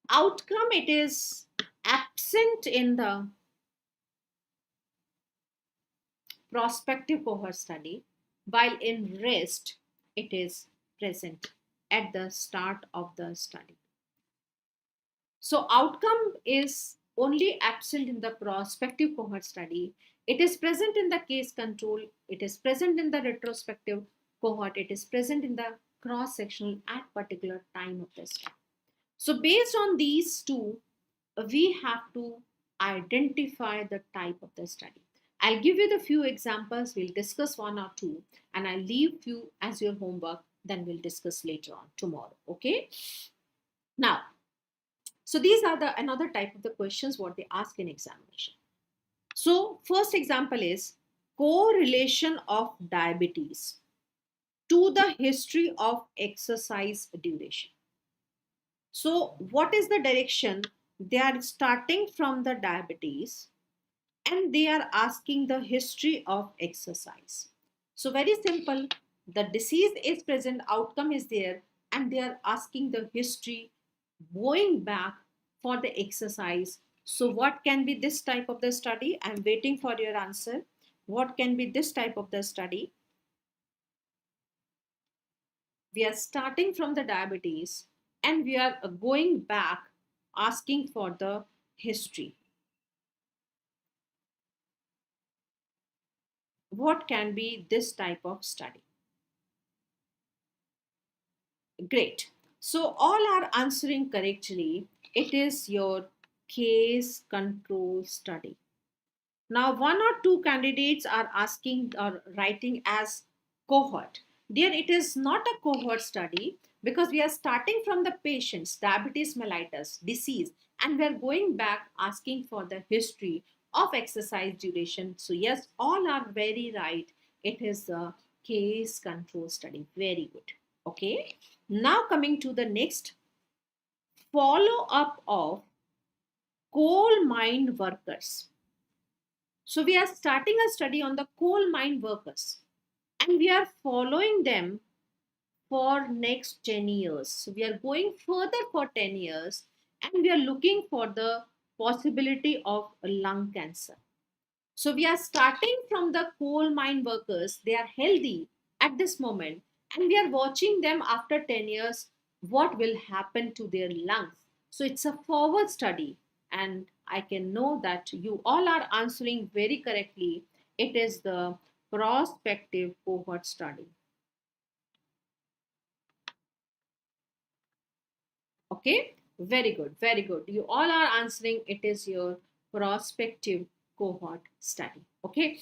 Outcome, it is absent in the prospective cohort study, while in rest, it is present at the start of the study. So outcome is only absent in the prospective cohort study. It is present in the case control. It is present in the retrospective cohort. It is present in the cross-sectional at particular time of the study. So based on these two, we have to identify the type of the study. I'll give you the few examples. We'll discuss one or two, and I'll leave you as your homework. Then we'll discuss later on tomorrow. Okay. Now, so these are the another type of the questions what they ask in examination. So first example is correlation of diabetes to the history of exercise duration. So what is the direction? They are starting from the diabetes and they are asking the history of exercise. So very simple, the disease is present, outcome is there, and they are asking the history going back for the exercise. So what can be this type of the study? I'm waiting for your answer. What can be this type of the study? We are starting from the diabetes and we are going back asking for the history. What can be this type of study? Great. So all are answering correctly. It is your case control study. Now, one or two candidates are asking or writing as cohort. Dear, it is not a cohort study because we are starting from the patient's diabetes mellitus disease and we are going back asking for the history of exercise duration. So yes, all are very right. It is a case control study. Very good. Okay. Now coming to the next, follow up of coal mine workers. So we are starting a study on the coal mine workers, and we are following them for next 10 years. So we are going further for 10 years, and we are looking for the possibility of lung cancer. So we are starting from the coal mine workers. They are healthy at this moment, and we are watching them after 10 years, what will happen to their lungs. So it's a forward study, and I can know that you all are answering very correctly. It is the prospective cohort study. Okay, very good, very good. You all are answering. It is your prospective cohort study. Okay,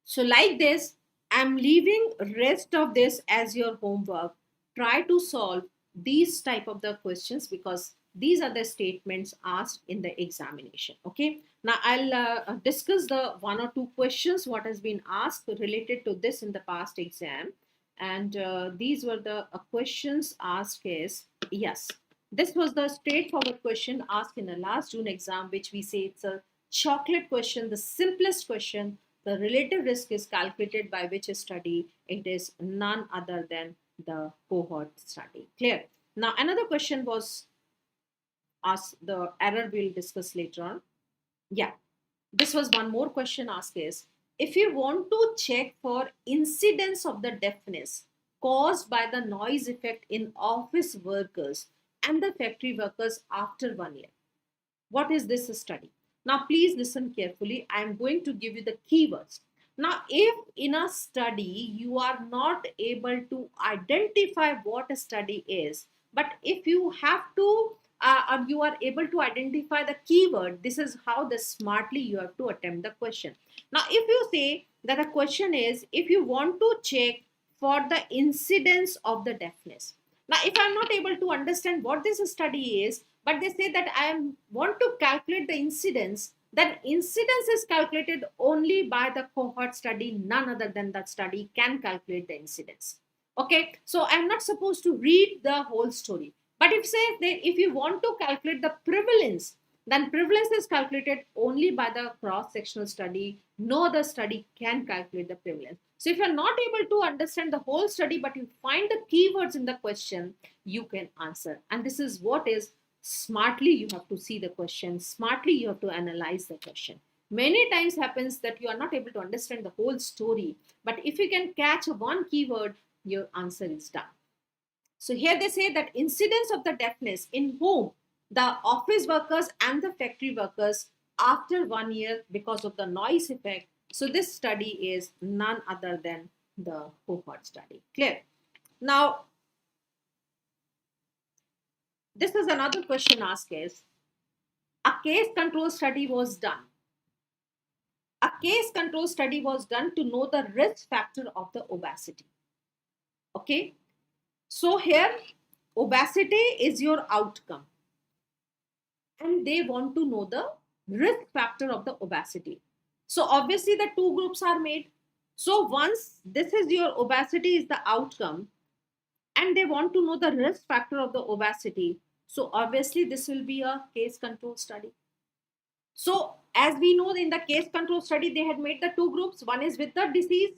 so like this, I'm leaving rest of this as your homework. Try to solve these type of the questions because these are the statements asked in the examination. Okay, now I'll discuss the one or two questions what has been asked related to this in the past exam, and these were the questions asked is yes, this was the straightforward question asked in the last June exam, which we say it's a chocolate question, the simplest question. The relative risk is calculated by which study? It is none other than the cohort study. Clear? Now, another question was asked, the error we'll discuss later on. Yeah, this was one more question asked is, if you want to check for incidence of the deafness caused by the noise effect in office workers and the factory workers after 1 year, what is this study? Now, please listen carefully. I am going to give you the keywords. Now, if in a study you are not able to identify what a study is, but if you have to, you are able to identify the keyword, this is how the smartly you have to attempt the question. Now, if you say that the question is, if you want to check for the incidence of the deafness. Now, if I'm not able to understand what this study is, but they say that want to calculate the incidence, that incidence is calculated only by the cohort study. None other than that study can calculate the incidence. Okay, so I'm not supposed to read the whole story, but if say that if you want to calculate the prevalence, then prevalence is calculated only by the cross sectional study. No other study can calculate the prevalence. So if you're not able to understand the whole study, but you find the keywords in the question, you can answer. And this is what is smartly you have to see the question, smartly you have to analyze the question. Many times happens that you are not able to understand the whole story, but if you can catch one keyword, your answer is done. So here they say that incidence of the deafness in whom? The office workers and the factory workers after 1 year because of the noise effect. So this study is none other than the cohort study. Clear? Now, this is another question asked is, a case control study was done. A case control study was done to know the risk factor of the obesity. Okay. So here, obesity is your outcome. And they want to know the risk factor of the obesity. So obviously the two groups are made. So once this is your obesity is the outcome, and they want to know the risk factor of the obesity. So obviously this will be a case control study. So as we know in the case control study, they had made the two groups. One is with the disease,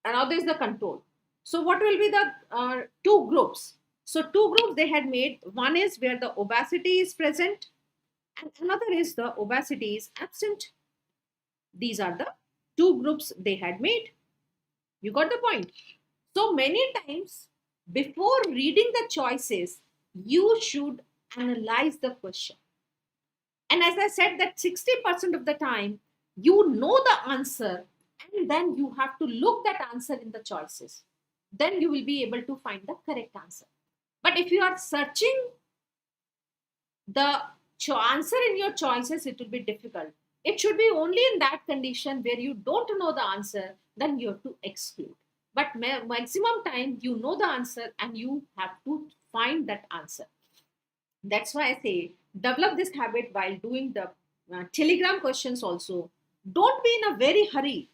another is the control. So what will be the two groups? So two groups they had made. One is where the obesity is present and another is the obesity is absent. These are the two groups they had made. You got the point? So many times before reading the choices, you should analyze the question. And as I said that 60% of the time, you know the answer and then you have to look that answer in the choices. Then you will be able to find the correct answer. But if you are searching the answer in your choices, it will be difficult. It should be only in that condition where you don't know the answer, then you have to exclude. But maximum time you know the answer and you have to find that answer. That's why I say develop this habit while doing the telegram questions also. Don't be in a very hurry.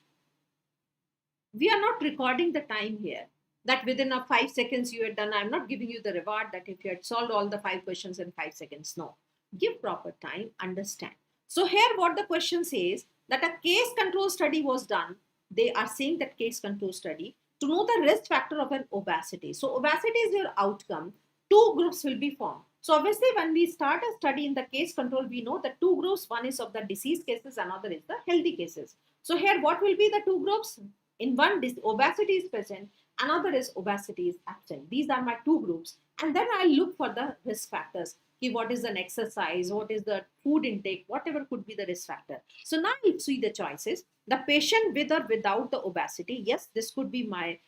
We are not recording the time here. that within a 5 seconds you had done. I'm not giving you the reward that if you had solved all the 5 questions in 5 seconds. No, give proper time, understand. So here what the question says, that a case control study was done. They are saying that case control study to know the risk factor of an obesity. So obesity is your outcome. Two groups will be formed. So obviously when we start a study in the case control, we know the two groups, one is of the disease cases, another is the healthy cases. So here what will be the two groups? In one, obesity is present, another is obesity is absent. These are my two groups. And then I look for the risk factors. What is an exercise, what is the food intake, whatever could be the risk factor. So now you see the choices. The patient with or without the obesity, yes, this could be my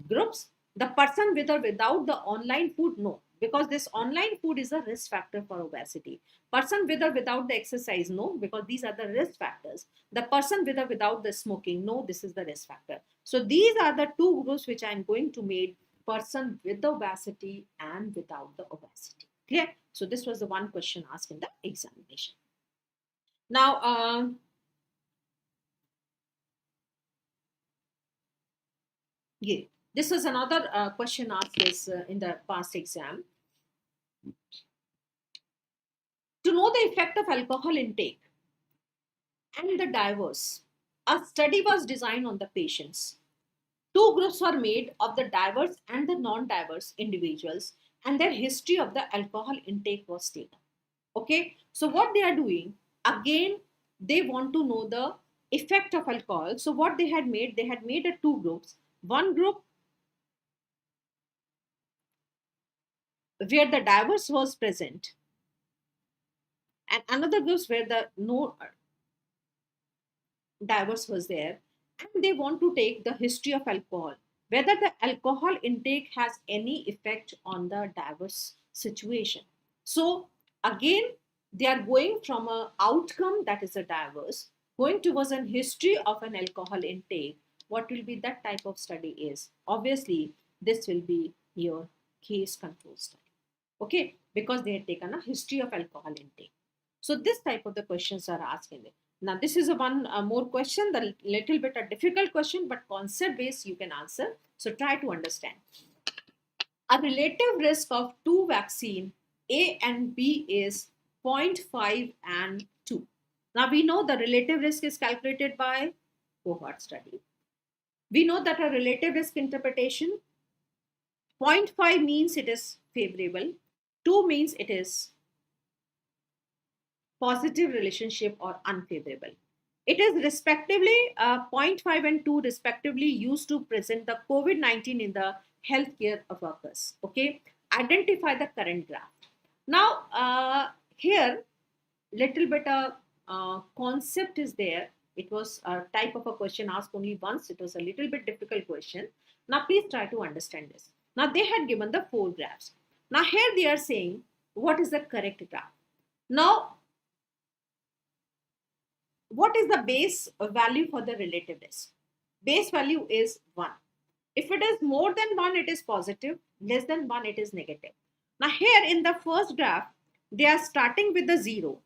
groups. The person with or without the online food, no, because this online food is a risk factor for obesity. Person with or without the exercise, no, because these are the risk factors. The person with or without the smoking, no, this is the risk factor. So these are the two groups which I'm going to make: person with the obesity and without the obesity. Clear? So this was the one question asked in the examination. Now, yeah, this was another question asked in the past exam. To know the effect of alcohol intake and the diverse, a study was designed on the patients. Two groups were made of the diverse and the non-diverse individuals, and their history of the alcohol intake was taken. Okay, so what they are doing, again, they want to know the effect of alcohol. So what they had made a two groups. One group where the diverse was present, and another group where the no diverse was there, and they want to take the history of alcohol, whether the alcohol intake has any effect on the diverse situation. So again, they are going from a outcome that is a diverse, going towards an history of an alcohol intake. What will be that type of study is? Obviously this will be your case control study. Okay, because they had taken a history of alcohol intake. So this type of the questions are asked in it. Now this is a one more question, the little bit a difficult question, but concept based you can answer. So try to understand. A relative risk of two vaccine A and B is 0.5 and 2. Now we know the relative risk is calculated by cohort study. We know that a relative risk interpretation, 0.5 means it is favorable, 2 means it is positive relationship or unfavorable. It is respectively 0.5 and 2 respectively used to present the COVID-19 in the healthcare workers. Okay, identify the current graph. Now here little bit of concept is there. It was a type of a question asked only once. It was a little bit difficult question. Now please try to understand this. Now they had given the four graphs. Now here they are saying what is the correct graph. Now what is the base value for the relative risk? Base value is 1. If it is more than 1, it is positive. Less than 1, it is negative. Now here in the first graph, they are starting with the 0.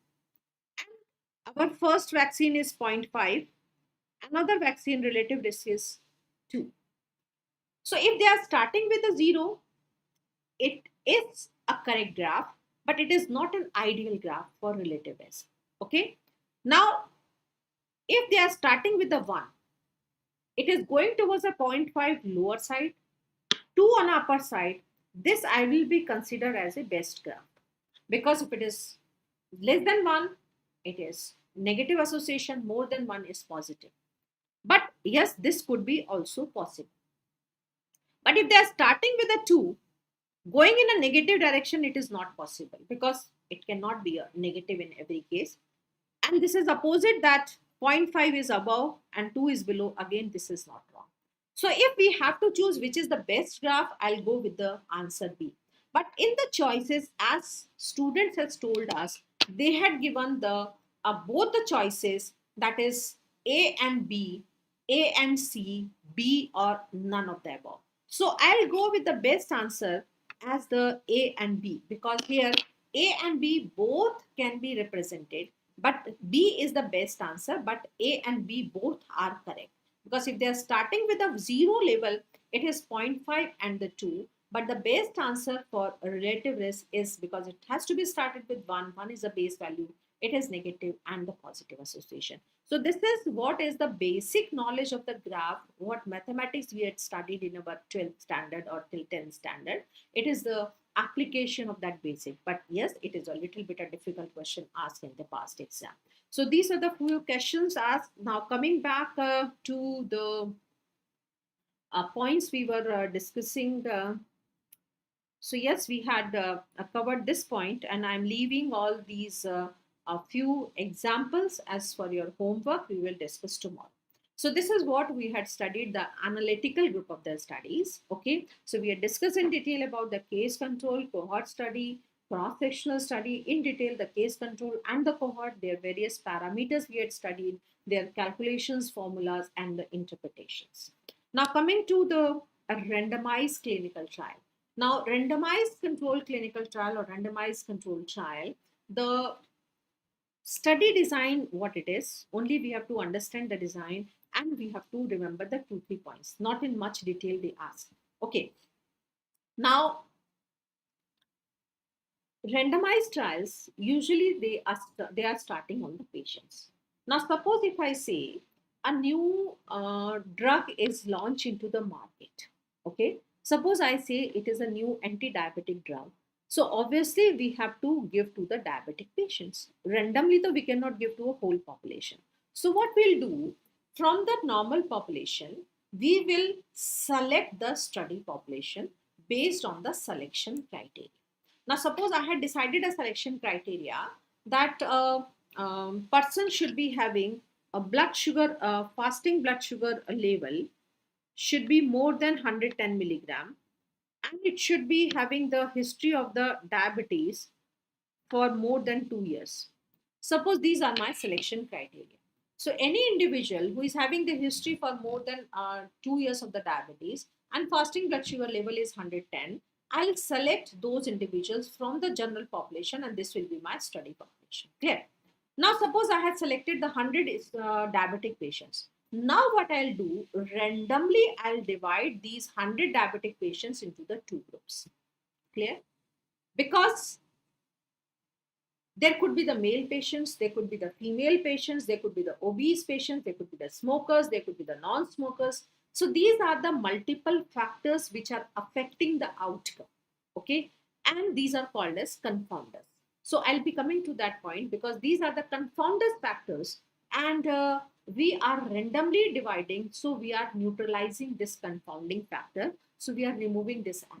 Our first vaccine is 0.5. Another vaccine relative risk is 2. So if they are starting with a 0, it is a correct graph, but it is not an ideal graph for relative risk. Okay. Now, if they are starting with the 1, it is going towards a 0.5 lower side, 2 on upper side. This I will be considered as a best graph, because if it is less than 1, it is negative association, more than 1 is positive. But yes, this could be also possible. But if they are starting with a 2, going in a negative direction, it is not possible, because it cannot be a negative in every case. And this is opposite, that 0.5 is above and 2 is below. Again, this is not wrong. So if we have to choose which is the best graph, I'll go with the answer B. But in the choices, as students has told us, they had given the both the choices, that is A and B, A and C, B or none of the above. So I'll go with the best answer as the A and B, because here A and B both can be represented, but B is the best answer, but A and B both are correct. Because if they are starting with a 0 level, It is 0.5 and the 2. But the best answer for a relative risk is, because it has to be started with 1, 1 is the base value, it is negative and the positive association. So this is what is the basic knowledge of the graph, what mathematics we had studied in our 12th standard or till 10th standard. It is the application of that basic. But yes, it is a little bit a difficult question asked in the past exam. So these are the few questions asked. Now coming back to the points we were discussing. So yes, we had covered this point, and I'm leaving all these a few examples as for your homework. We will discuss tomorrow. So this is what we had studied, the analytical group of the studies. Okay, so we had discussed in detail about the case control, cohort study, cross-sectional study in detail, the case control and the cohort, their various parameters we had studied, their calculations, formulas, and the interpretations. Now coming to the randomized clinical trial. Now, randomized controlled clinical trial or randomized controlled trial, the study design, what it is, only we have to understand the design and we have to remember the 2-3 points. Not in much detail they ask. Okay. Now, randomized trials, usually they are starting on the patients. Now, suppose if I say a new drug is launched into the market. Okay. Suppose I say it is a new anti-diabetic drug. So obviously we have to give to the diabetic patients. Randomly, though, we cannot give to a whole population. So what we'll do, from the normal population, we will select the study population based on the selection criteria. Now, suppose I had decided a selection criteria that person should be having a blood sugar, fasting blood sugar level should be more than 110 milligram, and it should be having the history of the diabetes for more than 2 years. Suppose these are my selection criteria. So any individual who is having the history for more than 2 years of the diabetes and fasting blood sugar level is 110, I'll select those individuals from the general population and this will be my study population. Clear? Now suppose I had selected the 100 diabetic patients. Now what I'll do, randomly I'll divide these 100 diabetic patients into the two groups. Clear? Because there could be the male patients, there could be the female patients, there could be the obese patients, there could be the smokers, there could be the non-smokers. So these are the multiple factors which are affecting the outcome. Okay. And these are called as confounders. So I'll be coming to that point because these are the confounders factors, and we are randomly dividing. So we are neutralizing this confounding factor. So we are removing this arrow.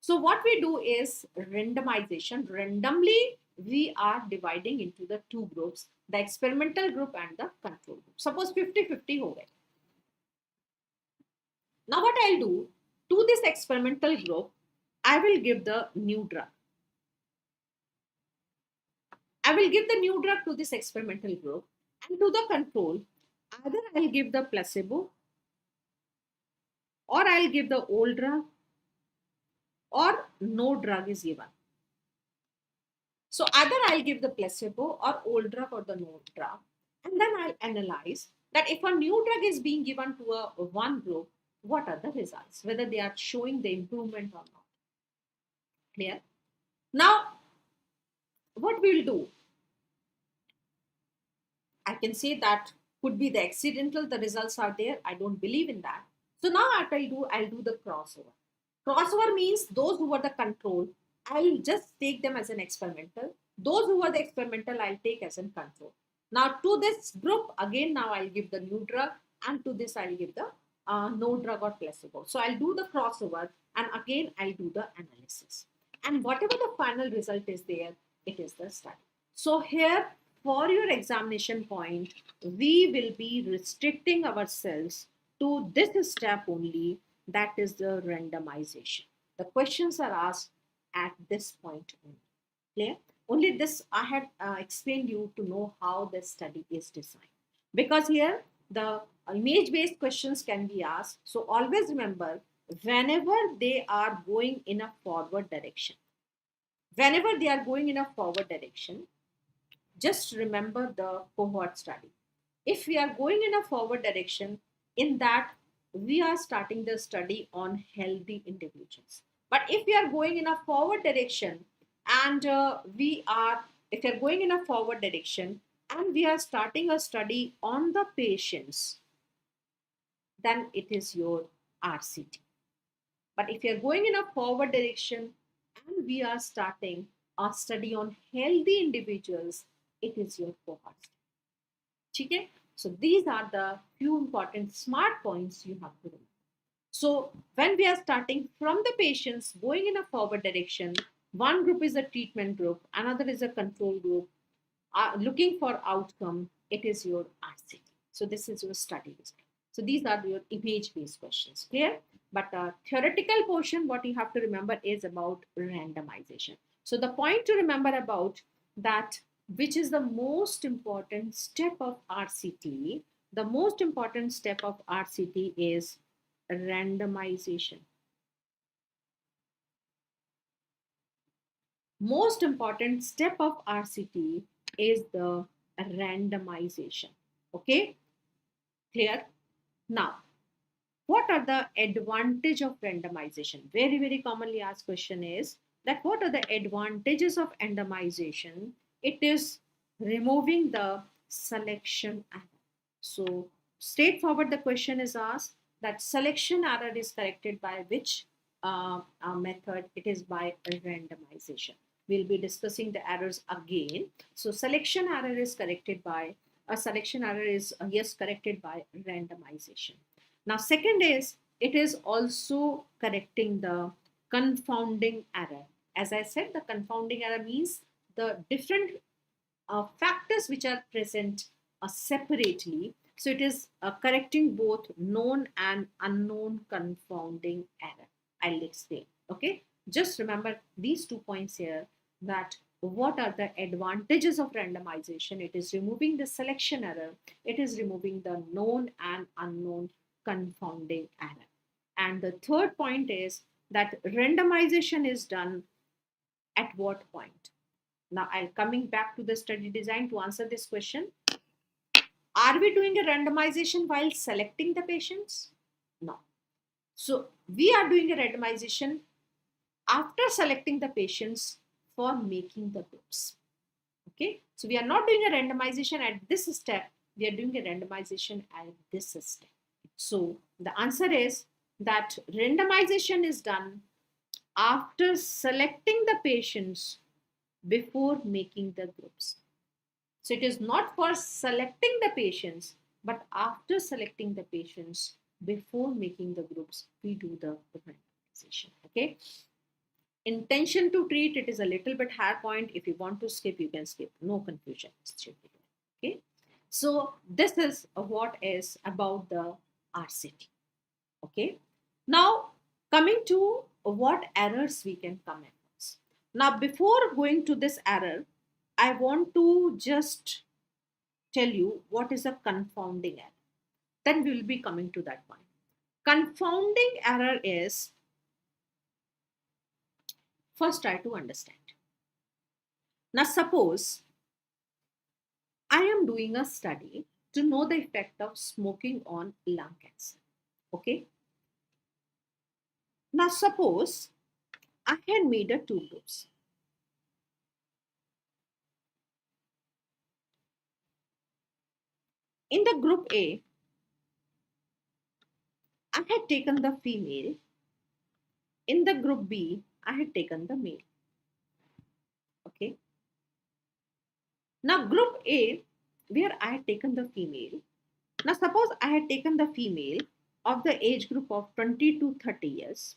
So what we do is randomization. Randomly, we are dividing into the two groups, the experimental group and the control group. Suppose 50-50 ho gaye. Now what I'll do, to this experimental group, I will give the new drug. I will give the new drug to this experimental group, and to the control, either I'll give the placebo or I'll give the old drug or no drug is given. So either I'll give the placebo or old drug or the no drug, and then I'll analyze that if a new drug is being given to a one group, what are the results, whether they are showing the improvement or not. Clear? Now, what we'll do, I can say that could be the accidental, the results are there. I don't believe in that. So now what I'll do the crossover. Crossover means those who were the control, I'll just take them as an experimental. Those who were the experimental, I'll take as a control. Now to this group, again, now I'll give the new drug, and to this I'll give the no drug or placebo. So I'll do the crossover, and again I'll do the analysis. And whatever the final result is there, it is the study. So here, for your examination point, we will be restricting ourselves to this step only, that is the randomization. The questions are asked at this point only. Clear? Only this I had explained you to know how the study is designed. Because here the image-based questions can be asked. So always remember, whenever they are going in a forward direction, just remember the cohort study. If we are going in a forward direction, in that we are starting the study on healthy individuals. But if we are going in a forward direction and if we are going in a forward direction and we are starting a study on the patients, then it is your RCT. But if you are going in a forward direction and we are starting a study on healthy individuals, it is your cohort. Okay? So these are the few important smart points you have to remember. So when we are starting from the patients going in a forward direction, one group is a treatment group, another is a control group, looking for outcome, it is your RCT. So this is your study design. So these are your image-based questions, clear? But theoretical portion, what you have to remember is about randomization. So the point to remember about that, which is the most important step of RCT, the most important step of RCT is randomization. Most important step of RCT is the randomization. Okay, clear? Now, what are the advantage of randomization? Very commonly asked question is that what are the advantages of randomization? It is removing the selection error. So straightforward the question is asked that selection error is corrected by which method? It is by randomization. We'll be discussing the errors again. So selection error is corrected by corrected by randomization. Now second is it is also correcting the confounding error. As I said, the confounding error means the different factors which are present separately. So it is correcting both known and unknown confounding error. I'll explain. Okay, just remember these 2 points here, that what are the advantages of randomization? It is removing the selection error, it is removing the known and unknown confounding error. And the third point is that randomization is done at what point? Now I'll coming back to the study design to answer this question. Are we doing a randomization while selecting the patients? No. So we are doing a randomization after selecting the patients for making the groups. Okay. So we are not doing a randomization at this step. We are doing a randomization at this step. So the answer is that randomization is done after selecting the patients before making the groups. So it is not for selecting the patients, but after selecting the patients before making the groups, we do the randomization. Okay. Intention to treat, it is a little bit higher point. If you want to skip, you can skip. No confusion. Okay. So this is what is about the RCT. Okay. Now coming to what errors we can come across. Now before going to this error, I want to just tell you what is a confounding error. Then we will be coming to that point. Confounding error is, first try to understand. Now suppose I am doing a study to know the effect of smoking on lung cancer. Okay. Now suppose I had made a 2 groups. In the group A, I had taken the female. In the group B, I had taken the male. Okay. Now group A, where I had taken the female. Now suppose I had taken the female of the age group of 20 to 30 years.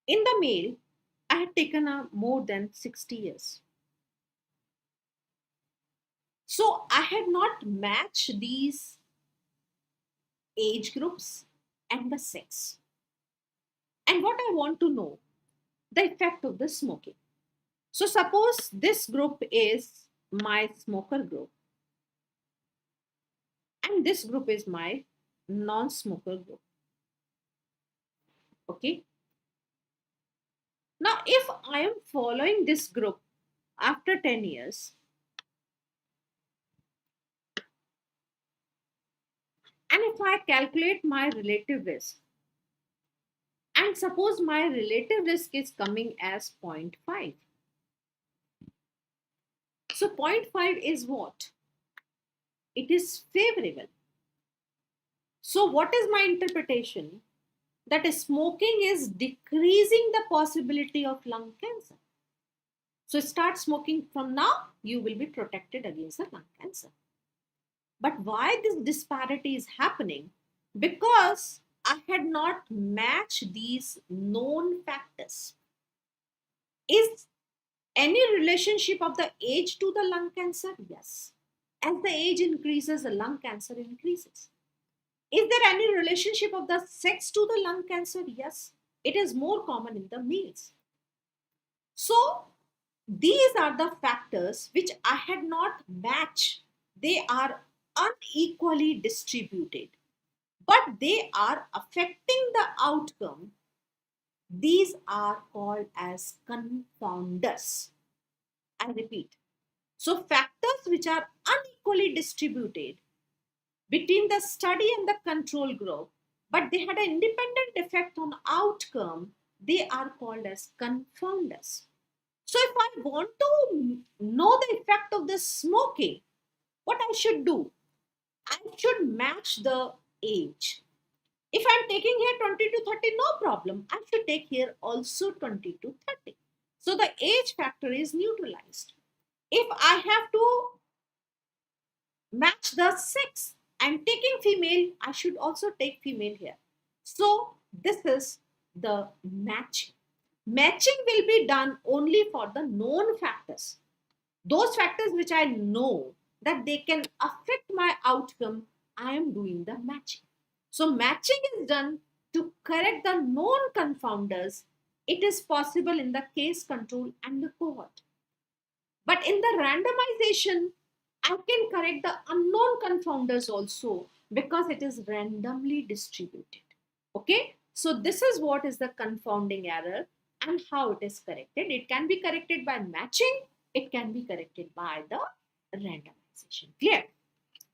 In the male, I had taken a more than 60 years. So I had not matched these age groups and the sex. And what I want to know, the effect of the smoking. So suppose this group is my smoker group and this group is my non-smoker group. Okay. Now if I am following this group after 10 years, and if if I calculate my relative risk, and suppose my relative risk is coming as 0.5. So 0.5 is what? It is favorable. So what is my interpretation? That smoking is decreasing the possibility of lung cancer. So start smoking from now, you will be protected against the lung cancer. But why this disparity is happening? Because I had not matched these known factors. Is any relationship of the age to the lung cancer? Yes. As the age increases, the lung cancer increases. Is there any relationship of the sex to the lung cancer? Yes. It is more common in the males. So these are the factors which I had not matched. They are unequally distributed, but they are affecting the outcome. These are called as confounders. I repeat. So factors which are unequally distributed between the study and the control group, but they had an independent effect on outcome, they are called as confounders. So if I want to know the effect of the smoking, what I should do? I should match the age. If I'm taking here 20 to 30, no problem. I should take here also 20 to 30. So the age factor is neutralized. If I have to match the sex, I'm taking female, I should also take female here. So this is the matching. Matching will be done only for the known factors. Those factors which I know that they can affect my outcome, I am doing the matching. So matching is done to correct the known confounders. It is possible in the case control and the cohort. But in the randomization, I can correct the unknown confounders also because it is randomly distributed. Okay, so this is what is the confounding error and how it is corrected. It can be corrected by matching, it can be corrected by the randomization. Clear?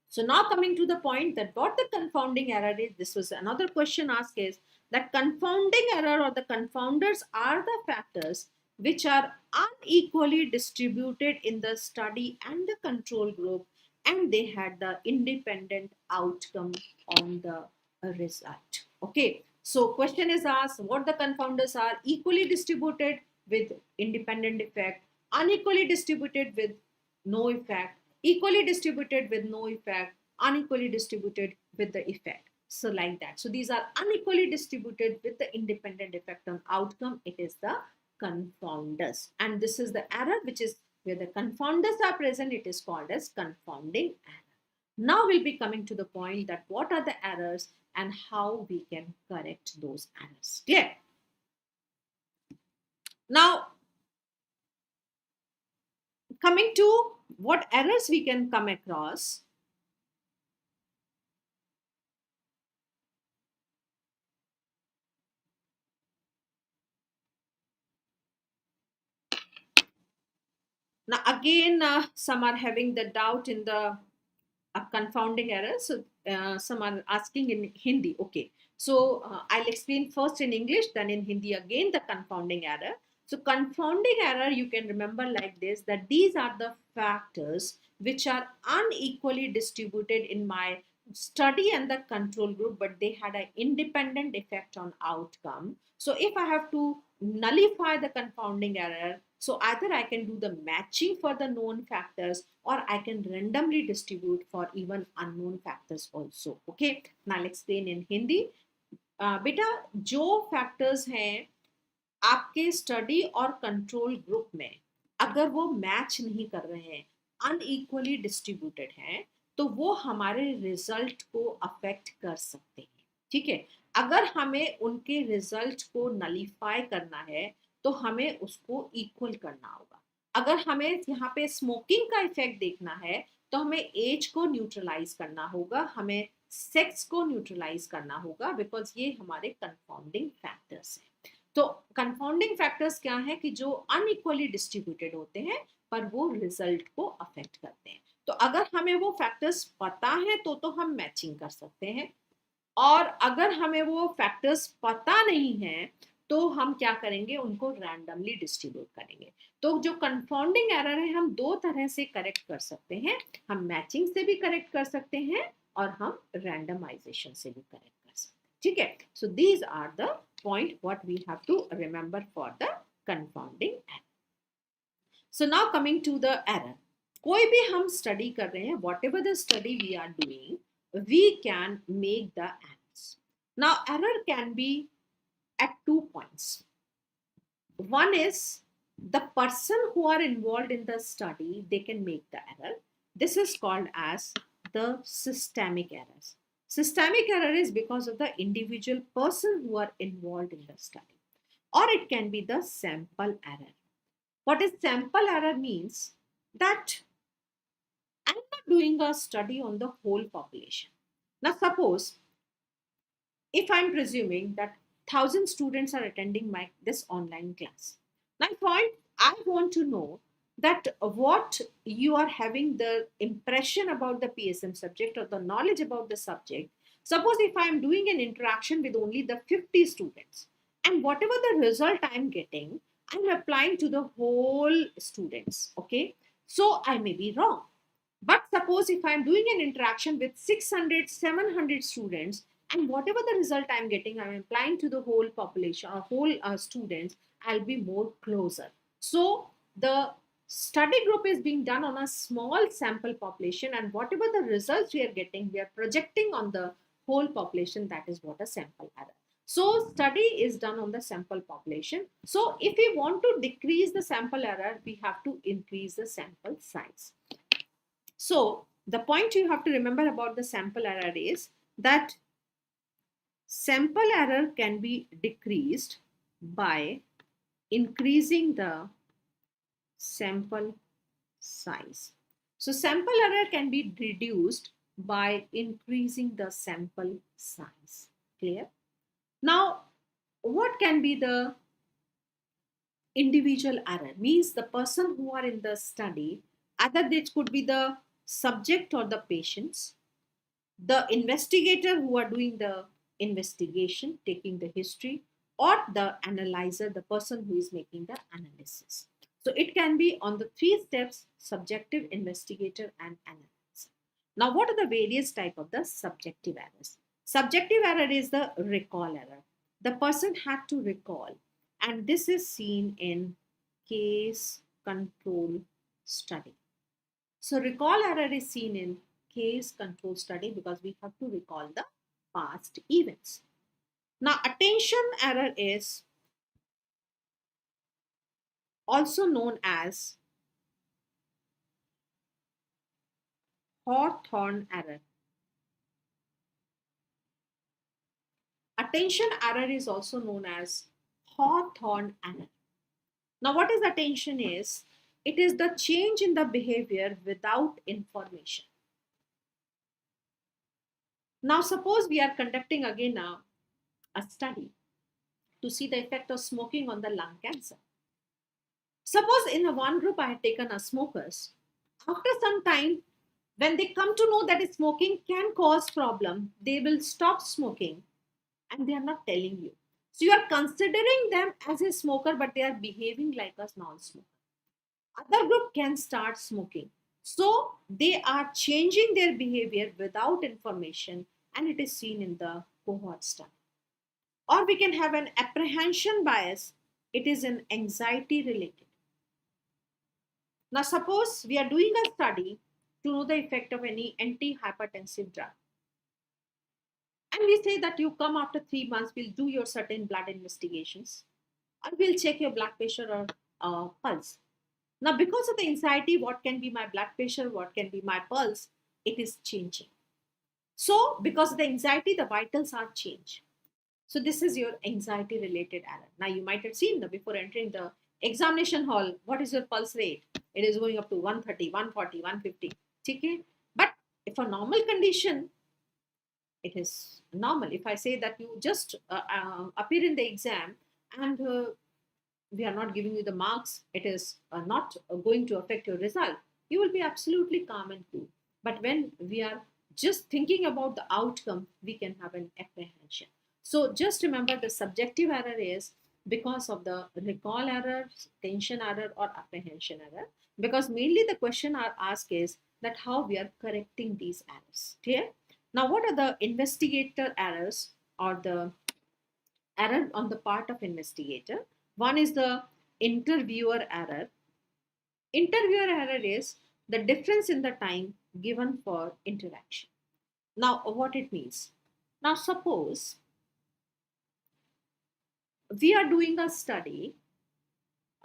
So now coming to the point that what the confounding error is, this was another question asked, is that confounding error or the confounders are the factors which are unequally distributed in the study and the control group, and they had the independent outcome on the result. Okay, so question is asked what the confounders are: equally distributed with independent effect, unequally distributed with no effect, equally distributed with no effect, unequally distributed with the effect. So like that. So these are unequally distributed with the independent effect on outcome. It is the confounders. And this is the error which is where the confounders are present. It is called as confounding error. Now we'll be coming to the point that what are the errors and how we can correct those errors. Clear? Now, coming to what errors we can come across. Now again, some are having the doubt in the confounding error. So some are asking in Hindi. Okay. So I'll explain first in English, then in Hindi again the confounding error. So confounding error, you can remember like this, that these are the factors which are unequally distributed in my study and the control group, but they had an independent effect on outcome. So if I have to nullify the confounding error, so either I can do the matching for the known factors or I can randomly distribute for even unknown factors also. Okay, now I'll explain in Hindi. बेटा जो factors हैं आपके study और control group में अगर वो match नहीं कर रहे हैं, अनइक्वली डिस्ट्रीब्यूटेड हैं, तो वो हमारे रिजल्ट को अफेक्ट कर सकते हैं. ठीक है, अगर हमें उनके रिजल्ट को नलीफाई करना है तो हमें उसको इक्वल करना होगा. अगर हमें यहाँ पे स्मोकिंग का इफेक्ट देखना है तो हमें एज को न्यूट्रलाइज करना होगा, हमें सेक्स को न्यूट्रलाइज करना होगा, बिकॉज ये हमारे कंफाउंडिंग फैक्टर्स हैं. तो कंफाउंडिंग फैक्टर्स क्या है कि जो अनइक्वली डिस्ट्रीब्यूटेड होते हैं पर वो रिजल्ट को अफेक्ट करते हैं. तो अगर हमें वो फैक्टर्स पता है तो हम मैचिंग कर सकते हैं. और अगर हमें वो फैक्टर्स पता नहीं है तो हम क्या करेंगे, उनको रैंडमली डिस्ट्रीब्यूट करेंगे। तो जो कंफाउंडिंग एरर है हम दो तरह से करेक्ट कर सकते हैं, हम मैचिंग से भी करेक्ट कर सकते हैं और हम रैंडमाइजेशन से भी करेक्ट कर सकते हैं, ठीक है। So these are the point what we have to remember for the confounding error. So now coming to the error, कोई भी हम स्टडी कर रहे हैं, whatever the study we are doing, we can make the errors. Now error can be at 2 points. One is the person who are involved in the study, they can make the error. This is called as the systemic errors. Systemic error is because of the individual person who are involved in the study, or it can be the sample error. What is sample error means that I'm not doing a study on the whole population. Now suppose if I'm presuming that 1,000 students are attending this online class. Now, I want to know that what you are having the impression about the PSM subject or the knowledge about the subject. Suppose if I am doing an interaction with only the 50 students, and whatever the result I am getting, I'm applying to the whole students. Okay, so I may be wrong. But suppose if I'm doing an interaction with 600, 700 students, and whatever the result I'm getting, I'm applying to the whole population or whole students, I'll be more closer. So the study group is being done on a small sample population, and whatever the results we are getting, we are projecting on the whole population. That is what a sample error. So study is done on the sample population. So if we want to decrease the sample error, we have to increase the sample size. So the point you have to remember about the sample error is that sample error can be decreased by increasing the sample size. So sample error can be reduced by increasing the sample size. Clear? Now, what can be the individual error? Means the person who are in the study, either it could be the subject or the patients, the investigator who are doing the investigation, taking the history, or the analyzer, the person who is making the analysis. So it can be on the 3 steps: subjective, investigator, and analyzer. Now, what are the various type of the subjective errors? Subjective error is the recall error. The person had to recall, and this is seen in case control study. So recall error is seen in case control study because we have to recall the past events. Now attention error is also known as Hawthorne error. Attention error is also known as Hawthorne error. Now what is attention is? It is the change in the behavior without information. Now suppose we are conducting again a study to see the effect of smoking on the lung cancer. Suppose in one group I had taken as smokers. After some time, when they come to know that smoking can cause problem, they will stop smoking and they are not telling you. So you are considering them as a smoker, but they are behaving like a non-smoker. Other group can start smoking. So they are changing their behavior without information, and it is seen in the cohort study. Or we can have an apprehension bias. It is an anxiety related. Now suppose we are doing a study to know the effect of any antihypertensive drug. And we say that you come after 3 months, we'll do your certain blood investigations, or we'll check your blood pressure or pulse. Now, because of the anxiety, what can be my blood pressure, what can be my pulse, it is changing. So, because of the anxiety, the vitals are changed. So, this is your anxiety related error. Now, you might have seen that before entering the examination hall, what is your pulse rate? It is going up to 130, 140, 150. Okay? But if a normal condition, it is normal. If I say that you just appear in the exam and we are not giving you the marks, it is not going to affect your result, you will be absolutely calm and cool. But when we are just thinking about the outcome, we can have an apprehension. So just remember the subjective error is because of the recall error, tension error, or apprehension error. Because mainly the question are asked is that how we are correcting these errors. Clear? Now, what are the investigator errors or the error on the part of investigator? One is the interviewer error. Interviewer error is the difference in the time given for interaction. Now, what it means? Now, suppose we are doing a study,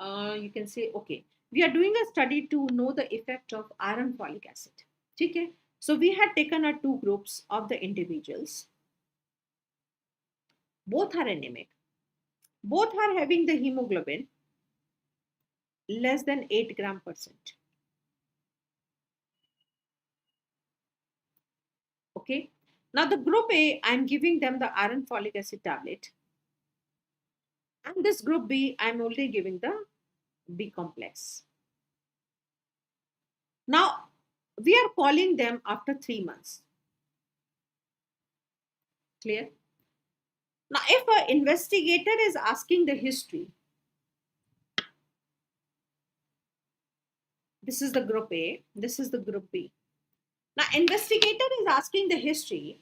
you can say, okay, we are doing a study to know the effect of iron folic acid. Okay? So, we had taken our two groups of the individuals. Both are anemic, both are having the hemoglobin less than 8 gram percent. Okay? Now, the group A, I'm giving them the iron folic acid tablet. And this group B, I'm only giving the B complex. Now, we are calling them after 3 months. Clear? Now, if an investigator is asking the history, this is the group A, this is the group B. Now, investigator is asking the history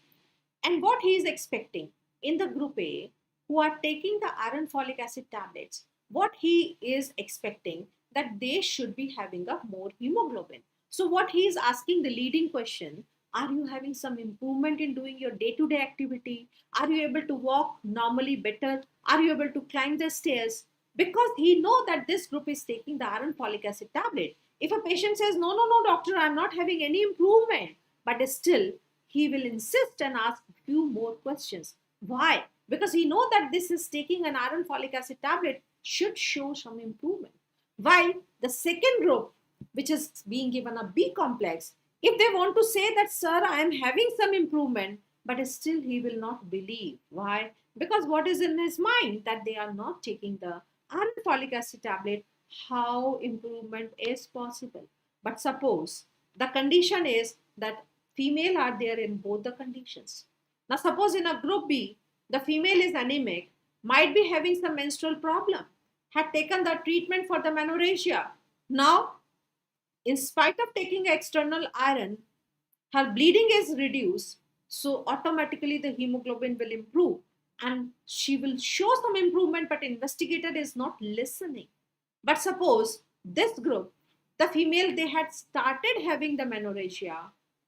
and what he is expecting in the group A who are taking the iron folic acid tablets, what he is expecting that they should be having a more hemoglobin. So what he is asking the leading question, are you having some improvement in doing your day-to-day activity? Are you able to walk normally better? Are you able to climb the stairs? Because he know that this group is taking the iron folic acid tablet. If a patient says, no, no, no, doctor, I'm not having any improvement, but still he will insist and ask few more questions. Why? Because he know that this is taking an iron folic acid tablet should show some improvement. While the second group, which is being given a B complex, if they want to say that, sir, I am having some improvement, but still he will not believe. Why? Because what is in his mind that they are not taking the iron folic acid tablet, how improvement is possible. But suppose the condition is that female are there in both the conditions. Now, suppose in a group B, the female is anemic, might be having some menstrual problem, had taken the treatment for the menorrhagia. Now, in spite of taking external iron, her bleeding is reduced, so automatically the hemoglobin will improve and she will show some improvement, but investigator is not listening. But suppose this group, the female, they had started having the menorrhagia,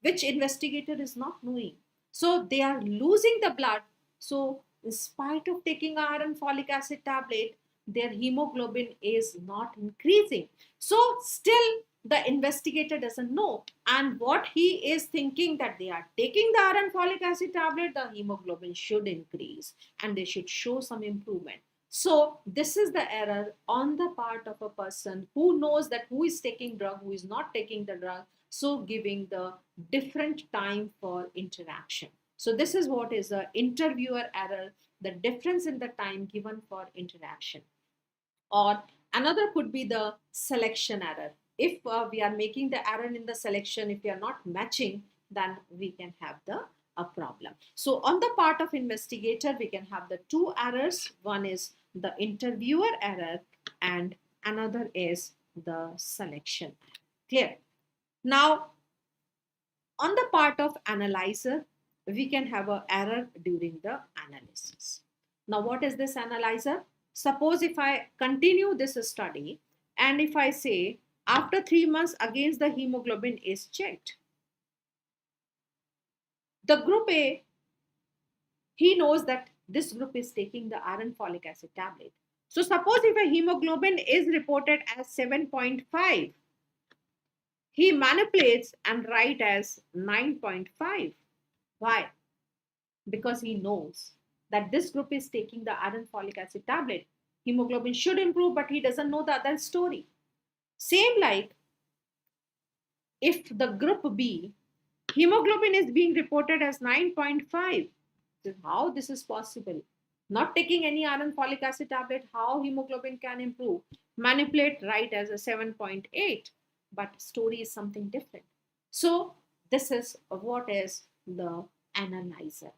which investigator is not knowing. So they are losing the blood. So in spite of taking iron folic acid tablet, their hemoglobin is not increasing. So still the investigator doesn't know. And what he is thinking that they are taking the iron folic acid tablet, the hemoglobin should increase and they should show some improvement. So this is the error on the part of a person who knows that who is taking drug, who is not taking the drug, so giving the different time for interaction. So this is what is the interviewer error, the difference in the time given for interaction. Or another could be the selection error. If we are making the error in the selection, if we are not matching, then we can have the a problem. So on the part of investigator, we can have the two errors. One is the interviewer error and another is the selection. Clear? Now, on the part of analyzer, we can have an error during the analysis. Now, what is this analyzer? Suppose if I continue this study and if I say after 3 months against the hemoglobin is checked, the group A, he knows that this group is taking the iron folic acid tablet. So suppose if a hemoglobin is reported as 7.5, he manipulates and write as 9.5. Why? Because he knows that this group is taking the iron folic acid tablet. Hemoglobin should improve, but he doesn't know the other story. Same like if the group B, hemoglobin is being reported as 9.5. How this is possible? Not taking any iron folic acid tablet, how hemoglobin can improve? Manipulate, write as a 7.8, but story is something different. So This is what is the analyzer.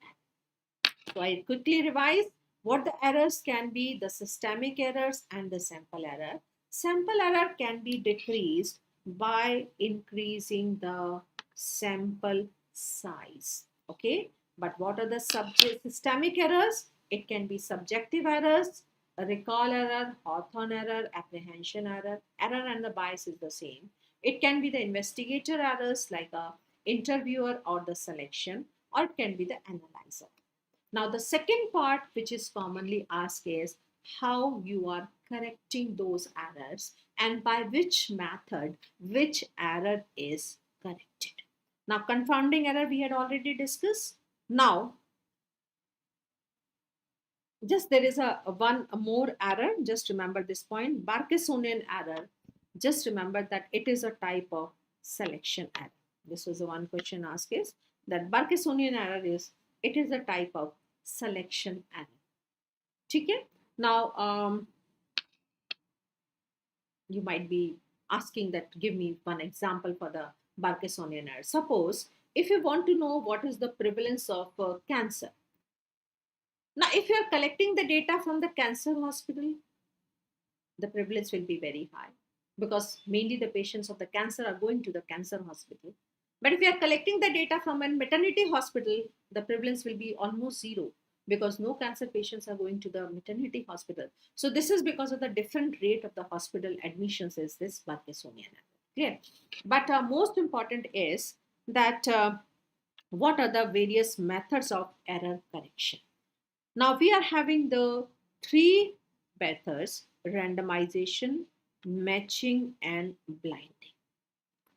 So I quickly revise what the errors can be: the systemic errors and the sample error. Sample error can be decreased by increasing the sample size. Okay, but what are the systemic errors? It can be subjective errors, recall error, Hawthorne error, apprehension error. Error and the bias is the same. It can be the investigator errors like a interviewer or the selection, or it can be the analyzer. Now, the second part, which is commonly asked, is how you are correcting those errors and by which method which error is corrected. Now, confounding error we had already discussed. Now, just there is a more error. Just remember this point: Barkesonian error. Just remember that it is a type of selection error. This was the one question asked, is that Barkesonian error is, it is a type of selection error. Okay? Now, you might be asking that give me one example for the Barkesonian error. Suppose if you want to know what is the prevalence of cancer. Now, if you are collecting the data from the cancer hospital, the prevalence will be very high because mainly the patients of the cancer are going to the cancer hospital. But if you are collecting the data from a maternity hospital, the prevalence will be almost zero because no cancer patients are going to the maternity hospital. So this is because of the different rate of the hospital admissions is this Parkinsonian error. Clear? But most important is that what are the various methods of error correction? Now we are having the three methods: randomization, matching, and blinding.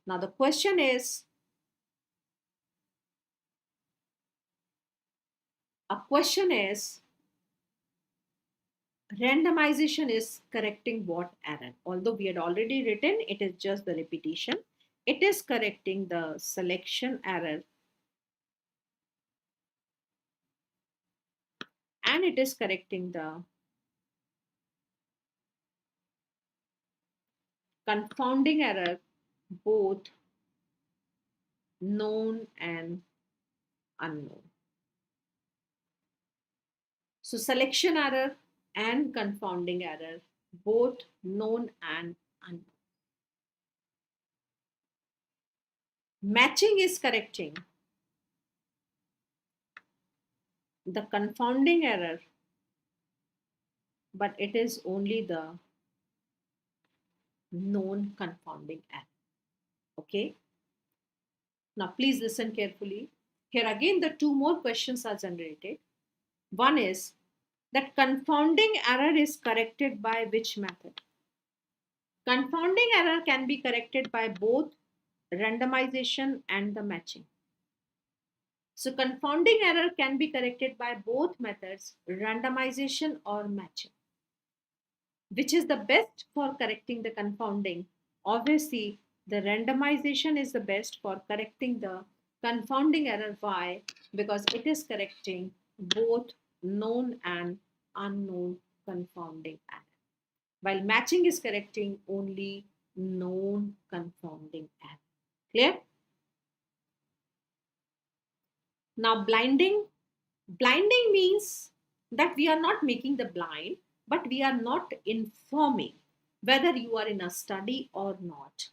Now the question is, randomization is correcting what error? Although we had already written, it is just the repetition. It is correcting the selection error and it is correcting the confounding error, both known and unknown. So selection error and confounding error, both known and unknown. Matching is correcting the confounding error, but it is only the known confounding error. Okay. Now please listen carefully. Here again the two more questions are generated. One is that confounding error is corrected by which method? Confounding error can be corrected by both randomization and the matching. So confounding error can be corrected by both methods, randomization or matching. Which is the best for correcting the confounding? Obviously, the randomization is the best for correcting the confounding error. Why? Because it is correcting both known and unknown confounding error, while matching is correcting only known confounding error. Clear? Now, blinding. Blinding means that we are not making the blind, but we are not informing whether you are in a study or not.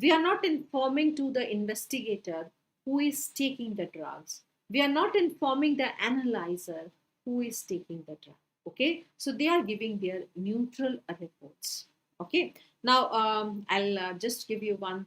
We are not informing to the investigator who is taking the drugs. We are not informing the analyzer who is taking the drug. Okay, so they are giving their neutral reports. Okay, now I'll just give you one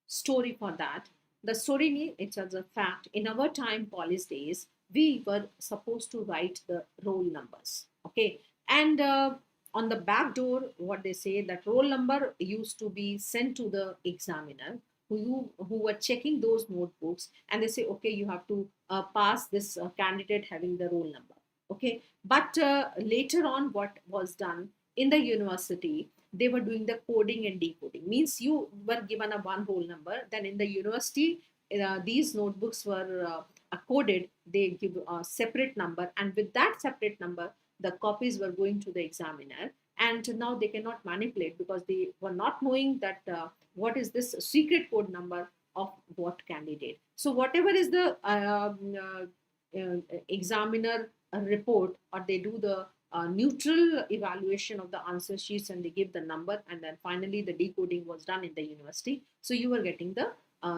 story for that. The story, it's as a fact, in our time police days, we were supposed to write the roll numbers. Okay, and on the back door, what they say, that roll number used to be sent to the examiner who were checking those notebooks, and they say, okay, you have to pass this candidate having the roll number. Okay, but later on, what was done in the university, they were doing the coding and decoding. Means you were given a one roll number, then in the university these notebooks were coded, they give a separate number, and with that separate number the copies were going to the examiner, and now they cannot manipulate because they were not knowing that what is this secret code number of what candidate. So whatever is the examiner report, or they do the neutral evaluation of the answer sheets and they give the number, and then finally the decoding was done in the university, so you are getting the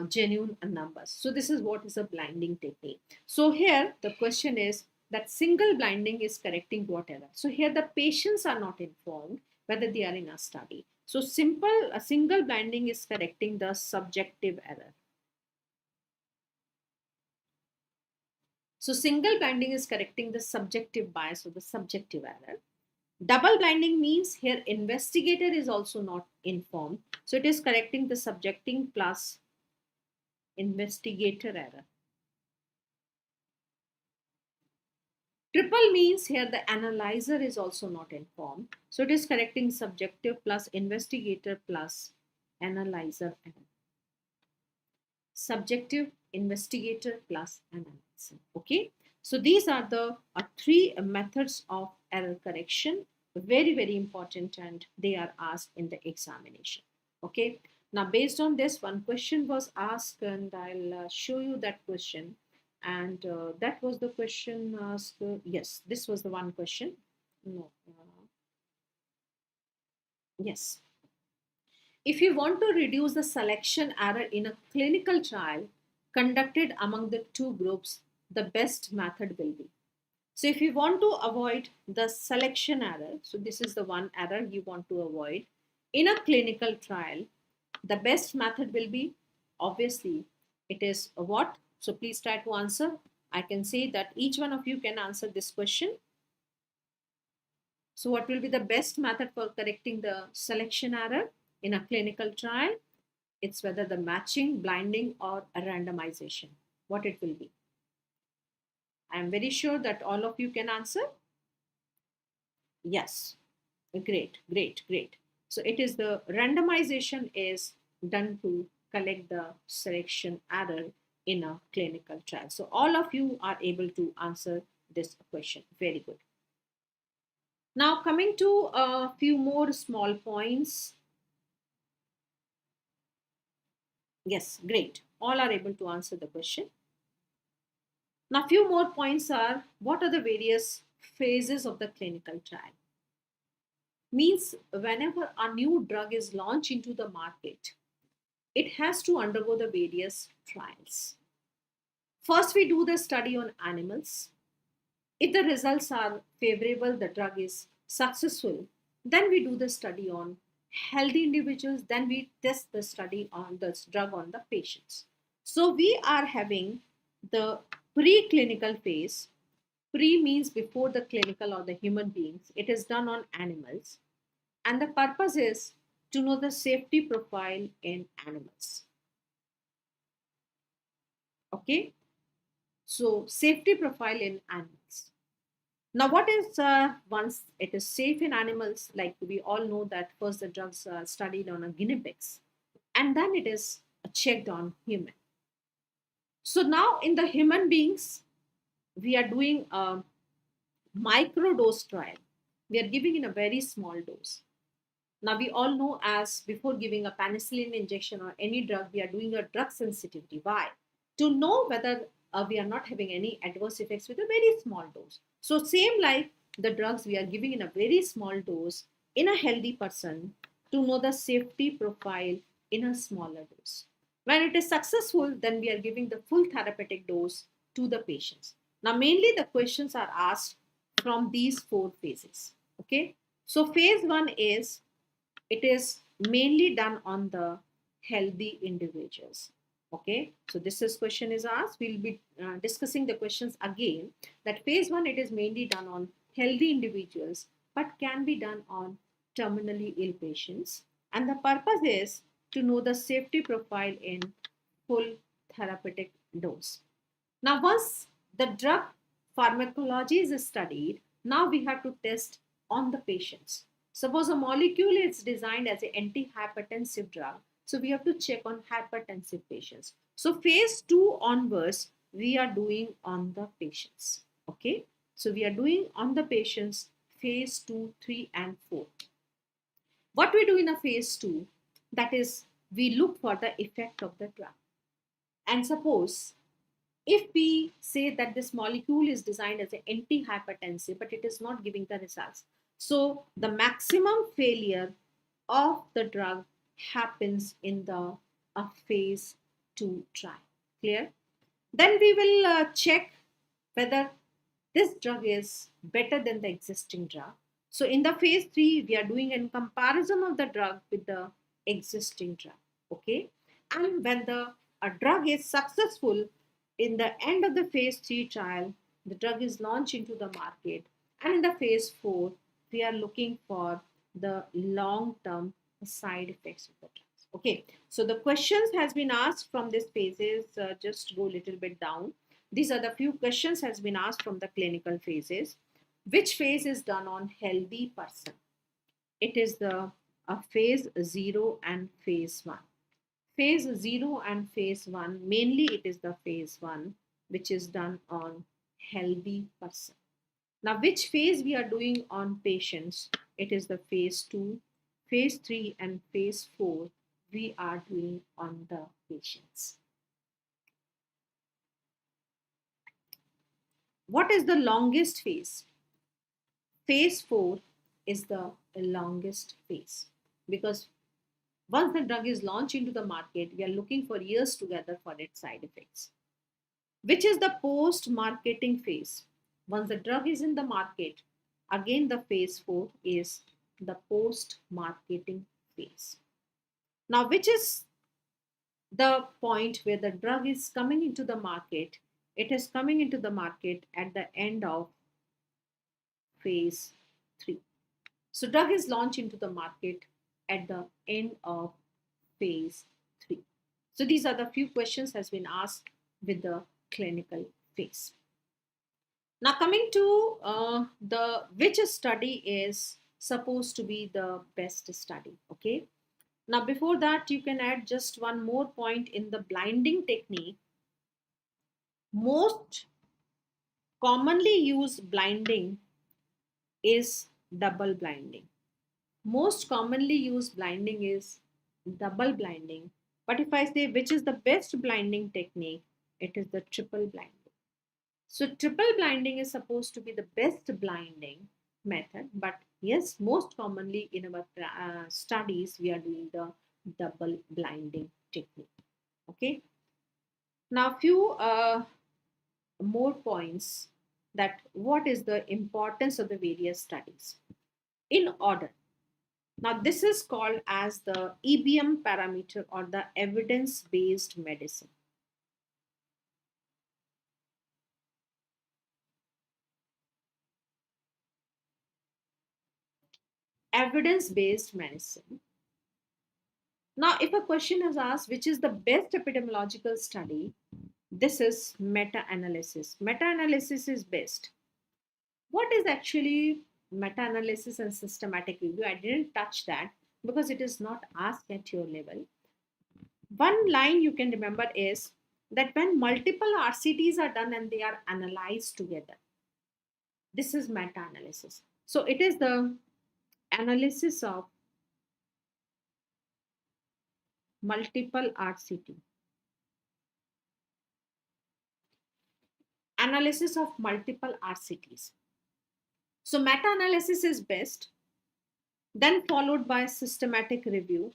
genuine numbers. So this is what is a blinding technique. So here the question is that single blinding is correcting what error. So here the patients are not informed whether they are in a study. So a single blinding is correcting the subjective error. So single blinding is correcting the subjective bias or the subjective error. Double blinding means here investigator is also not informed. So it is correcting the subjecting plus investigator error. Triple means here the analyzer is also not informed. So it is correcting subjective plus investigator plus analyzer error. Subjective, investigator plus analyzer. Okay. So these are the three methods of error correction. Very, very important, and they are asked in the examination. Okay. Now, based on this, one question was asked, and I'll show you that question. And that was the question asked. Yes, this was the one question. No. Yes. If you want to reduce the selection error in a clinical trial conducted among the two groups, the best method will be. So if you want to avoid the selection error, so this is the one error you want to avoid in a clinical trial, the best method will be, obviously, it is what? So please try to answer. I can say that each one of you can answer this question. So what will be the best method for correcting the selection error in a clinical trial? It's whether the matching, blinding, or a randomization. What it will be? I am very sure that all of you can answer. Yes. Great, great, great. So it is the randomization is done to collect the selection error in a clinical trial. So all of you are able to answer this question. Very good. Now coming to a few more small points. Yes, great. All are able to answer the question. Now few more points are, what are the various phases of the clinical trial? Means whenever a new drug is launched into the market, it has to undergo the various trials. First, we do the study on animals. If the results are favorable, the drug is successful, then we do the study on healthy individuals, then we test the study on this drug on the patients. So we are having the preclinical phase. Pre means before the clinical or the human beings. It is done on animals. And the purpose is to know the safety profile in animals. Okay. So safety profile in animals. Now, what is once it is safe in animals, like we all know that first the drugs are studied on a guinea pigs, and then it is checked on human. So now in the human beings, we are doing a micro dose trial. We are giving in a very small dose. Now we all know, as before giving a penicillin injection or any drug, we are doing a drug sensitivity. Why? To know whether we are not having any adverse effects with a very small dose. So same like the drugs, we are giving in a very small dose in a healthy person to know the safety profile in a smaller dose. When it is successful, then we are giving the full therapeutic dose to the patients. Now mainly the questions are asked from these four phases. Okay. So phase one is, it is mainly done on the healthy individuals. Okay, so this is question is asked. We'll be discussing the questions again. That phase one, it is mainly done on healthy individuals, but can be done on terminally ill patients. And the purpose is to know the safety profile in full therapeutic dose. Now, once the drug pharmacology is studied, now we have to test on the patients. Suppose a molecule is designed as an antihypertensive drug, so we have to check on hypertensive patients. So phase 2 onwards, we are doing on the patients. Okay, so we are doing on the patients phase 2, 3 and 4. What we do in a phase 2, that is we look for the effect of the drug. And suppose if we say that this molecule is designed as an antihypertensive, but it is not giving the results, so the maximum failure of the drug happens in the phase 2 trial. Clear? Then we will check whether this drug is better than the existing drug. So in the phase 3, we are doing a comparison of the drug with the existing drug. Okay. And when the a drug is successful in the end of the phase 3 trial, the drug is launched into the market. And in the phase 4, we are looking for the long-term side effects of the drugs. Okay. So the questions has been asked from this phases. Just go a little bit down. These are the few questions has been asked from the clinical phases. Which phase is done on healthy person? It is the phase 0 and phase 1. Phase 0 and phase 1, mainly it is the phase 1 which is done on healthy person. Now which phase we are doing on patients? It is the phase 2, phase 3 and phase 4 we are doing on the patients. What is the longest phase? Phase 4 is the longest phase because once the drug is launched into the market, we are looking for years together for its side effects. Which is the post marketing phase? Once the drug is in the market, again the phase 4 is the post marketing phase. Now, which is the point where the drug is coming into the market? It is coming into the market at the end of phase 3. So drug is launched into the market at the end of phase 3. So these are the few questions has been asked with the clinical phase. Now coming to the which study is supposed to be the best study. Okay. Now before that you can add just one more point in the blinding technique. Most commonly used blinding is double blinding. Most commonly used blinding is double blinding. But if I say which is the best blinding technique, it is the triple blinding. So triple blinding is supposed to be the best blinding method. But yes, most commonly in our studies, we are doing the double blinding technique. Okay. Now, few more points that what is the importance of the various studies in order. Now, this is called as the EBM parameter or the evidence-based medicine. Evidence-based medicine. Now, if a question is asked, which is the best epidemiological study? This is meta-analysis. Meta-analysis is best. What is actually meta-analysis and systematic review? I didn't touch that because it is not asked at your level. One line you can remember is that when multiple RCTs are done and they are analyzed together, this is meta-analysis. So it is the analysis of multiple RCT. Analysis of multiple RCTs. So meta-analysis is best, then followed by systematic review,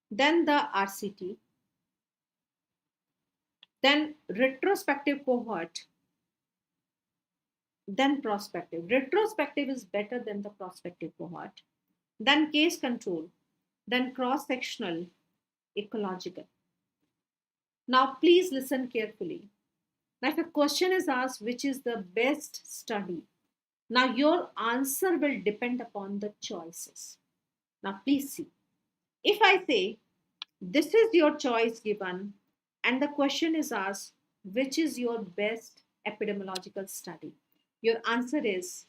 then the RCT, then retrospective cohort, then prospective. Retrospective is better than the prospective cohort, then case control, then cross-sectional, ecological. Now, please listen carefully. Now, if a question is asked, which is the best study? Now, your answer will depend upon the choices. Now, please see. If I say, this is your choice given, and the question is asked, which is your best epidemiological study? Your answer is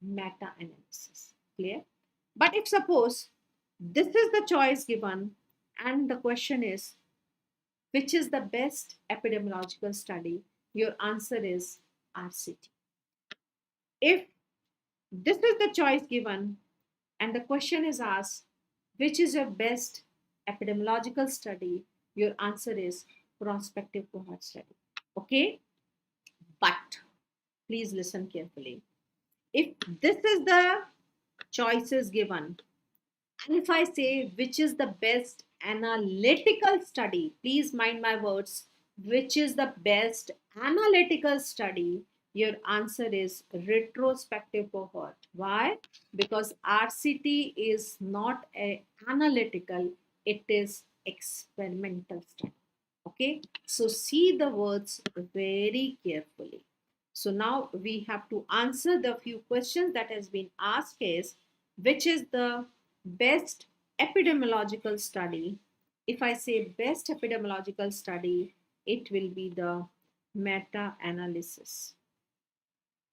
meta-analysis. Clear? But if suppose this is the choice given, and the question is, which is the best epidemiological study? Your answer is RCT. If this is the choice given, and the question is asked, which is your best epidemiological study? Your answer is prospective cohort study. Okay, but please listen carefully. If this is the choices given, and if I say which is the best analytical study, please mind my words, which is the best analytical study, your answer is retrospective cohort. Why? Because RCT is not a analytical, it is experimental study. Okay, so see the words very carefully. So now we have to answer the few questions that has been asked is which is the best epidemiological study. If I say best epidemiological study, it will be the meta-analysis.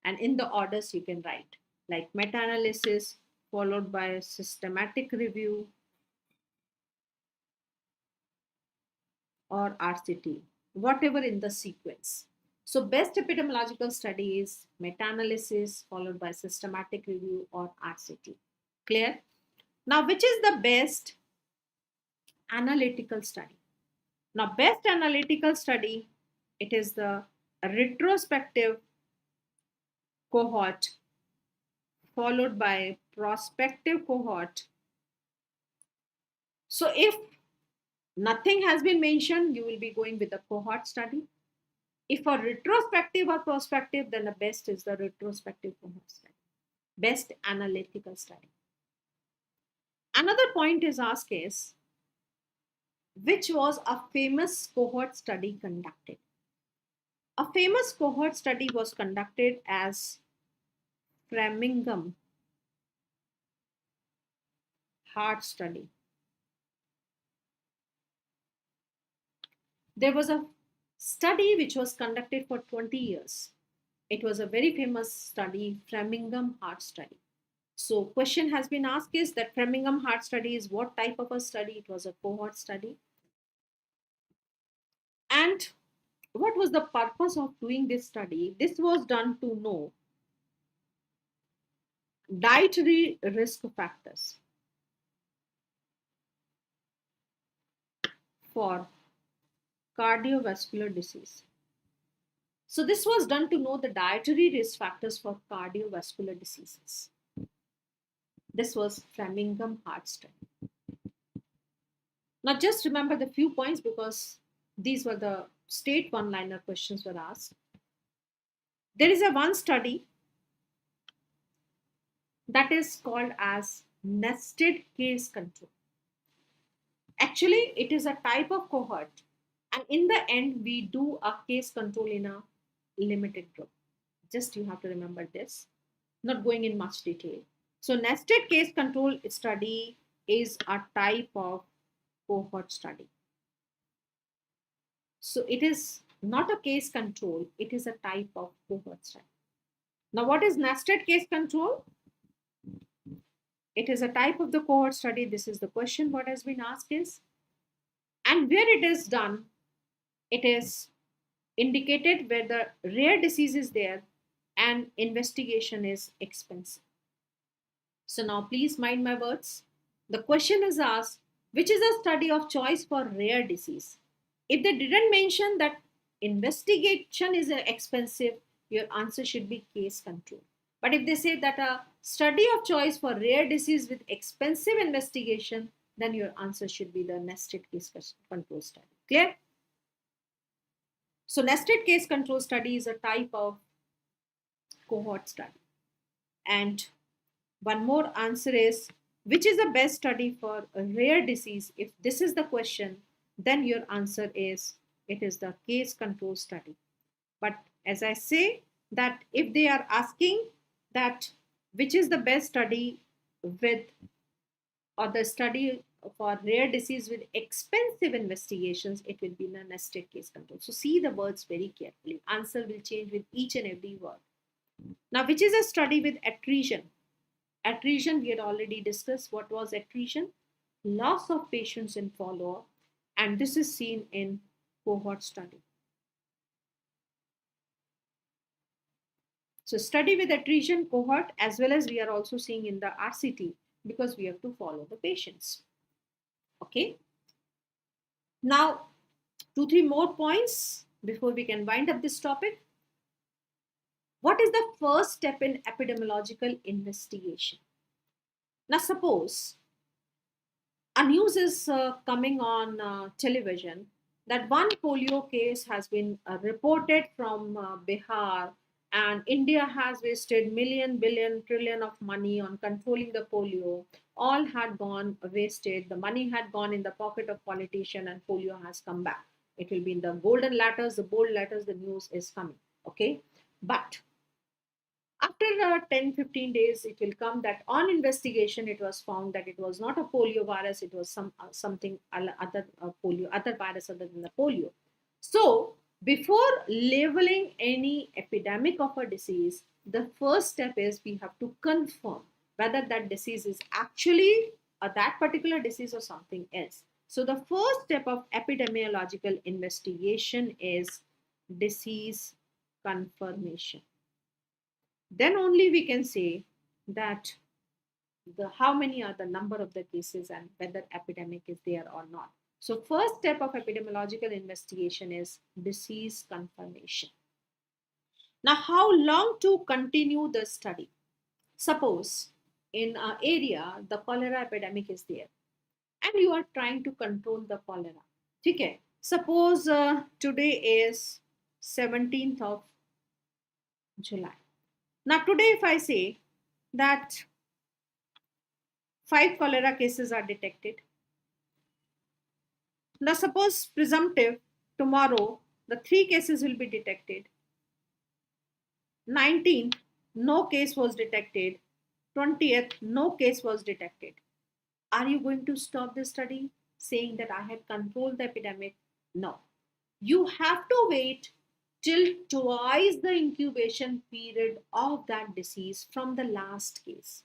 And in the orders you can write like meta-analysis followed by systematic review or RCT, whatever in the sequence. So best epidemiological study is meta-analysis followed by systematic review or RCT. Clear? Now, which is the best analytical study? Now, best analytical study, it is the retrospective cohort followed by prospective cohort. So, if nothing has been mentioned, you will be going with the cohort study. If a retrospective or prospective, then the best is the retrospective cohort study, best analytical study. Another point is asked is which was a famous cohort study conducted? A famous cohort study was conducted as Framingham Heart Study. There was a study which was conducted for 20 years. It was a very famous study, Framingham Heart Study. So question has been asked is that Framingham Heart Study is what type of a study? It was a cohort study. And what was the purpose of doing this study? This was done to know dietary risk factors for cardiovascular disease. So this was done to know the dietary risk factors for cardiovascular diseases. This was Framingham Heart Study. Now just remember the few points because these were the state one-liner questions were asked. There is a one study that is called as nested case control. Actually, it is a type of cohort, and in the end, we do a case control in a limited group. Just you have to remember this, not going in much detail. So, nested case control study is a type of cohort study. So, it is not a case control, it is a type of cohort study. Now, what is nested case control? It is a type of the cohort study. This is the question what has been asked is, and where it is done, it is indicated where the rare disease is there and investigation is expensive. So now please mind my words. The question is asked, which is a study of choice for rare disease? If they didn't mention that investigation is expensive, your answer should be case control. But if they say that a study of choice for rare disease with expensive investigation, then your answer should be the nested case control study. Clear? So nested case control study is a type of cohort study. And one more answer is, which is the best study for a rare disease? If this is the question, then your answer is, it is the case control study. But as I say that if they are asking that which is the best study with or the study for rare disease with expensive investigations, it will be the nested case control. So see the words very carefully. Answer will change with each and every word. Now, which is a study with attrition? Attrition, we had already discussed. What was attrition? Loss of patients in follow-up, and this is seen in cohort study. So study with attrition cohort, as well as we are also seeing in the RCT, because we have to follow the patients. Okay. Now, 2, 3 more points before we can wind up this topic. What is the first step in epidemiological investigation? Now, suppose a news is coming on television that one polio case has been reported from Bihar, and India has wasted million, billion, trillion of money on controlling the polio. All had gone wasted. The money had gone in the pocket of politician, and polio has come back. It will be in the golden letters, the bold letters. The news is coming. Okay, but after 10-15 days, it will come that on investigation, it was found that it was not a polio virus, it was something other polio, other virus other than the polio. So, before labeling any epidemic of a disease, the first step is we have to confirm whether that disease is actually that particular disease or something else. So, the first step of epidemiological investigation is disease confirmation. Then only we can say that the how many are the number of the cases and whether epidemic is there or not. So first step of epidemiological investigation is disease confirmation. Now, how long to continue the study? Suppose in an area the cholera epidemic is there and you are trying to control the cholera. Okay. Suppose today is 17th of July. Now today if I say that 5 cholera cases are detected. Now, suppose presumptive tomorrow the 3 cases will be detected. 19th, no case was detected. 20th, no case was detected. Are you going to stop the study saying that I had controlled the epidemic? No. You have to wait till twice the incubation period of that disease from the last case.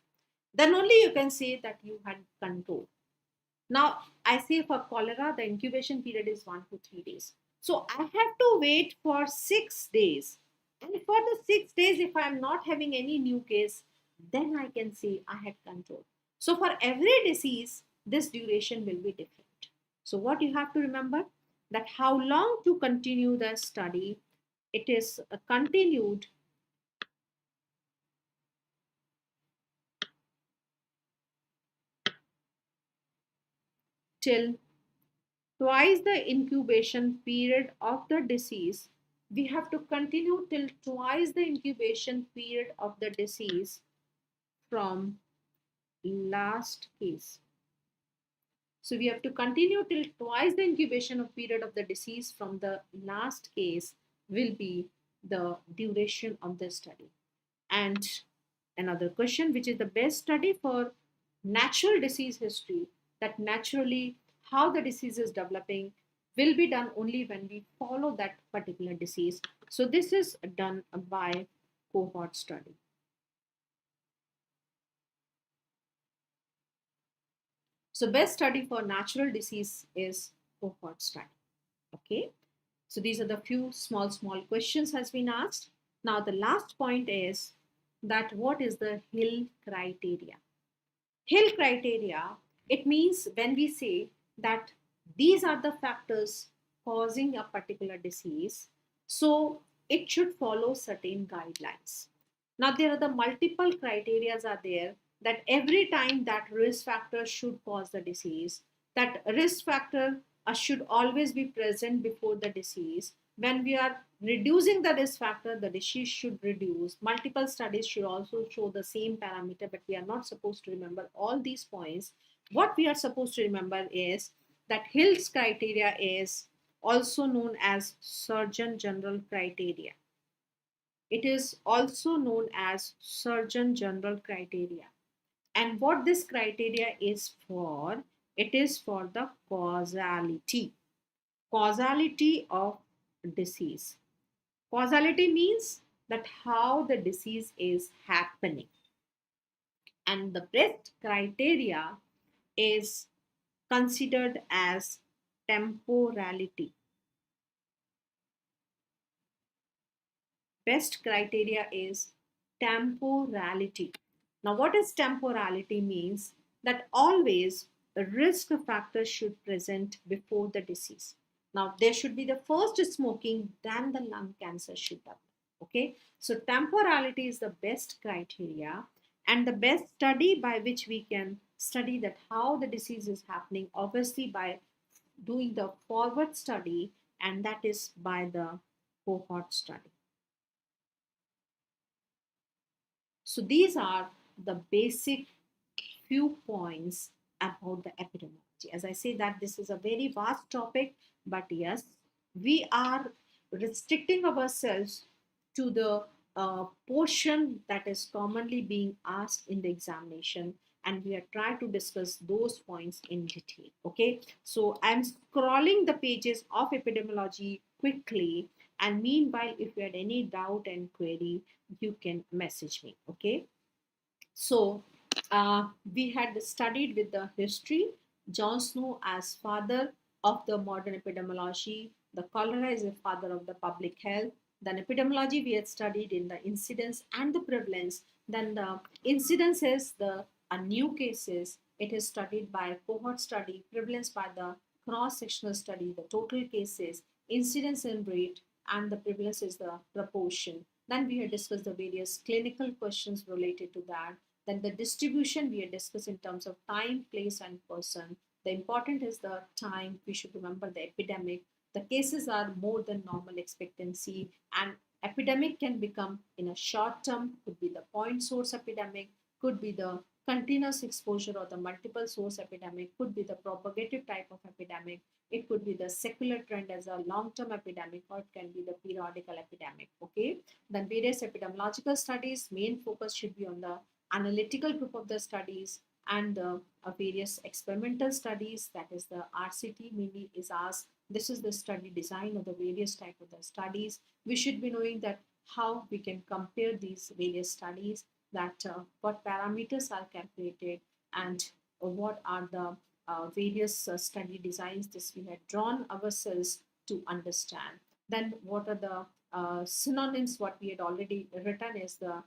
Then only you can say that you had control. Now, I say for cholera, the incubation period is 1 to 3 days. So I have to wait for 6 days. And for the 6 days, if I'm not having any new case, then I can say I had control. So for every disease, this duration will be different. So what you have to remember that how long to continue the study, it is continued till twice the incubation period of the disease. We have to continue till twice the incubation period of the disease from last case. So we have to continue till twice the incubation of period of the disease from the last case will be the duration of the study. And another question, which is the best study for natural disease history, that naturally how the disease is developing will be done only when we follow that particular disease. So this is done by cohort study. So best study for natural disease is cohort study. Okay. So these are the few small questions has been asked. Now the last point is that what is the Hill criteria? Hill criteria, it means when we say that these are the factors causing a particular disease, so it should follow certain guidelines. Now there are the multiple criterias are there that every time that risk factor should cause the disease, that risk factor should always be present before the disease. When we are reducing the risk factor, the disease should reduce. Multiple studies should also show the same parameter, but we are not supposed to remember all these points. What we are supposed to remember is that Hill's criteria is also known as Surgeon General criteria. It is also known as Surgeon General criteria. And what this criteria is for, it is for the causality of disease. Causality means that how the disease is happening. And the best criteria is considered as temporality. Best criteria is temporality. Now, what is temporality means? That always a risk factor should present before the disease. Now, there should be the first smoking, then the lung cancer should develop. Okay, so temporality is the best criteria and the best study by which we can study that how the disease is happening, obviously by doing the forward study, and that is by the cohort study. So these are the basic few points about the epidemiology. As I say that this is a very vast topic, but yes, we are restricting ourselves to the portion that is commonly being asked in the examination, and we are trying to discuss those points in detail. Okay, so I'm scrolling the pages of epidemiology quickly, and meanwhile, if you had any doubt and query, you can message me. Okay, so we had studied with the history, John Snow as father of the modern epidemiology, the cholera is a father of the public health. Then epidemiology we had studied in the incidence and the prevalence. Then the incidence is the new cases. It is studied by cohort study, prevalence by the cross-sectional study, the total cases, incidence and rate, and the prevalence is the proportion. Then we had discussed the various clinical questions related to that. Then the distribution we had discussed in terms of time, place, and person. The important is the time. We should remember the epidemic. The cases are more than normal expectancy, and epidemic can become in a short term, could be the point source epidemic, could be the continuous exposure or the multiple source epidemic, could be the propagative type of epidemic, it could be the secular trend as a long term epidemic, or it can be the periodical epidemic. Okay, then various epidemiological studies, main focus should be on the analytical group of the studies and the various experimental studies, that is the RCT mainly is asked. This is the study design of the various type of the studies. We should be knowing that how we can compare these various studies, that what parameters are calculated, and what are the various study designs this we had drawn ourselves to understand. Then what are the synonyms, what we had already written is the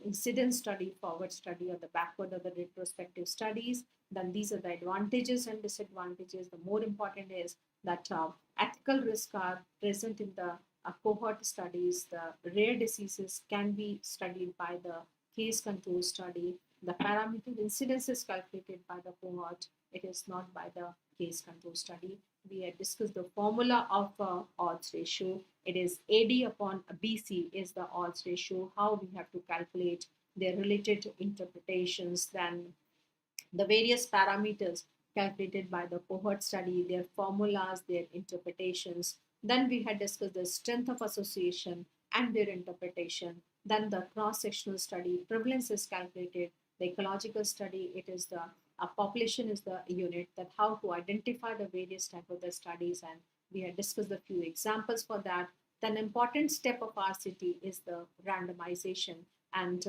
incident study, forward study, or the backward or the retrospective studies. Then these are the advantages and disadvantages. The more important is that ethical risks are present in the cohort studies. The rare diseases can be studied by the case control study. The parameter incidence is calculated by the cohort. It is not by the case control study. We had discussed the formula of odds ratio. It is AD upon BC is the odds ratio, how we have to calculate their related interpretations. Then the various parameters calculated by the cohort study, their formulas, their interpretations. Then we had discussed the strength of association and their interpretation. Then the cross-sectional study, prevalence is calculated. The ecological study, it is the population is the unit, that how to identify the various type of the studies, and we had discussed a few examples for that. Then important step of RCT is the randomization and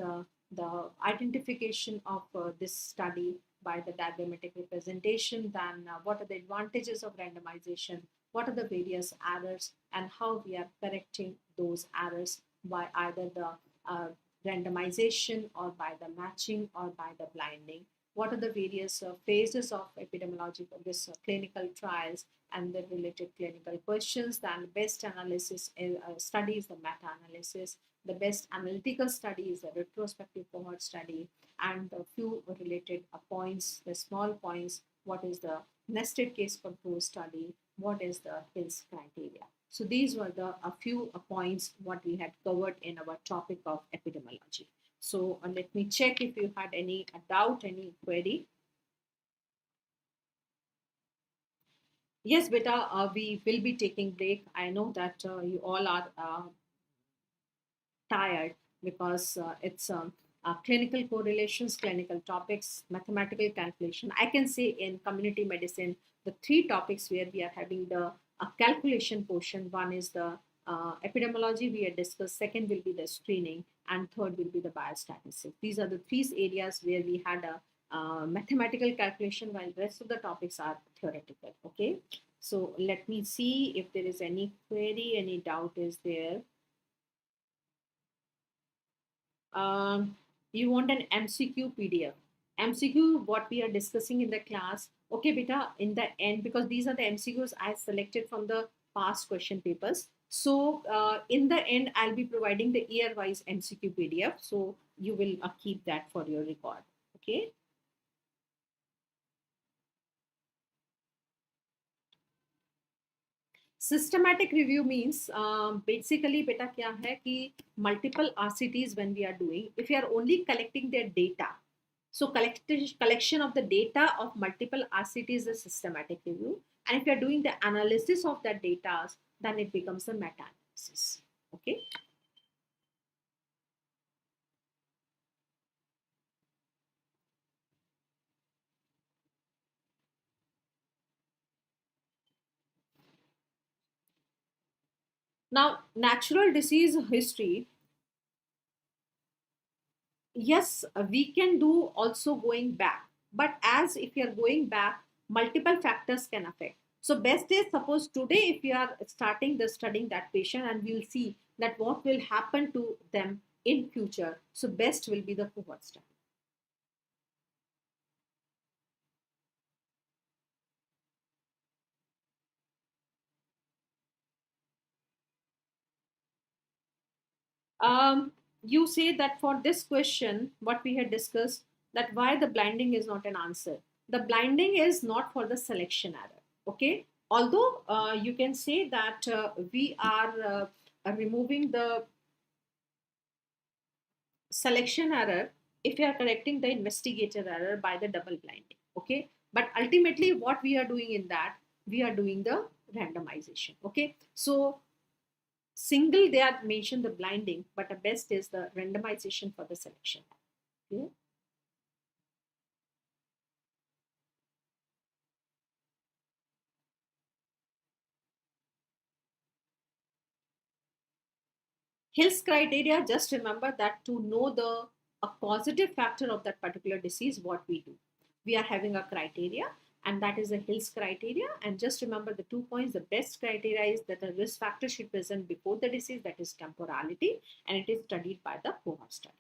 the identification of this study by the diagrammatic representation. Then what are the advantages of randomization, what are the various errors, and how we are correcting those errors by either the uh, randomization or by the matching or by the blinding. What are the various phases of epidemiological this clinical trials and the related clinical questions. Then best analysis study is the meta-analysis. The best analytical study is the retrospective cohort study, and a few related points, the small points, what is the nested case control study, what is the Hills criteria. So these were the a few points what we had covered in our topic of epidemiology. So let me check if you had any doubt, any query. Yes, beta, we will be taking break. I know that you all are tired because it's clinical correlations, clinical topics, mathematical calculation. I can say in community medicine, the three topics where we are having the calculation portion. One is the epidemiology we had discussed, second will be the screening, and third will be the biostatistics. These are the three areas where we had a mathematical calculation, while rest of the topics are theoretical. Okay, so let me see if there is any query, any doubt is there. You want an MCQ PDF. MCQ, what we are discussing in the class, Okay, beta, in the end, because these are the MCQs I selected from the past question papers. So in the end, I'll be providing the year-wise MCQ PDF. So you will keep that for your record. Okay. Systematic review means basically beta kya hai ki multiple RCTs when we are doing, if you are only collecting their data, so collection of the data of multiple RCTs is a systematic review, and if you are doing the analysis of that data, then it becomes a meta-analysis. Okay. Now, natural disease history, yes, we can do also going back, but as if you are going back, multiple factors can affect. So best is, suppose today if you are starting the studying that patient, and we'll see that what will happen to them in future, so best will be the cohort study. You say that for this question, what we had discussed, that why the blinding is not an answer. The blinding is not for the selection error. Okay. Although you can say that we are removing the selection error if you are correcting the investigator error by the double blinding. Okay. But ultimately, what we are doing in that, we are doing the randomization. Okay. So single they are mentioned the blinding, but the best is the randomization for the selection. Okay. Hill's criteria, just remember that to know the a causative factor of that particular disease, what we do, we are having a criteria, and that is the Hill's criteria. And just remember the 2 points. The best criteria is that the risk factor should present before the disease, that is temporality, and it is studied by the cohort study.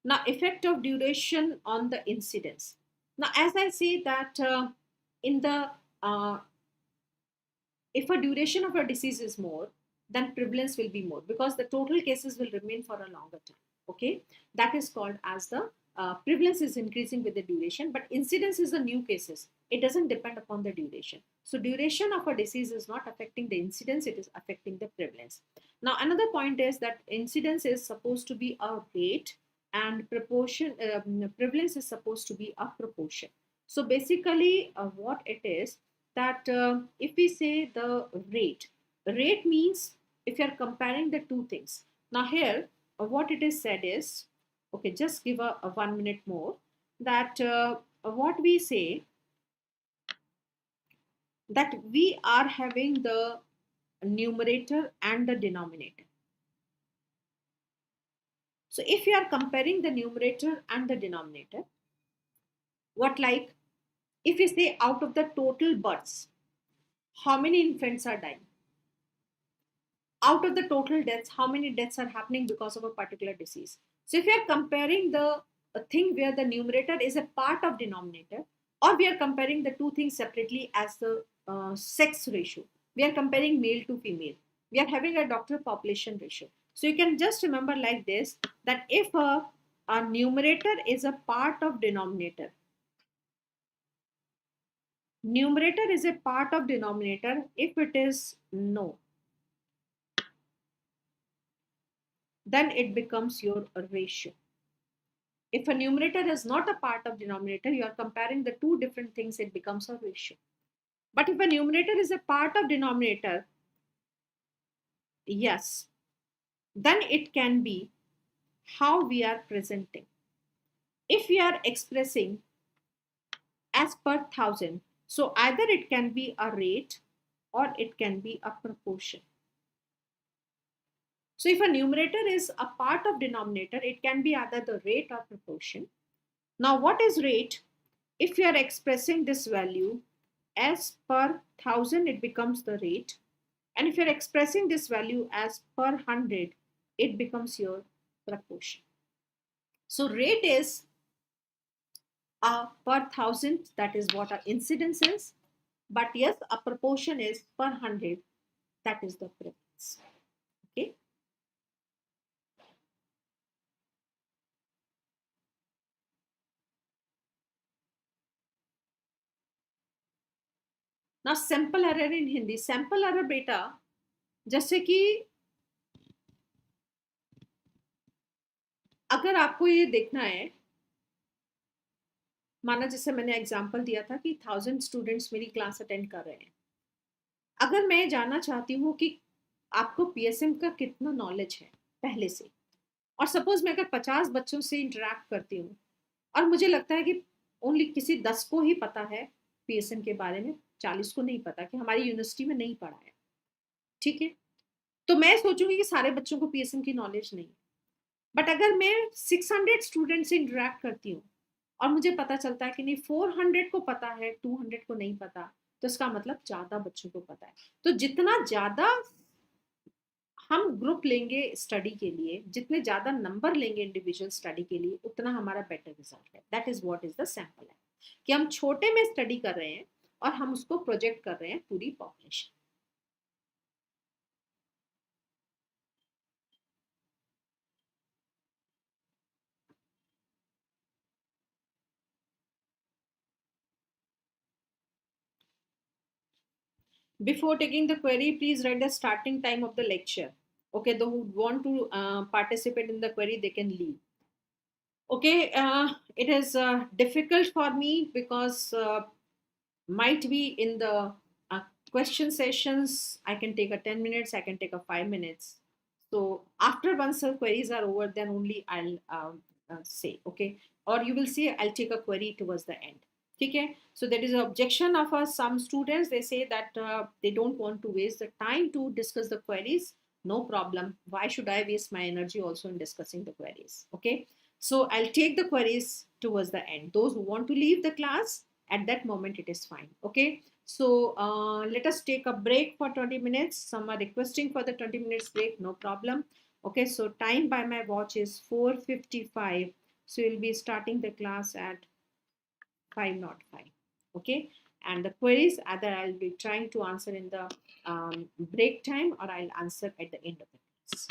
Now, effect of duration on the incidence. Now, as I say that in the if a duration of a disease is more, then prevalence will be more, because the total cases will remain for a longer time. Okay, that is called as the prevalence is increasing with the duration, but incidence is the new cases. It doesn't depend upon the duration. So duration of a disease is not affecting the incidence; it is affecting the prevalence. Now, another point is that incidence is supposed to be a rate, and proportion prevalence is supposed to be a proportion. So basically, what it is, that if we say the rate means if you are comparing the two things. Now here what it is said is, okay, just give a 1 minute more, that what we say, that we are having the numerator and the denominator. So if you are comparing the numerator and the denominator, what, like if you say out of the total births, how many infants are dying? Out of the total deaths, how many deaths are happening because of a particular disease? So if we are comparing the thing where the numerator is a part of denominator, or we are comparing the two things separately as the sex ratio, we are comparing male to female, we are having a doctor population ratio. So you can just remember like this, that if a numerator is a part of denominator, numerator is a part of denominator, if it is no, then it becomes your ratio. If a numerator is not a part of denominator, you are comparing the two different things, it becomes a ratio. But if a numerator is a part of denominator, yes, then it can be how we are presenting. If we are expressing as per thousand, so either it can be a rate or it can be a proportion. So if a numerator is a part of denominator, it can be either the rate or proportion. Now, what is rate? If you are expressing this value as per thousand, it becomes the rate. And if you're expressing this value as per 100, it becomes your proportion. So rate is per thousand, that is what our incidence is. But yes, a proportion is per 100, that is the prevalence. Okay. Now sample error in Hindi. Sample error बेटा, जैसे कि अगर आपको ये देखना है, माना जैसे मैंने एग्जांपल दिया था कि 1000 स्टूडेंट्स मेरी क्लास अटेंड कर रहे हैं, अगर मैं जानना चाहती हूँ कि आपको पीएसएम का कितना नॉलेज है पहले से, और सपोज मैं अगर 50 बच्चों से इंटरेक्ट करती हूँ और मुझे लगता है कि ओनली किसी 10 को ही पता है पीएसएम के बारे में, 40 को नहीं पता, कि हमारी यूनिवर्सिटी में नहीं पढ़ा है, ठीक है, तो मैं सोचूंगी कि सारे बच्चों को पीएसएम की नॉलेज नहीं है। बट अगर मैं 600 स्टूडेंट से इंटरेक्ट करती हूँ और मुझे पता चलता है कि नहीं 400 को पता है, 200 को नहीं पता, तो इसका मतलब ज्यादा बच्चों को पता है। तो जितना ज्यादा हम ग्रुप लेंगे स्टडी के लिए, जितने ज्यादा नंबर लेंगे इंडिविजुअल स्टडी के लिए, उतना हमारा बेटर रिजल्ट है। That is what is the sample है, कि हम छोटे में स्टडी कर रहे हैं और हम उसको प्रोजेक्ट कर रहे हैं पूरी population. Before taking the query, please write the starting time of the lecture. Okay, those who want to participate in the query, they can leave. Okay, it is difficult for me because might be in the question sessions, I can take a 10 minutes, I can take a 5 minutes. So after once the queries are over, then only I'll say, okay, or you will see I'll take a query towards the end. Okay, so there is an objection of some students. They say that they don't want to waste the time to discuss the queries. No problem. Why should I waste my energy also in discussing the queries? Okay, so I'll take the queries towards the end. Those who want to leave the class at that moment, it is fine. Okay, so let us take a break for 20 minutes. Some are requesting for the 20 minutes break. No problem. Okay, so time by my watch is 4:55. So we'll be starting the class at 5:05. Okay, and the queries either I'll be trying to answer in the break time, or I'll answer at the end of the class.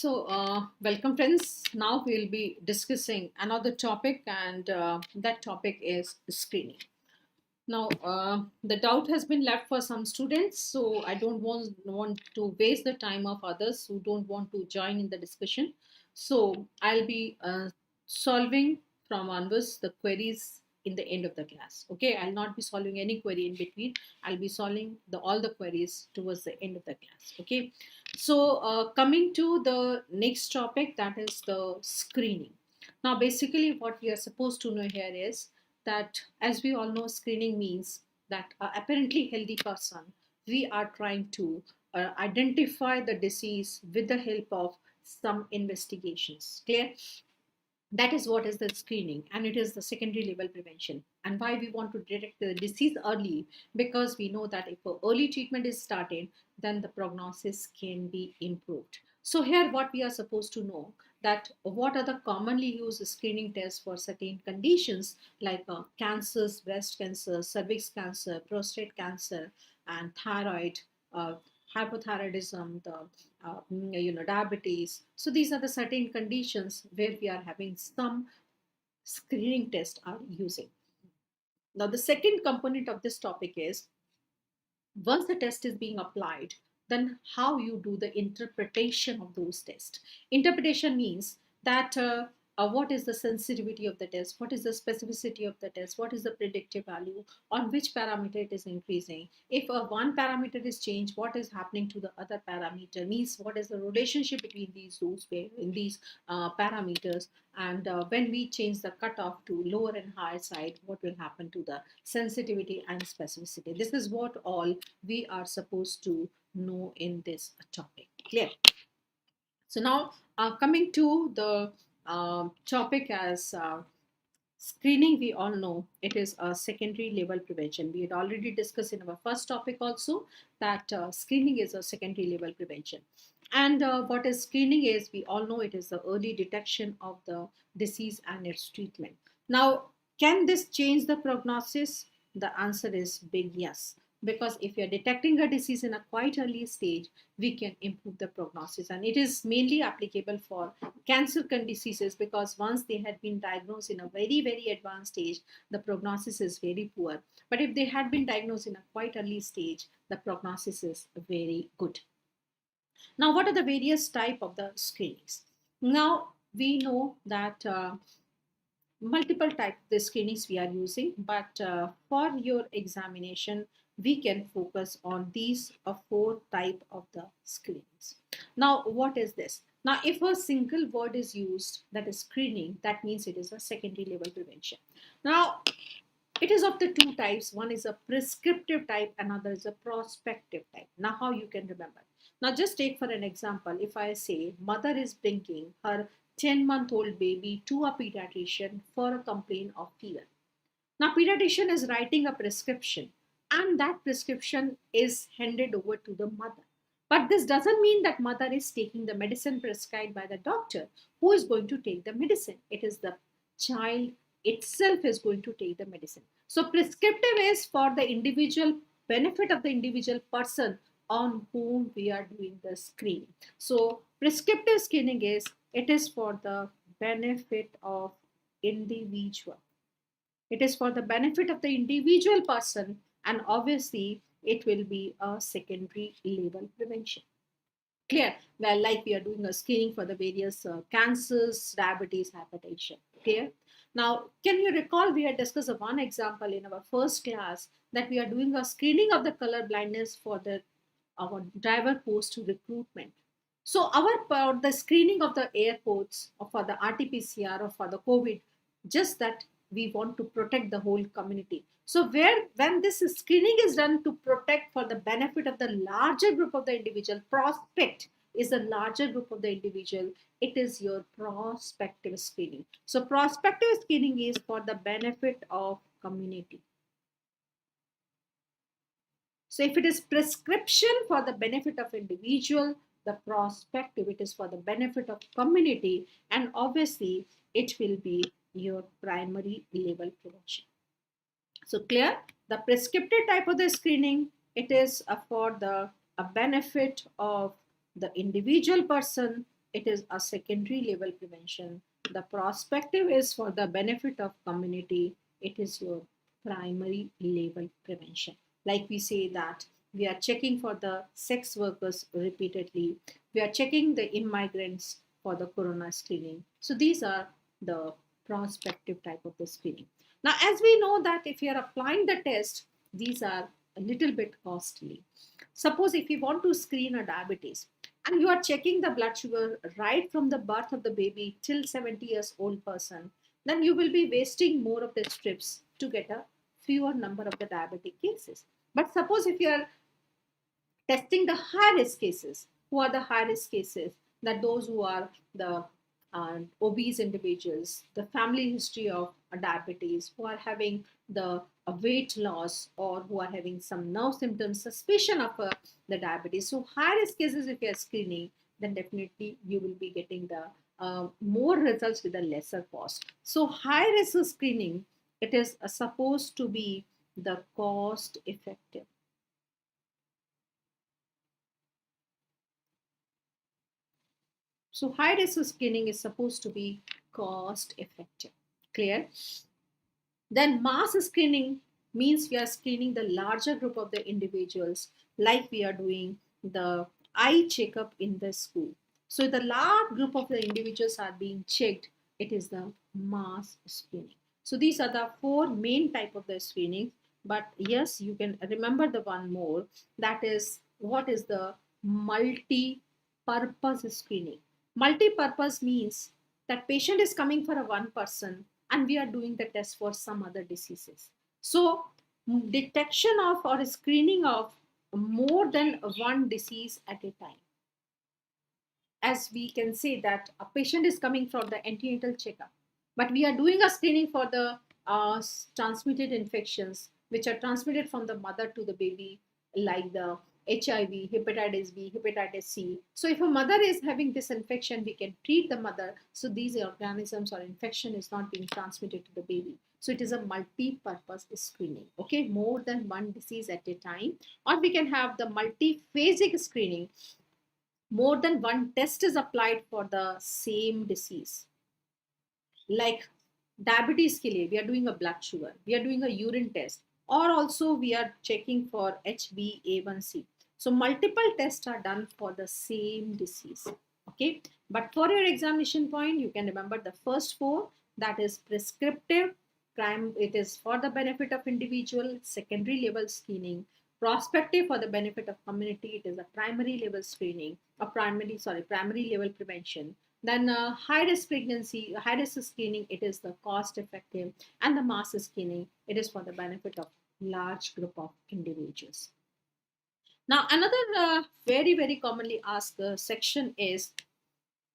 Welcome friends. Now we'll be discussing another topic, and that topic is screening. Now, the doubt has been left for some students, so I don't want to waste the time of others who don't want to join in the discussion. So, I'll be solving from onwards the queries in the end of the class. Okay, I'll not be solving any query in between. I'll be solving all the queries towards the end of the class. Okay, so coming to the next topic, that is the screening. Now, basically, what we are supposed to know here is that, as we all know, screening means that apparently healthy person, we are trying to identify the disease with the help of some investigations. Clear? That is what is the screening, and it is the secondary level prevention. And why we want to detect the disease early? Because we know that if early treatment is started, then the prognosis can be improved. So here what we are supposed to know, that what are the commonly used screening tests for certain conditions like cancers, breast cancer, cervix cancer, prostate cancer, and thyroid, uh, hypothyroidism, the diabetes. So these are the certain conditions where we are having some screening tests are using. Now the second component of this topic is, once the test is being applied, then how you do the interpretation of those tests. Interpretation means that what is the sensitivity of the test, what is the specificity of the test, what is the predictive value, on which parameter it is increasing. If one parameter is changed, what is happening to the other parameter, means what is the relationship between these parameters, and when we change the cutoff to lower and higher side, what will happen to the sensitivity and specificity. This is what all we are supposed to know in this topic. Clear? So now coming to the topic as screening, we all know it is a secondary level prevention. We had already discussed in our first topic also that screening is a secondary level prevention. And what is screening is, we all know it is the early detection of the disease and its treatment. Now, can this change the prognosis? The answer is big yes. Because if you're detecting a disease in a quite early stage, we can improve the prognosis. And it is mainly applicable for cancer diseases, because once they had been diagnosed in a very, very advanced stage, the prognosis is very poor. But if they had been diagnosed in a quite early stage, the prognosis is very good. Now, what are the various type of the screenings? Now, we know that multiple type the screenings we are using, but for your examination, we can focus on these four type of the screenings. Now, what is this? Now, if a single word is used, that is screening, that means it is a secondary level prevention. Now, it is of the two types. One is a prescriptive type, another is a prospective type. Now, how you can remember? Now, just take for an example, if I say mother is bringing her 10-month-old baby to a pediatrician for a complaint of fever. Now, pediatrician is writing a prescription, and that prescription is handed over to the mother. But this doesn't mean that mother is taking the medicine prescribed by the doctor. Who is going to take the medicine? It is the child itself is going to take the medicine. So prescriptive is for the individual benefit of the individual person on whom we are doing the screening. So prescriptive screening is, it is for the benefit of individual. It is for the benefit of the individual person, and obviously it will be a secondary level prevention. Clear? Well, like we are doing a screening for the various cancers, diabetes, hypertension. Clear? Now, can you recall we had discussed one example in our first class, that we are doing a screening of the color blindness for our driver post recruitment. So for the screening of the airports, or for the RT-PCR, or for the COVID, just that we want to protect the whole community. So when this screening is done to protect for the benefit of the larger group of the individual, prospect is a larger group of the individual, it is your prospective screening. So prospective screening is for the benefit of community. So if it is prescription for the benefit of individual, the prospective, it is for the benefit of community, and obviously it will be your primary level prevention. So clear? The prescriptive type of the screening, it is for the benefit of the individual person, it is a secondary level prevention. The prospective is for the benefit of community, it is your primary level prevention. Like we say that we are checking for the sex workers repeatedly, we are checking the immigrants for the corona screening. So these are the prospective type of the screening. Now, as we know that if you are applying the test, these are a little bit costly. Suppose if you want to screen a diabetes and you are checking the blood sugar right from the birth of the baby till 70 years old person, then you will be wasting more of the strips to get a fewer number of the diabetic cases. But suppose if you are testing the high risk cases, who are the high risk cases? That those who are the obese individuals, the family history of diabetes, who are having the weight loss, or who are having some nerve symptoms, suspicion of the diabetes. So high risk cases, if you are screening, then definitely you will be getting the more results with a lesser cost. So high risk screening, it is supposed to be the cost effective. So high risk screening is supposed to be cost effective. Clear? Then mass screening means we are screening the larger group of the individuals, like we are doing the eye checkup in the school. So the large group of the individuals are being checked. It is the mass screening. So these are the four main type of the screening. But yes, you can remember the one more. That is, what is the multi-purpose screening? Multi-purpose means that patient is coming for a one person and we are doing the test for some other diseases. So detection of or screening of more than one disease at a time. As we can say that a patient is coming for the antenatal checkup, but we are doing a screening for the transmitted infections which are transmitted from the mother to the baby, like the HIV, hepatitis B, hepatitis C. So if a mother is having this infection, we can treat the mother. So these organisms or infection is not being transmitted to the baby. So it is a multi-purpose screening. Okay, more than one disease at a time. Or we can have the multi-phasic screening. More than one test is applied for the same disease. Like diabetes ke liye, we are doing a blood sugar, we are doing a urine test, or also we are checking for HbA1c. So multiple tests are done for the same disease. Okay, but for your examination point, you can remember the first four. That is prescriptive, crime, it is for the benefit of individual, secondary level screening. Prospective, for the benefit of community, it is a primary level screening, a primary level prevention. Then high risk pregnancy, high risk screening, it is the cost effective, and the mass screening, it is for the benefit of large group of individuals. Now, another very commonly asked section is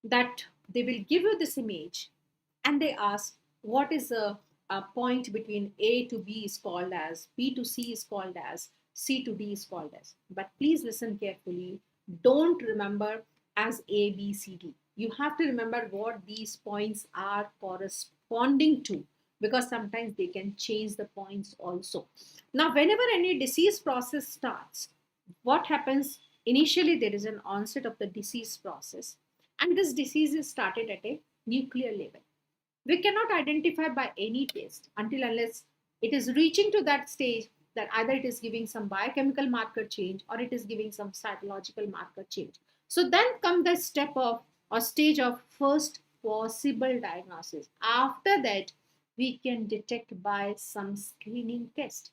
that they will give you this image and they ask what is a point between A to B is called as, B to C is called as, C to D is called as. But please listen carefully. Don't remember as A, B, C, D. You have to remember what these points are corresponding to, because sometimes they can change the points also. Now, whenever any disease process starts, what happens? Initially, there is an onset of the disease process, and this disease is started at a nuclear level. We cannot identify by any test until unless it is reaching to that stage that either it is giving some biochemical marker change or it is giving some cytological marker change. So then come the step of or stage of first possible diagnosis. After that, we can detect by some screening test.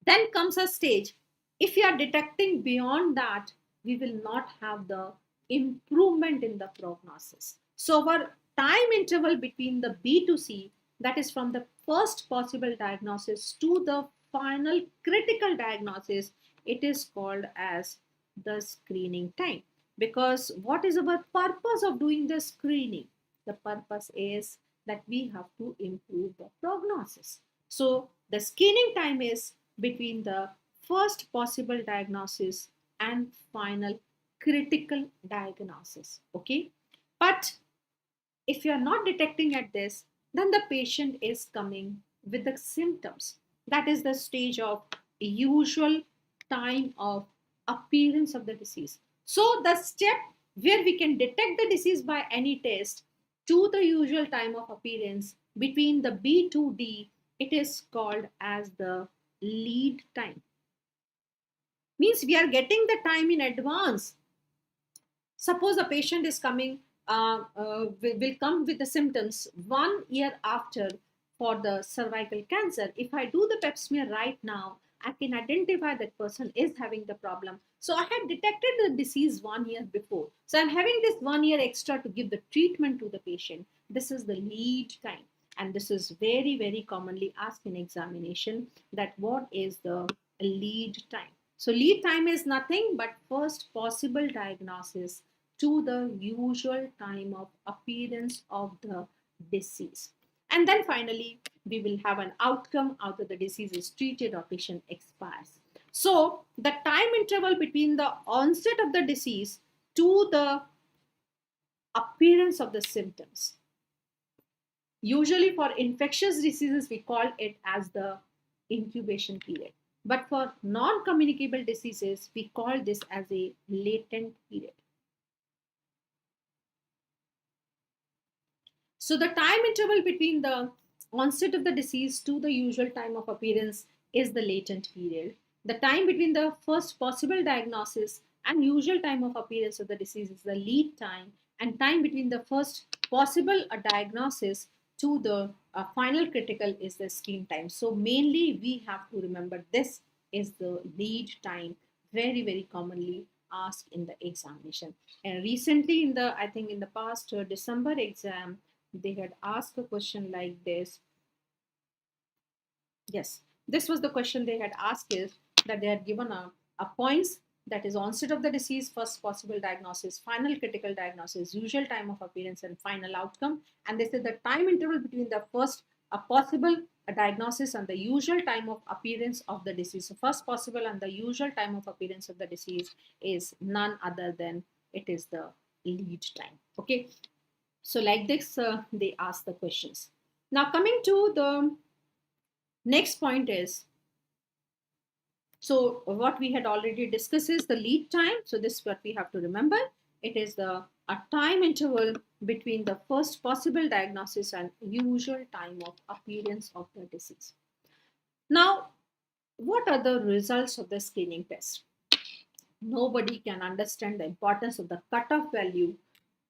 Then comes a stage. If you are detecting beyond that, we will not have the improvement in the prognosis. So our time interval between the B to C, that is from the first possible diagnosis to the final critical diagnosis, it is called as the screening time. Because what is our purpose of doing the screening? The purpose is that we have to improve the prognosis. So the screening time is between the first possible diagnosis and final critical diagnosis. Okay, but if you are not detecting at this, then the patient is coming with the symptoms. That is the stage of usual time of appearance of the disease. So the step where we can detect the disease by any test to the usual time of appearance between the B to D, it is called as the lead time. Means we are getting the time in advance. Suppose a patient is coming, will come with the symptoms 1 year after for the cervical cancer. If I do the pap smear right now, I can identify that person is having the problem. So I had detected the disease 1 year before. So I'm having this 1 year extra to give the treatment to the patient. This is the lead time. And this is very, very commonly asked in examination, that what is the lead time. So lead time is nothing but first possible diagnosis to the usual time of appearance of the disease. And then finally, we will have an outcome after the disease is treated or patient expires. So the time interval between the onset of the disease to the appearance of the symptoms. Usually for infectious diseases, we call it as the incubation period. But for non-communicable diseases, we call this as a latent period. So the time interval between the onset of the disease to the usual time of appearance is the latent period. The time between the first possible diagnosis and usual time of appearance of the disease is the lead time, and time between the first possible diagnosis to the final critical is the screen time. So mainly we have to remember this is the lead time, very, very commonly asked in the examination. And recently in the, I think in the past December exam, they had asked a question like this. Yes, this was the question they had asked, is that they had given a points, that is onset of the disease, first possible diagnosis, final critical diagnosis, usual time of appearance, and final outcome. And they said the time interval between the first a possible diagnosis and the usual time of appearance of the disease. So first possible and the usual time of appearance of the disease is none other than it is the lead time. Okay. So like this, they ask the questions. Now coming to the next point is, so what we had already discussed is the lead time. So this is what we have to remember. It is the a time interval between the first possible diagnosis and usual time of appearance of the disease. Now, what are the results of the screening test? Nobody can understand the importance of the cutoff value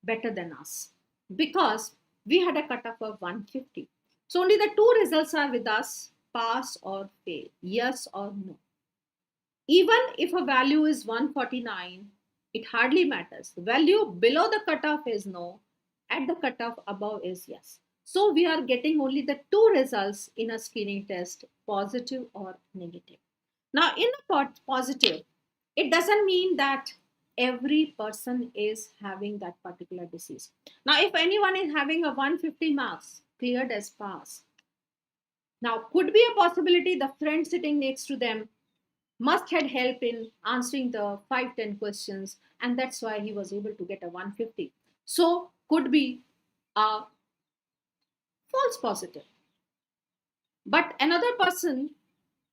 better than us, because we had a cutoff of 150. So only the two results are with us, pass or fail, yes or no. Even if a value is 149, it hardly matters. The value below the cutoff is no, at the cutoff above is yes. So we are getting only the two results in a screening test, positive or negative. Now, in a positive, it doesn't mean that every person is having that particular disease. Now, if anyone is having a 150 marks cleared as pass, now could be a possibility the friend sitting next to them must had help in answering the 5-10 questions, and that's why he was able to get a 150. So could be a false positive. But another person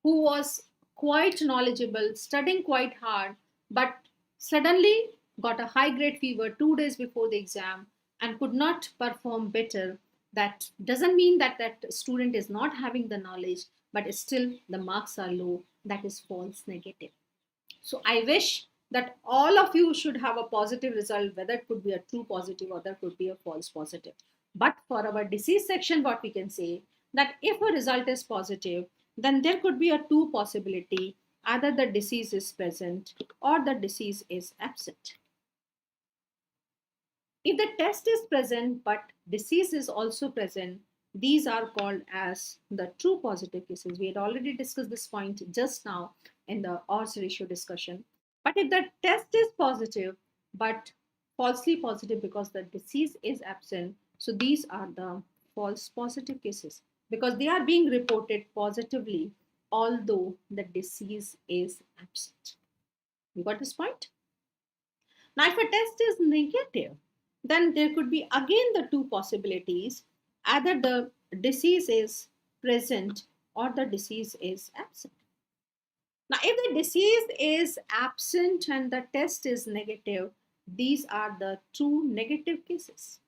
who was quite knowledgeable, studying quite hard, but suddenly got a high grade fever 2 days before the exam and could not perform better. That doesn't mean that that student is not having the knowledge, but still the marks are low. That is false negative. So I wish that all of you should have a positive result, whether it could be a true positive or that could be a false positive. But for our disease section, what we can say, that if a result is positive, then there could be a two possibility: either the disease is present or the disease is absent. If the test is present but disease is also present, these are called as the true positive cases. We had already discussed this point just now in the odds ratio discussion. But if the test is positive but falsely positive because the disease is absent, so these are the false positive cases, because they are being reported positively although the disease is absent. You got this point? Now, if a test is negative, then there could be again the two possibilities: either the disease is present or the disease is absent. Now, if the disease is absent and the test is negative, These are the true negative cases.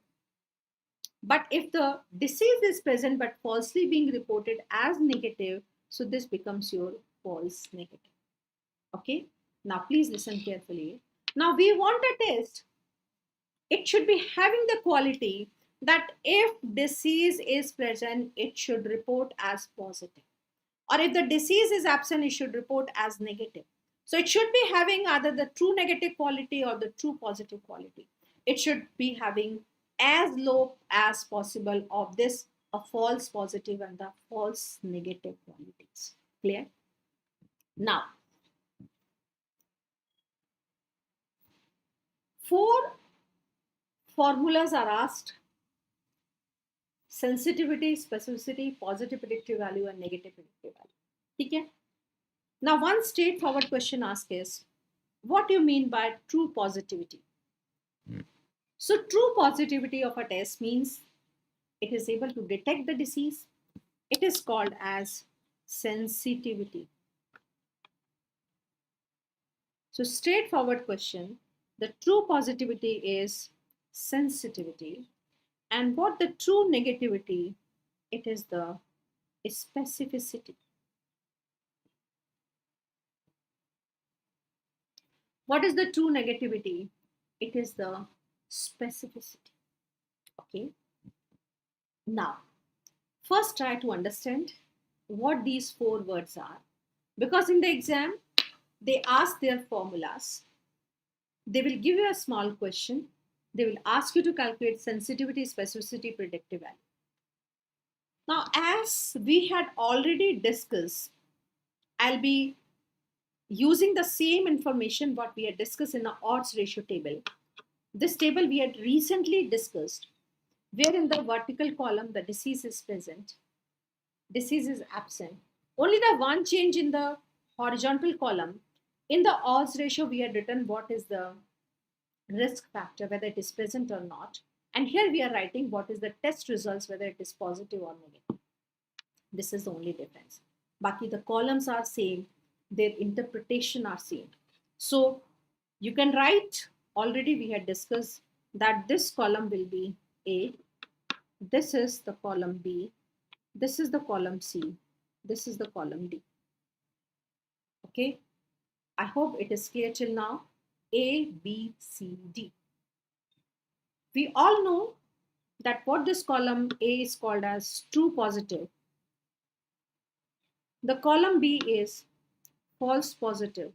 But if the disease is present but falsely being reported as negative, so this becomes your false negative. Okay, now please listen carefully. Now we want a test, it should be having the quality that if disease is present, it should report as positive. Or if the disease is absent, it should report as negative. So it should be having either the true negative quality or the true positive quality. It should be having as low as possible of this a false positive and the false negative qualities. Clear? Now, four formulas are asked: sensitivity, specificity, positive predictive value, and negative predictive value. Okay? Now, one straightforward question asked is, what do you mean by true positivity? So, true positivity of a test means it is able to detect the disease. It is called as sensitivity. So, straightforward question, the true positivity is sensitivity. And what the true negativity? It is the specificity. What is the true negativity? It is the specificity. Okay. Now, first try to understand what these four words are. Because in the exam, they ask their formulas. They will give you a small question. They will ask you to calculate sensitivity, specificity, predictive value. Now, as we had already discussed, I'll be using the same information what we had discussed in the odds ratio table. This table we had recently discussed, where in the vertical column the disease is present, disease is absent. Only the one change in the horizontal column, in the odds ratio we had written what is the risk factor, whether it is present or not. And here we are writing what is the test results, whether it is positive or negative. This is the only difference. Baki, the columns are same, their interpretation are same. So you can write, already we had discussed that this column will be A, this is the column B, this is the column C, this is the column D. Okay, I hope it is clear till now. A, B, C, D. We all know that what this column A is called as true positive. The column B is false positive.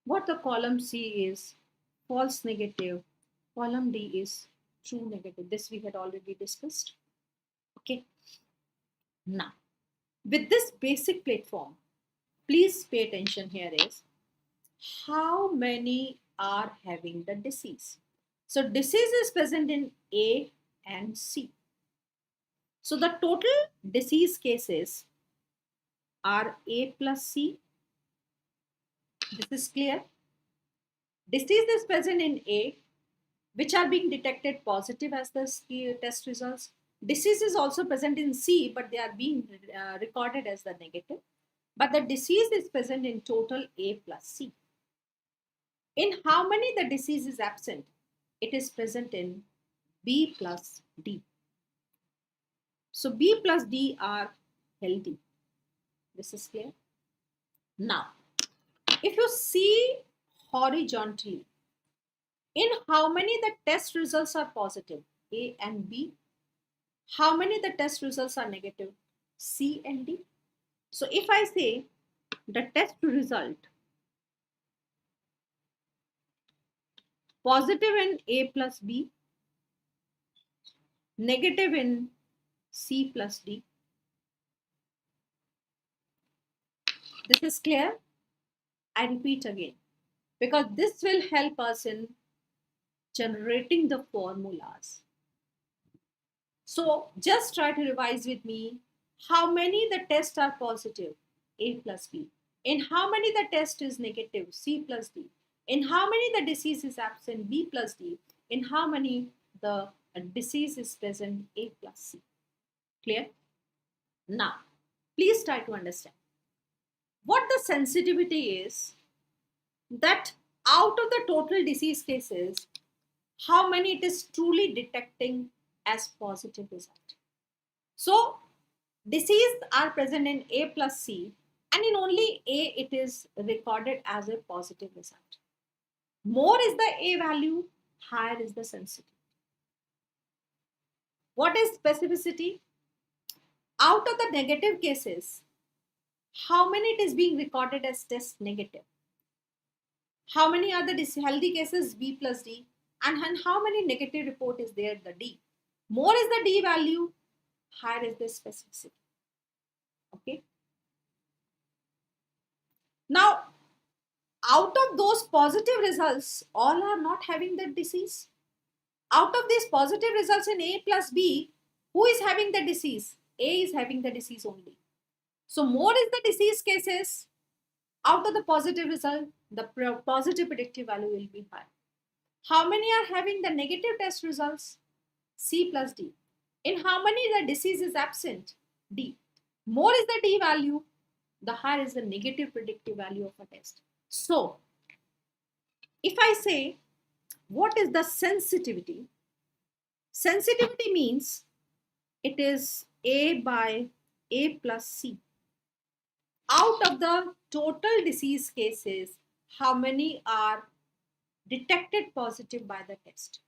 What the column C is false negative. Column D is true negative. This we had already discussed. Okay. Now, with this basic platform, please pay attention here is how many are having the disease. So disease is present in A and C. So the total disease cases are A plus C. This is clear. Disease is present in A, which are being detected positive as the test results. Disease is also present in C, but they are being recorded as the negative. But the disease is present in total A plus C. In how many the disease is absent? It is present in B plus D. So B plus D are healthy. This is clear. Now, if you see horizontally, in how many the test results are positive? A and B. How many the test results are negative? C and D. So if I say the test result positive in A plus B, negative in C plus D. This is clear? I repeat again, because this will help us in generating the formulas. So just try to revise with me. How many the tests are positive? A plus B. In how many the test is negative? C plus D. In how many the disease is absent? B plus D. In how many the disease is present? A plus C. Clear? Now, please try to understand. What the sensitivity is, that out of the total disease cases, how many it is truly detecting as positive result. So disease are present in A plus C, and in only A it is recorded as a positive result. More is the A value, higher is the sensitivity. What is specificity? Out of the negative cases, how many it is being recorded as test negative? How many are the healthy cases? B plus D. And how many negative report is there? The D. More is the D value, higher is the specificity. Okay. Now, out of those positive results, all are not having that disease. Out of these positive results in A plus B, who is having the disease? A is having the disease only. So more is the disease cases. Out of the positive result, the positive predictive value will be high. How many are having the negative test results? C plus D. In how many the disease is absent? D. More is the D value, the higher is the negative predictive value of a test. So, if I say, what is the sensitivity? Sensitivity means it is A by A plus C. Out of the total disease cases, how many are detected positive by the test?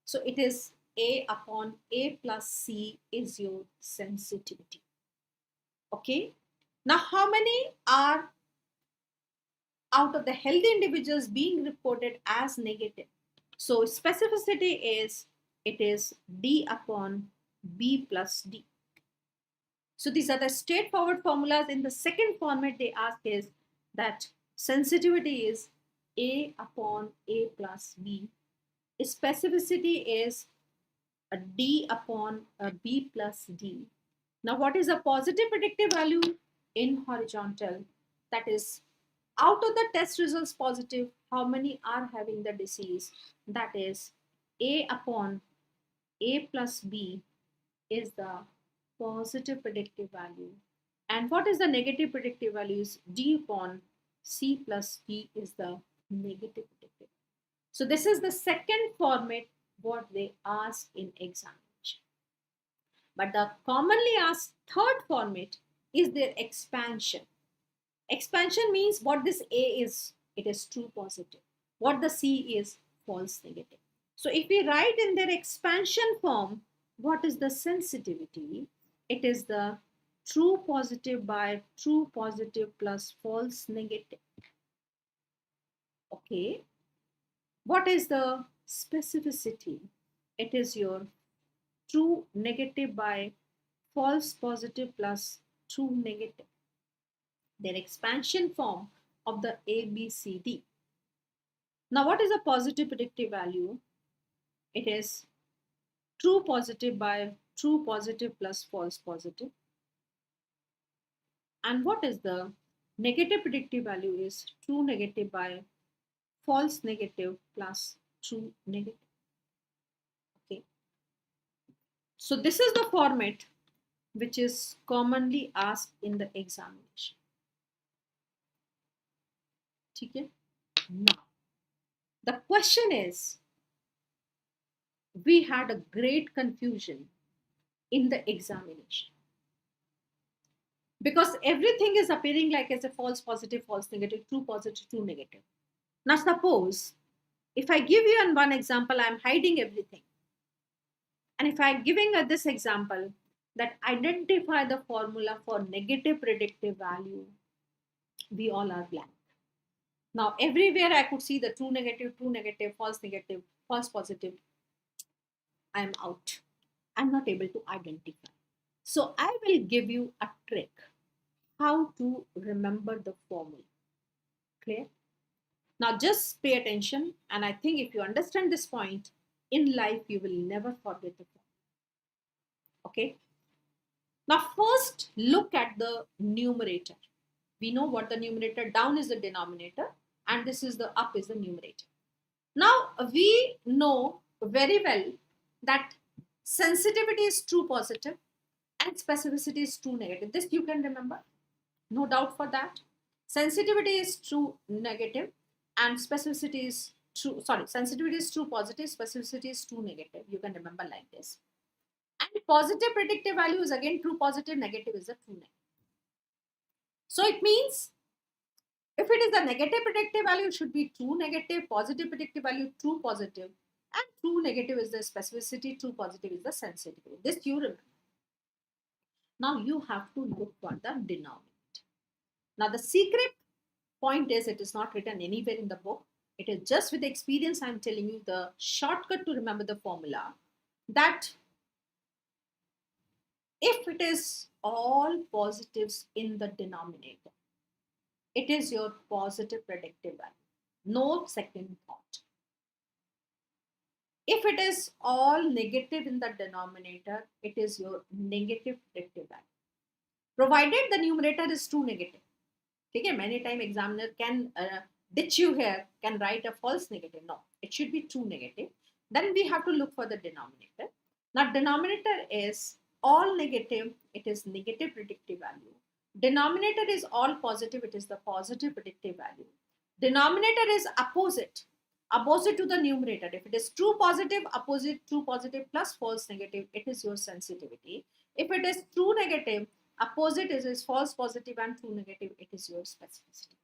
So it is A upon A plus C is your sensitivity. Okay. Now, how many are out of the healthy individuals being reported as negative? So specificity is, it is D upon B plus D. So these are the straightforward formulas. In the second format, they ask is that sensitivity is A upon A plus B. Specificity is a D upon a B plus D. Now, what is a positive predictive value in horizontal? That is, out of the test results positive, how many are having the disease? That is A upon A plus B is the positive predictive value. And what is the negative predictive values? D upon C plus D is the negative predictive. So this is the second format what they ask in examination. But the commonly asked third format is their expansion. Expansion means what this A is, it is true positive. What the C is, false negative. So if we write in their expansion form, what is the sensitivity? It is the true positive by true positive plus false negative. Okay. What is the specificity? It is your true negative by false positive plus true negative. Their expansion form of the ABCD. Now, what is a positive predictive value? It is true positive by true positive plus false positive. And what is the negative predictive value? Is true negative by false negative plus true negative. Okay. So this is the format which is commonly asked in the examination. Okay. Now, the question is, we had a great confusion in the examination because everything is appearing like as a false positive, false negative, true positive, true negative. Now, suppose if I give you one example, I'm hiding everything. And if I'm giving this example that identify the formula for negative predictive value, we all are blank. Now, everywhere I could see the true negative, false positive. I'm out. I'm not able to identify. So I will give you a trick how to remember the formula. Clear? Now just pay attention, and I think if you understand this point, in life you will never forget the formula. Okay? Now first look at the numerator. We know what the numerator, down is the denominator, and this is the up is the numerator. Now we know very well that sensitivity is true positive and specificity is true negative. This you can remember. No doubt for that. Sensitivity is true negative and specificity is true, sorry, sensitivity is true positive, specificity is true negative. You can remember like this. And positive predictive value is again true positive, negative is a true negative. So it means if it is a negative predictive value, it should be true negative, positive predictive value, true positive, and true negative is the specificity, true positive is the sensitivity. This you remember. Now you have to look for the denominator. Now the secret point is it is not written anywhere in the book. It is just with experience I'm telling you the shortcut to remember the formula, that if it is all positives in the denominator, it is your positive predictive value. No second thought. If it is all negative in the denominator, it is your negative predictive value. Provided the numerator is true negative. Okay, many time examiner can ditch you here, can write a false negative. No, it should be true negative. Then we have to look for the denominator. Now denominator is all negative, it is negative predictive value. Denominator is all positive, it is the positive predictive value. Denominator is opposite to the numerator. If it is true positive, opposite true positive plus false negative, it is your sensitivity. If it is true negative, opposite is false positive and true negative, it is your specificity.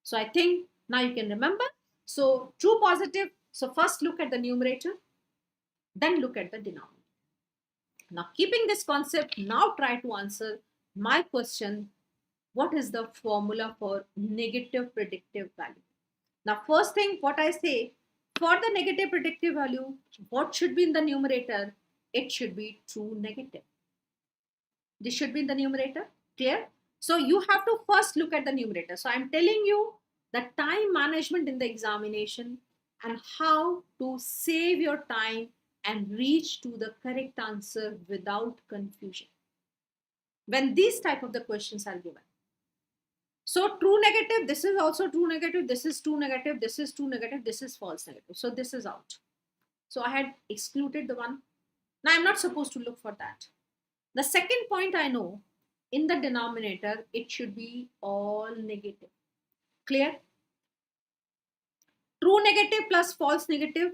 So I think now you can remember. So true positive, so first look at the numerator, then look at the denominator. Now keeping this concept, now try to answer my question, what is the formula for negative predictive value? Now first thing what I say, for the negative predictive value, what should be in the numerator? It should be true negative. This should be in the numerator. Clear? So you have to first look at the numerator. So I'm telling you the time management in the examination and how to save your time and reach to the correct answer without confusion when these type of the questions are given. So true negative, this is also true negative, this is true negative, this is true negative, this is false negative. So this is out. So I had excluded the one. Now I'm not supposed to look for that. The second point I know, in the denominator, it should be all negative. Clear? True negative plus false negative,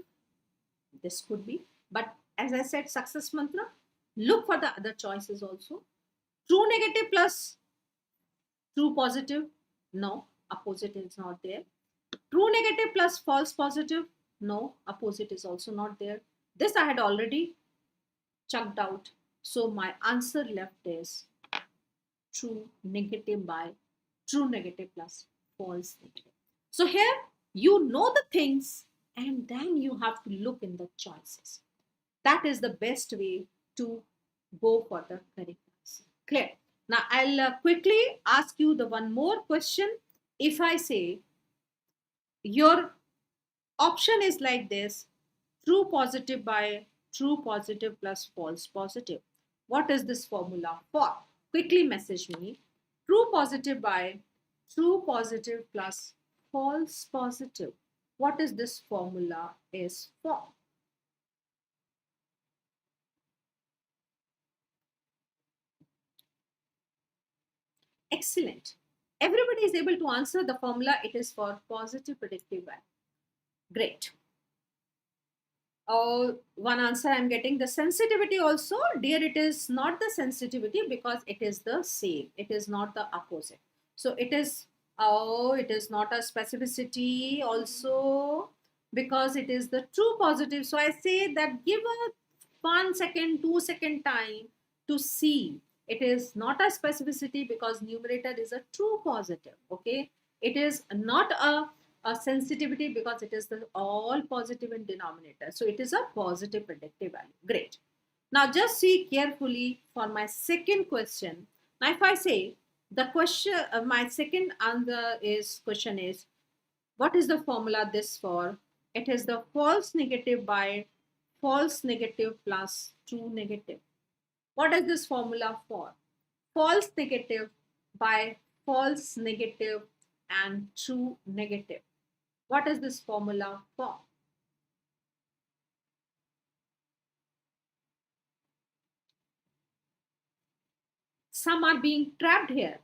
this could be. But as I said, success mantra, look for the other choices also. True negative plus true positive, no, opposite is not there. True negative plus false positive, no, opposite is also not there. This I had already chucked out. So my answer left is true negative by true negative plus false negative. So here you know the things and then you have to look in the choices. That is the best way to go for the correct answer. Clear? Now I'll quickly ask you the one more question. If I say your option is like this, true positive by true positive plus false positive, what is this formula for? Quickly message me. True positive by true positive plus false positive, what is this formula is for? Excellent. Everybody is able to answer the formula. It is for positive predictive value. Great. One answer I'm getting, the sensitivity also, dear, it is not the sensitivity because it is the same. It is not the opposite. So it is, it is not a specificity also because it is the true positive. So I say that give a 1 second, 2 second time to see. It is not a specificity because numerator is a true positive. Okay. It is not a sensitivity because it is the all positive in denominator. So it is a positive predictive value. Great. Now just see carefully for my second question. Now if I say the question, my second answer is question is, what is the formula this for? It is the false negative by false negative plus true negative. What is this formula for? False negative by false negative and true negative. What is this formula for? Some are being trapped here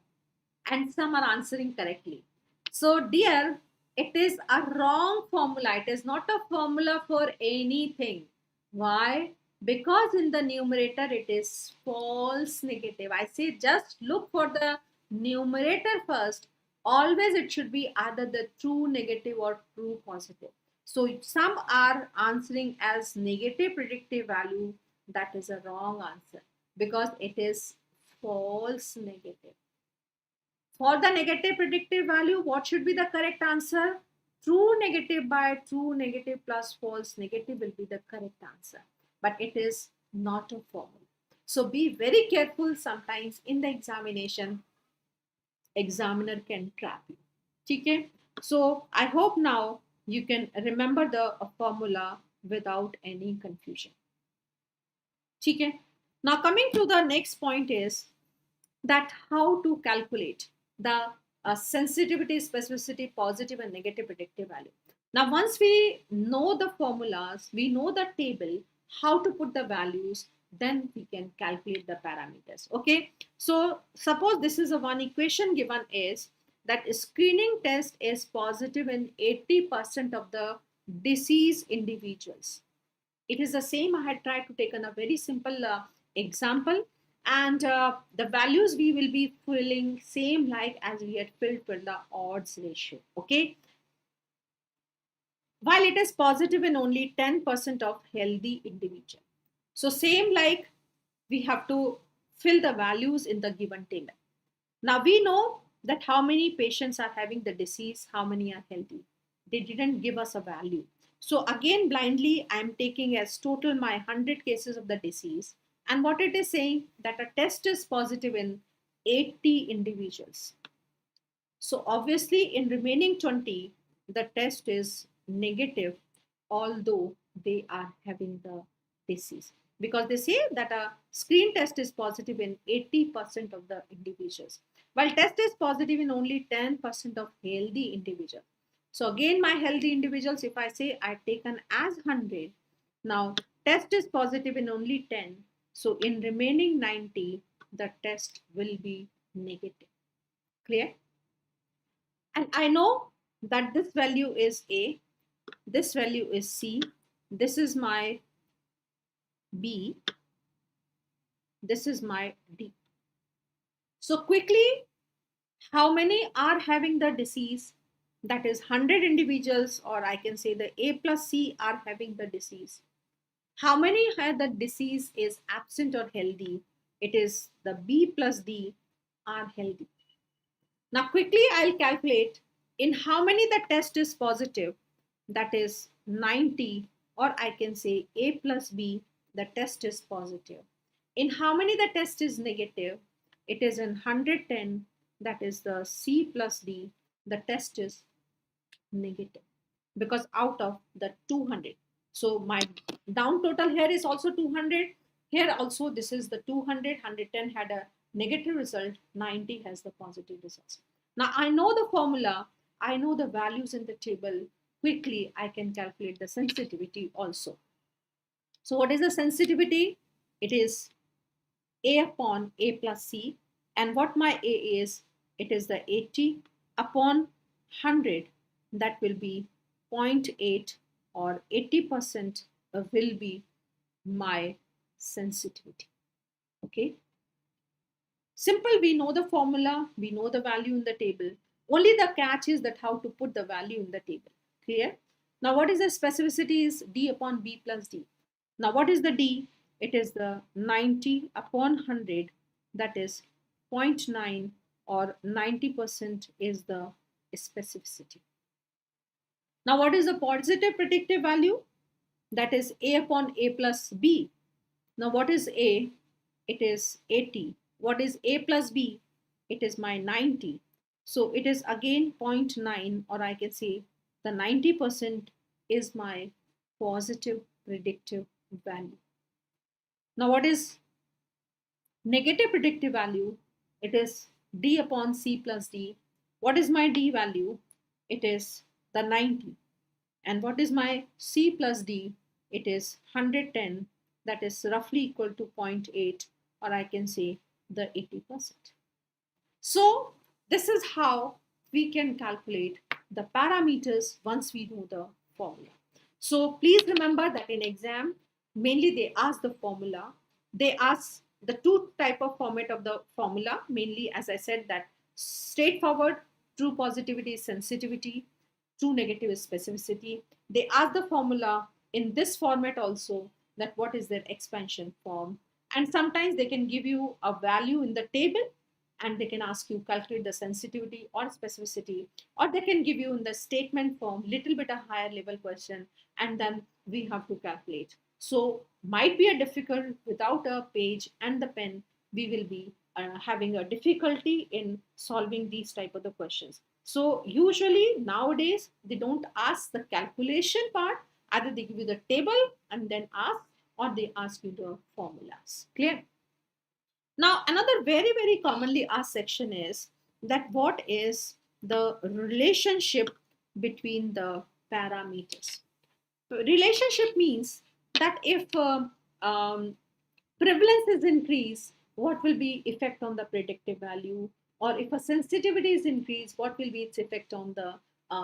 and some are answering correctly. So dear, It is a wrong formula. It is not a formula for anything. Why? Because in the numerator it is false negative. I say just look for the numerator first. Always it should be either the true negative or true positive. So some are answering as negative predictive value. That is a wrong answer because it is false negative. For the negative predictive value, what should be the correct answer? True negative by true negative plus false negative will be the correct answer. But it is not a formula. So be very careful. Sometimes in the examination, examiner can trap you. Okay? So I hope now you can remember the formula without any confusion. Okay? Now coming to the next point is that how to calculate the sensitivity, specificity, positive and negative predictive value. Now, once we know the formulas, we know the table, how to put the values, then we can calculate the parameters. Okay. So suppose this is a one equation given is that screening test is positive in 80% of the disease individuals. It is the same. I had tried to take a very simple example, and the values we will be filling same like as we had filled for the odds ratio. Okay, while it is positive in only 10% of healthy individual. So same like we have to fill the values in the given table. Now we know that how many patients are having the disease, how many are healthy. They didn't give us a value. So again, blindly, I'm taking as total my 100 cases of the disease. And what it is saying that a test is positive in 80 individuals. So obviously in remaining 20, the test is negative, although they are having the disease. Because they say that a screen test is positive in 80% of the individuals, while test is positive in only 10% of healthy individuals. So again, my healthy individuals, if I say I've taken as 100, now test is positive in only 10. So in remaining 90, the test will be negative. Clear? And I know that this value is A, this value is C, this is my B, this is my D. So quickly, how many are having the disease? That is 100 individuals, or I can say the A plus C are having the disease. How many have the disease is absent or healthy? It is the B plus D are healthy. Now quickly I'll calculate in how many the test is positive, that is 90, or I can say A plus B, the test is positive. In how many the test is negative, it is in 110, that is the C plus D, the test is negative because out of the 200. So my down total here is also 200. Here also this is the 200, 110 had a negative result, 90 has the positive results. Now I know the formula, I know the values in the table. Quickly I can calculate the sensitivity also. So what is the sensitivity? It is A upon A plus C. And what my A is, it is the 80 upon 100. That will be 0.8 or 80% will be my sensitivity. Okay. Simple, we know the formula, we know the value in the table. Only the catch is that how to put the value in the table. Clear? Now what is the specificity is D upon B plus D. Now what is the D? It is the 90 upon 100, that is 0.9 or 90% is the specificity. Now what is the positive predictive value? That is A upon A plus B. Now what is A? It is 80. What is A plus B? It is my 90. So it is again 0.9, or I can say the 90% is my positive predictive value. Now what is negative predictive value? It is D upon C plus D. What is my D value? It is the 90. And what is my C plus D? It is 110. That is roughly equal to 0.8, or I can say the 80%. So this is how we can calculate the parameters once we know the formula. So please remember that in exam, mainly they ask the formula. They ask the two type of format of the formula, mainly as I said that straightforward, true positivity is sensitivity, true negative is specificity. They ask the formula in this format also, that what is their expansion form. And sometimes they can give you a value in the table and they can ask you calculate the sensitivity or specificity, or they can give you in the statement form little bit a higher level question, and then we have to calculate. So might be a difficult without a page and the pen, we will be having a difficulty in solving these type of the questions. So usually nowadays they don't ask the calculation part, either they give you the table and then ask, or they ask you the formulas. Clear? Now, another very, very commonly asked section is that what is the relationship between the parameters? Relationship means that if prevalence is increased, what will be effect on the predictive value? Or if a sensitivity is increased, what will be its effect on the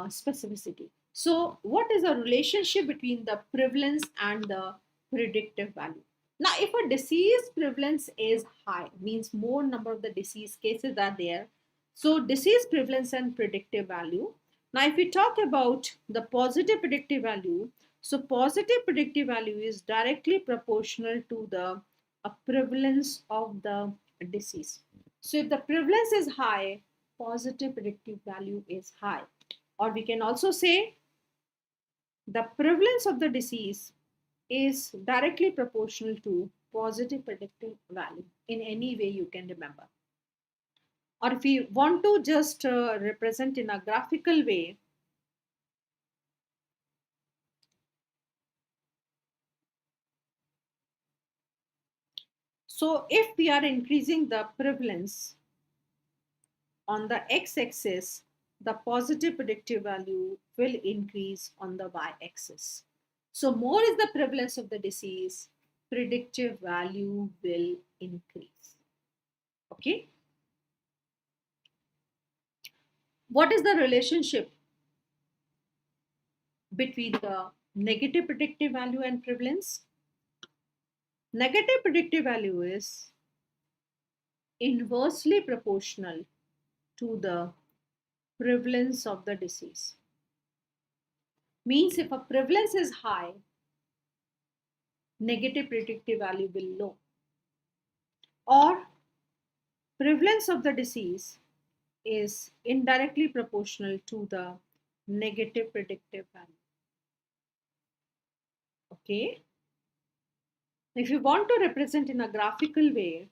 specificity? So, what is the relationship between the prevalence and the predictive value? Now, if a disease prevalence is high, means more number of the disease cases are there. So, disease prevalence and predictive value. Now, if we talk about the positive predictive value, so positive predictive value is directly proportional to the prevalence of the disease. So, if the prevalence is high, positive predictive value is high. Or we can also say the prevalence of the disease is directly proportional to positive predictive value in any way you can remember. Or if we want to just represent in a graphical way, so if we are increasing the prevalence on the x-axis, the positive predictive value will increase on the y-axis. So more is the prevalence of the disease, predictive value will increase. Okay. What is the relationship between the negative predictive value and prevalence? Negative predictive value is inversely proportional to the prevalence of the disease. Means if a prevalence is high, negative predictive value will low. Or prevalence of the disease is indirectly proportional to the negative predictive value. Okay. If you want to represent in a graphical way,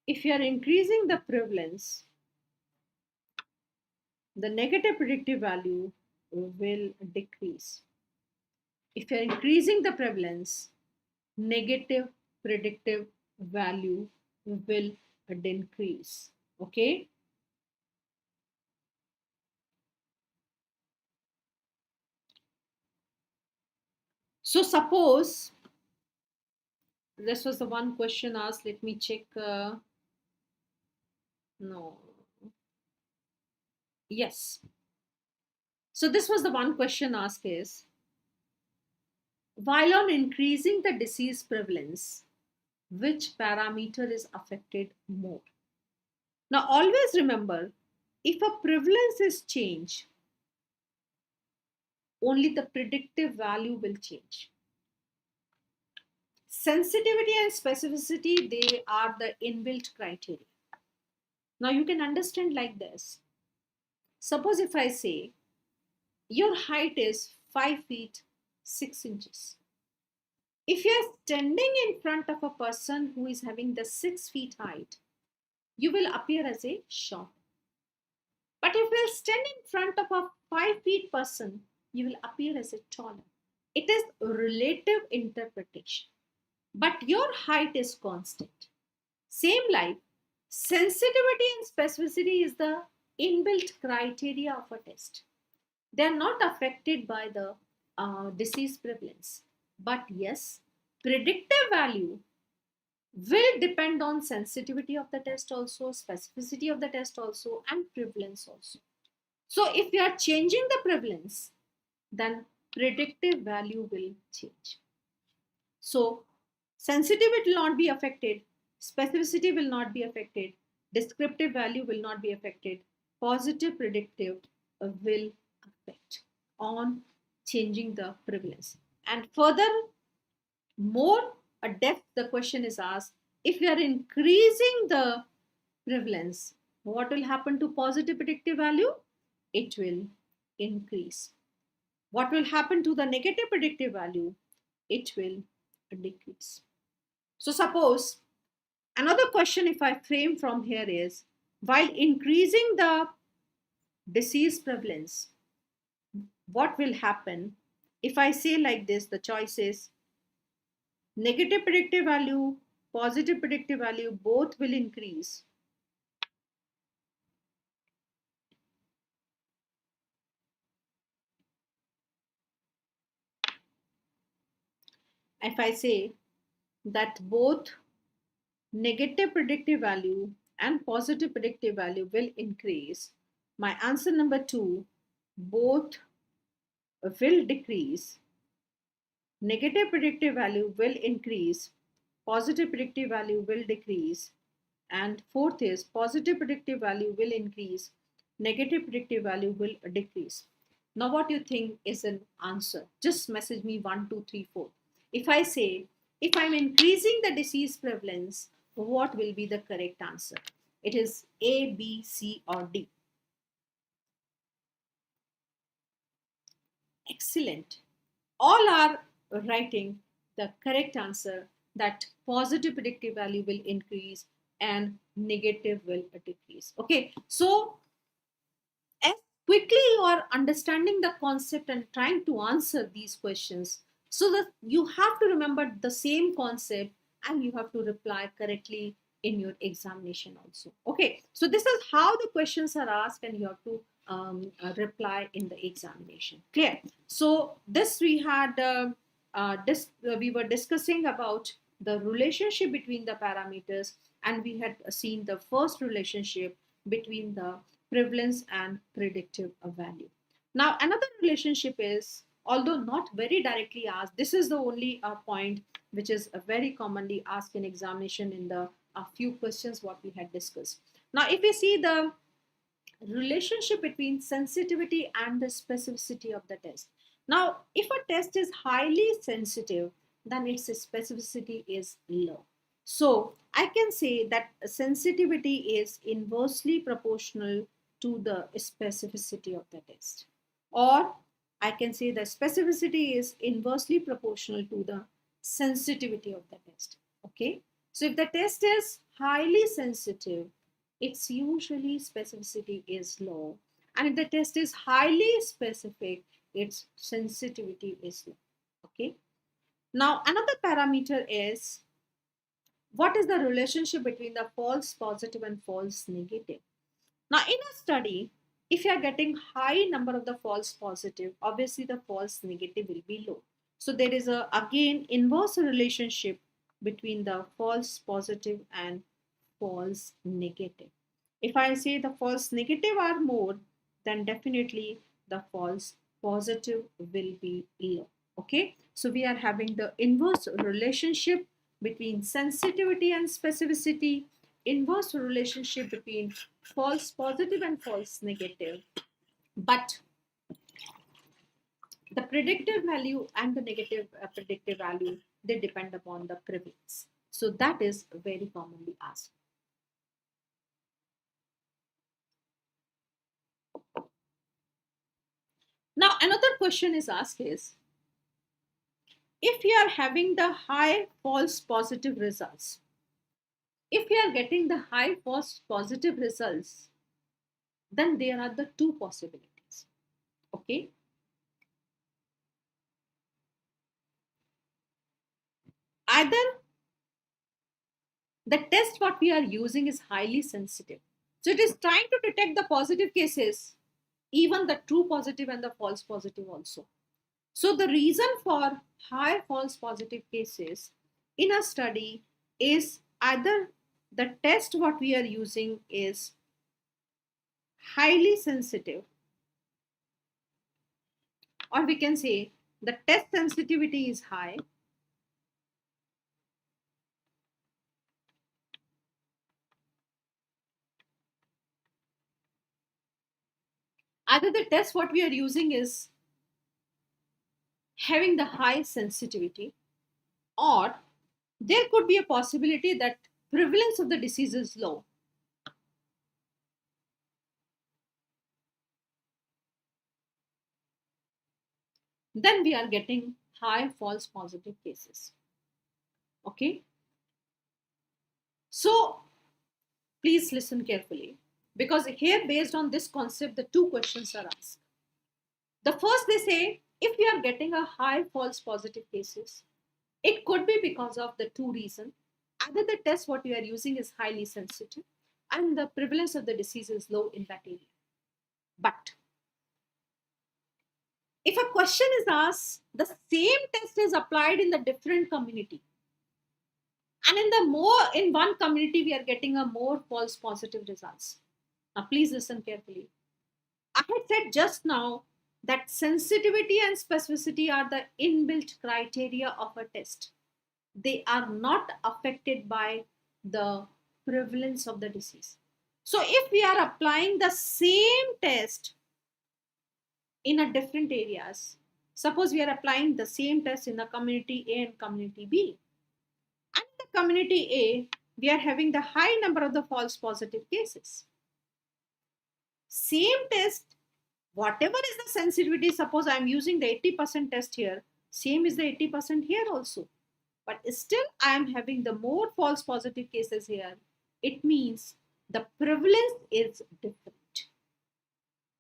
if you are increasing the prevalence, the negative predictive value will decrease. If you are increasing the prevalence, negative predictive value will decrease. Okay. So suppose this was the one question asked. Let me check. No. Yes. So this was the one question asked is, while on increasing the disease prevalence, which parameter is affected more? Now always remember, if a prevalence is changed, only the predictive value will change. Sensitivity and specificity, they are the inbuilt criteria. Now you can understand like this. Suppose if I say your height is 5 feet 6 inches. If you are standing in front of a person who is having the 6 feet height, you will appear as a short. But if you stand in front of a 5 feet person, you will appear as a taller. It is relative interpretation. But your height is constant. Same like sensitivity and specificity is the inbuilt criteria of a test. They are not affected by the disease prevalence. But yes, predictive value will depend on sensitivity of the test also, specificity of the test also, and prevalence also. So if we are changing the prevalence, then predictive value will change. So sensitivity will not be affected, specificity will not be affected, descriptive value will not be affected, positive predictive will affect on changing the prevalence. And further, more a depth, the question is asked, if we are increasing the prevalence, what will happen to positive predictive value? It will increase. What will happen to the negative predictive value? It will decrease. So suppose another question, if I frame from here, is while increasing the disease prevalence, what will happen? If I say like this, the choice is negative predictive value, positive predictive value, both will increase. If I say that both negative predictive value and positive predictive value will increase, my answer number 2, both will decrease. Negative predictive value will increase, positive predictive value will decrease, and fourth is positive predictive value will increase, negative predictive value will decrease. Now what do you think is an answer? Just message me 1 2 3 4. If I say, if I'm increasing the disease prevalence, what will be the correct answer? It is A, B, C, or D. Excellent. All are writing the correct answer, that positive predictive value will increase and negative will decrease. Okay, so as quickly you are understanding the concept and trying to answer these questions, so that you have to remember the same concept and you have to reply correctly in your examination also. Okay, so this is how the questions are asked and you have to reply in the examination. Clear? So this we had we were discussing about the relationship between the parameters, and we had seen the first relationship between the prevalence and predictive value. Now another relationship is, although not very directly asked, this is the only point which is very commonly asked in examination in the few questions what we had discussed. Now if we see the relationship between sensitivity and the specificity of the test. Now, if a test is highly sensitive, then its specificity is low. So, I can say that sensitivity is inversely proportional to the specificity of the test. Or I can say the specificity is inversely proportional to the sensitivity of the test. Okay. So, if the test is highly sensitive, its usually specificity is low, and if the test is highly specific, its sensitivity is low. Okay, now another parameter is, what is the relationship between the false positive and false negative? Now in a study, if you are getting high number of the false positive, obviously the false negative will be low. So there is a again inverse relationship between the false positive and false negative. If I say the false negative are more, then definitely the false positive will be low. Okay, so we are having the inverse relationship between sensitivity and specificity, inverse relationship between false positive and false negative. But the predictive value and the negative predictive value, they depend upon the prevalence. So that is very commonly asked. Now another question is asked is, if you are having the high false positive results, if you are getting the high false positive results, then there are the two possibilities. Okay, either the test what we are using is highly sensitive, so it is trying to detect the positive cases, even the true positive and the false positive also. So the reason for high false positive cases in a study is either the test what we are using is highly sensitive, or we can say the test sensitivity is high, either the test what we are using is having the high sensitivity, or there could be a possibility that prevalence of the disease is low. Then we are getting high false positive cases. Okay, so please listen carefully, because here, based on this concept, the two questions are asked. The first, they say, if we are getting a high false positive cases, it could be because of the two reasons. Either the test what we are using is highly sensitive and the prevalence of the disease is low in that area. But if a question is asked, the same test is applied in the different community, and in one community we are getting a more false positive results. Now please listen carefully. I had said just now that sensitivity and specificity are the inbuilt criteria of a test. They are not affected by the prevalence of the disease. So if we are applying the same test in a different areas, suppose we are applying the same test in the community A and community B, and in the community A we are having the high number of the false positive cases. Same test, whatever is the sensitivity, suppose I am using the 80% test here, same is the 80% here also, but still I am having the more false positive cases here. It means the prevalence is different.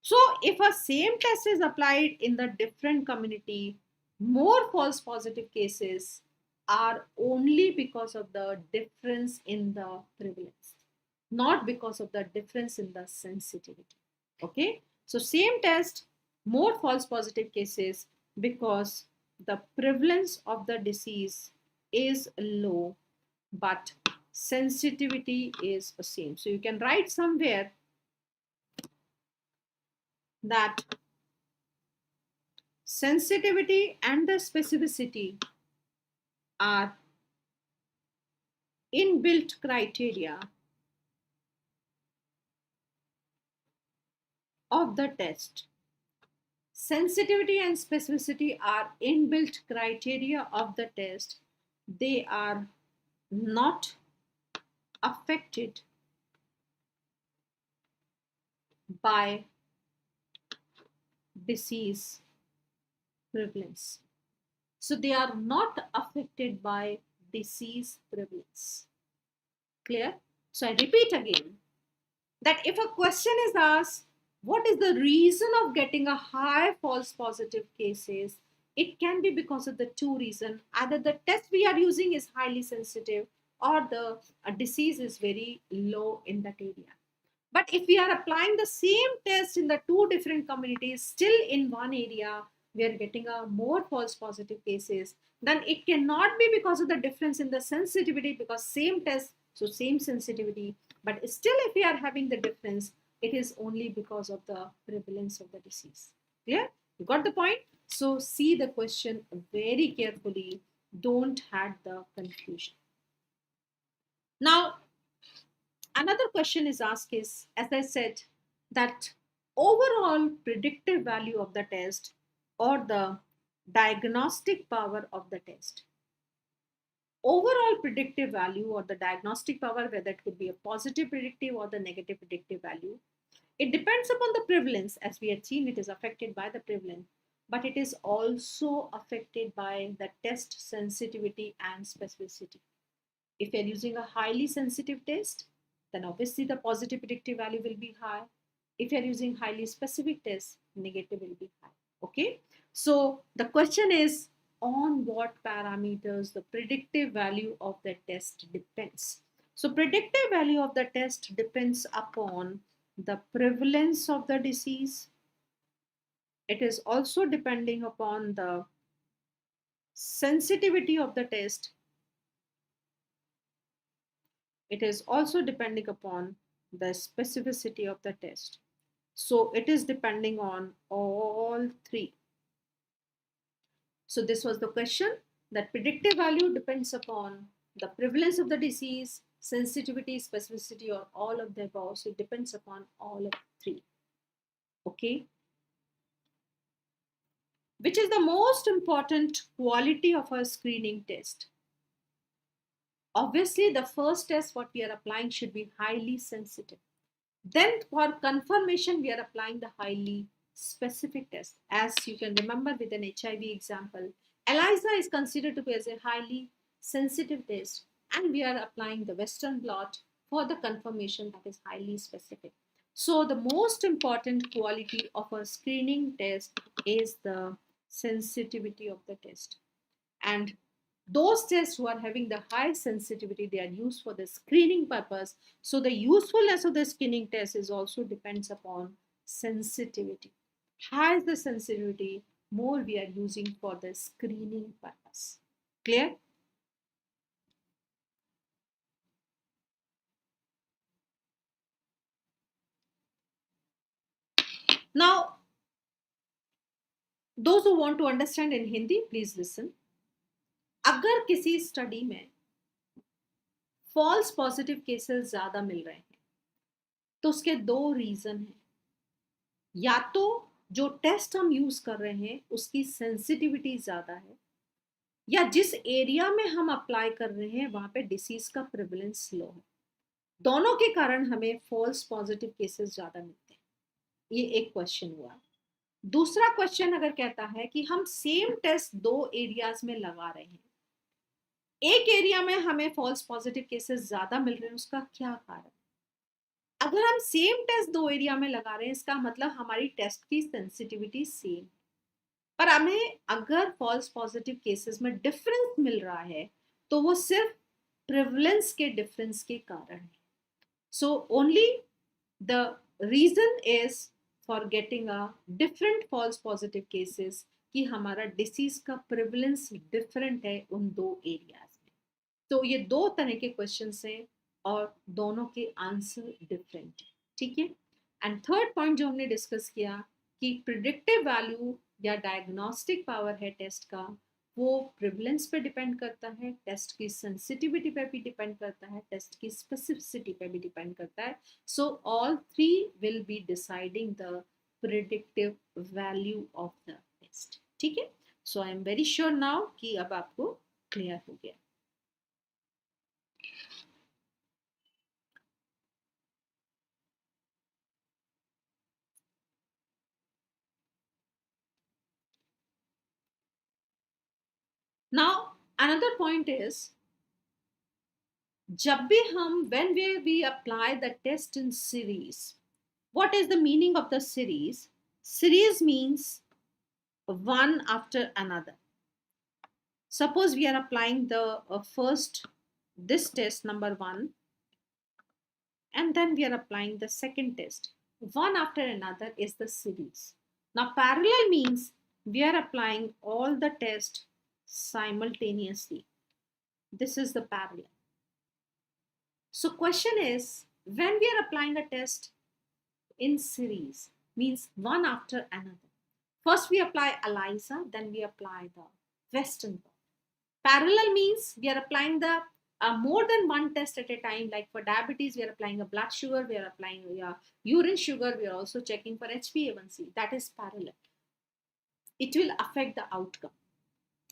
So if a same test is applied in the different community, more false positive cases are only because of the difference in the prevalence, not because of the difference in the sensitivity. Okay, so same test, more false positive cases because the prevalence of the disease is low, but sensitivity is the same. So you can write somewhere that sensitivity and the specificity are inbuilt criteria of the test. Sensitivity and specificity are inbuilt criteria of the test. They are not affected by disease prevalence. So they are not affected by disease prevalence. Clear? So I repeat again that if a question is asked, what is the reason of getting a high false positive cases? It can be because of the two reasons. Either the test we are using is highly sensitive, or the disease is very low in that area. But if we are applying the same test in the two different communities, still in one area, we are getting a more false positive cases, then it cannot be because of the difference in the sensitivity, because same test, so same sensitivity. But still, if we are having the difference, it is only because of the prevalence of the disease. Clear? You got the point? So see the question very carefully. Don't have the confusion. Now, another question is asked is, as I said, that overall predictive value of the test or the diagnostic power of the test. Overall predictive value or the diagnostic power, whether it could be a positive predictive or the negative predictive value, it depends upon the prevalence. As we had seen, it is affected by the prevalence, but it is also affected by the test sensitivity and specificity. If you're using a highly sensitive test, then obviously the positive predictive value will be high. If you're using highly specific test, negative will be high. Okay, so the question is, on what parameters the predictive value of the test depends. So predictive value of the test depends upon the prevalence of the disease. It is also depending upon the sensitivity of the test it is also depending upon the specificity of the test. So it is depending on all three. So this was the question, that predictive value depends upon the prevalence of the disease, sensitivity, specificity, or all of the above. So it depends upon all of three. Okay. Which is the most important quality of a screening test? Obviously, the first test what we are applying should be highly sensitive. Then for confirmation, we are applying the highly specific test. As you can remember with an HIV example, ELISA is considered to be as a highly sensitive test, and we are applying the Western blot for the confirmation that is highly specific. So the most important quality of a screening test is the sensitivity of the test. And those tests who are having the high sensitivity, they are used for the screening purpose. So the usefulness of the screening test is also depends upon sensitivity. Higher the sensitivity, more we are using for the screening purpose. Clear? Now, those who want to understand in Hindi, please listen. अगर किसी study में false positive cases ज्यादा मिल रहे हैं तो उसके दो reason हैं. या तो जो टेस्ट हम यूज कर रहे हैं उसकी सेंसिटिविटी ज्यादा है, या जिस एरिया में हम अप्लाई कर रहे हैं वहां पे डिसीज का प्रेवलेंस लो है. दोनों के कारण हमें फॉल्स पॉजिटिव केसेस ज्यादा मिलते हैं. ये एक क्वेश्चन हुआ. दूसरा क्वेश्चन अगर कहता है कि हम सेम टेस्ट दो एरियाज में लगा रहे हैं, एक एरिया में हमें फॉल्स पॉजिटिव केसेस ज्यादा मिल रहे हैं, उसका क्या कारण? अगर हम सेम टेस्ट दो एरिया में लगा रहे हैं, इसका मतलब हमारी टेस्ट की सेंसिटिविटी सेम, पर हमें अगर फॉल्स पॉजिटिव केसेस में डिफरेंस मिल रहा है तो वो सिर्फ प्रेवलेंस के डिफरेंस के कारण है. So only the reason is for getting a different false positive cases कि हमारा डिसीज का प्रेवलेंस डिफरेंट है उन दो एरियाज में. तो ये दो तरह के क्वेश्चंस हैं और दोनों के आंसर डिफरेंट है. ठीक है. एंड थर्ड पॉइंट जो हमने डिस्कस किया कि प्रिडिक्टिव वैल्यू या डायग्नोस्टिक पावर है टेस्ट का, वो प्रिवलेंस पे डिपेंड करता है, टेस्ट की सेंसिटिविटी पे भी डिपेंड करता है, टेस्ट की स्पेसिफिसिटी पे भी डिपेंड करता है. So all three will be deciding the predictive value of the test. ठीक है. So I am very sure now कि अब आपको क्लियर हो गया. Now, another point is, जब भी हम when we apply the test in series, what is the meaning of the series? Series means one after another. Suppose we are applying the first this test number 1, and then we are applying the second test. One after another is the series. Now parallel means we are applying all the tests simultaneously. This is the parallel. So question is, when we are applying a test in series, means one after another. First we apply ELISA, then we apply the Western blot. Parallel means we are applying the more than one test at a time. Like for diabetes, we are applying a blood sugar, we are applying urine sugar, we are also checking for HbA1c. That is parallel. It will affect the outcome.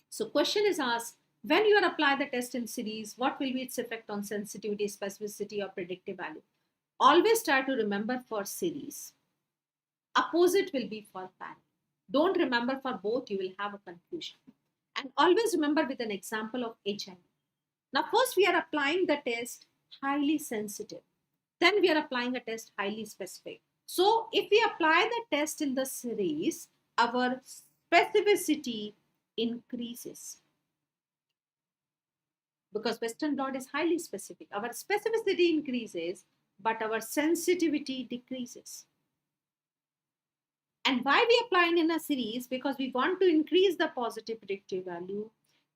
So question is asked, when you are apply the test in series, what will be its effect on sensitivity, specificity, or predictive value? Always try to remember for series. Opposite will be for parallel. Don't remember for both, you will have a confusion. And always remember with an example of HIV. Now first we are applying the test highly sensitive. Then we are applying a test highly specific. So if we apply the test in the series, our specificity increases. Because Western blot is highly specific. Our specificity increases, but our sensitivity decreases. And why we apply in a series? Because we want to increase the positive predictive value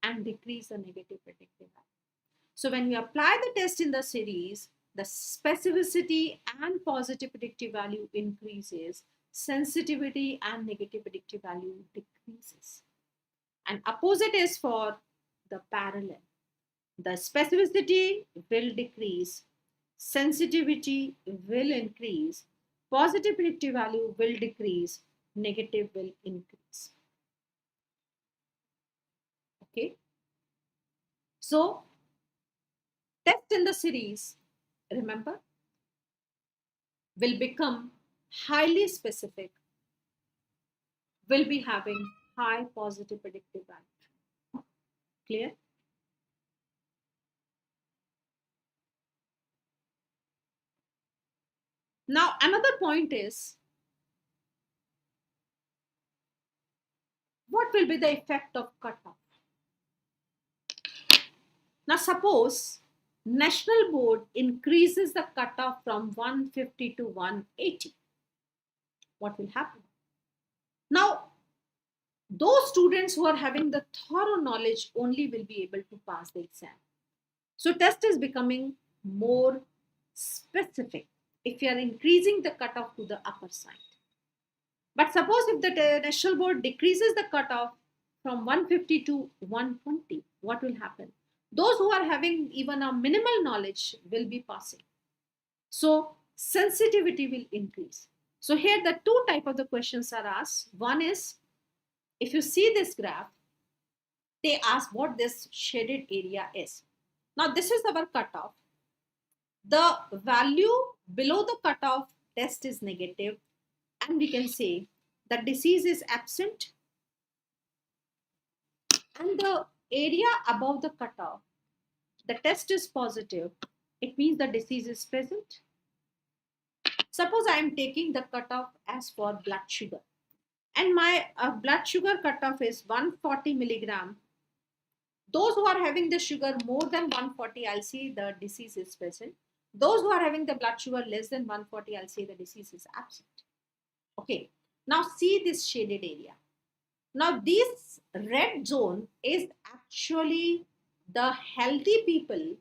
and decrease the negative predictive value. So when we apply the test in the series, the specificity and positive predictive value increases, sensitivity and negative predictive value decreases. And opposite is for the parallel. The specificity will decrease, sensitivity will increase, positive predictive value will decrease, negative will increase. Okay, so test in the series, remember, will become highly specific, will be having high positive predictive value. Clear? Now, another point is, what will be the effect of cutoff? Now, suppose National Board increases the cutoff from 150 to 180. What will happen? Now, those students who are having the thorough knowledge only will be able to pass the exam. So, test is becoming more specific if you are increasing the cutoff to the upper side. But suppose if the National Board decreases the cutoff from 150 to 120, what will happen? Those who are having even a minimal knowledge will be passing. So sensitivity will increase. So here the two type of the questions are asked. One is, if you see this graph, they ask what this shaded area is. Now this is our cutoff. The value below the cutoff test is negative, and we can say the disease is absent, and the area above the cutoff, the test is positive, it means the disease is present. Suppose I am taking the cutoff as for blood sugar, and my blood sugar cutoff is 140 milligram. Those who are having the sugar more than 140, I'll see the disease is present. Those who are having the blood sugar less than 140, I'll say the disease is absent. Okay, now see this shaded area. Now this red zone is actually the healthy people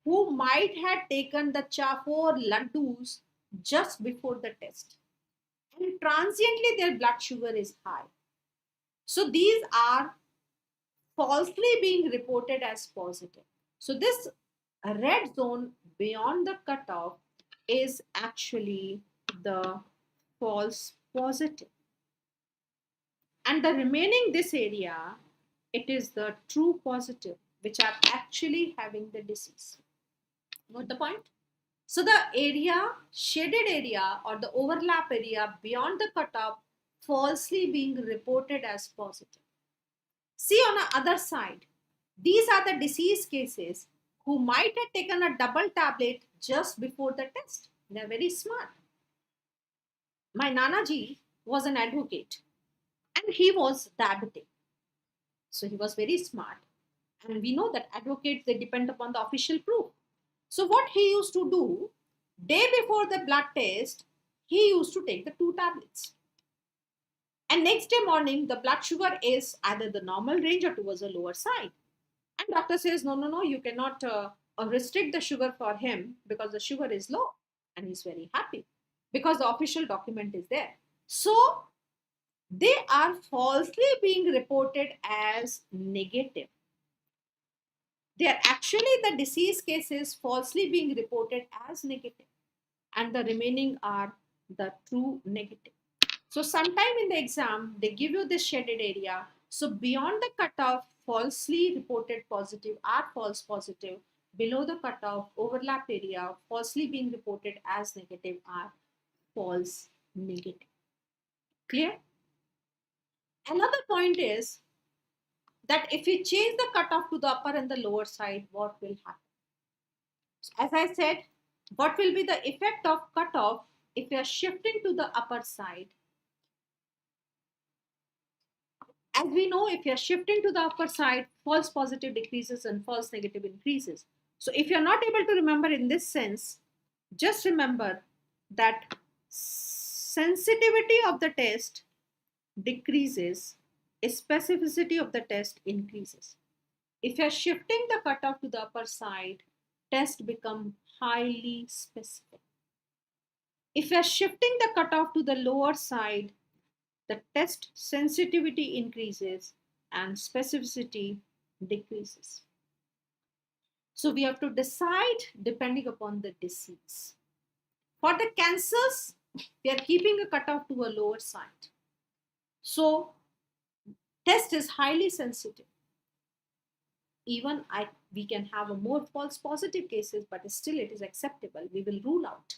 who might have taken the chafor laddus just before the test, and transiently their blood sugar is high. So these are falsely being reported as positive. So this red zone beyond the cutoff is actually the false positive. And the remaining this area, it is the true positive, which are actually having the disease. Note the point? So the area, shaded area or the overlap area beyond the cutoff falsely being reported as positive. See on the other side, these are the disease cases who might have taken a double tablet just before the test. They are very smart. My Nanaji was an advocate and he was diabetic. So he was very smart. And we know that advocates, they depend upon the official proof. So what he used to do, day before the blood test, he used to take the 2 tablets. And next day morning, the blood sugar is either the normal range or towards the lower side. And doctor says, no, you cannot restrict the sugar for him because the sugar is low. And he's very happy because the official document is there. So they are falsely being reported as negative. They are actually the disease cases falsely being reported as negative, and the remaining are the true negative. So sometime in the exam, they give you this shaded area. So beyond the cutoff, falsely reported positive are false positive. Below the cutoff, overlap area, falsely being reported as negative are false negative. Clear? Another point is that if we change the cutoff to the upper and the lower side, what will happen? So as I said, what will be the effect of cutoff if we are shifting to the upper side? As we know, if you are shifting to the upper side, false positive decreases and false negative increases. So if you are not able to remember in this sense, just remember that sensitivity of the test decreases, specificity of the test increases. If you're shifting the cutoff to the upper side, test become highly specific. If you're shifting the cutoff to the lower side, the test sensitivity increases and specificity decreases. So we have to decide depending upon the disease. For the cancers, we are keeping a cutoff to a lower side. So test is highly sensitive. Even we can have a more false positive cases, but still it is acceptable. We will rule out.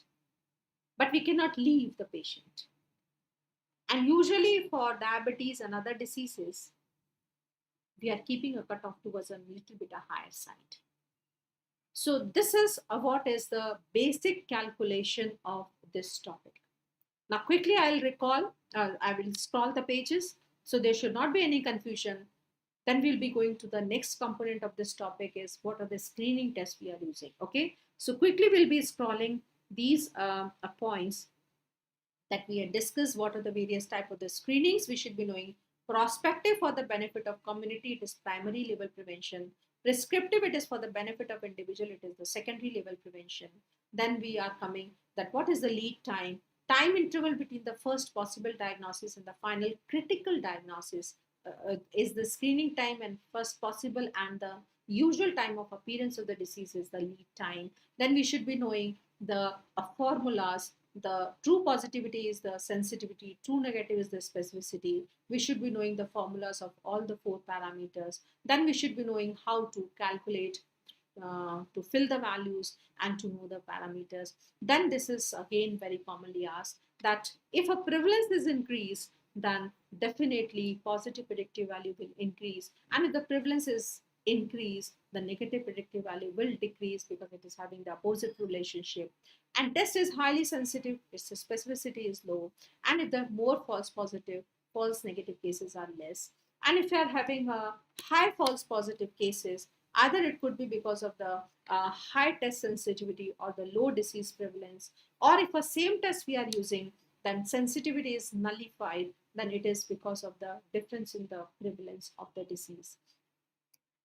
But we cannot leave the patient. And usually for diabetes and other diseases, we are keeping a cutoff towards a little bit a higher side. So this is what is the basic calculation of this topic. Now quickly I will scroll the pages so there should not be any confusion. Then we'll be going to the next component of this topic is what are the screening tests we are using. Okay, so quickly we'll be scrolling these points that we had discussed. What are the various type of the screenings we should be knowing? Prospective for the benefit of community, it is primary level prevention. Prescriptive, it is for the benefit of individual, it is the secondary level prevention. Then we are coming that what is the lead time interval between the first possible diagnosis and the final critical diagnosis, is the screening time, and first possible and the usual time of appearance of the disease is the lead time. Then we should be knowing the formulas. The true positivity is the sensitivity, true negative is the specificity. We should be knowing the formulas of all the four parameters. Then we should be knowing how to calculate, to fill the values and to know the parameters. Then this is again very commonly asked that if a prevalence is increased, then definitely positive predictive value will increase, and if the prevalence is increased, the negative predictive value will decrease because it is having the opposite relationship. And test is highly sensitive, its specificity is low, and if the more false positive, false negative cases are less. And if you are having a high false positive cases, either it could be because of the high test sensitivity or the low disease prevalence, or if a same test we are using, then sensitivity is nullified, then it is because of the difference in the prevalence of the disease.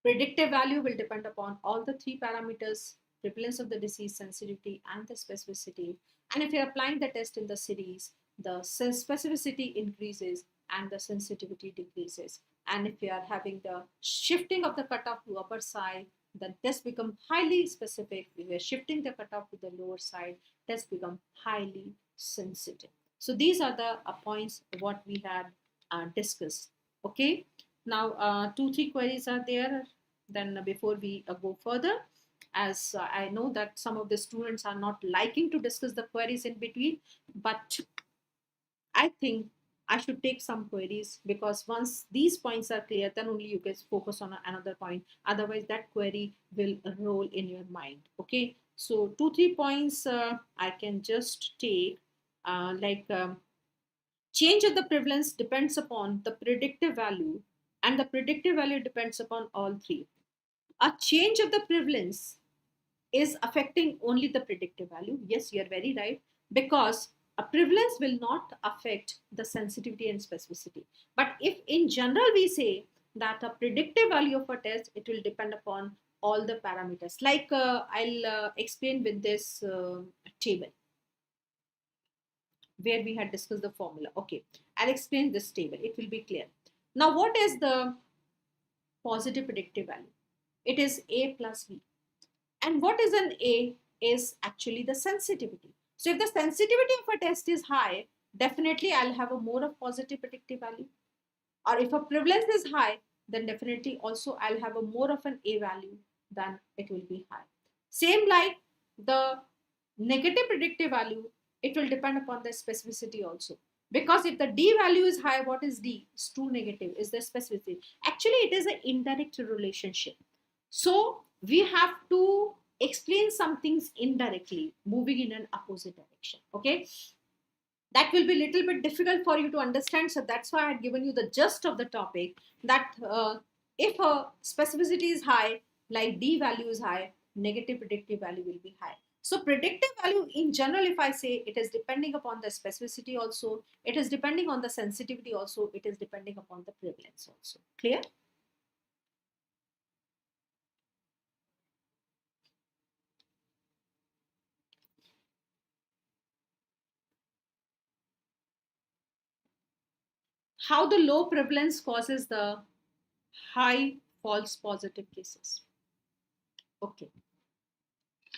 Predictive value will depend upon all the three parameters: prevalence of the disease, sensitivity, and the specificity. And if you're applying the test in the series, the specificity increases and the sensitivity decreases. And if you are having the shifting of the cutoff to upper side, then test become highly specific. If we are shifting the cutoff to the lower side, test become highly sensitive. So these are the points what we had discussed. Okay. Now, 2-3 queries are there. Then before we go further, as I know that some of the students are not liking to discuss the queries in between, but I think I should take some queries, because once these points are clear, then only you guys focus on another point. Otherwise, that query will roll in your mind. Okay. So 2-3 points I can just take, change of the prevalence depends upon the predictive value, and the predictive value depends upon all three. A change of the prevalence is affecting only the predictive value. Yes, you are very right, because a prevalence will not affect the sensitivity and specificity. But if in general we say that a predictive value of a test, it will depend upon all the parameters. Like I'll explain with this table where we had discussed the formula. Okay, I'll explain this table. It will be clear. Now, what is the positive predictive value? It is A plus B. And what is an A is actually the sensitivity. So if the sensitivity of a test is high, definitely I'll have a more of positive predictive value. Or if a prevalence is high, then definitely also I'll have a more of an A value, than it will be high. Same like the negative predictive value, it will depend upon the specificity also. Because if the D value is high, what is D? It's true negative, is the specificity. Actually, it is an indirect relationship. So we have to explain some things indirectly, moving in an opposite direction. Okay. That will be a little bit difficult for you to understand. So that's why I had given you the gist of the topic, that if a specificity is high, like D value is high, negative predictive value will be high. So predictive value in general, if I say, it is depending upon the specificity also, it is depending on the sensitivity also, it is depending upon the prevalence also. Clear? how the low prevalence causes the high false positive cases. Okay,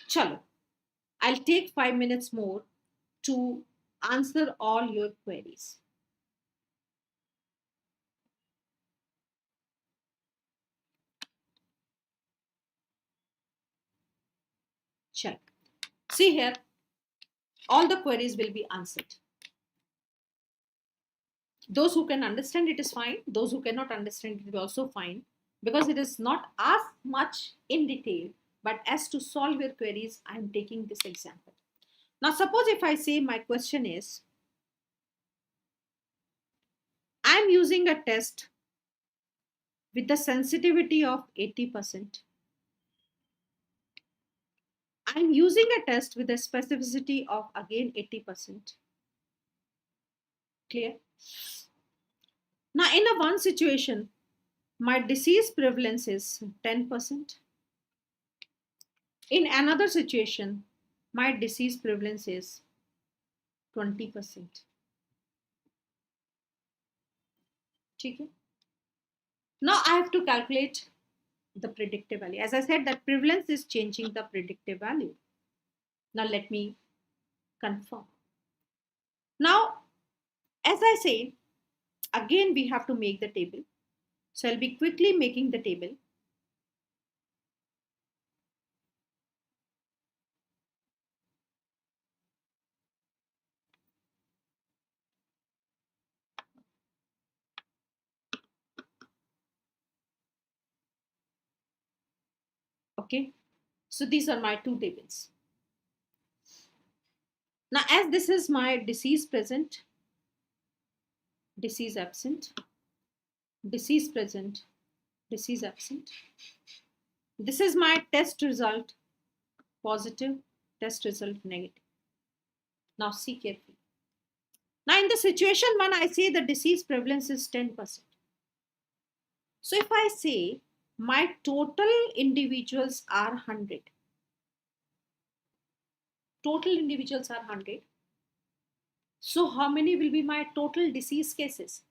chalo. I'll take 5 minutes more to answer all your queries. Check. See here, all the queries will be answered. Those who can understand it is fine. Those who cannot understand it is also fine, because it is not as much in detail, but as to solve your queries, I am taking this example. Now, suppose if I say my question is, I am using a test with the sensitivity of 80%. I am using a test with a specificity of again 80%. Clear? Now, in a one situation, my disease prevalence is 10%. In another situation, my disease prevalence is 20%. Okay? Now I have to calculate the predictive value. As I said, that prevalence is changing the predictive value. Now let me confirm. Now, as I say, again we have to make the table. So I'll be quickly making the table. Okay, so these are my two tables. Now, as this is my disease present, disease absent, disease present, disease absent. This is my test result positive, test result negative. Now see carefully. Now in the situation when I say the disease prevalence is 10%. So if I say my total individuals are 100, total individuals are 100. So how many will be my total disease cases?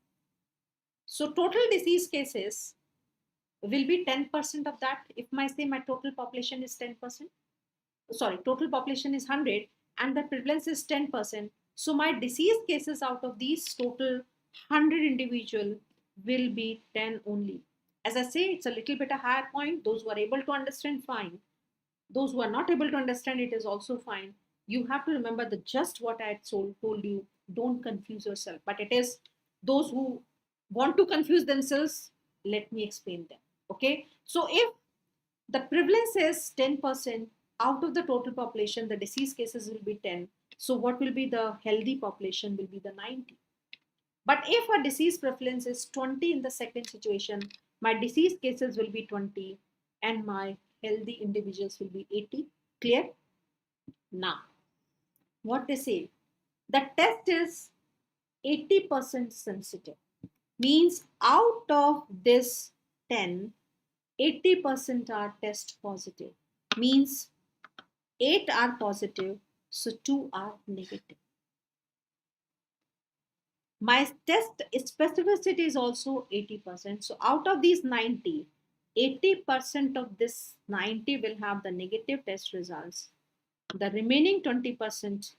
So total disease cases will be 10% of that. If I say my total population is 10%, sorry, total population is 100 and the prevalence is 10%. So my disease cases out of these total 100 individual will be 10 only. As I say, it's a little bit a higher point. Those who are able to understand, fine. Those who are not able to understand, it is also fine. You have to remember that just what I had told you, don't confuse yourself. But it is those who want to confuse themselves, let me explain them. Okay. So if the prevalence is 10%, out of the total population, the disease cases will be 10. So what will be the healthy population will be the 90. But if a disease prevalence is 20 in the second situation, my disease cases will be 20 and my healthy individuals will be 80. Clear? Now, what they say, the test is 80% sensitive. Means out of this 10, 80% are test positive. Means 8 are positive, so 2 are negative. My test specificity is also 80%. So out of these 90, 80% of this 90 will have the negative test results. The remaining 20%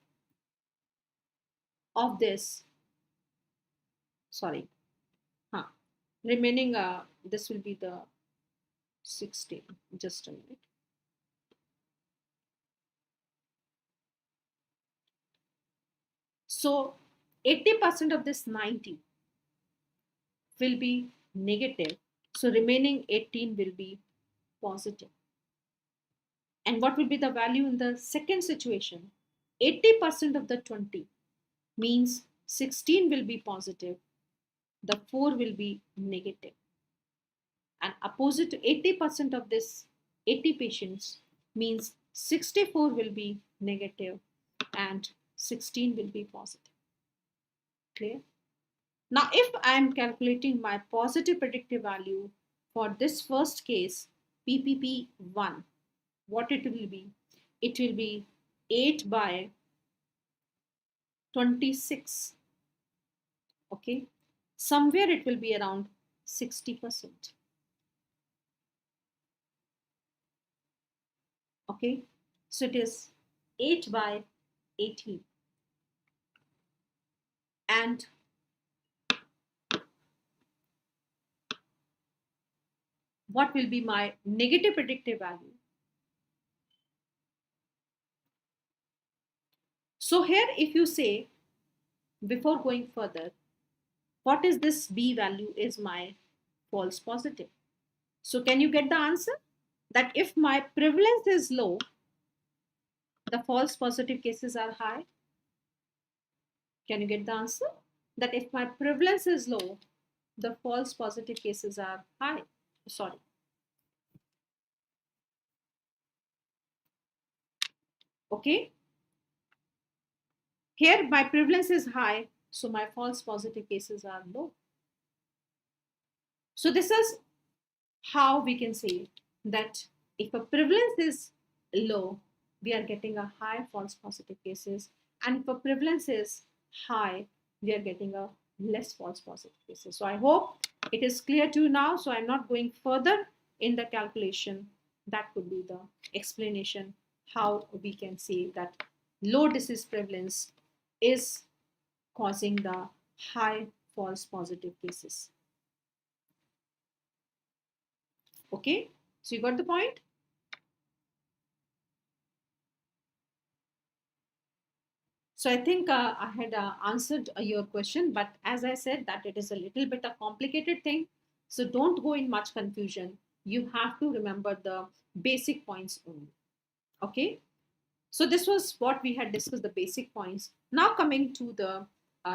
of this, sorry, remaining, this will be the 16, just a minute. So 80% of this 90 will be negative. So remaining 18 will be positive. And what will be the value in the second situation? 80% of the 20 means 16 will be positive. The 4 will be negative. And opposite to 80% of this 80 patients means 64 will be negative and 16 will be positive. Clear? Now, if I am calculating my positive predictive value for this first case, PPP1, what it will be? It will be 8 by 26. Okay. somewhere it will be around 60%. Okay, so it is 8 by 18. And what will be my negative predictive value? So here, if you say, before going further, what is this B value is my false positive. So can you get the answer? That if my prevalence is low, the false positive cases are high. Can you get the answer? That if my prevalence is low, the false positive cases are high. Sorry. Okay. Here my prevalence is high, so my false positive cases are low. So this is how we can say that if a prevalence is low, we are getting a high false positive cases, and if a prevalence is high, we are getting a less false positive cases. So I hope it is clear to you now. So I'm not going further in the calculation. That could be the explanation how we can say that low disease prevalence is causing the high false positive cases. Okay, so you got the point? So I think I had answered your question, but as I said that it is a little bit a complicated thing. So don't go in much confusion. You have to remember the basic points only. Okay. So this was what we had discussed, the basic points. Now coming to the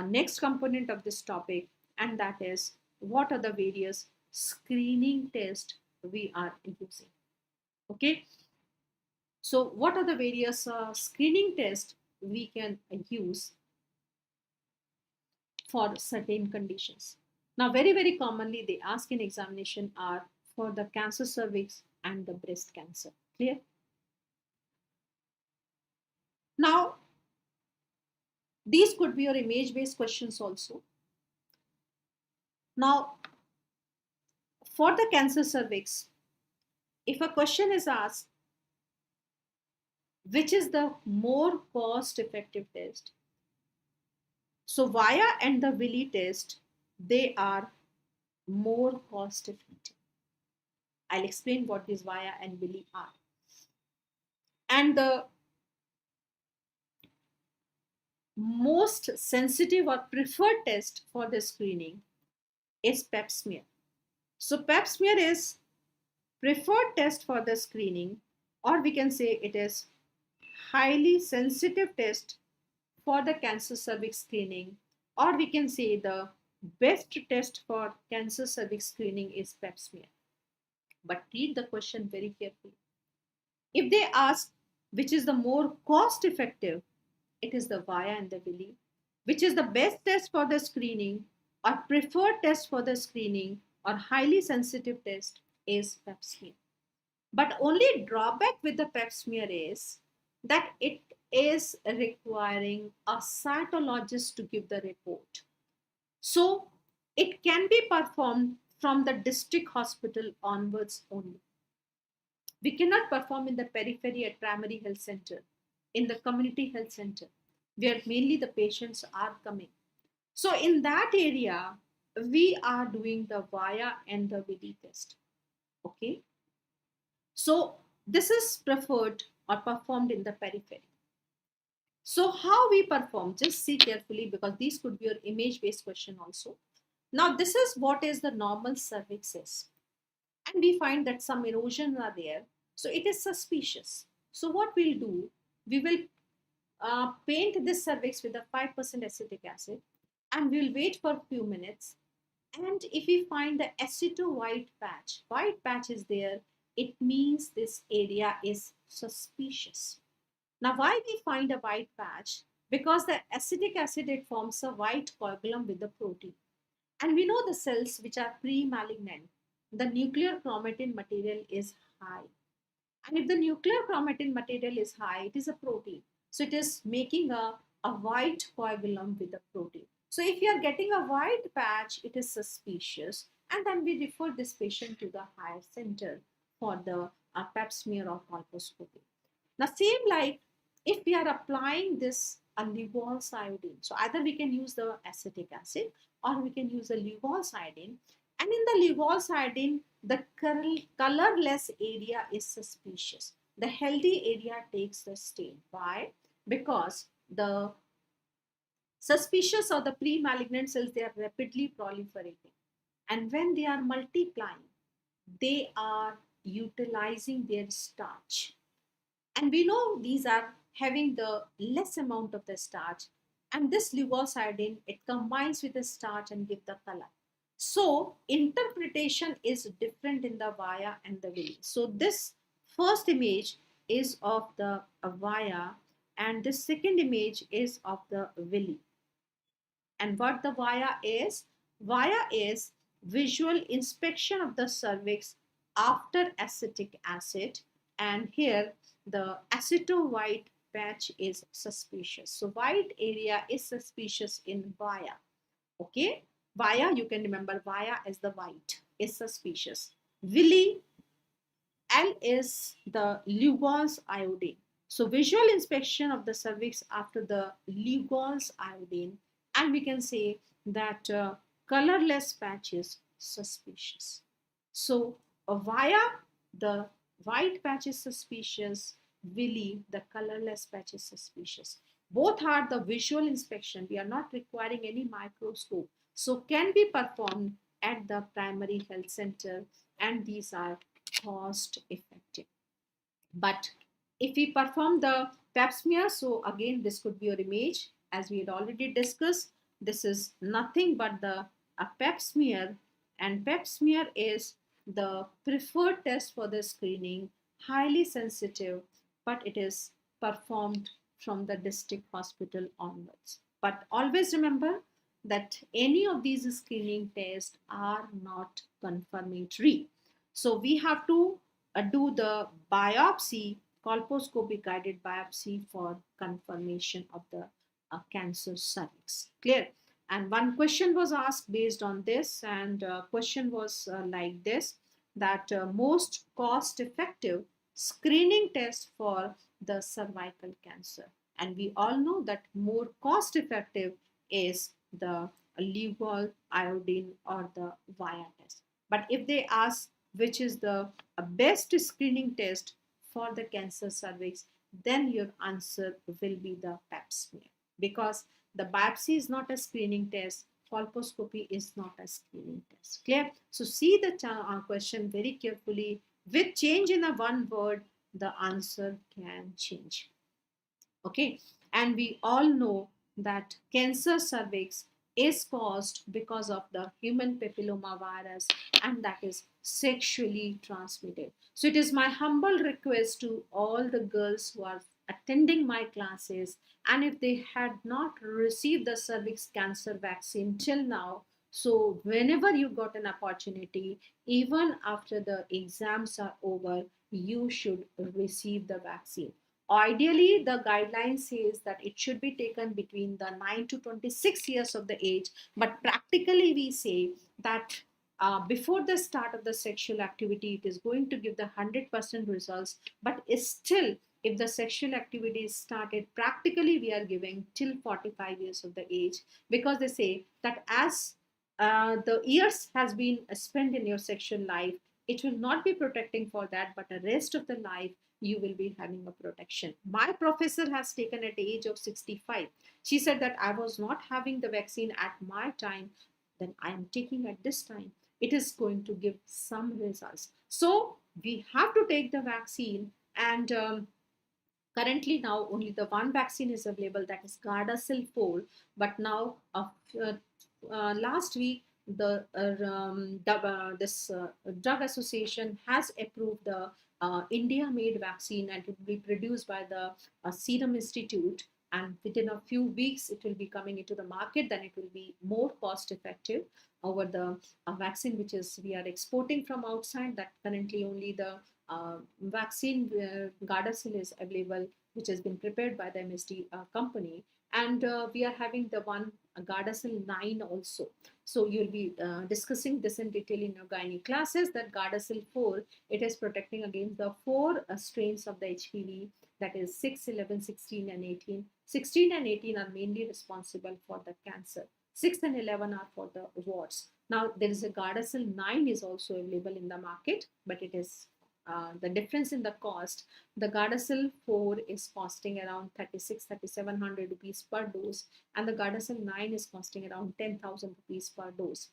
next component of this topic, and that is what are the various screening tests we are using. Okay. So what are the various screening tests we can use for certain conditions? Now, very, very commonly they ask in examination are for the cancer cervix and the breast cancer. Clear? Now, these could be your image-based questions also. Now, for the cancer cervix, if a question is asked, which is the more cost-effective test? So, VIA and the Willi test, they are more cost-effective. I'll explain what these VIA and Willi are. And the most sensitive or preferred test for the screening is pap smear. So pap smear is preferred test for the screening, or we can say it is highly sensitive test for the cancer cervix screening, or we can say the best test for cancer cervix screening is pap smear. But read the question very carefully. If they ask which is the more cost effective, it is the VIA and the Willi. Which is the best test for the screening or preferred test for the screening or highly sensitive test is pap smear. But only drawback with the pap smear is that it is requiring a cytologist to give the report. So it can be performed from the district hospital onwards only. We cannot perform in the periphery at primary health center, in the community health center, where mainly the patients are coming. So in that area, we are doing the VIA and the Willi test. Okay. So this is preferred or performed in the periphery. So how we perform, just see carefully because these could be your image-based question also. Now this is what is the normal cervix is. And we find that some erosions are there. So it is suspicious. So what we'll do, we will paint this cervix with a 5% acetic acid and we'll wait for a few minutes. And if we find the aceto white patch is there, it means this area is suspicious. Now, why we find a white patch? Because the acetic acid, it forms a white coagulum with the protein. And we know the cells which are pre-malignant, the nuclear chromatin material is high. And if the nuclear chromatin material is high, it is a protein. So it is making a white coagulum with a protein. So if you are getting a white patch, it is suspicious, and then we refer this patient to the higher center for the pap smear or colposcopy. Now, same like if we are applying this Lugol's iodine, so either we can use the acetic acid or we can use the Lugol's iodine. And in the Lugol's iodine, the colorless area is suspicious. The healthy area takes the stain. Why? Because the suspicious of the pre-malignant cells, they are rapidly proliferating. And when they are multiplying, they are utilizing their starch. And we know these are having the less amount of the starch. And this Lugol's iodine, it combines with the starch and give the color. So interpretation is different in the via and the villi. So this first image is of the via and the second image is of the villi. And what the via is? Via is visual inspection of the cervix after acetic acid, and here the aceto-white patch is suspicious. So white area is suspicious in via. Okay, via, you can remember via as the white is suspicious. Villi, L is the Lugol's iodine. So visual inspection of the cervix after the Lugol's iodine, and we can say that colorless patch is suspicious. So via the white patch is suspicious, villi the colorless patch is suspicious. Both are the visual inspection. We are not requiring any microscope. So can be performed at the primary health center, and these are cost effective. But if we perform the pap smear, so again this could be your image as we had already discussed. This is nothing but the a pap smear, and pap smear is the preferred test for the screening, highly sensitive, but it is performed from the district hospital onwards. But always remember that any of these screening tests are not confirmatory. So we have to do the biopsy, colposcopy guided biopsy for confirmation of the cancer cervix. Clear? And one question was asked based on this, and question was like this, that most cost effective screening test for the cervical cancer. And we all know that more cost effective is the Lugol iodine or the VIA test. But if they ask which is the best screening test for the cancer cervix, then your answer will be the pap smear, because the biopsy is not a screening test, colposcopy is not a screening test. Clear? So see the question very carefully. With change in a one word, the answer can change. Okay, and we all know that cancer cervix is caused because of the human papilloma virus, and that is sexually transmitted. So it is my humble request to all the girls who are attending my classes, and if they had not received the cervix cancer vaccine till now, so whenever you got an opportunity, even after the exams are over, you should receive the vaccine. Ideally, the guideline says that it should be taken between the 9 to 26 years of the age, but practically we say that before the start of the sexual activity, it is going to give the 100% results, but still, if the sexual activity is started, practically we are giving till 45 years of the age, because they say that as the years has been spent in your sexual life, it will not be protecting for that, but the rest of the life you will be having a protection. My professor has taken at the age of 65. She said that I was not having the vaccine at my time, then I am taking at this time. It is going to give some results. So we have to take the vaccine, and currently now only the one vaccine is available, that is Gardasil 4. But now last week the this drug association has approved the India made vaccine, and it will be produced by the Serum Institute, and within a few weeks it will be coming into the market. Then it will be more cost effective over the vaccine which is we are exporting from outside, that currently only the vaccine, Gardasil is available, which has been prepared by the MSD company. And we are having the one Gardasil 9 also. So you'll be discussing this in detail in your gynae classes, that Gardasil 4, it is protecting against the four strains of the HPV, that is 6, 11, 16, and 18. 16 and 18 are mainly responsible for the cancer. 6 and 11 are for the warts. Now, there is a Gardasil 9 is also available in the market, but it is the difference in the cost. The Gardasil 4 is costing around 3,700 rupees per dose, and the Gardasil 9 is costing around 10,000 rupees per dose.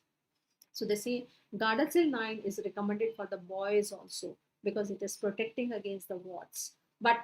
So they say Gardasil 9 is recommended for the boys also, because it is protecting against the warts. But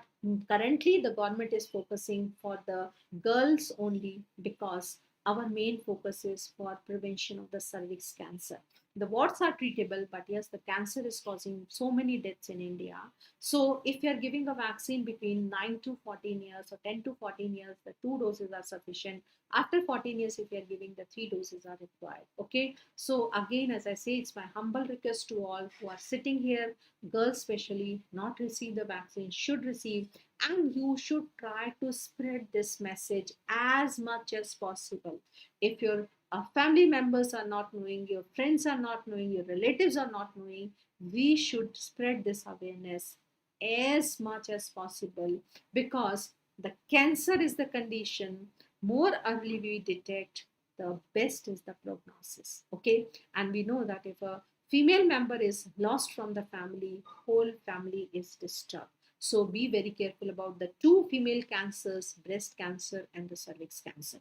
currently the government is focusing for the girls only, because our main focus is for prevention of the cervix cancer. The warts are treatable, but yes, the cancer is causing so many deaths in India. So if you are giving a vaccine between 9 to 14 years or 10 to 14 years, the two doses are sufficient. After 14 years, if you are giving, the three doses are required. Okay. So again, as I say, it's my humble request to all who are sitting here, girls especially, not receive the vaccine, should receive, and you should try to spread this message as much as possible. If your family members are not knowing, your friends are not knowing, your relatives are not knowing, we should spread this awareness as much as possible, because the cancer is the condition. More early we detect, the best is the prognosis. Okay. And we know that if a female member is lost from the family, whole family is disturbed. So be very careful about the two female cancers, breast cancer and the cervix cancer.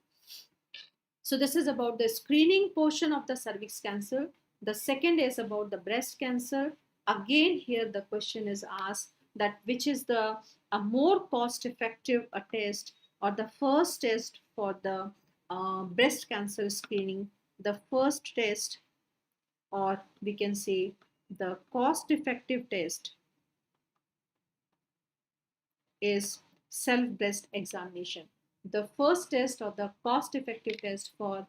So this is about the screening portion of the cervix cancer. The second is about the breast cancer. Again, here the question is asked that which is the a more cost effective test, or the first test for the breast cancer screening. The first test, or we can say the cost effective test, is self breast examination. The first test or the cost effective test for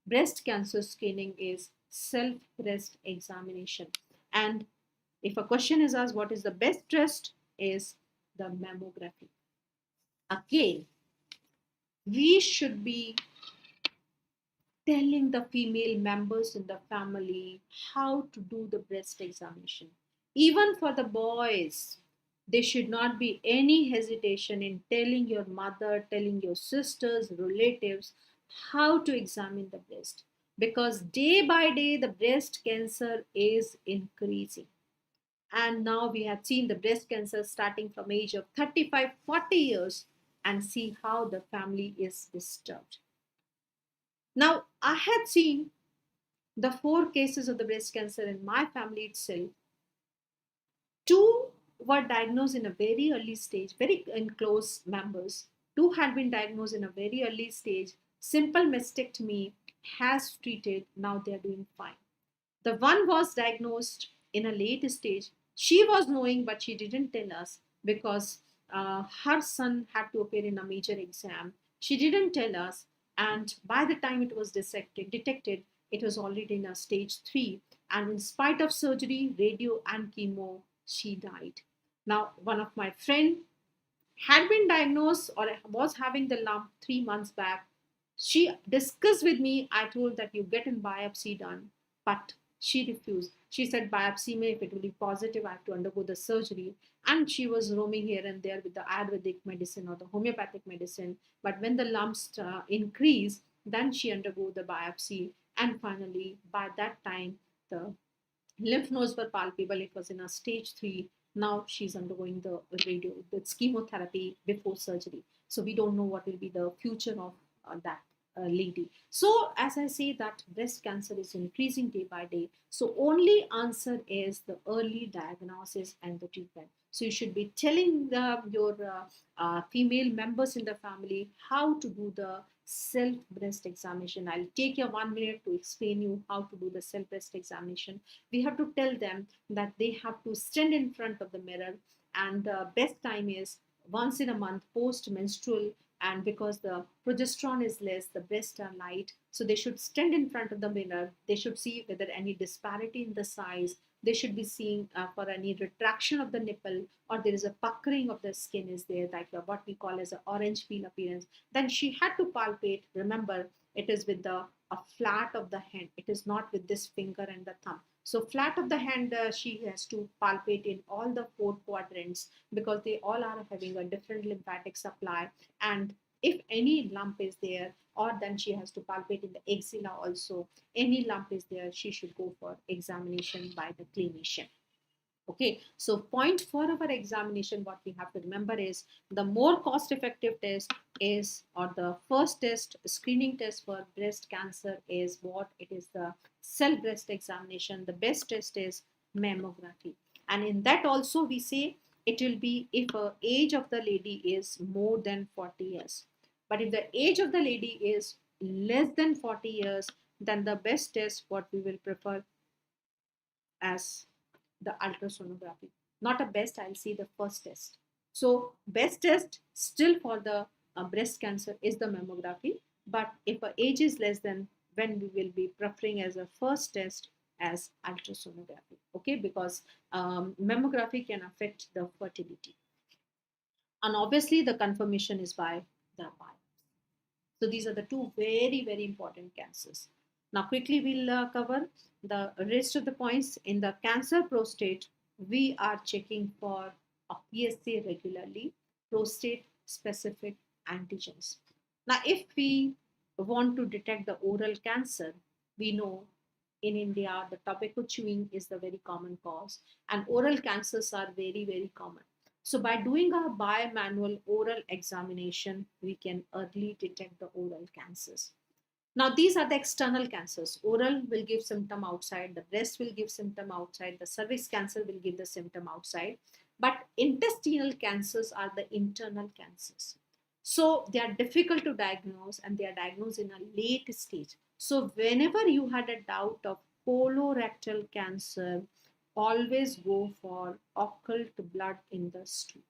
breast cancer screening is self breast examination. And if a question is asked what is the best test, is the mammography. Again, we should be telling the female members in the family how to do the breast examination. Even for the boys, there should not be any hesitation in telling your mother, telling your sisters, relatives how to examine the breast, because day by day the breast cancer is increasing. And now we have seen the breast cancer starting from age of 35, 40 years, and see how the family is disturbed. Now, I had seen the four cases of the breast cancer in my family itself. Two were diagnosed in a very early stage, very in close members. Two had been diagnosed in a very early stage. Simple mastectomy has treated, now they are doing fine. The one was diagnosed in a late stage. She was knowing, but she didn't tell us, because her son had to appear in a major exam. She didn't tell us, and by the time it was detected, it was already in a stage 3. And in spite of surgery, radio, and chemo, she died. Now, one of my friend had been diagnosed or was having the lump 3 months back. She discussed with me. I told that you get a biopsy done, but she refused. She said biopsy may, if it will be positive, I have to undergo the surgery. And she was roaming here and there with the Ayurvedic medicine or the homeopathic medicine. But when the lumps increase, then she undergo the biopsy. And finally, by that time, the lymph nodes were palpable. It was in a stage 3. Now she's undergoing the radio, the chemotherapy before surgery. So we don't know what will be the future of that lady. So as I say, that breast cancer is increasing day by day. So only answer is the early diagnosis and the treatment. So you should be telling your female members in the family how to do the self breast examination. I'll take you 1 minute to explain you how to do the self breast examination. We have to tell them that they have to stand in front of the mirror, and the best time is once in a month post menstrual. And because the progesterone is less, the breasts are light, so they should stand in front of the mirror. They should see whether any disparity in the size, They should be seeing for any retraction of the nipple, or there is a puckering of the skin is there, like what we call as an orange peel appearance. Then she had to palpate. Remember, it is with the a flat of the hand. It is not with this finger and the thumb. So flat of the hand, she has to palpate in all the four quadrants, because they all are having a different lymphatic supply. And if any lump is there, or then she has to palpate in the axilla also. Any lump is there, she should go for examination by the clinician. Okay, so point for our examination, what we have to remember is the more cost effective test is, or the first test, screening test for breast cancer is what? It is the cell breast examination. The best test is mammography. And in that also we say it will be if the age of the lady is more than 40 years. But if the age of the lady is less than 40 years, then the best test what we will prefer as the ultrasonography. Not a best, I'll see the first test. So best test still for the breast cancer is the mammography. But if a age is less than, when we will be preferring as a first test as ultrasonography. Okay, because mammography can affect the fertility. And obviously the confirmation is by the biopsy. So these are the two very, very important cancers. Now quickly we'll cover the rest of the points. In the cancer prostate, we are checking for a PSA regularly, prostate specific antigens. Now if we want to detect the oral cancer, we know in India the tobacco chewing is the very common cause, and oral cancers are very, very common. So by doing a bimanual oral examination, we can early detect the oral cancers. Now these are the external cancers. Oral will give symptom outside, the breast will give symptom outside, the cervix cancer will give the symptom outside. But intestinal cancers are the internal cancers. So they are difficult to diagnose, and they are diagnosed in a late stage. So whenever you had a doubt of colorectal cancer, always go for occult blood in the stool.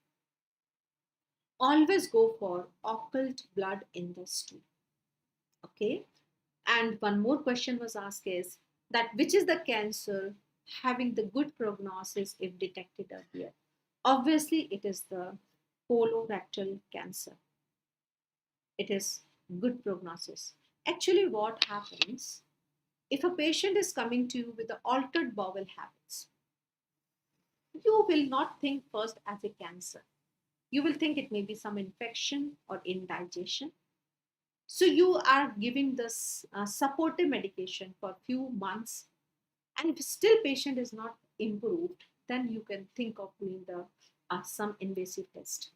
Always go for occult blood in the stool. Okay. And one more question was asked is that which is the cancer having the good prognosis if detected earlier? Obviously, it is the colorectal cancer. It is good prognosis. Actually, what happens if a patient is coming to you with the altered bowel habits? You will not think first as a cancer. You will think it may be some infection or indigestion. So you are giving this supportive medication for a few months, and if still patient is not improved, then you can think of doing the some invasive test.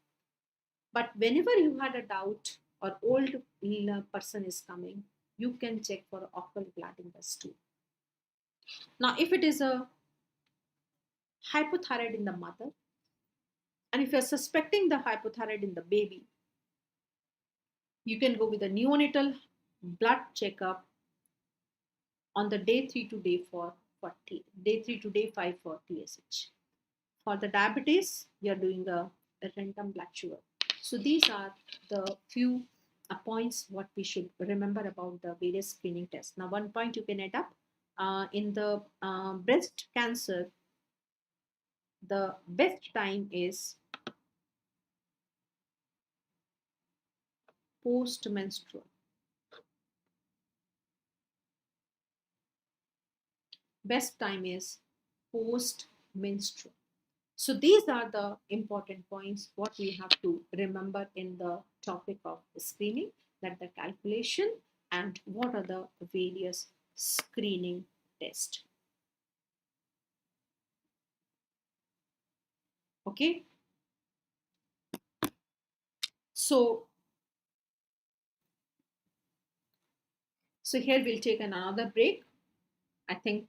But whenever you had a doubt or old person is coming, you can check for occult blood in the stool. Now, if it is a hypothyroid in the mother, and if you're suspecting the hypothyroid in the baby, you can go with a neonatal blood checkup on the day 3 to day 4 for day 3 to day 5 for TSH. For the diabetes, you're doing a random blood sugar. So these are the few points what we should remember about the various screening tests. Now, one point you can add up in the breast cancer, the best time is post-menstrual. Best time is post-menstrual. So these are the important points what we have to remember in the topic of screening, that the calculation and what are the various screening tests. Okay. So here we'll take another break. I think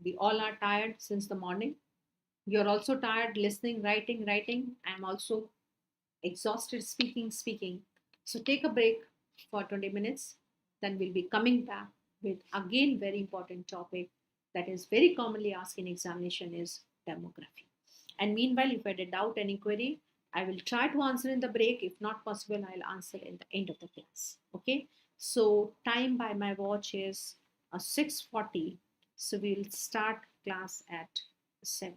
we all are tired since the morning. You're also tired listening, writing. I'm also exhausted speaking. So take a break for 20 minutes. Then we'll be coming back with again very important topic that is very commonly asked in examination is demography. And meanwhile, if I had a doubt, any query, I will try to answer in the break. If not possible, I'll answer in the end of the class. Okay. So time by my watch is 6:40. So we'll start class at 7.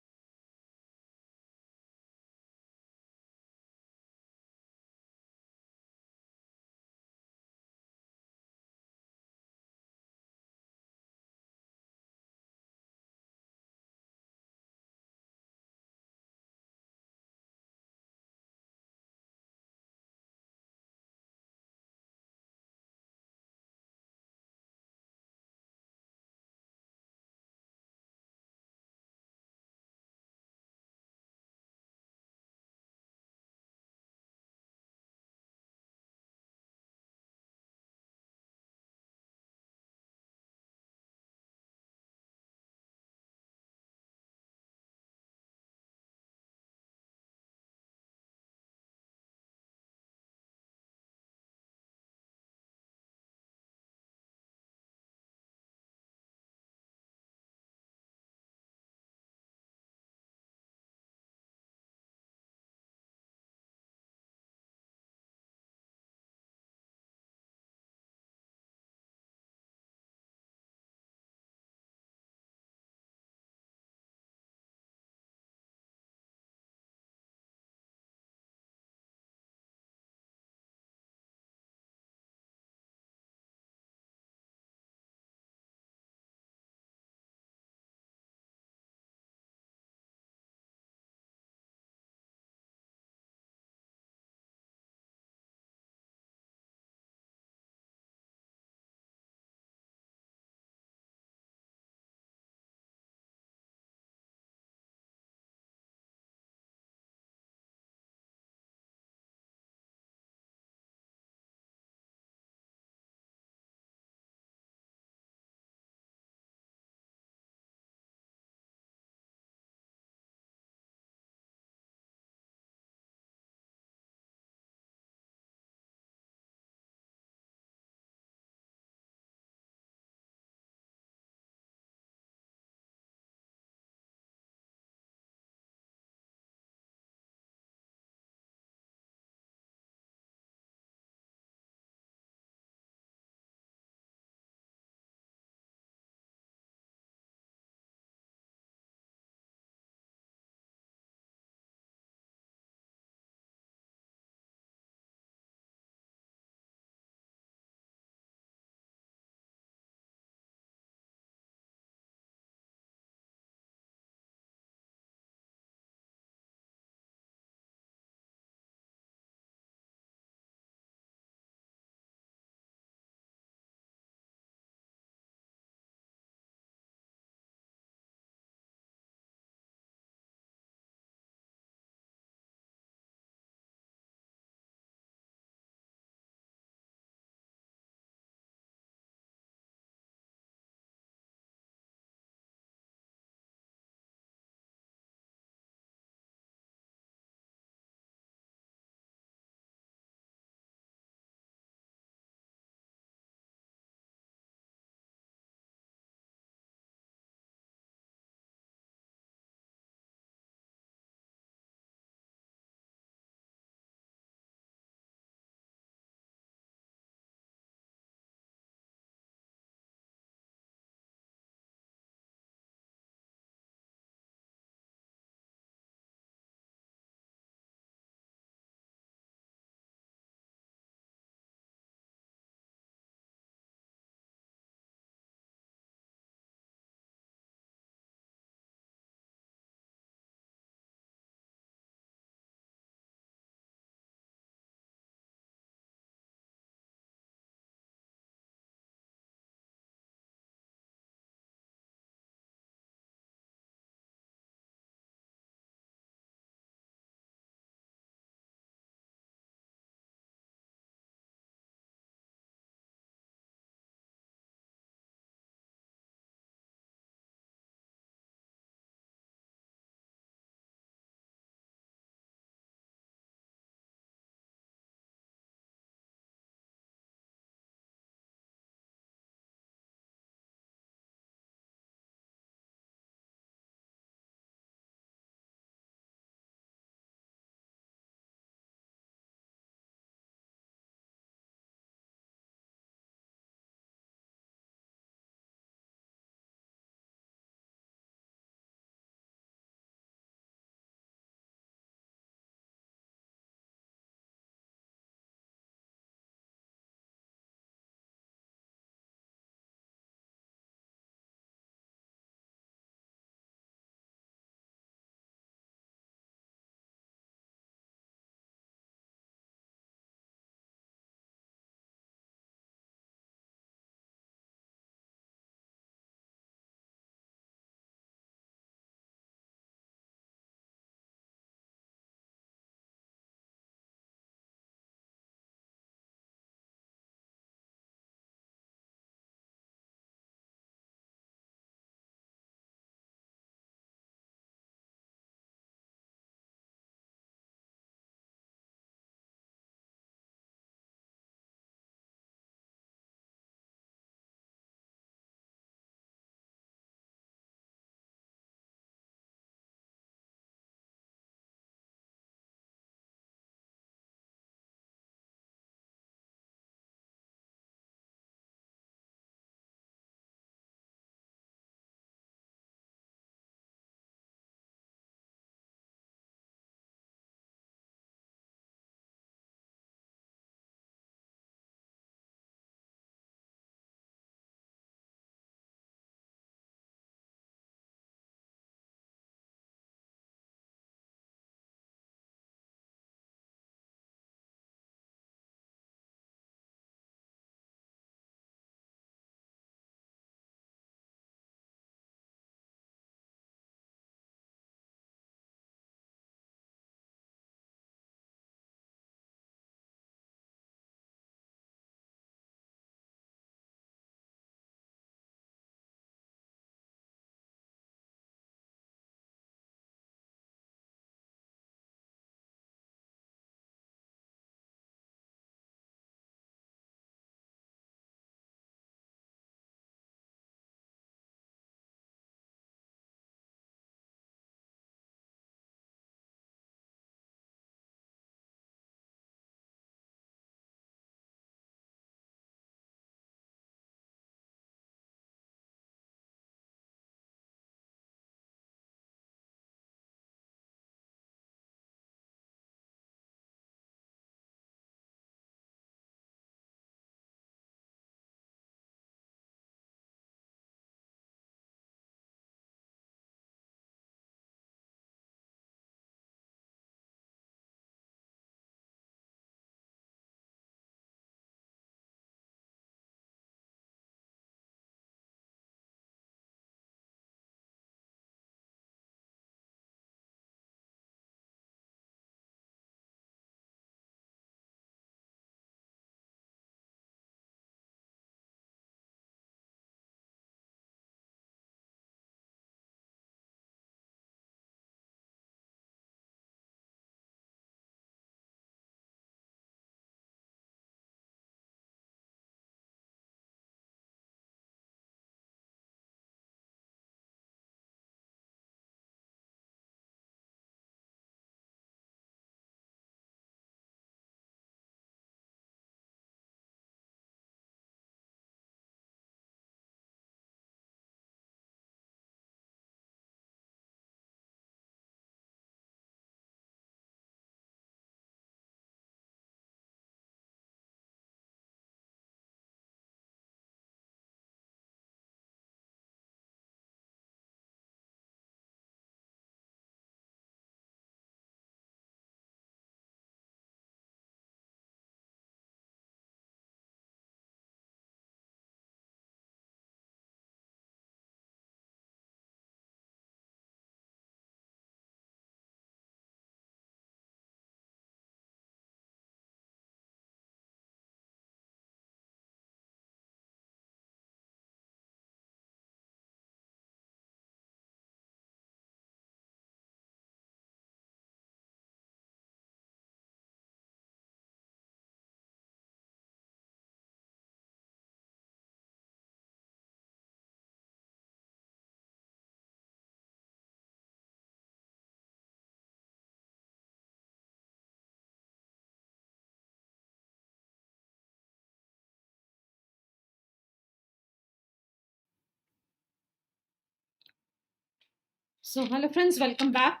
So, hello friends, welcome back.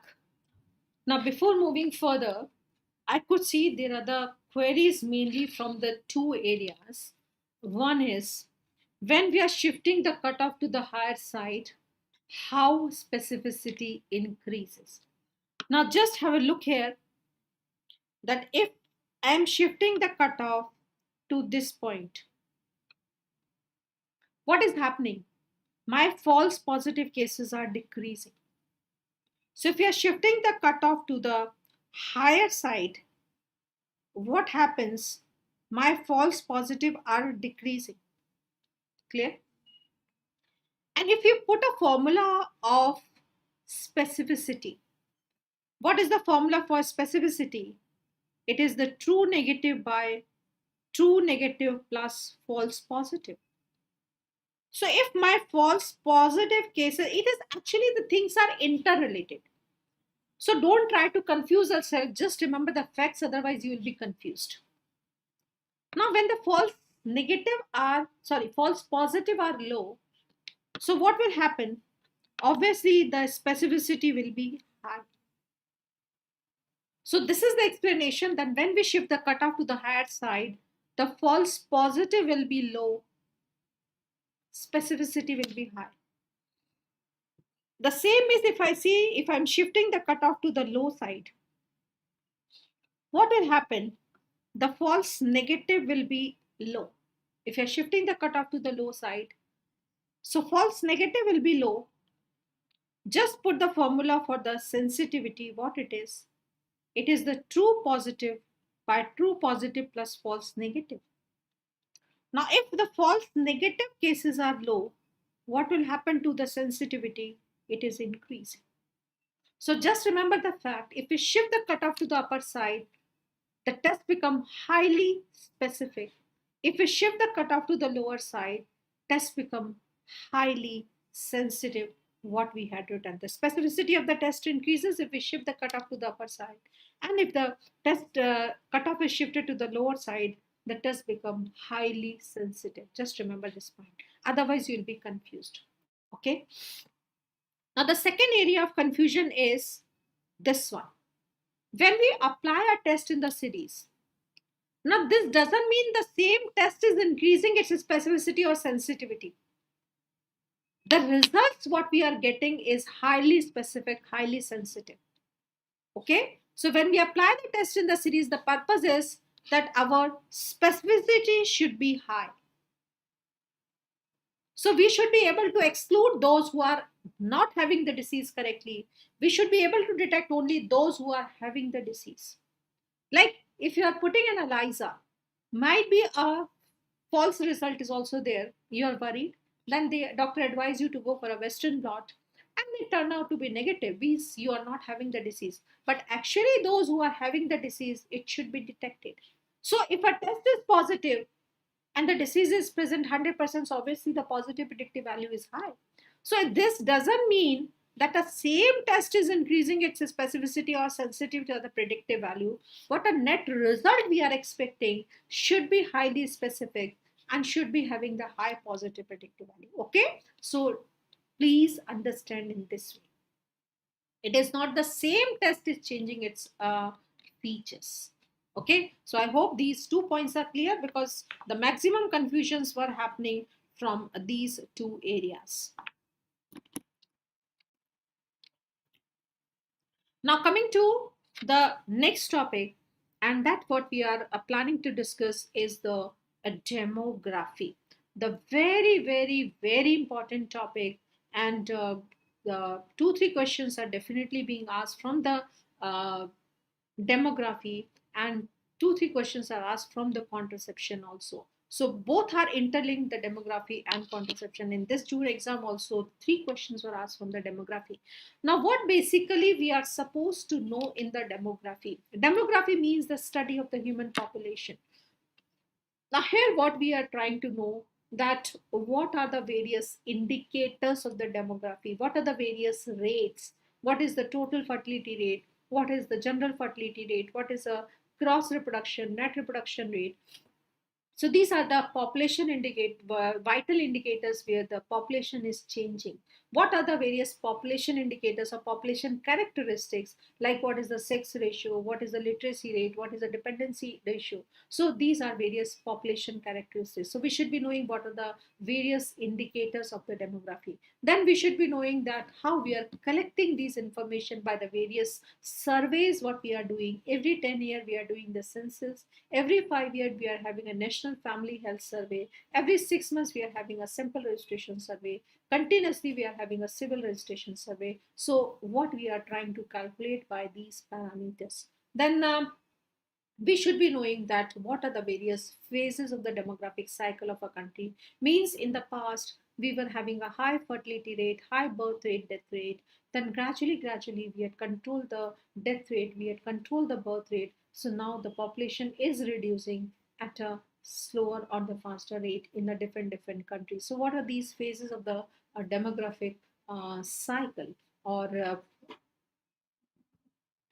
Now, before moving further, I could see there are the queries mainly from the two areas. One is when we are shifting the cutoff to the higher side, how specificity increases. Now, just have a look here that if I am shifting the cutoff to this point, what is happening? My false positive cases are decreasing. So, if you are shifting the cutoff to the higher side, what happens? My false positive are decreasing. Clear? And if you put a formula of specificity, what is the formula for specificity? It is the true negative by true negative plus false positive. So if my false positive cases, it is actually the things are interrelated. So don't try to confuse yourself. Just remember the facts, otherwise you will be confused. Now, when the false positive are low, so what will happen? Obviously, the specificity will be high. So this is the explanation that when we shift the cutoff to the higher side, the false positive will be low, specificity will be high. The same is if I'm shifting the cutoff to the low side, what will happen? The false negative will be low. If you're shifting the cutoff to the low side, so false negative will be low. Just put the formula for the sensitivity, what it is. It is the true positive by true positive plus false negative. Now, if the false negative cases are low, what will happen to the sensitivity? It is increasing. So just remember the fact, if we shift the cutoff to the upper side, the test become highly specific. If we shift the cutoff to the lower side, test become highly sensitive, what we had written. The specificity of the test increases if we shift the cutoff to the upper side. And if the test cutoff is shifted to the lower side, the test become highly sensitive. Just remember this point. Otherwise, you'll be confused. Okay. Now, the second area of confusion is this one. When we apply a test in the series, now this doesn't mean the same test is increasing its specificity or sensitivity. The results what we are getting is highly specific, highly sensitive. Okay, so when we apply the test in the series, the purpose is that our specificity should be high. So we should be able to exclude those who are not having the disease correctly. We should be able to detect only those who are having the disease. Like if you are putting an ELISA, might be a false result is also there, you are worried, then the doctor advise you to go for a Western blot, and they turn out to be negative, means you are not having the disease. But actually, those who are having the disease, it should be detected. So if a test is positive and the disease is present 100%, so obviously the positive predictive value is high. So this doesn't mean that the same test is increasing its specificity or sensitivity or the predictive value. What a net result we are expecting should be highly specific and should be having the high positive predictive value. Okay, so please understand in this way. It is not the same test is changing its features. Okay, so I hope these 2 points are clear, because the maximum confusions were happening from these two areas. Now coming to the next topic, and that what we are planning to discuss is the demography, the very important topic. And the 2-3 questions are definitely being asked from the uh, demography, and 2-3 questions are asked from the contraception also. So both are interlinked, the demography and contraception. In this June exam also 3 questions were asked from the demography. Now what basically we are supposed to know in the demography? Demography means the study of the human population. Now here what we are trying to know, that what are the various indicators of the demography, what are the various rates, what is the total fertility rate, what is the general fertility rate, what is a cross reproduction, net reproduction rate. So these are the population vital indicators where the population is changing. What are the various population indicators or population characteristics, like what is the sex ratio, what is the literacy rate, what is the dependency ratio. So these are various population characteristics. So we should be knowing what are the various indicators of the demography. Then we should be knowing that how we are collecting these information by the various surveys what we are doing. Every 10 year we are doing the census, every 5 year we are having a national family health survey, every 6 months we are having a simple registration survey, continuously we are having a civil registration survey. So what we are trying to calculate by these parameters. Then we should be knowing that what are the various phases of the demographic cycle of a country. Means in the past we were having a high fertility rate, high birth rate, death rate. Then gradually we had controlled the death rate, we had controlled the birth rate. So now the population is reducing at a slower or the faster rate in the different countries. So what are these phases of the demographic cycle? Or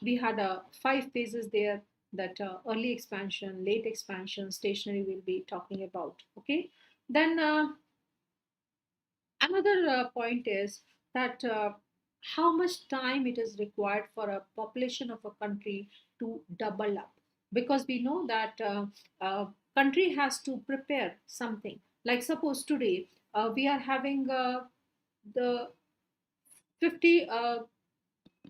we had 5 phases there, that early expansion, late expansion, stationary we'll be talking about. Okay. Then another point is that how much time it is required for a population of a country to double up, because we know that country has to prepare something. Like suppose today we are having the 50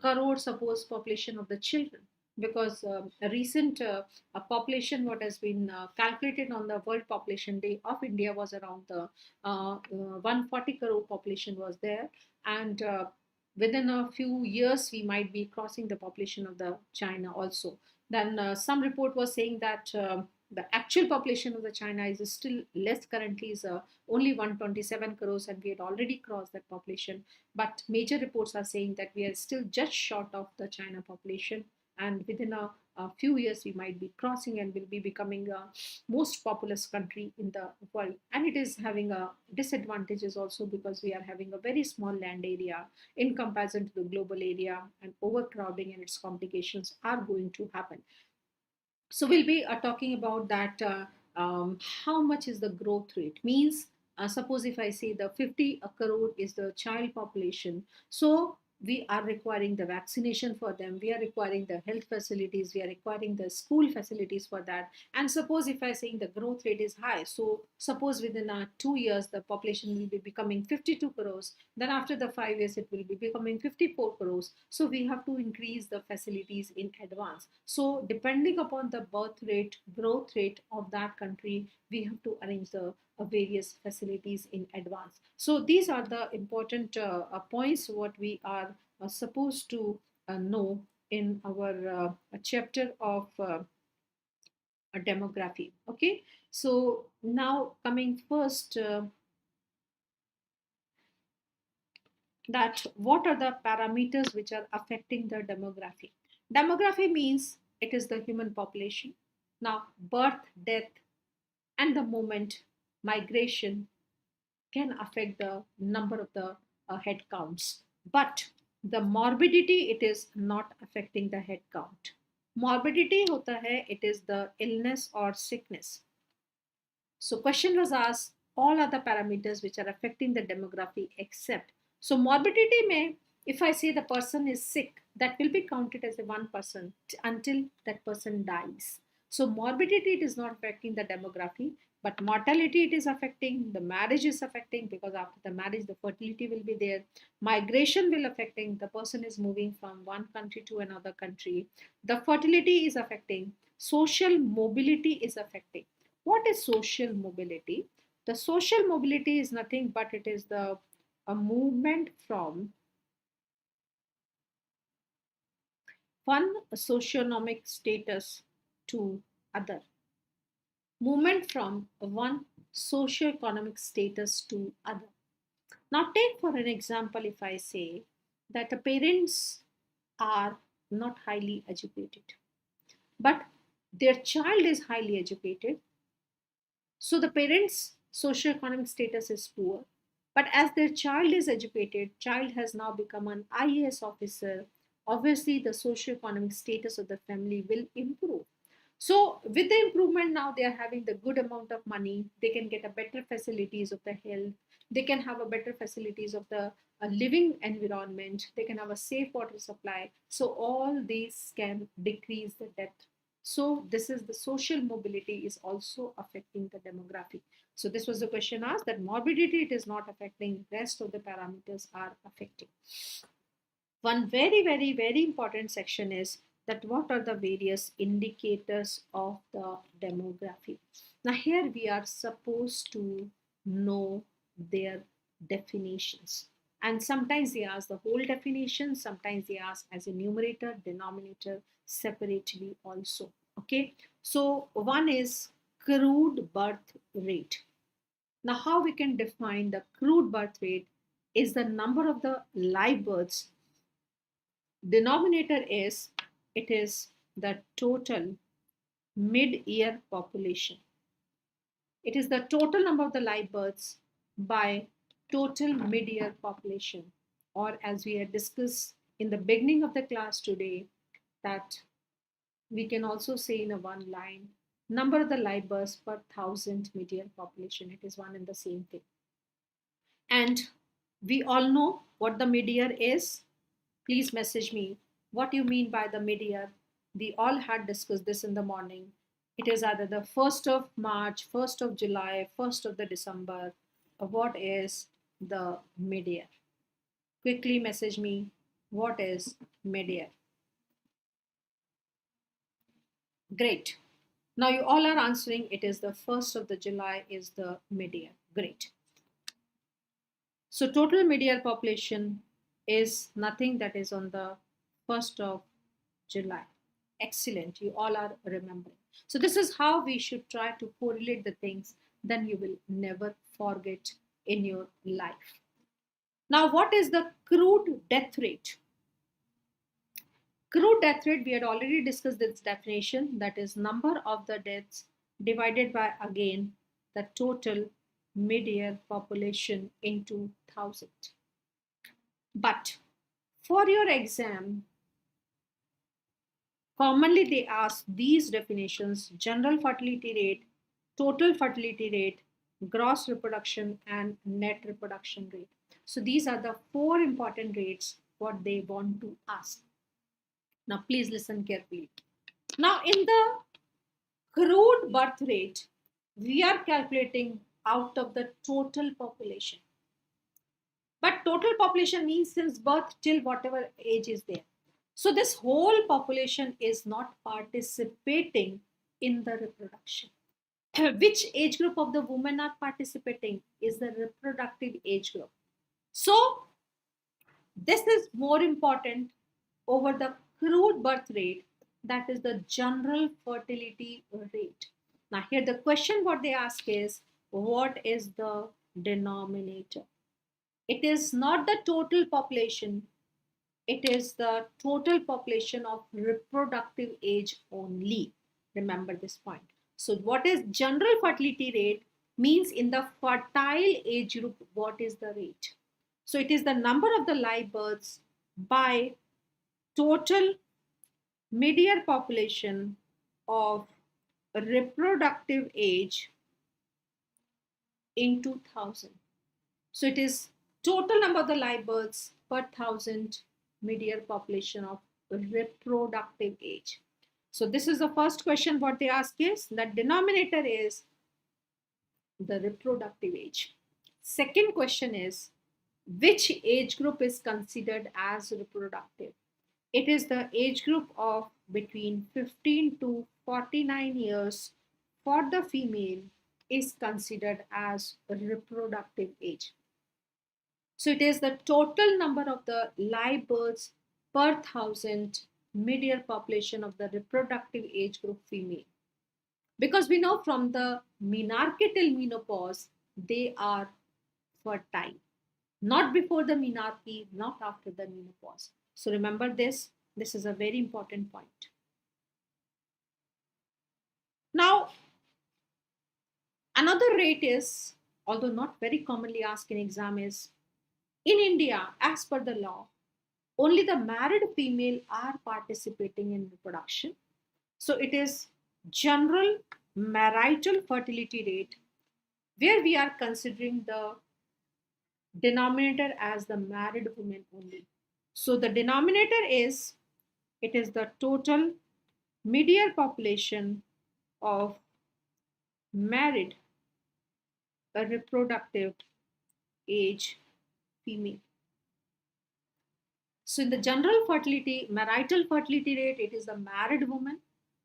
crore suppose population of the children, because a recent a population what has been calculated on the world population day of India was around the 140 crore population was there. And within a few years we might be crossing the population of the China also. Then some report was saying that the actual population of the China is still less, currently is only 127 crores, and we had already crossed that population. But major reports are saying that we are still just short of the China population, and within a few years we might be crossing and will be becoming a most populous country in the world. And it is having a disadvantages also, because we are having a very small land area in comparison to the global area, and overcrowding and its complications are going to happen. So we'll be talking about that how much is the growth rate. Means suppose if I say the 50 crore is the child population, so we are requiring the vaccination for them, we are requiring the health facilities, we are requiring the school facilities for that. And suppose if I saying the growth rate is high, so suppose within 2 years the population will be becoming 52 crores, then after the 5 years it will be becoming 54 crores. So we have to increase the facilities in advance. So depending upon the birth rate, growth rate of that country, we have to arrange the various facilities in advance. So these are the important points what we are supposed to know in our chapter of demography. Okay. So now coming first, that what are the parameters which are affecting the demography. Demography means it is the human population. Now birth, death, and the movement, migration can affect the number of the head counts. But the morbidity, it is not affecting the head count. Morbidity hota hai, it is the illness or sickness. So question was asked, all other parameters which are affecting the demography except. So morbidity may, if I say the person is sick, that will be counted as a 1% until that person dies. So morbidity, it is not affecting the demography, but mortality it is affecting, the marriage is affecting, because after the marriage the fertility will be there. Migration will affecting, the person is moving from one country to another country. The fertility is affecting, social mobility is affecting. What is social mobility? The social mobility is nothing but it is the a movement from one socioeconomic status to other. Movement from one socioeconomic status to other. Now take for an example, if I say that the parents are not highly educated, but their child is highly educated. So the parents' socioeconomic status is poor, but as their child is educated, child has now become an IAS officer. Obviously, the socioeconomic status of the family will improve. So with the improvement, now they are having the good amount of money. They can get a better facilities of the health. They can have a better facilities of the living environment. They can have a safe water supply. So all these can decrease the death. So this is the social mobility is also affecting the demography. So this was the question asked, that morbidity it is not affecting, rest of the parameters are affecting. One very, very, very important section is that what are the various indicators of the demography. Now here we are supposed to know their definitions. And sometimes they ask the whole definition, sometimes they ask as a numerator, denominator, separately also. Okay, so one is crude birth rate. Now, how we can define the crude birth rate is the number of the live births. Denominator is, it is the total mid-year population. It is the total number of the live births by total mid-year population, or as we had discussed in the beginning of the class today, that we can also say in a one line, number of the live births per 1,000 mid-year population. It is one and the same thing. And we all know what the mid-year is. Please message me what you mean by the mid-year. We all had discussed this in the morning. It is either the 1st of March, 1st of July, 1st of the December. What is the mid-year? Quickly message me what is mid-year. Great. Now you all are answering it is the 1st of the July is the mid-year. Great. So total mid-year population is nothing that is on the 1st of July. Excellent. You all are remembering. So this is how we should try to correlate the things. Then you will never forget in your life. Now, what is the crude death rate? Crude death rate, we had already discussed this definition. That is number of the deaths divided by, again, the total mid-year population into 1,000. But for your exam, commonly they ask these definitions: general fertility rate, total fertility rate, gross reproduction, and net reproduction rate. So these are the 4 important rates what they want to ask. Now please listen carefully. Now in the crude birth rate, we are calculating out of the total population. But total population means since birth till whatever age is there. So this whole population is not participating in the reproduction. Which age group of the women are participating is the reproductive age group. So this is more important over the crude birth rate, that is the general fertility rate. Now here the question what they ask is, what is the denominator? It is not the total population, it is the total population of reproductive age only. Remember this point. So what is general fertility rate means in the fertile age group, what is the rate? So it is the number of the live births by total mid-year population of reproductive age into 1,000. So it is total number of the live births per 1,000 mid-year population of reproductive age. So this is the first question what they ask is, that denominator is the reproductive age. Second question is, which age group is considered as reproductive? It is the age group of between 15 to 49 years for the female is considered as reproductive age. So it is the total number of the live births per 1,000 mid-year population of the reproductive age group female. Because we know from the menarche till menopause, they are fertile. Not before the menarche, not after the menopause. So remember this. This is a very important point. Now, another rate is, although not very commonly asked in exam, is in India, as per the law, only the married female are participating in reproduction. So it is general marital fertility rate, where we are considering the denominator as the married women only. So the denominator is, it is the total mid-year population of married, a reproductive age female. So in the general fertility, marital fertility rate, it is the married woman,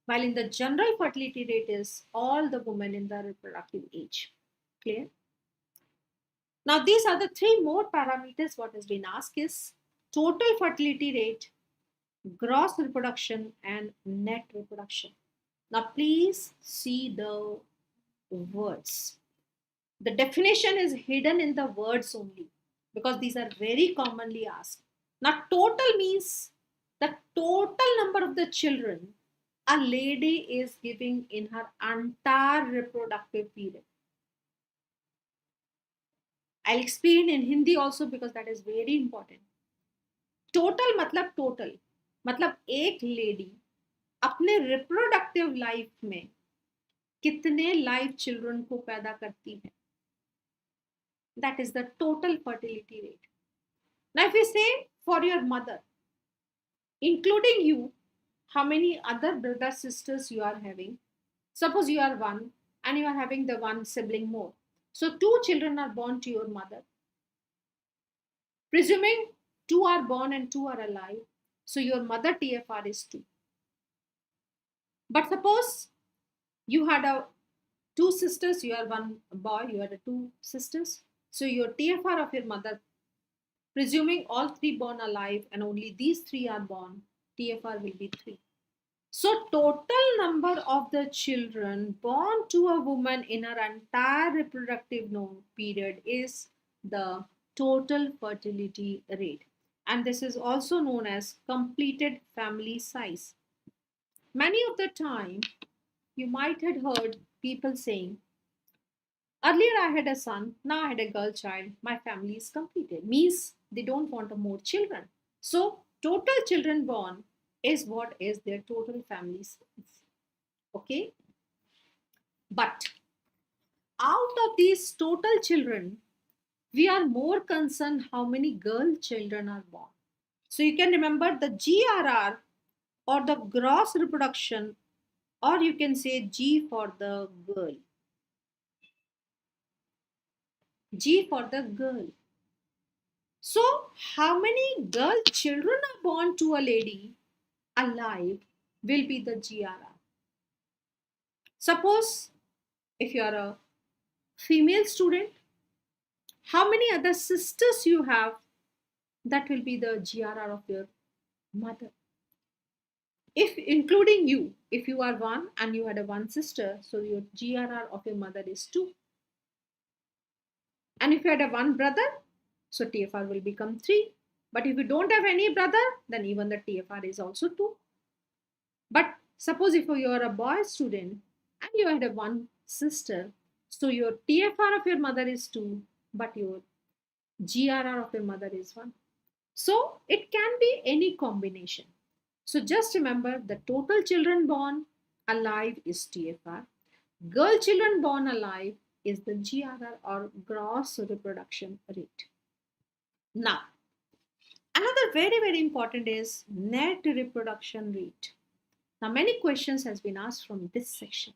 while in the general fertility rate is all the women in the reproductive age. Clear? Now these are the three more parameters what has been asked is total fertility rate, gross reproduction and net reproduction. Now please see the words. The definition is hidden in the words only because these are very commonly asked. Now total means the total number of the children a lady is giving in her entire reproductive period. I'll explain in Hindi also because that is very important. Total मतलब total मतलब एक lady अपने reproductive life में कितने live children को पैदा करती है, that is the total fertility rate. Now if you say for your mother including you, how many other brother sisters you are having? Suppose you are one and you are having the one sibling more, so two children are born to your mother, presuming two are born and two are alive, so your mother TFR is 2. But suppose you had two sisters, you are one boy, you had two sisters, so your TFR of your mother, presuming all three born alive and only these three are born, TFR will be 3. So total number of the children born to a woman in her entire reproductive period is the total fertility rate, and this is also known as completed family size. Many of the time you might have heard people saying, earlier I had a son, now I had a girl child, my family is completed. Means they don't want more children. So total children born is what is their total family size. Okay? But out of these total children, we are more concerned how many girl children are born. So you can remember the GRR or the gross reproduction, or you can say G for the girl. G for the girl. So how many girl children are born to a lady alive will be the GRR. Suppose if you are a female student, how many other sisters you have, that will be the GRR of your mother. If including you, if you are one and you had a one sister, so your GRR of your mother is 2. And if you had a one brother, so TFR will become 3. But if you don't have any brother, then even the TFR is also 2. But suppose if you are a boy student and you had a one sister, so your TFR of your mother is 2, but your GRR of your mother is 1. So it can be any combination. So just remember the total children born alive is TFR. Girl children born alive is the GRR or gross reproduction rate. Now, another very, very important is net reproduction rate. Now, many questions has been asked from this section.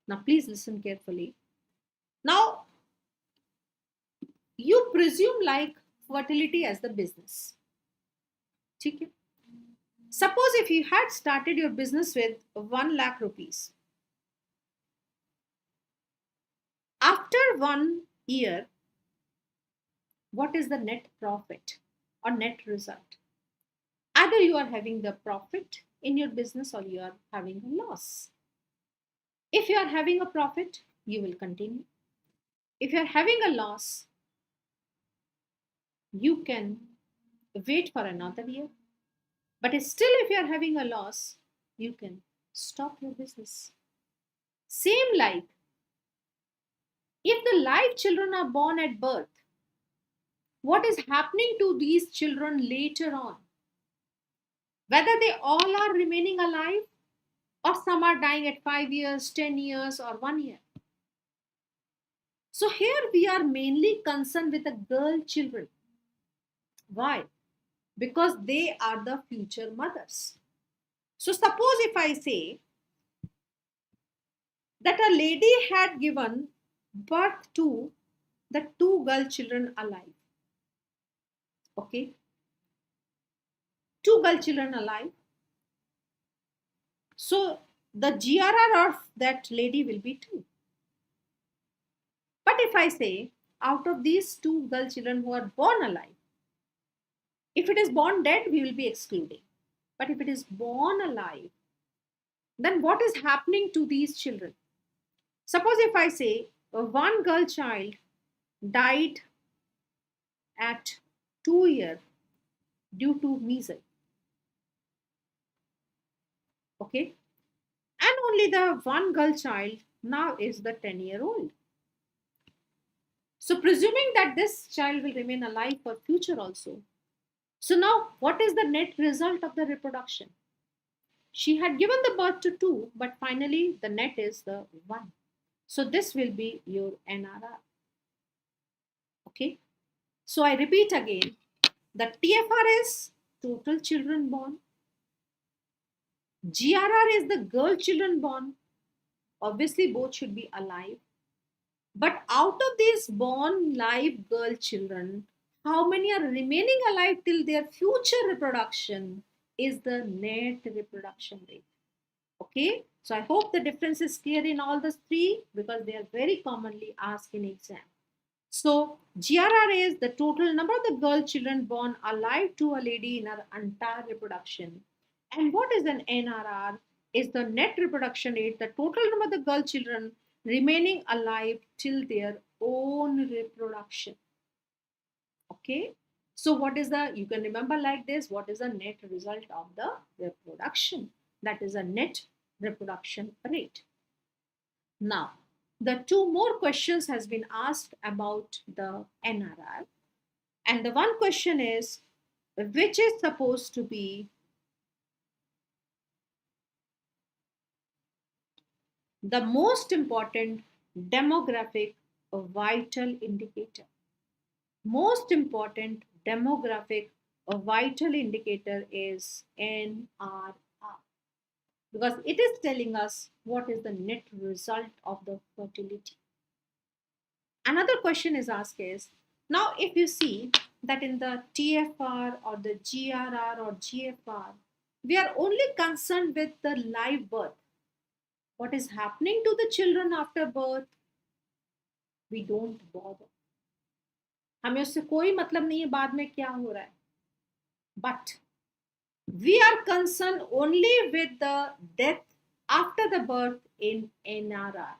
Now, please listen carefully. Now, you presume like fertility as the business. Okay? Suppose if you had started your business with 1 lakh rupees. After 1 year, what is the net profit or net result? Either you are having the profit in your business or you are having a loss. If you are having a profit, you will continue. If you are having a loss, you can wait for another year. But still, if you are having a loss, you can stop your business. Same like, if the live children are born at birth, what is happening to these children later on? Whether they all are remaining alive or some are dying at 5 years, 10 years or 1 year. So here we are mainly concerned with the girl children. Why? Because they are the future mothers. So suppose if I say that a lady had given birth to the two girl children alive. Okay, two girl children alive. So the GRR of that lady will be 2. But if I say out of these two girl children who are born alive, if it is born dead, we will be excluding. But if it is born alive, then what is happening to these children? Suppose if I say one girl child died at 2 years due to measles, okay, and only the one girl child now is the 10-year-old. So presuming that this child will remain alive for future also. So now what is the net result of the reproduction? She had given the birth to 2, but finally the net is the 1. So this will be your NRR. Okay. So I repeat again, the TFR is total children born. GRR is the girl children born. Obviously both should be alive. But out of these born live girl children, how many are remaining alive till their future reproduction is the net reproduction rate. Okay, so I hope the difference is clear in all the three because they are very commonly asked in exam. So GRR is the total number of the girl children born alive to a lady in her entire reproduction. And what is an NRR? Is the net reproduction rate, the total number of the girl children remaining alive till their own reproduction. Okay. So what is the, you can remember like this, what is the net result of the reproduction? That is a net reproduction rate. Now, the two more questions has been asked about the NRR. And the one question is, which is supposed to be the most important demographic vital indicator? Most important demographic vital indicator is NRR because it is telling us what is the net result of the fertility. Another question is asked is, now if you see that in the TFR or the GRR or GFR, we are only concerned with the live birth. What is happening to the children after birth, we don't bother. हमें उससे कोई मतलब नहीं है बाद में क्या हो रहा है. But we are concerned only with the death after the birth in NRR.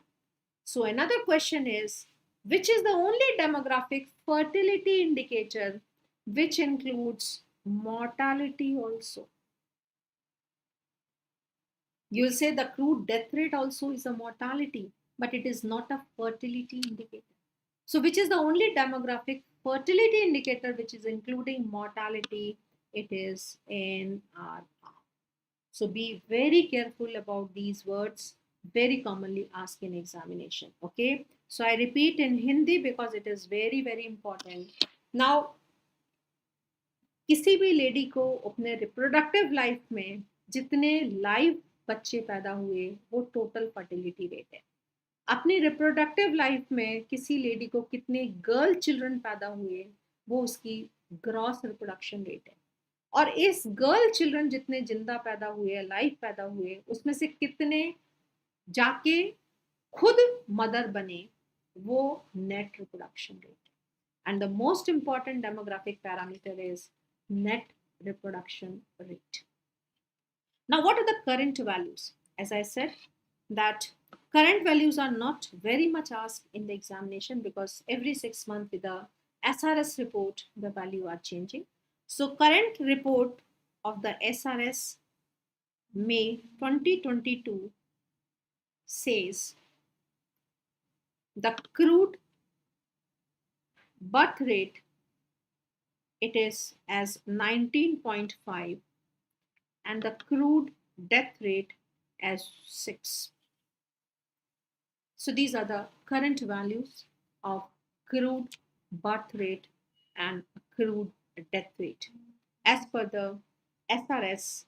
So another question is, which is the only demographic fertility indicator which includes mortality also? You'll say the crude death rate also is a mortality, but it is not a fertility indicator. So which is the only demographic fertility indicator which is including mortality? It is NRR. So be very careful about these words, very commonly asked in examination. Okay. So I repeat in Hindi because it is very, very important. Now, किसी भी lady को अपने reproductive life में जितने live बच्चे पैदा हुए वो टोटल फर्टिलिटी रेट है. अपनी रिप्रोडक्टिव लाइफ में किसी लेडी को कितने गर्ल चिल्ड्रन पैदा हुए वो उसकी ग्रॉस रिप्रोडक्शन रेट है. और इस गर्ल चिल्ड्रन जितने जिंदा पैदा हुए, लाइव पैदा हुए, उसमें से कितने जाके खुद मदर बने, वो net reproduction rate. And the most important demographic parameter is net reproduction rate. Now, what are the current values? As I said, that current values are not very much asked in the examination because every 6 months with the SRS report, the value are changing. So, current report of the SRS May 2022 says the crude birth rate, it is as 19.5 and the crude death rate as 6. So these are the current values of crude birth rate and crude death rate as per the SRS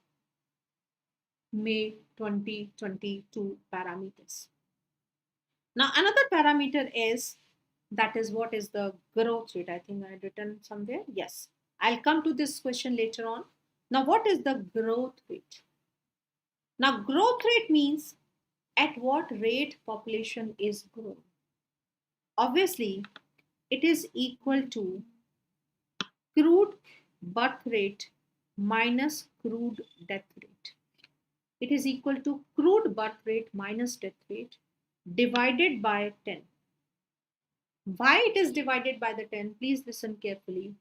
May 2022 parameters. Now, another parameter is that is what is the growth rate. I think I had written somewhere. Yes, I'll come to this question later on. Now, what is the growth rate? Now, growth rate means at what rate population is growing. Obviously, it is equal to crude birth rate minus crude death rate. It is equal to crude birth rate minus death rate divided by 10. Why it is divided by the 10? Please listen carefully.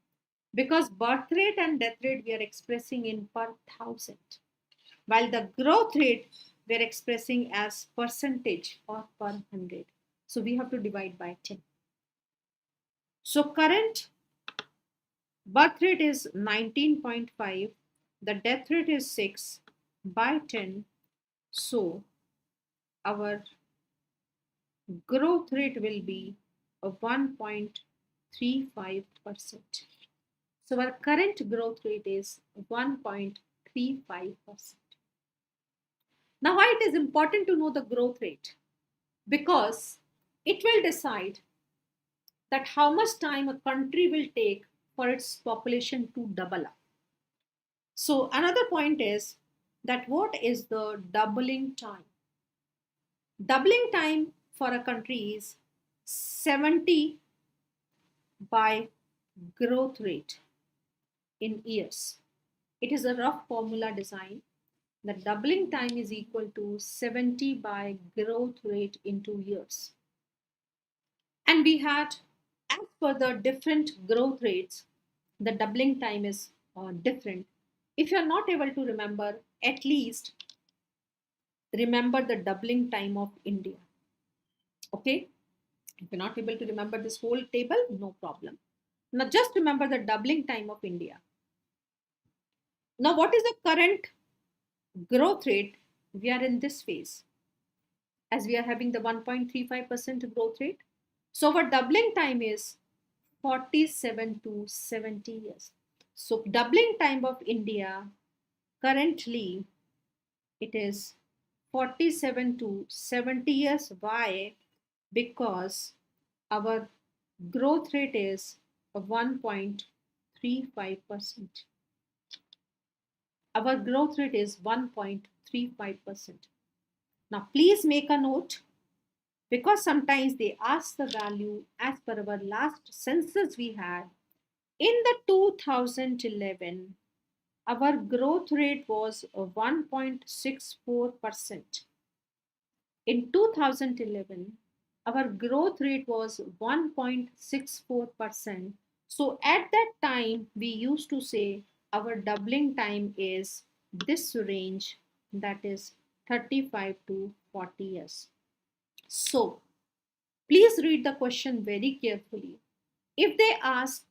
Because birth rate and death rate we are expressing in per thousand, while the growth rate we are expressing as percentage or per 100. So we have to divide by 10. So current birth rate is 19.5, the death rate is 6 by 10. So our growth rate will be 1.35%. So our current growth rate is 1.35%. Now, why it is important to know the growth rate? Because it will decide that how much time a country will take for its population to double up. So another point is that what is the doubling time? Doubling time for a country is 70 by growth rate in years. It is a rough formula design. The doubling time is equal to 70 by growth rate into years. And we had, as per the different growth rates, the doubling time is different. If you are not able to remember, at least remember the doubling time of India. Okay? If you're not able to remember this whole table, no problem. Now just remember the doubling time of India. Now what is the current growth rate? We are in this phase as we are having the 1.35% growth rate. So our doubling time is 47 to 70 years. So doubling time of India currently it is 47 to 70 years. Why? Because our growth rate is 1.35%. Our growth rate is 1.35%. Now please make a note, because sometimes they ask the value as per our last census we had. In the 2011, our growth rate was 1.64%. In 2011, our growth rate was 1.64%. So at that time, we used to say our doubling time is this range, that is 35 to 40 years. So please read the question very carefully. If they ask,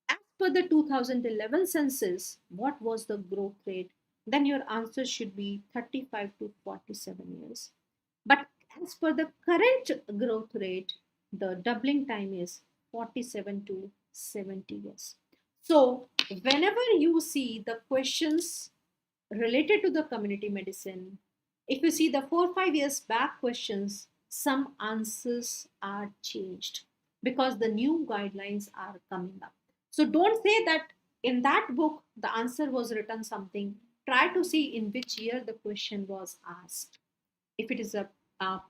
as per the 2011 census, what was the growth rate, then your answer should be 35 to 47 years. But as per the current growth rate, the doubling time is 47 to 70 years. So whenever you see the questions related to the community medicine, if you see the 4-5 years back questions, some answers are changed because the new guidelines are coming up. So don't say that in that book the answer was written something. Try to see in which year the question was asked. If it is a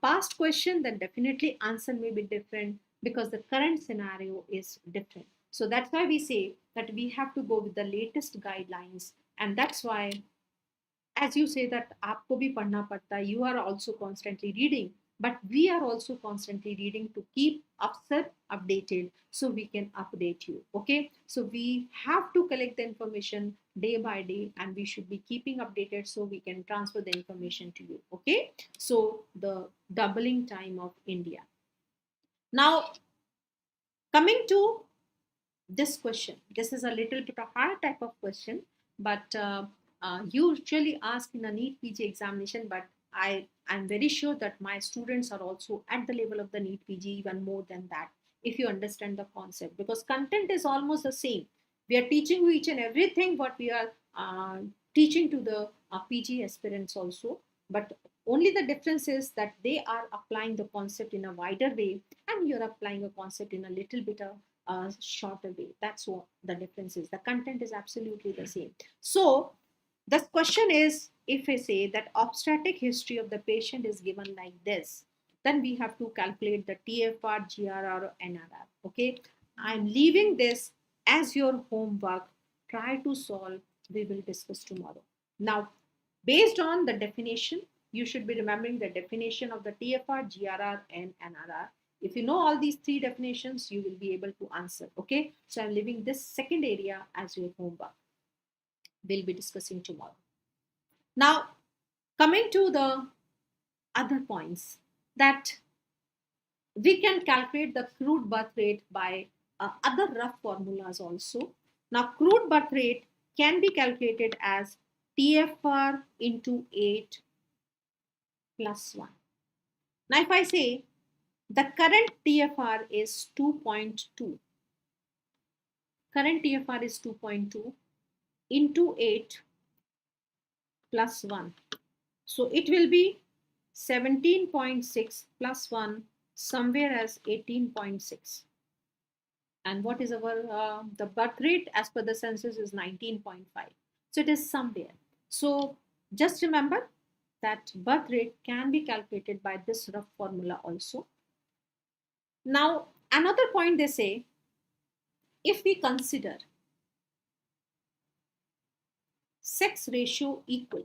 past question, then definitely answer may be different because the current scenario is different. So that's why we say that we have to go with the latest guidelines, and that's why, as you say that आपको भी पढ़ना पड़ता है, you are also constantly reading, but we are also constantly reading to keep updated so we can update you. Okay, so we have to collect the information day by day and we should be keeping updated so we can transfer the information to you. Okay, so the doubling time of India. Now coming to this question, this is a little bit of hard type of question, but usually asked in a NEET PG examination, but I'm very sure that my students are also at the level of the NEET PG, even more than that. if you understand the concept, because content is almost the same. We are teaching you each and everything what we are teaching to the PG aspirants also, but only the difference is that they are applying the concept in a wider way and you're applying a concept in a little bit of shorter way. That's what the difference is. The content is absolutely the same. So the question is, if I say that obstetric history of the patient is given like this, then we have to calculate the TFR, GRR, or NRR. Okay, I'm leaving this as your homework. Try to solve. We will discuss tomorrow. Now, based on the definition, you should be remembering the definition of the TFR, GRR, and NRR. If you know all these three definitions, you will be able to answer. Okay, so I'm leaving this second area as your homework. We'll be discussing tomorrow. Now, coming to the other points, that we can calculate the crude birth rate by other rough formulas also. Now, crude birth rate can be calculated as TFR into 8 plus 1. Now, if I say the current TFR is 2.2, current TFR is 2.2 into 8 plus 1. So it will be 17.6 plus 1 somewhere as 18.6. And what is our, the birth rate as per the census is 19.5. So it is somewhere. So just remember that birth rate can be calculated by this rough formula also. Now, another point they say, if we consider sex ratio equal,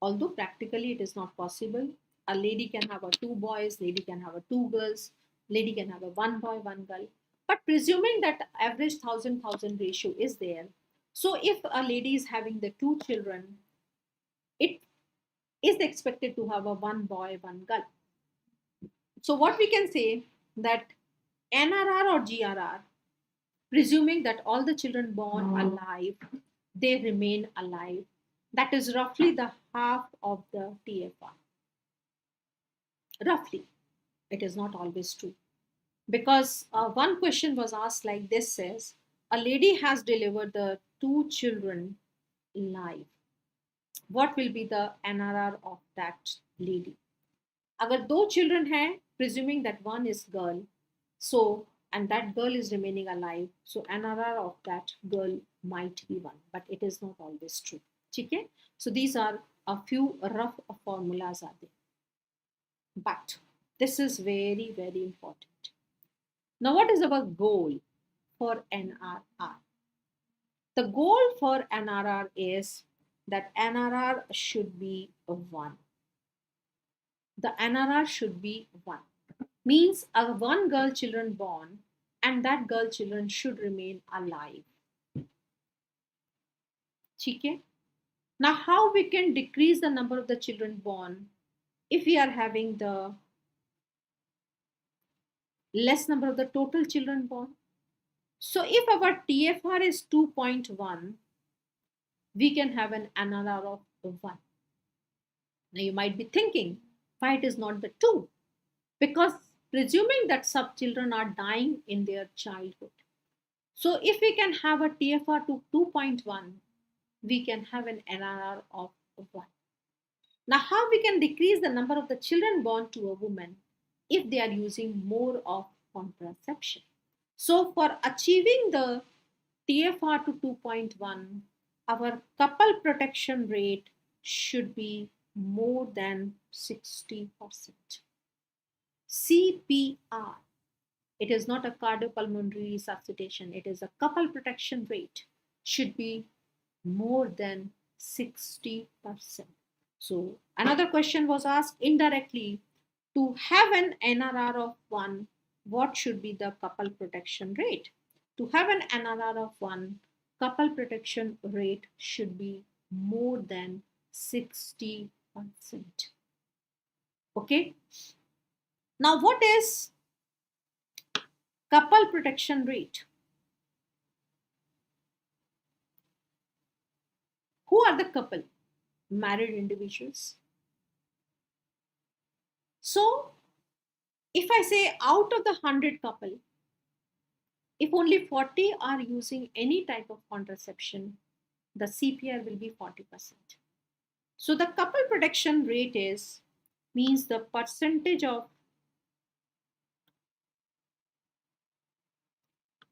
although practically it is not possible, a lady can have a 2 boys, lady can have a 2 girls, lady can have a 1 boy, 1 girl. But presuming that average 1,000 ratio is there, so if a lady is having the 2 children, it is expected to have a 1 boy, 1 girl. So what we can say that NRR or GRR, presuming that all the children born alive, they remain alive, that is roughly the half of the TFR. Roughly. It is not always true. Because one question was asked like this says, a lady has delivered the 2 children live. What will be the NRR of that lady? अगर 2 children हैं, presuming that one is girl, so and that girl is remaining alive, so NRR of that girl might be 1, but it is not always true. Okay? So these are a few rough formulas are there. But this is very, very important. Now, what is our goal for NRR? The goal for NRR is that NRR should be 1. The NRR should be 1. Means a 1 girl children born and that girl children should remain alive. Okay? Now, how we can decrease the number of the children born if we are having the less number of the total children born? So if our TFR is 2.1, we can have an NRR of 1. Now you might be thinking, why it is not the 2? Because presuming that some children are dying in their childhood. So if we can have a TFR to 2.1, we can have an NRR of 1. Now how we can decrease the number of the children born to a woman if they are using more of contraception? So for achieving the TFR to 2.1, our couple protection rate should be more than 60%. CPR. It is not a cardiopulmonary resuscitation. It is a couple protection rate should be more than 60%. So another question was asked indirectly, to have an NRR of 1, what should be the couple protection rate? To have an NRR of 1, couple protection rate should be more than 60%. Okay. Now, what is couple protection rate? Who are the couple? Married individuals. So, If I say out of the 100 couple, if only 40 are using any type of contraception, the CPR will be 40%. So the couple protection rate is means the percentage of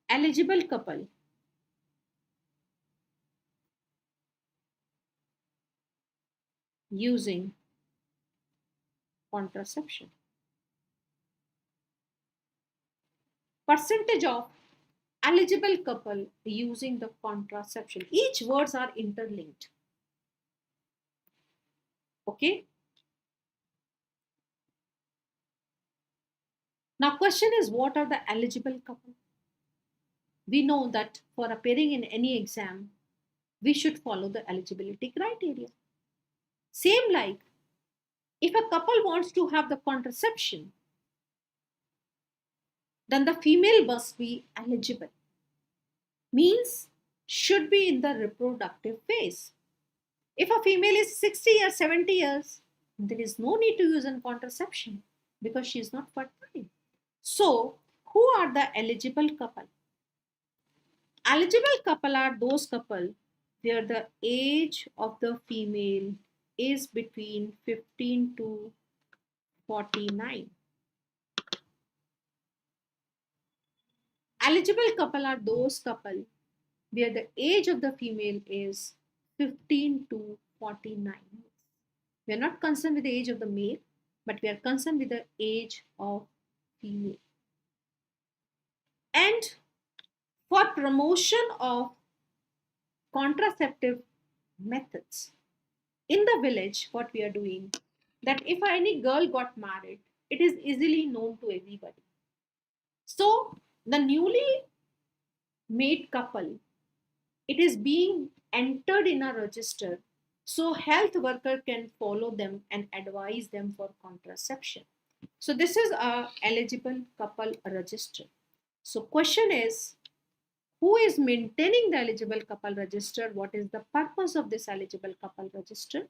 eligible couple using contraception. Percentage of eligible couple using the contraception. Each words are interlinked. Okay. Now question is, what are the eligible couple? We know that for appearing in any exam, we should follow the eligibility criteria. Same like if a couple wants to have the contraception, then the female must be eligible. Means should be in the reproductive phase. If a female is 60 years, 70 years, there is no need to use a contraception because she is not fertile. So, who are the eligible couple? Eligible couple are those couple where the age of the female is between 15 to 49. Eligible couple are those couple where the age of the female is 15 to 49. We are not concerned with the age of the male, but we are concerned with the age of female. And for promotion of contraceptive methods in the village, what we are doing, that if any girl got married, it is easily known to everybody. So the newly made couple, it is being entered in a register so health worker can follow them and advise them for contraception. So this is a eligible couple register. So question is, who is maintaining the eligible couple register? What is the purpose of this eligible couple register?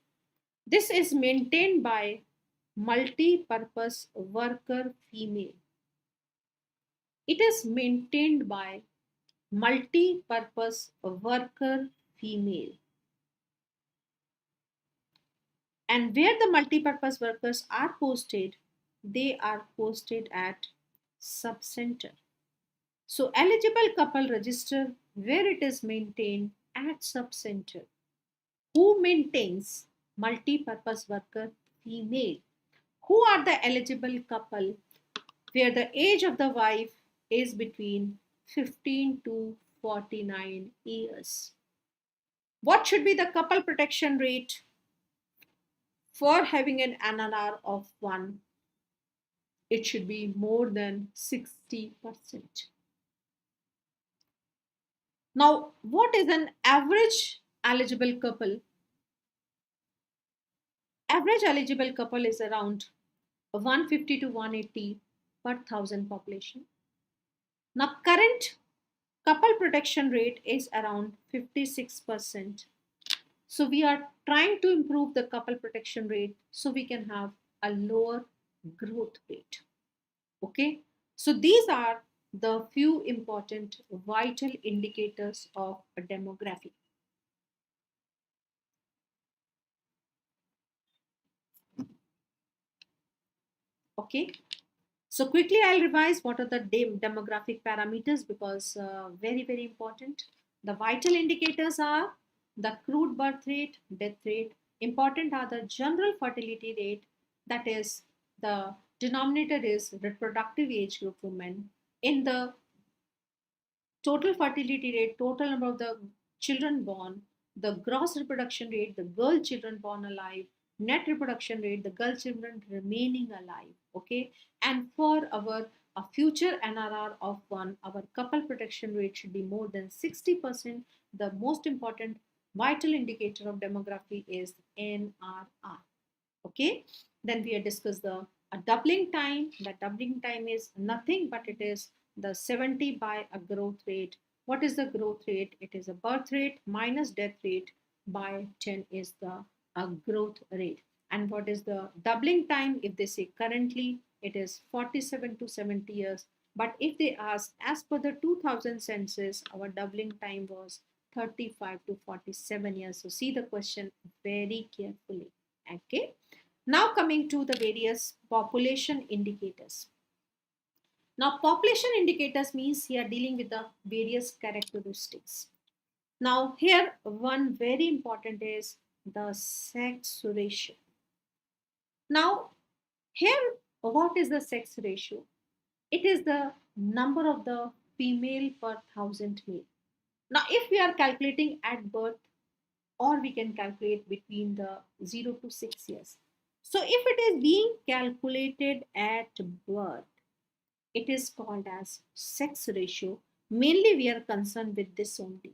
This is maintained by multi-purpose worker female. It is maintained by multi-purpose worker female. And where the multi-purpose workers are posted, they are posted at sub-center. So eligible couple register where it is maintained at sub-center. Who maintains multi-purpose worker female? Who are the eligible couple where the age of the wife is between 15 to 49 years? What should be the couple protection rate for having an NRR of 1? It should be more than 60%. Now, what is an average eligible couple? Average eligible couple is around 150 to 180 per thousand population. Now, current couple protection rate is around 56%. So we are trying to improve the couple protection rate so we can have a lower growth rate. Okay, so these are the few important vital indicators of a demography. Okay, so quickly I'll revise what are the demographic parameters because very important. The vital indicators are the crude birth rate, death rate. Important are the general fertility rate, that is the denominator is reproductive age group women. In the total fertility rate, total number of the children born, the gross reproduction rate, the girl children born alive, net reproduction rate, the girl children remaining alive. Okay, and for our a future NRR of 1, our couple protection rate should be more than 60%. The most important vital indicator of demography is NRR. Okay, then we have discussed the a doubling time. That doubling time is nothing but it is the 70 by a growth rate. What is the growth rate? It is a birth rate minus death rate by 10 is the growth rate. And what is the doubling time? If they say currently, it is 47 to 70 years. But if they ask, as per the 2000 census, our doubling time was 35 to 47 years. So see the question very carefully. Okay. Now coming to the various population indicators. Now population indicators means here dealing with the various characteristics. Now here one very important is the sex ratio. Now here what is the sex ratio? It is the number of the female per thousand male. Now if we are calculating at birth, or we can calculate between the 0 to 6 years. So if it is being calculated at birth, it is called as sex ratio. Mainly we are concerned with this only.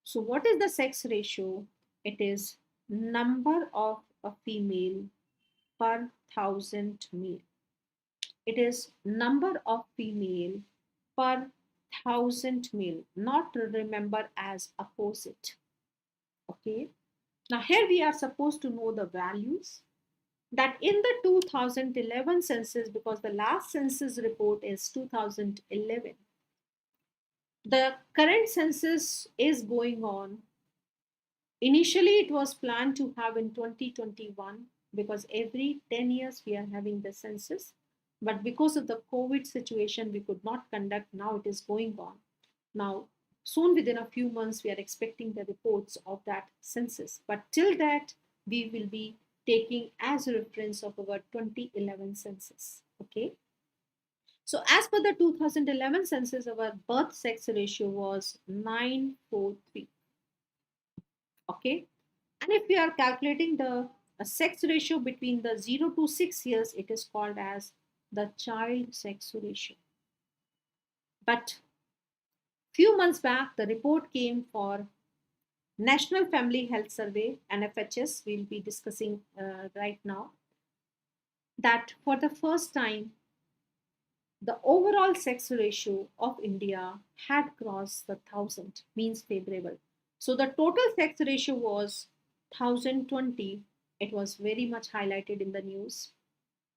So what is the sex ratio? It is number of a female per thousand male. It is number of female per thousand male, not to remember as opposite. Okay. Now here we are supposed to know the values that in the 2011 census, because the last census report is 2011, the current census is going on. Initially, it was planned to have in 2021 because every 10 years we are having the census. But because of the COVID situation, we could not conduct. Now it is going on. Now, soon within a few months, we are expecting the reports of that census. But till that, we will be taking as a reference of our 2011 census. Okay. So as per the 2011 census, our birth sex ratio was 943. Okay. And if we are calculating the sex ratio between the 0 to 6 years, it is called as the child sex ratio. But few months back, the report came for National Family Health Survey, NFHS, we'll be discussing right now, that for the first time, the overall sex ratio of India had crossed the 1000, means favorable. So the total sex ratio was 1020. It was very much highlighted in the news.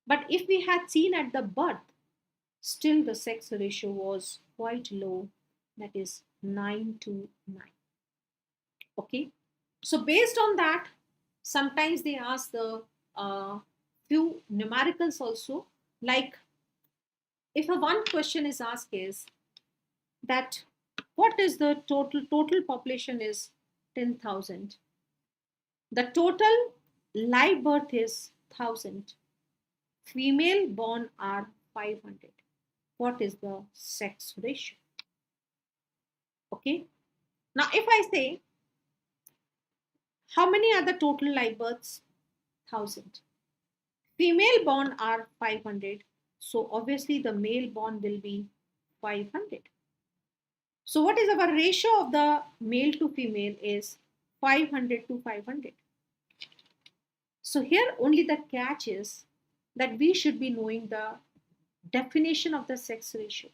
But if we had seen at the birth, still the sex ratio was quite low, that is 9 to 9. Okay. So based on that, sometimes they ask the few numericals also, like if a one question is asked is that what is the total population is 10,000. The total live birth is 1000. Female born are 500. What is the sex ratio? Okay. Now if I say how many are the total live births? 1000. Female born are 500. So obviously the male born will be 500. So what is our ratio of the male to female is 500 to 500. So here only the catch is that we should be knowing the definition of the sex ratio.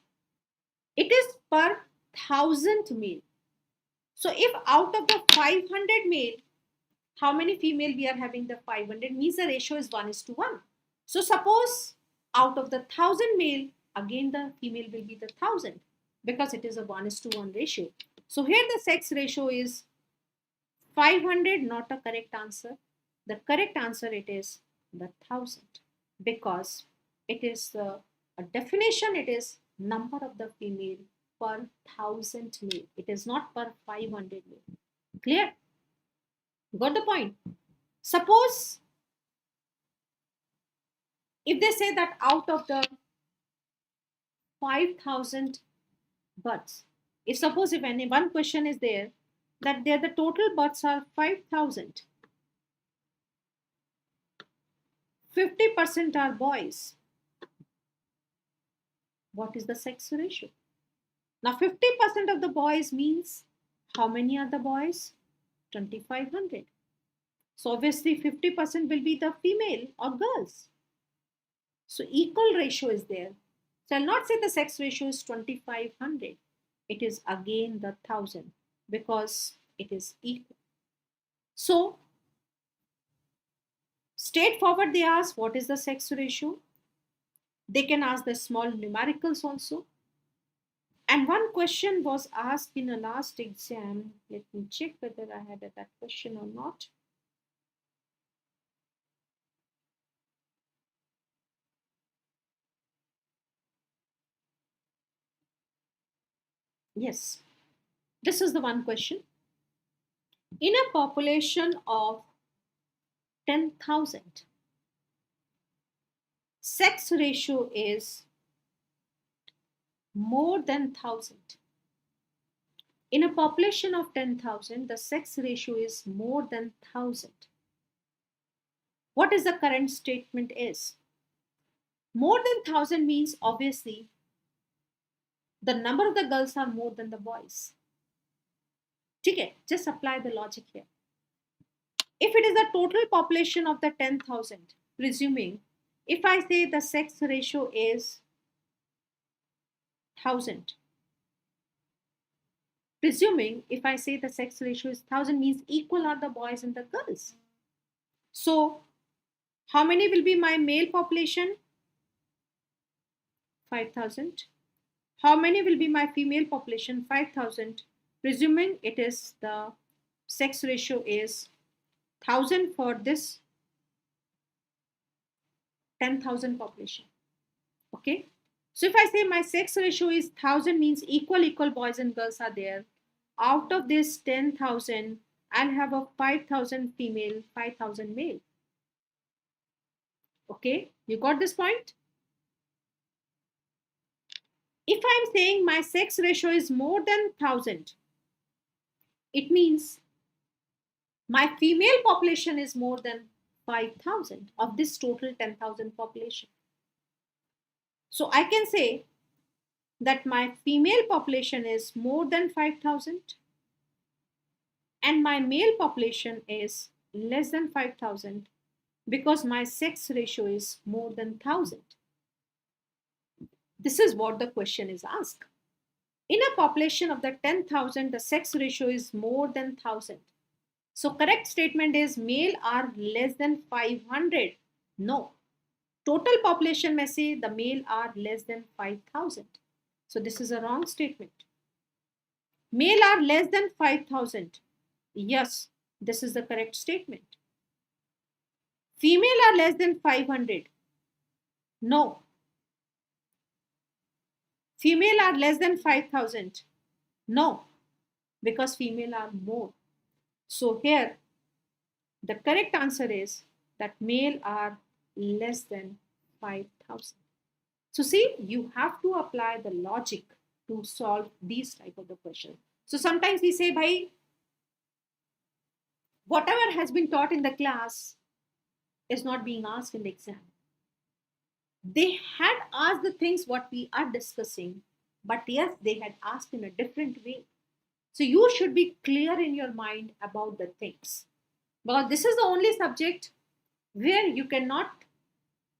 It is per 1000 male. So if out of the 500 male, how many female we are having the 500 means the ratio is 1:1. So suppose out of the 1000 male, again the female will be the 1000 because it is a 1:1 ratio. So here the sex ratio is 500, not a correct answer. The correct answer it is the 1000 because it is a definition, it is number of the female per 1000 male. It is not per 500 male. Clear? Got the point? Suppose if they say that out of the 5,000 births, if suppose if any one question is there that there the total births are 5,000, 50% are boys. What is the sex ratio? Now 50% of the boys means how many are the boys? 2,500. So obviously 50% will be the female or girls. So equal ratio is there. So I'll not say the sex ratio is 2,500. It is again the 1000 because it is equal. So Straightforward, they ask what is the sex ratio. They can ask the small numericals also. And one question was asked in a last exam. Let me check whether I had that question or not. Yes, this is the one question. In a population of 10,000, sex ratio is more than 1,000. In a population of 10,000, the sex ratio is more than 1,000. What is the current statement is? More than 1,000 means obviously the number of the girls are more than the boys. Okay, just apply the logic here. If it is the total population of the 10,000, presuming if I say the sex ratio is 1,000, presuming if I say the sex ratio is 1,000 means equal are the boys and the girls. So how many will be my male population? 5,000. How many will be my female population? 5,000. Presuming it is the sex ratio is 1,000 for this 10,000 population. Okay. So if I say my sex ratio is 1,000 means equal boys and girls are there. Out of this 10,000, I'll have a 5,000 female, 5,000 male. Okay, you got this point? If I'm saying my sex ratio is more than 1,000, it means my female population is more than 5,000 of this total 10,000 population. So I can say that my female population is more than 5,000 and my male population is less than 5,000 because my sex ratio is more than 1,000. This is what the question is asked. In a population of the 10,000, the sex ratio is more than 1,000. So correct statement is male are less than 500. No. Total population may say the male are less than 5,000. So this is a wrong statement. Male are less than 5,000. Yes, this is the correct statement. Female are less than 500. No. Female are less than 5,000. No, because female are more. So here, the correct answer is that male are less than 5,000. So see, you have to apply the logic to solve these type of the questions. So sometimes we say, bhai, whatever has been taught in the class is not being asked in the exam. They had asked the things what we are discussing, but yes, they had asked in a different way. So you should be clear in your mind about the things. Because this is the only subject where you cannot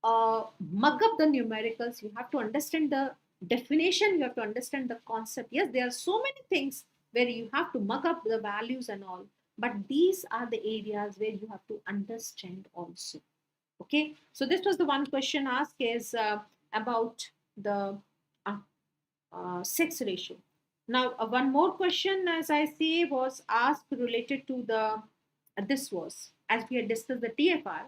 mug up the numericals. You have to understand the definition, you have to understand the concept. Yes, there are so many things where you have to mug up the values and all, but these are the areas where you have to understand also. Okay, so this was the one question asked is about the sex ratio. Now one more question as I see was asked related to the this was as we had discussed the TFR.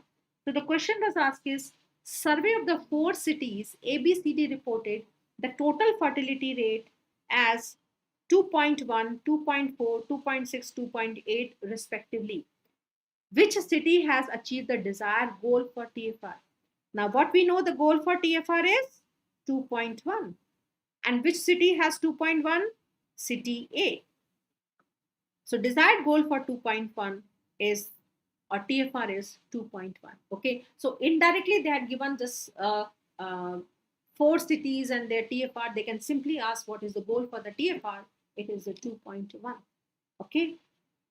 So the question was asked is survey of the 4 cities ABCD reported the total fertility rate as 2.1, 2.4, 2.6, 2.8 respectively. Which city has achieved the desired goal for TFR? Now what we know the goal for TFR is 2.1. And which city has 2.1? City A. So desired goal for 2.1 is or TFR is 2.1. Okay. So indirectly they had given this 4 cities and their TFR. They can simply ask what is the goal for the TFR. It is the 2.1. Okay.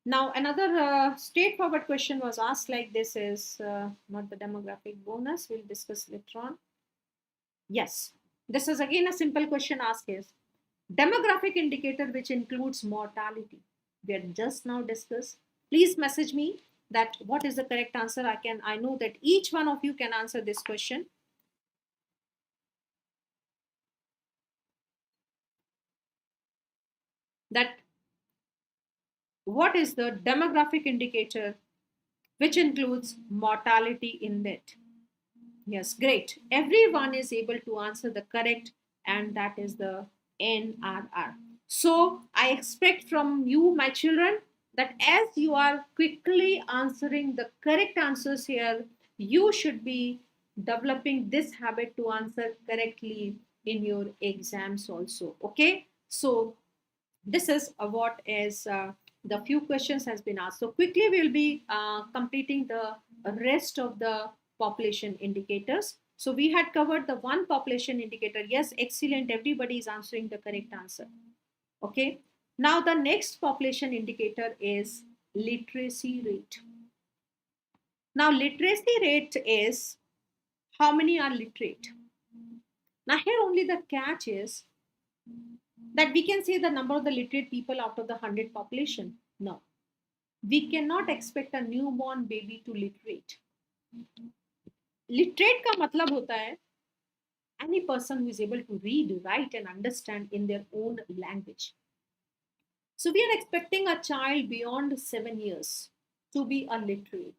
Now another straightforward question was asked like this is not the demographic bonus. We'll discuss later on. Yes. This is again a simple question asked is demographic indicator which includes mortality. We had just now discussed. Please message me that what is the correct answer. I know that each one of you can answer this question. That what is the demographic indicator which includes mortality index? Yes, great. Everyone is able to answer the correct, and that is the NRR. So I expect from you, my children, that as you are quickly answering the correct answers here, you should be developing this habit to answer correctly in your exams also. Okay. So this is what is the few questions has been asked. So quickly we'll be completing the rest of the population indicators. So we had covered the one population indicator. Yes, excellent. Everybody is answering the correct answer. Okay. Now the next population indicator is literacy rate. Now literacy rate is how many are literate. Now here only the catch is that we can say the number of the literate people out of the 100 population. No, we cannot expect a newborn baby to literate. Literate का मतलब होता है any person who is able to read, write and understand in their own language. So we are expecting a child beyond 7 years to be a literate.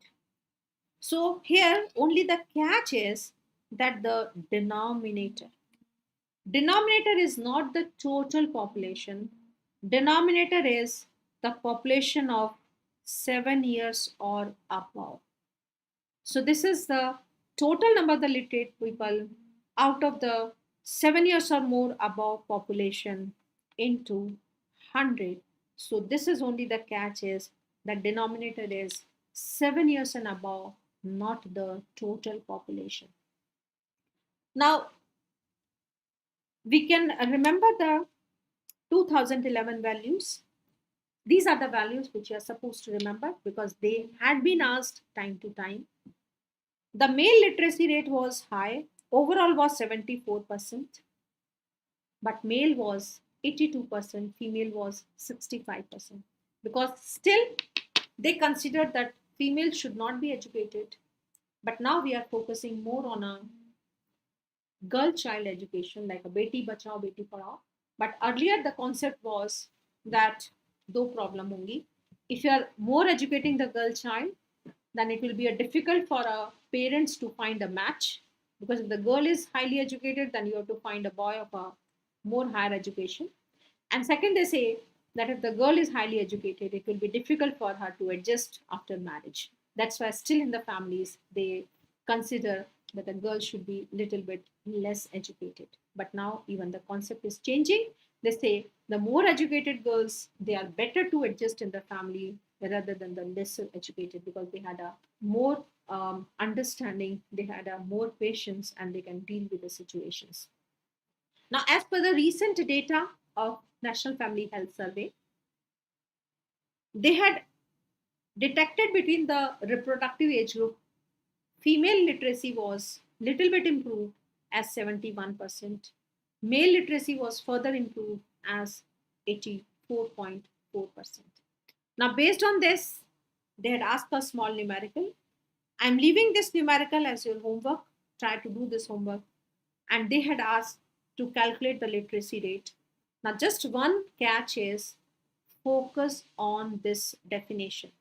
So here only the catch is that the denominator is not the total population. Denominator is the population of 7 years or above. So this is the total number of the literate people out of the 7 years or more above population into 100. So this is only the catch is that denominator is 7 years and above, not the total population. Now we can remember the 2011 values. These are the values which you are supposed to remember because they had been asked time to time. The male literacy rate was high, overall was 74%, but male was 82%, female was 65%. Because still they considered that female should not be educated, but now we are focusing more on a girl child education like a beti bachao beti padhao. But earlier the concept was that do problem hongi. If you are more educating the girl child, then it will be a difficult for parents to find a match, because if the girl is highly educated, then you have to find a boy of a more higher education. And second, they say that if the girl is highly educated, it will be difficult for her to adjust after marriage. That's why still in the families they consider that a girl should be little bit less educated. But now even the concept is changing. They say the more educated girls, they are better to adjust in the family rather than the lesser educated, because they had a more understanding, they had a more patience, and they can deal with the situations. Now, as per the recent data of National Family Health Survey, they had detected between the reproductive age group, female literacy was little bit improved as 71%. Male literacy was further improved as 84.4%. Now, based on this, they had asked a small numerical. I'm leaving this numerical as your homework. Try to do this homework. And they had asked to calculate the literacy rate. Now, just one catch is focus on this definition.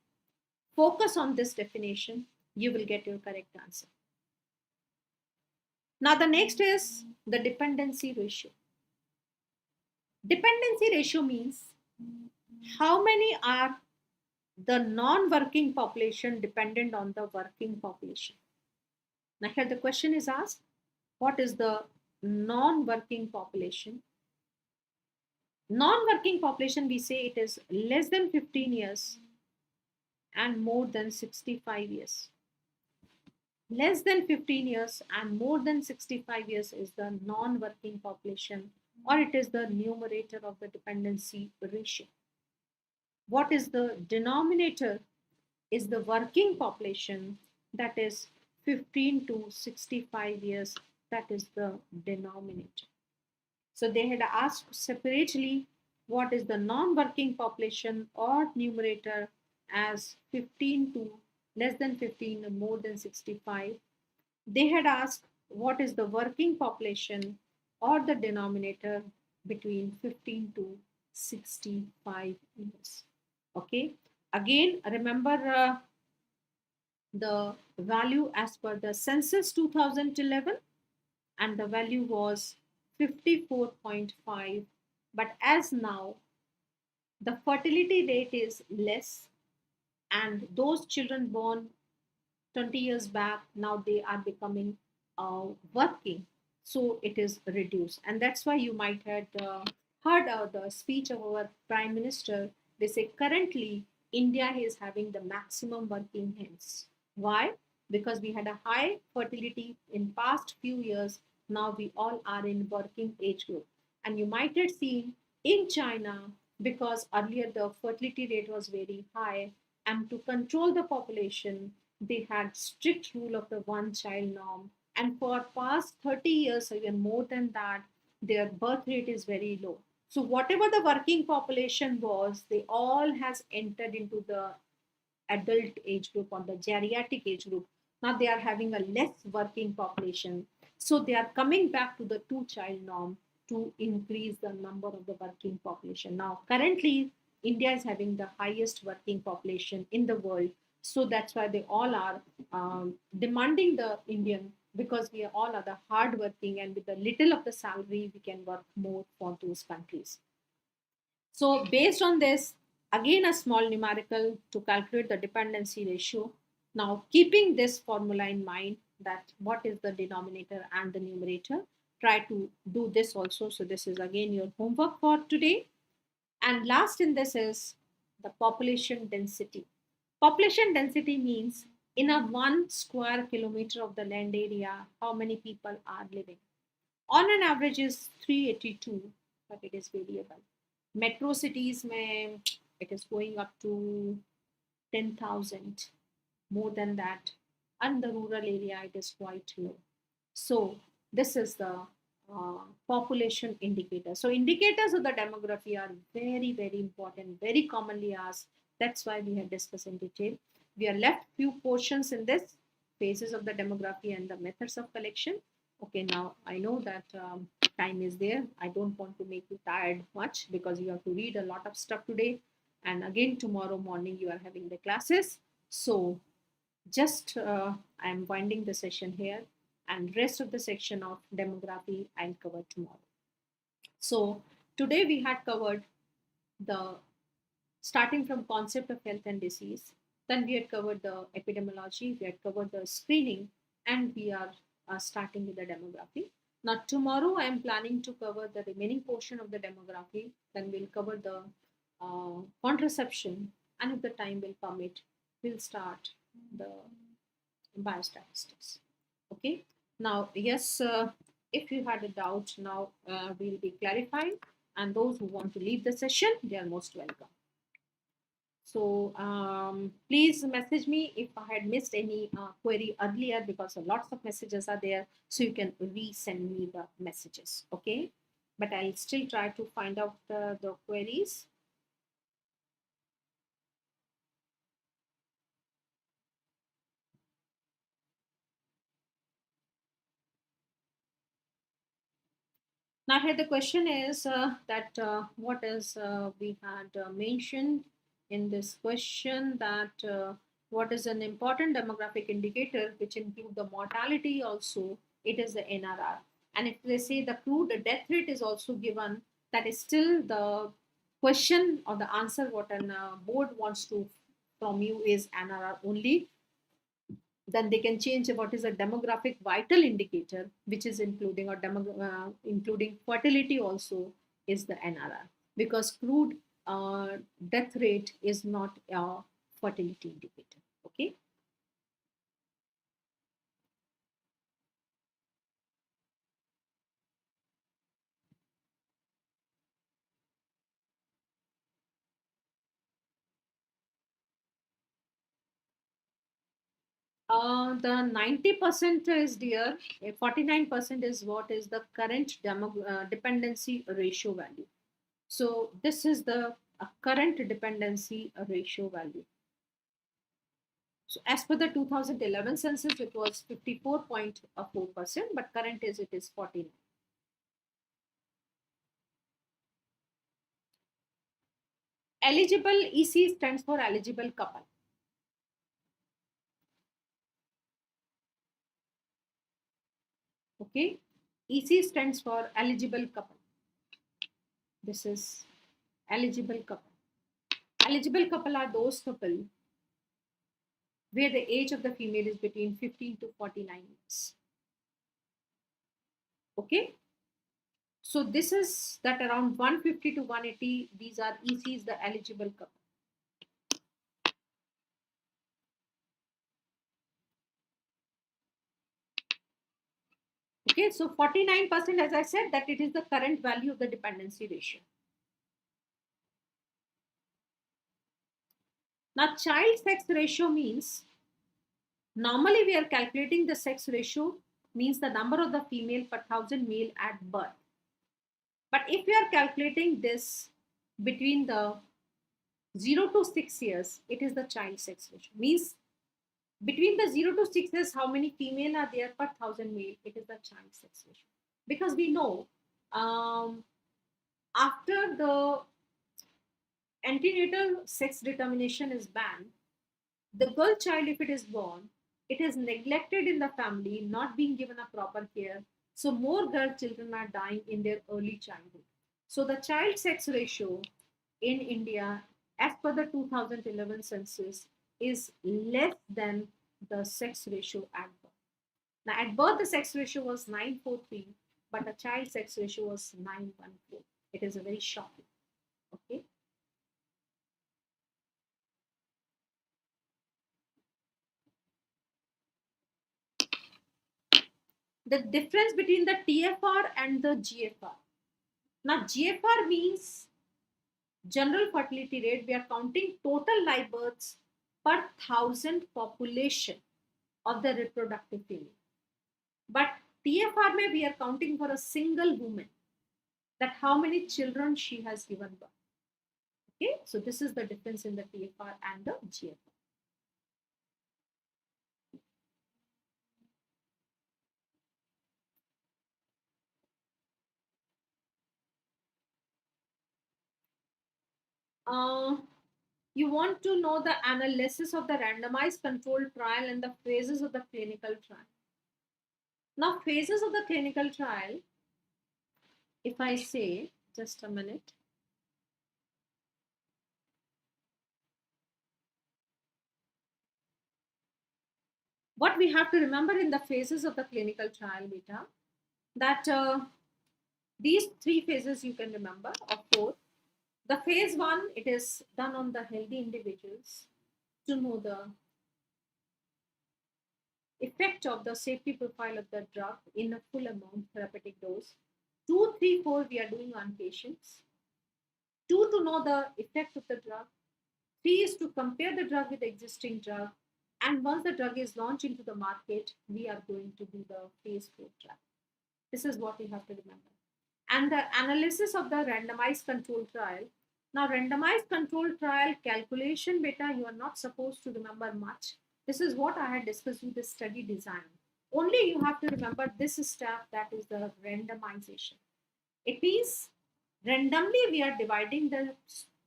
Focus on this definition, you will get your correct answer. Now, the next is the dependency ratio. Dependency ratio means how many are the non-working population dependent on the working population. Now, here the question is asked, what is the non-working population? Non-working population, we say it is less than 15 years and more than 65 years. Less than 15 years and more than 65 years is the non-working population, or it is the numerator of the dependency ratio. What is the denominator? Is the working population, that is 15 to 65 years, that is the denominator. So they had asked separately what is the non-working population or numerator as 15 to less than 15 or more than 65. They had asked what is the working population or the denominator between 15 to 65 years. Okay. Again, remember the value as per the census 2011, and the value was 54.5. But as now the fertility rate is less, and those children born 20 years back, now they are becoming working, so it is reduced. And that's why you might have heard the speech of our prime minister. They say currently India is having the maximum working hens. Why? Because we had a high fertility in past few years. Now we all are in working age group. And you might have seen in China, because earlier the fertility rate was very high, and to control the population they had strict rule of the one child norm, and for past 30 years, even more than that, their birth rate is very low. So whatever the working population was, they all has entered into the adult age group or the geriatric age group. Now they are having a less working population, so they are coming back to the two child norm to increase the number of the working population. Now currently India is having the highest working population in the world, so that's why they all are demanding the Indian, because we are all are the hard working, and with the little of the salary we can work more for those countries. So based on this, again a small numerical to calculate the dependency ratio. Now keeping this formula in mind, that what is the denominator and the numerator, try to do this also. So this is again your homework for today. And last in this is the population density. Population density means in a 1 square kilometer of the land area, how many people are living. On an average is 382, but it is variable. Metro cities may it is going up to 10,000, more than that. And the rural area it is quite low. So this is the population indicator. So indicators of the demography are very, very important, very commonly asked. That's why we have discussed in detail. We are left few portions in this: phases of the demography and the methods of collection. Okay, now I know that time is there. I don't want to make you tired much, because you have to read a lot of stuff today. And again, tomorrow morning you are having the classes. So just I'm winding the session here, and rest of the section of demography I'll cover tomorrow. So today we had covered the starting from concept of health and disease. Then we had covered the epidemiology, we had covered the screening, and we are starting with the demography. Now tomorrow I am planning to cover the remaining portion of the demography. Then we'll cover the contraception, and if the time will permit, we'll start the biostatistics. Okay. Now, yes, if you had a doubt, now we'll be clarifying. And those who want to leave the session, they are most welcome. So please message me if I had missed any query earlier, because lots of messages are there. So you can resend me the messages. Okay. But I'll still try to find out the queries. Now here the question is that what is we had mentioned in this question, that what is an important demographic indicator which include the mortality also, it is the NRR. And if they say the crude death rate is also given, that is still the question or the answer what an board wants to from you is NRR only. Then they can change what is a demographic vital indicator, which is including or including fertility also is the NRR, because crude death rate is not a fertility indicator. Okay. The 90% is dear. 49% is what is the current dependency ratio value. So this is the current dependency ratio value. So as per the 2011 census, it was 54.4%, but current is it is 49. Eligible EC stands for eligible couple. Okay, EC stands for eligible couple. This is eligible couple. Eligible couple are those couple where the age of the female is between 15 to 49 years. Okay, so this is that around 150 to 180, these are ECs, the eligible couple. Okay, so 49%, as I said, that it is the current value of the dependency ratio. Now, child sex ratio means, normally we are calculating the sex ratio means the number of the female per thousand male at birth. But if we are calculating this between the 0 to 6 years, it is the child sex ratio. Means between the 0 to 6 years, how many female are there per thousand male? It is the child sex ratio. Because we know after the antenatal sex determination is banned, the girl child, if it is born, it is neglected in the family, not being given a proper care. So more girl children are dying in their early childhood. So the child sex ratio in India, as per the 2011 census, is less than the sex ratio at birth. Now, at birth, the sex ratio was 943, but the child sex ratio was 914. It is a very shocking. Okay. The difference between the TFR and the GFR. Now, GFR means general fertility rate. We are counting total live births per thousand population of the reproductive female. But TFR may we are counting for a single woman, that how many children she has given birth. Okay, so this is the difference in the TFR and the GFR. You want to know the analysis of the randomized controlled trial and the phases of the clinical trial. Now, phases of the clinical trial, if I say, just a minute. What we have to remember in the phases of the clinical trial, beta, that these three phases you can remember, or four. The phase one, it is done on the healthy individuals to know the effect of the safety profile of the drug in a full amount therapeutic dose. 2, 3, 4 we are doing on patients. 2, to know the effect of the drug. 3 is to compare the drug with the existing drug. And once the drug is launched into the market, we are going to do the phase 4 trial. This is what you have to remember. And the analysis of the randomized control trial. Now, randomized control trial calculation, beta, you are not supposed to remember much. This is what I had discussed with the study design. Only you have to remember this step, that is the randomization. It means randomly we are dividing the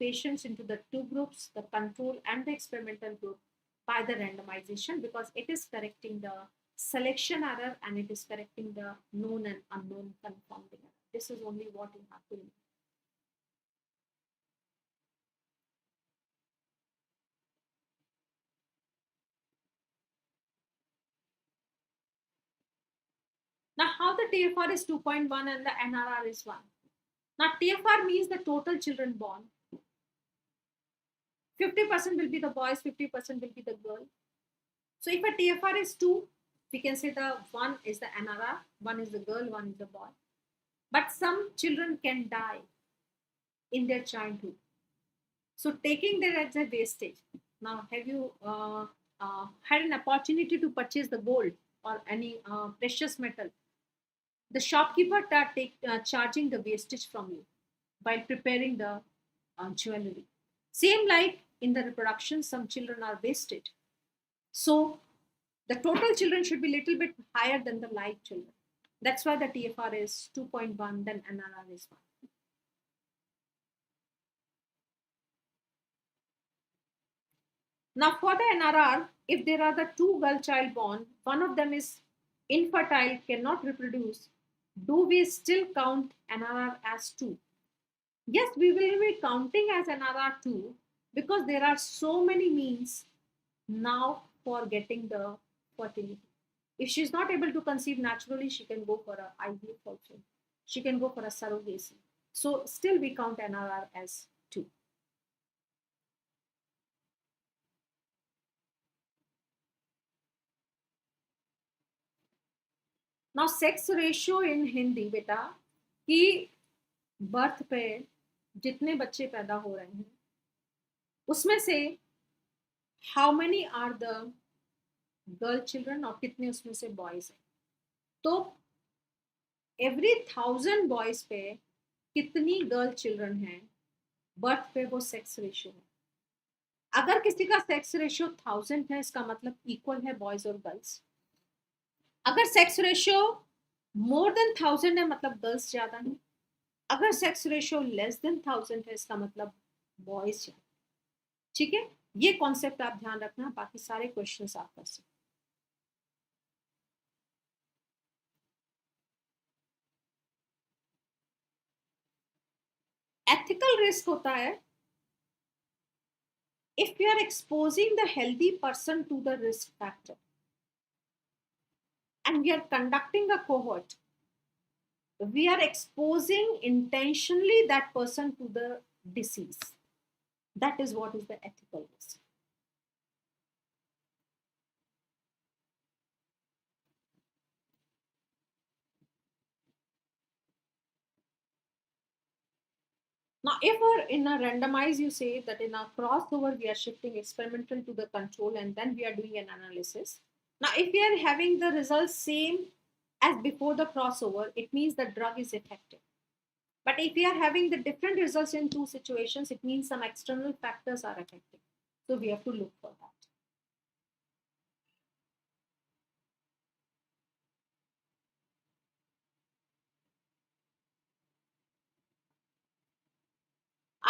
patients into the two groups, the control and the experimental group, by the randomization, because it is correcting the selection error and it is correcting the known and unknown confounding error. This is only what you have to remember. Now, how the TFR is 2.1 and the NRR is 1. Now, TFR means the total children born. 50% will be the boys, 50% will be the girl. So, if a TFR is 2, we can say the 1 is the NRR, 1 is the girl, 1 is the boy. But some children can die in their childhood. So, taking that as a wastage. Now, have you had an opportunity to purchase the gold or any precious metal? The shopkeeper charging the wastage from you while preparing the jewelry. Same like in the reproduction, some children are wasted. So the total children should be little bit higher than the live children. That's why the TFR is 2.1, then NRR is 1. Now for the NRR, if there are the two girl child born, one of them is infertile, cannot reproduce, do we still count NRR as 2? Yes, we will be counting as NRR 2 because there are so many means now for getting the fertility. If she's not able to conceive naturally, she can go for a IVF also. She can go for a surrogacy. So still we count NRR as 2. Now sex ratio in Hindi बेटा कि birth पे जितने बच्चे पैदा हो रहे हैं उसमें से how many are the girl children और कितने उसमें से बॉयज हैं. तो एवरी 1000 बॉयज पे कितनी गर्ल चिल्ड्रन हैं बर्थ पे वो सेक्स रेशियो है. अगर किसी का सेक्स रेशियो 1000 है इसका मतलब इक्वल है बॉयज और गर्ल्स. अगर सेक्स रेशियो मोर देन 1000 है मतलब गर्ल्स ज्यादा है. अगर सेक्स रेशियो लेस देन 1000 है इसका मतलब बॉयज ज्यादा. ठीक है, ये कॉन्सेप्ट आप ध्यान रखना, बाकी सारे क्वेश्चंस आप कर सकते. एथिकल रिस्क होता है if you are exposing the healthy person to the risk factor and we are conducting a cohort, we are exposing intentionally that person to the disease. That is what is the ethical risk. Now, if in a randomized, you say that in a crossover, we are shifting experimental to the control and then we are doing an analysis. Now, if we are having the results same as before the crossover, it means the drug is effective. But if we are having the different results in two situations, it means some external factors are affecting. So we have to look for that.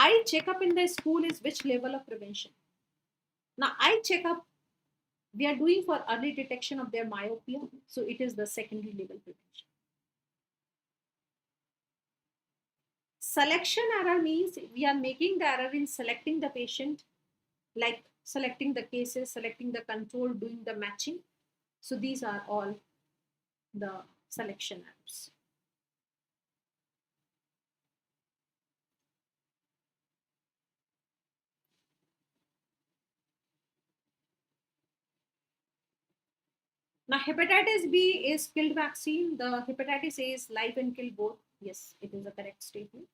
Eye checkup in the school is which level of prevention? Now, eye checkup we are doing for early detection of their myopia. So it is the secondary level prevention. Selection error means we are making the error in selecting the patient, like selecting the cases, selecting the control, doing the matching. So these are all the selection errors. Now, hepatitis B is killed vaccine. The hepatitis A is live and kill both. Yes, it is a correct statement.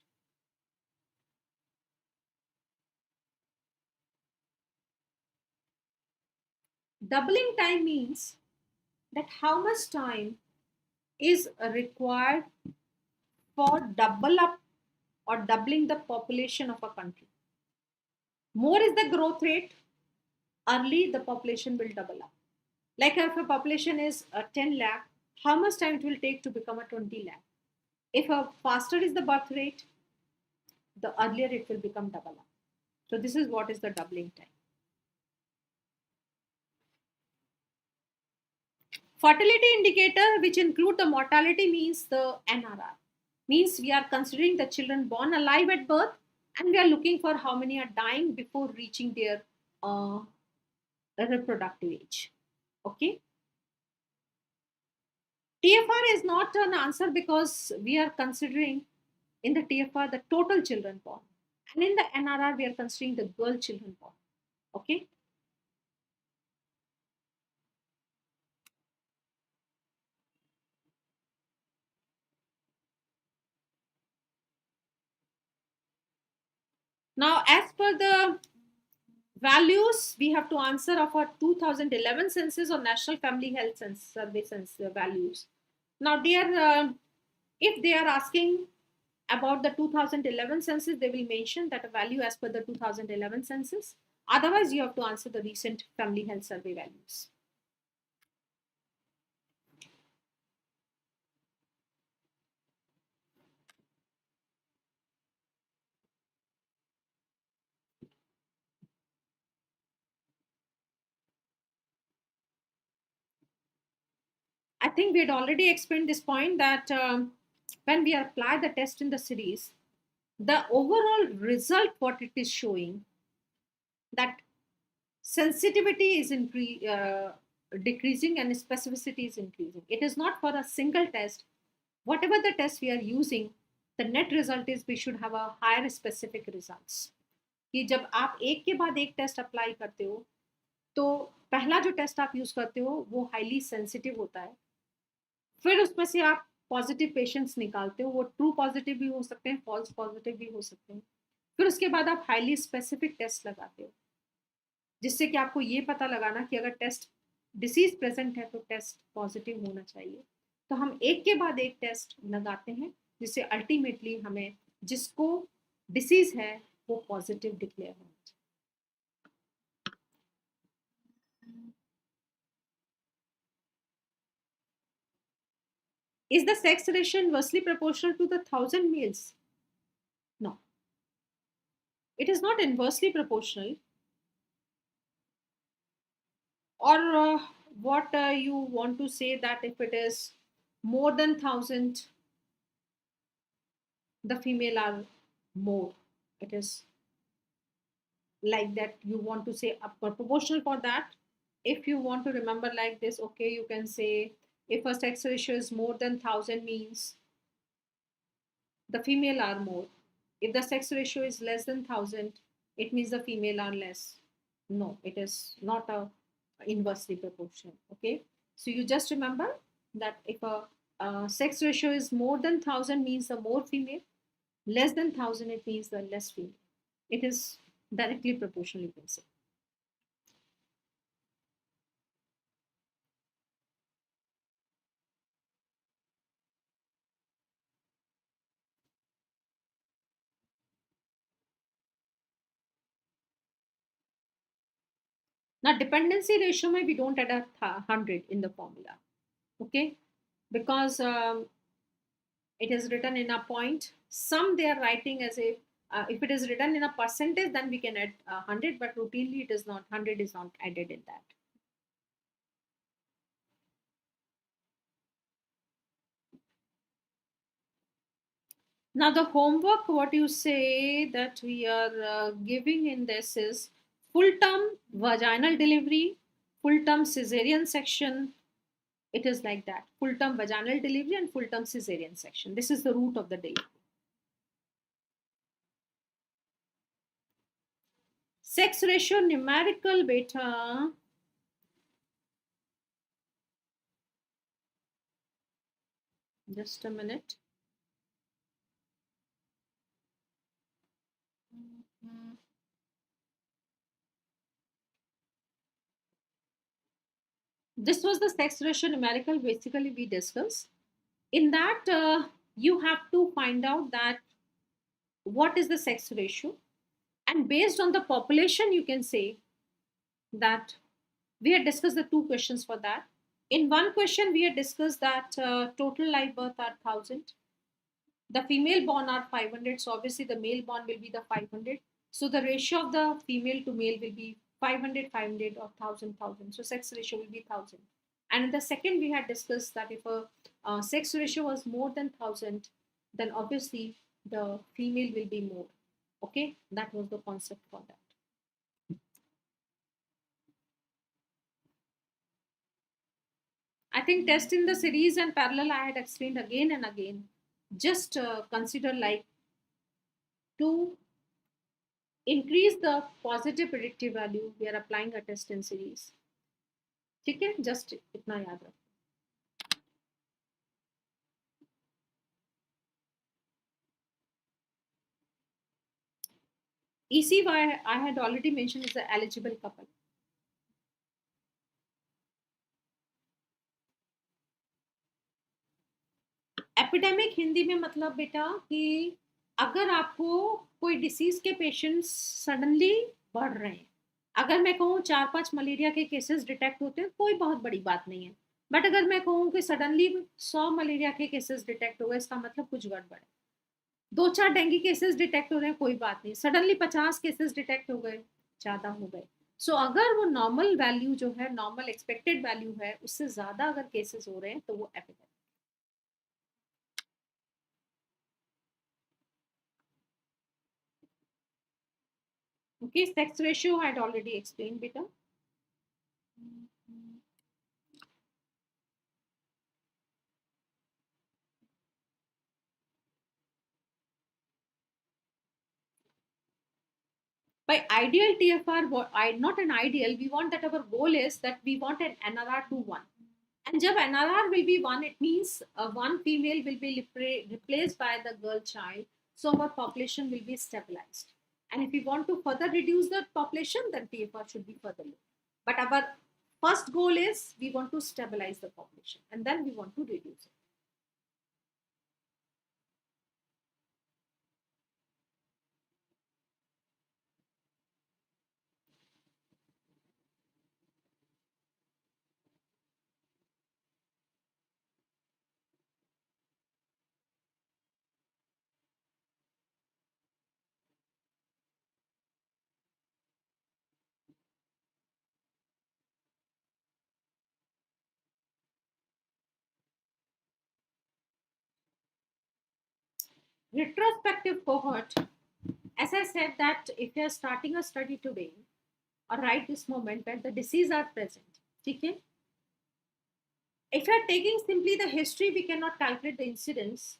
Doubling time means that how much time is required for double up or doubling the population of a country. More is the growth rate, early the population will double up. Like if a population is 10 lakh, how much time it will take to become a 20 lakh? If a faster is the birth rate, the earlier it will become double up. So this is what is the doubling time. Fertility indicator which include the mortality means the NRR. Means we are considering the children born alive at birth and we are looking for how many are dying before reaching their reproductive age. Okay. TFR is not an answer because we are considering in the TFR the total children born. And in the NRR we are considering the girl children born. Okay. Now, as per the values, we have to answer of our 2011 census or National Family Health Survey values. Now, dear, if they are asking about the 2011 census, they will mention that a value as per the 2011 census. Otherwise, you have to answer the recent family health survey values. I think we had already explained this point that when we apply the test in the series, the overall result, what it is showing, that sensitivity is decreasing and specificity is increasing. It is not for a single test. Whatever the test we are using, the net result is we should have a higher specific results. कि जब आप एक के बाद एक test apply करते हो तो पहला जो टेस्ट आप यूज करते हो वो हाईली सेंसिटिव होता है, फिर उसमें से आप पॉजिटिव पेशेंट्स निकालते हो, वो ट्रू पॉजिटिव भी हो सकते हैं, फॉल्स पॉजिटिव भी हो सकते हैं, फिर उसके बाद आप हाईली स्पेसिफिक टेस्ट लगाते हो जिससे कि आपको ये पता लगाना कि अगर टेस्ट डिसीज प्रेजेंट है तो टेस्ट पॉजिटिव होना चाहिए। तो हम एक के बाद एक टेस्ट लगाते हैं जिससे अल्टीमेटली हमें जिसको डिसीज है वो पॉजिटिव डिक्लेयर होना चाहिए। Is the sex ratio inversely proportional to the 1,000 males? No. It is not inversely proportional. Or what you want to say that if it is more than 1,000, the female are more. It is like that. You want to say proportional for that. If you want to remember like this, okay, you can say if a sex ratio is more than 1,000 means the female are more. If the sex ratio is less than 1,000, it means the female are less. No, it is not a inversely proportional. Okay, so you just remember that if a sex ratio is more than 1,000 means the more female, less than 1,000 it means the less female. It is directly proportional, you can say. Now dependency ratio may we don't add a 100 in the formula, okay, because it is written in a point. Some they are writing as if it is written in a percentage, then we can add 100, but routinely it is not, 100 is not added in that. Now the homework, what you say that we are giving in this is full term vaginal delivery, full term cesarean section. It is like that, full term vaginal delivery and full term cesarean section. This is the root of the delivery. Sex ratio numerical beta. Just a minute. This was the sex ratio numerical basically we discussed. In that, you have to find out that what is the sex ratio, and based on the population you can say that we had discussed the two questions for that. In one question we had discussed that total live birth are 1,000, the female born are 500, so obviously the male born will be the 500, so the ratio of the female to male will be 500 500 or 1,000, so sex ratio will be 1,000. And in the second we had discussed that if a sex ratio was more than 1,000, then obviously the female will be more. Okay, that was the concept for that. I think test in the series and parallel I had explained again and again. Just consider like to increase the positive predictive value, we are applying a test in series. ठीक है, just इतना याद रखो. ECY I had already mentioned is the eligible couple. Epidemic Hindi में मतलब बेटा कि अगर आपको कोई डिसीज के पेशेंट्स सडनली बढ़ रहे हैं, अगर मैं कहूँ 4-5 मलेरिया के केसेस डिटेक्ट होते हैं, कोई बहुत बड़ी बात नहीं है। बट अगर मैं कहूँ कि सडनली 100 मलेरिया के केसेस डिटेक्ट हो गए, इसका मतलब कुछ गड़बड़ है। 2-4 डेंगू केसेस डिटेक्ट हो रहे हैं, कोई बात नहीं। सडनली 50 केसेस डिटेक्ट हो गए, ज़्यादा हो गए। सो अगर वो नॉर्मल वैल्यू जो है, नॉर्मल एक्सपेक्टेड वैल्यू है, उससे ज़्यादा अगर केसेस हो रहे हैं तो वो epidemic. Okay, sex ratio I had already explained, beta. By ideal TFR, not an ideal, we want that our goal is that we want an NRR to 1. And jab NRR will be 1, it means one female will be replaced by the girl child. So our population will be stabilized. And if we want to further reduce the population, then TFR should be further low. But our first goal is we want to stabilize the population and then we want to reduce it. Retrospective cohort, as I said, that if you are starting a study today or right this moment when the disease are present, okay? If you are taking simply the history, we cannot calculate the incidence.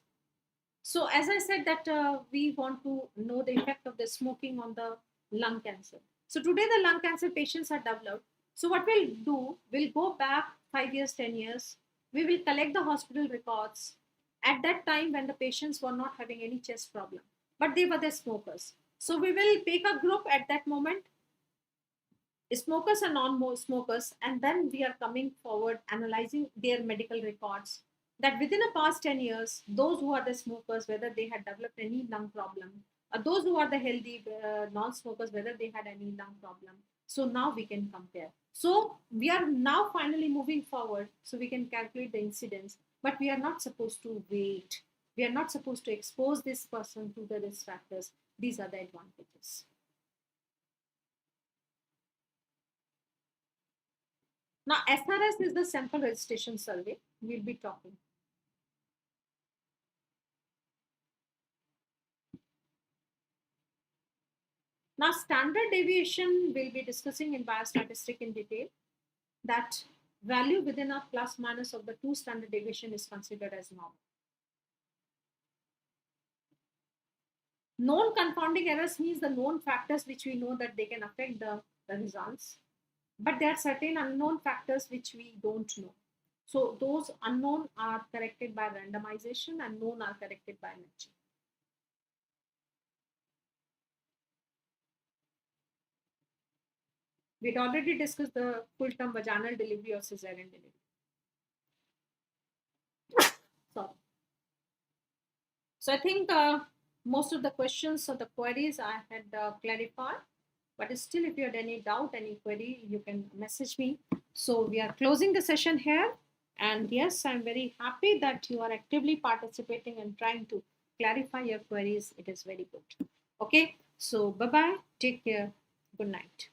So as I said that we want to know the effect of the smoking on the lung cancer. So today the lung cancer patients are developed. So what we'll do, we'll go back 5 years, 10 years. We will collect the hospital records at that time when the patients were not having any chest problem, but they were the smokers. So we will pick a group at that moment, smokers and non-smokers, and then we are coming forward analyzing their medical records, that within the past 10 years those who are the smokers, whether they had developed any lung problem, or those who are the healthy non-smokers, whether they had any lung problem. So now we can compare. So we are now finally moving forward so we can calculate the incidence, but we are not supposed to wait. We are not supposed to expose this person to the risk factors. These are the advantages. Now, SRS is the sample registration survey. We'll be talking. Now, standard deviation we'll be discussing in biostatistic in detail. That value within a plus minus of the two standard deviation is considered as normal. Known confounding errors means the known factors which we know that they can affect the results. But there are certain unknown factors which we don't know. So those unknown are corrected by randomization and known are corrected by matching. We'd already discussed the full term vaginal delivery or cesarean delivery. Sorry. So I think most of the questions or the queries I had clarified. But still, if you had any doubt, any query, you can message me. So we are closing the session here. And yes, I'm very happy that you are actively participating and trying to clarify your queries. It is very good. Okay. So bye bye. Take care. Good night.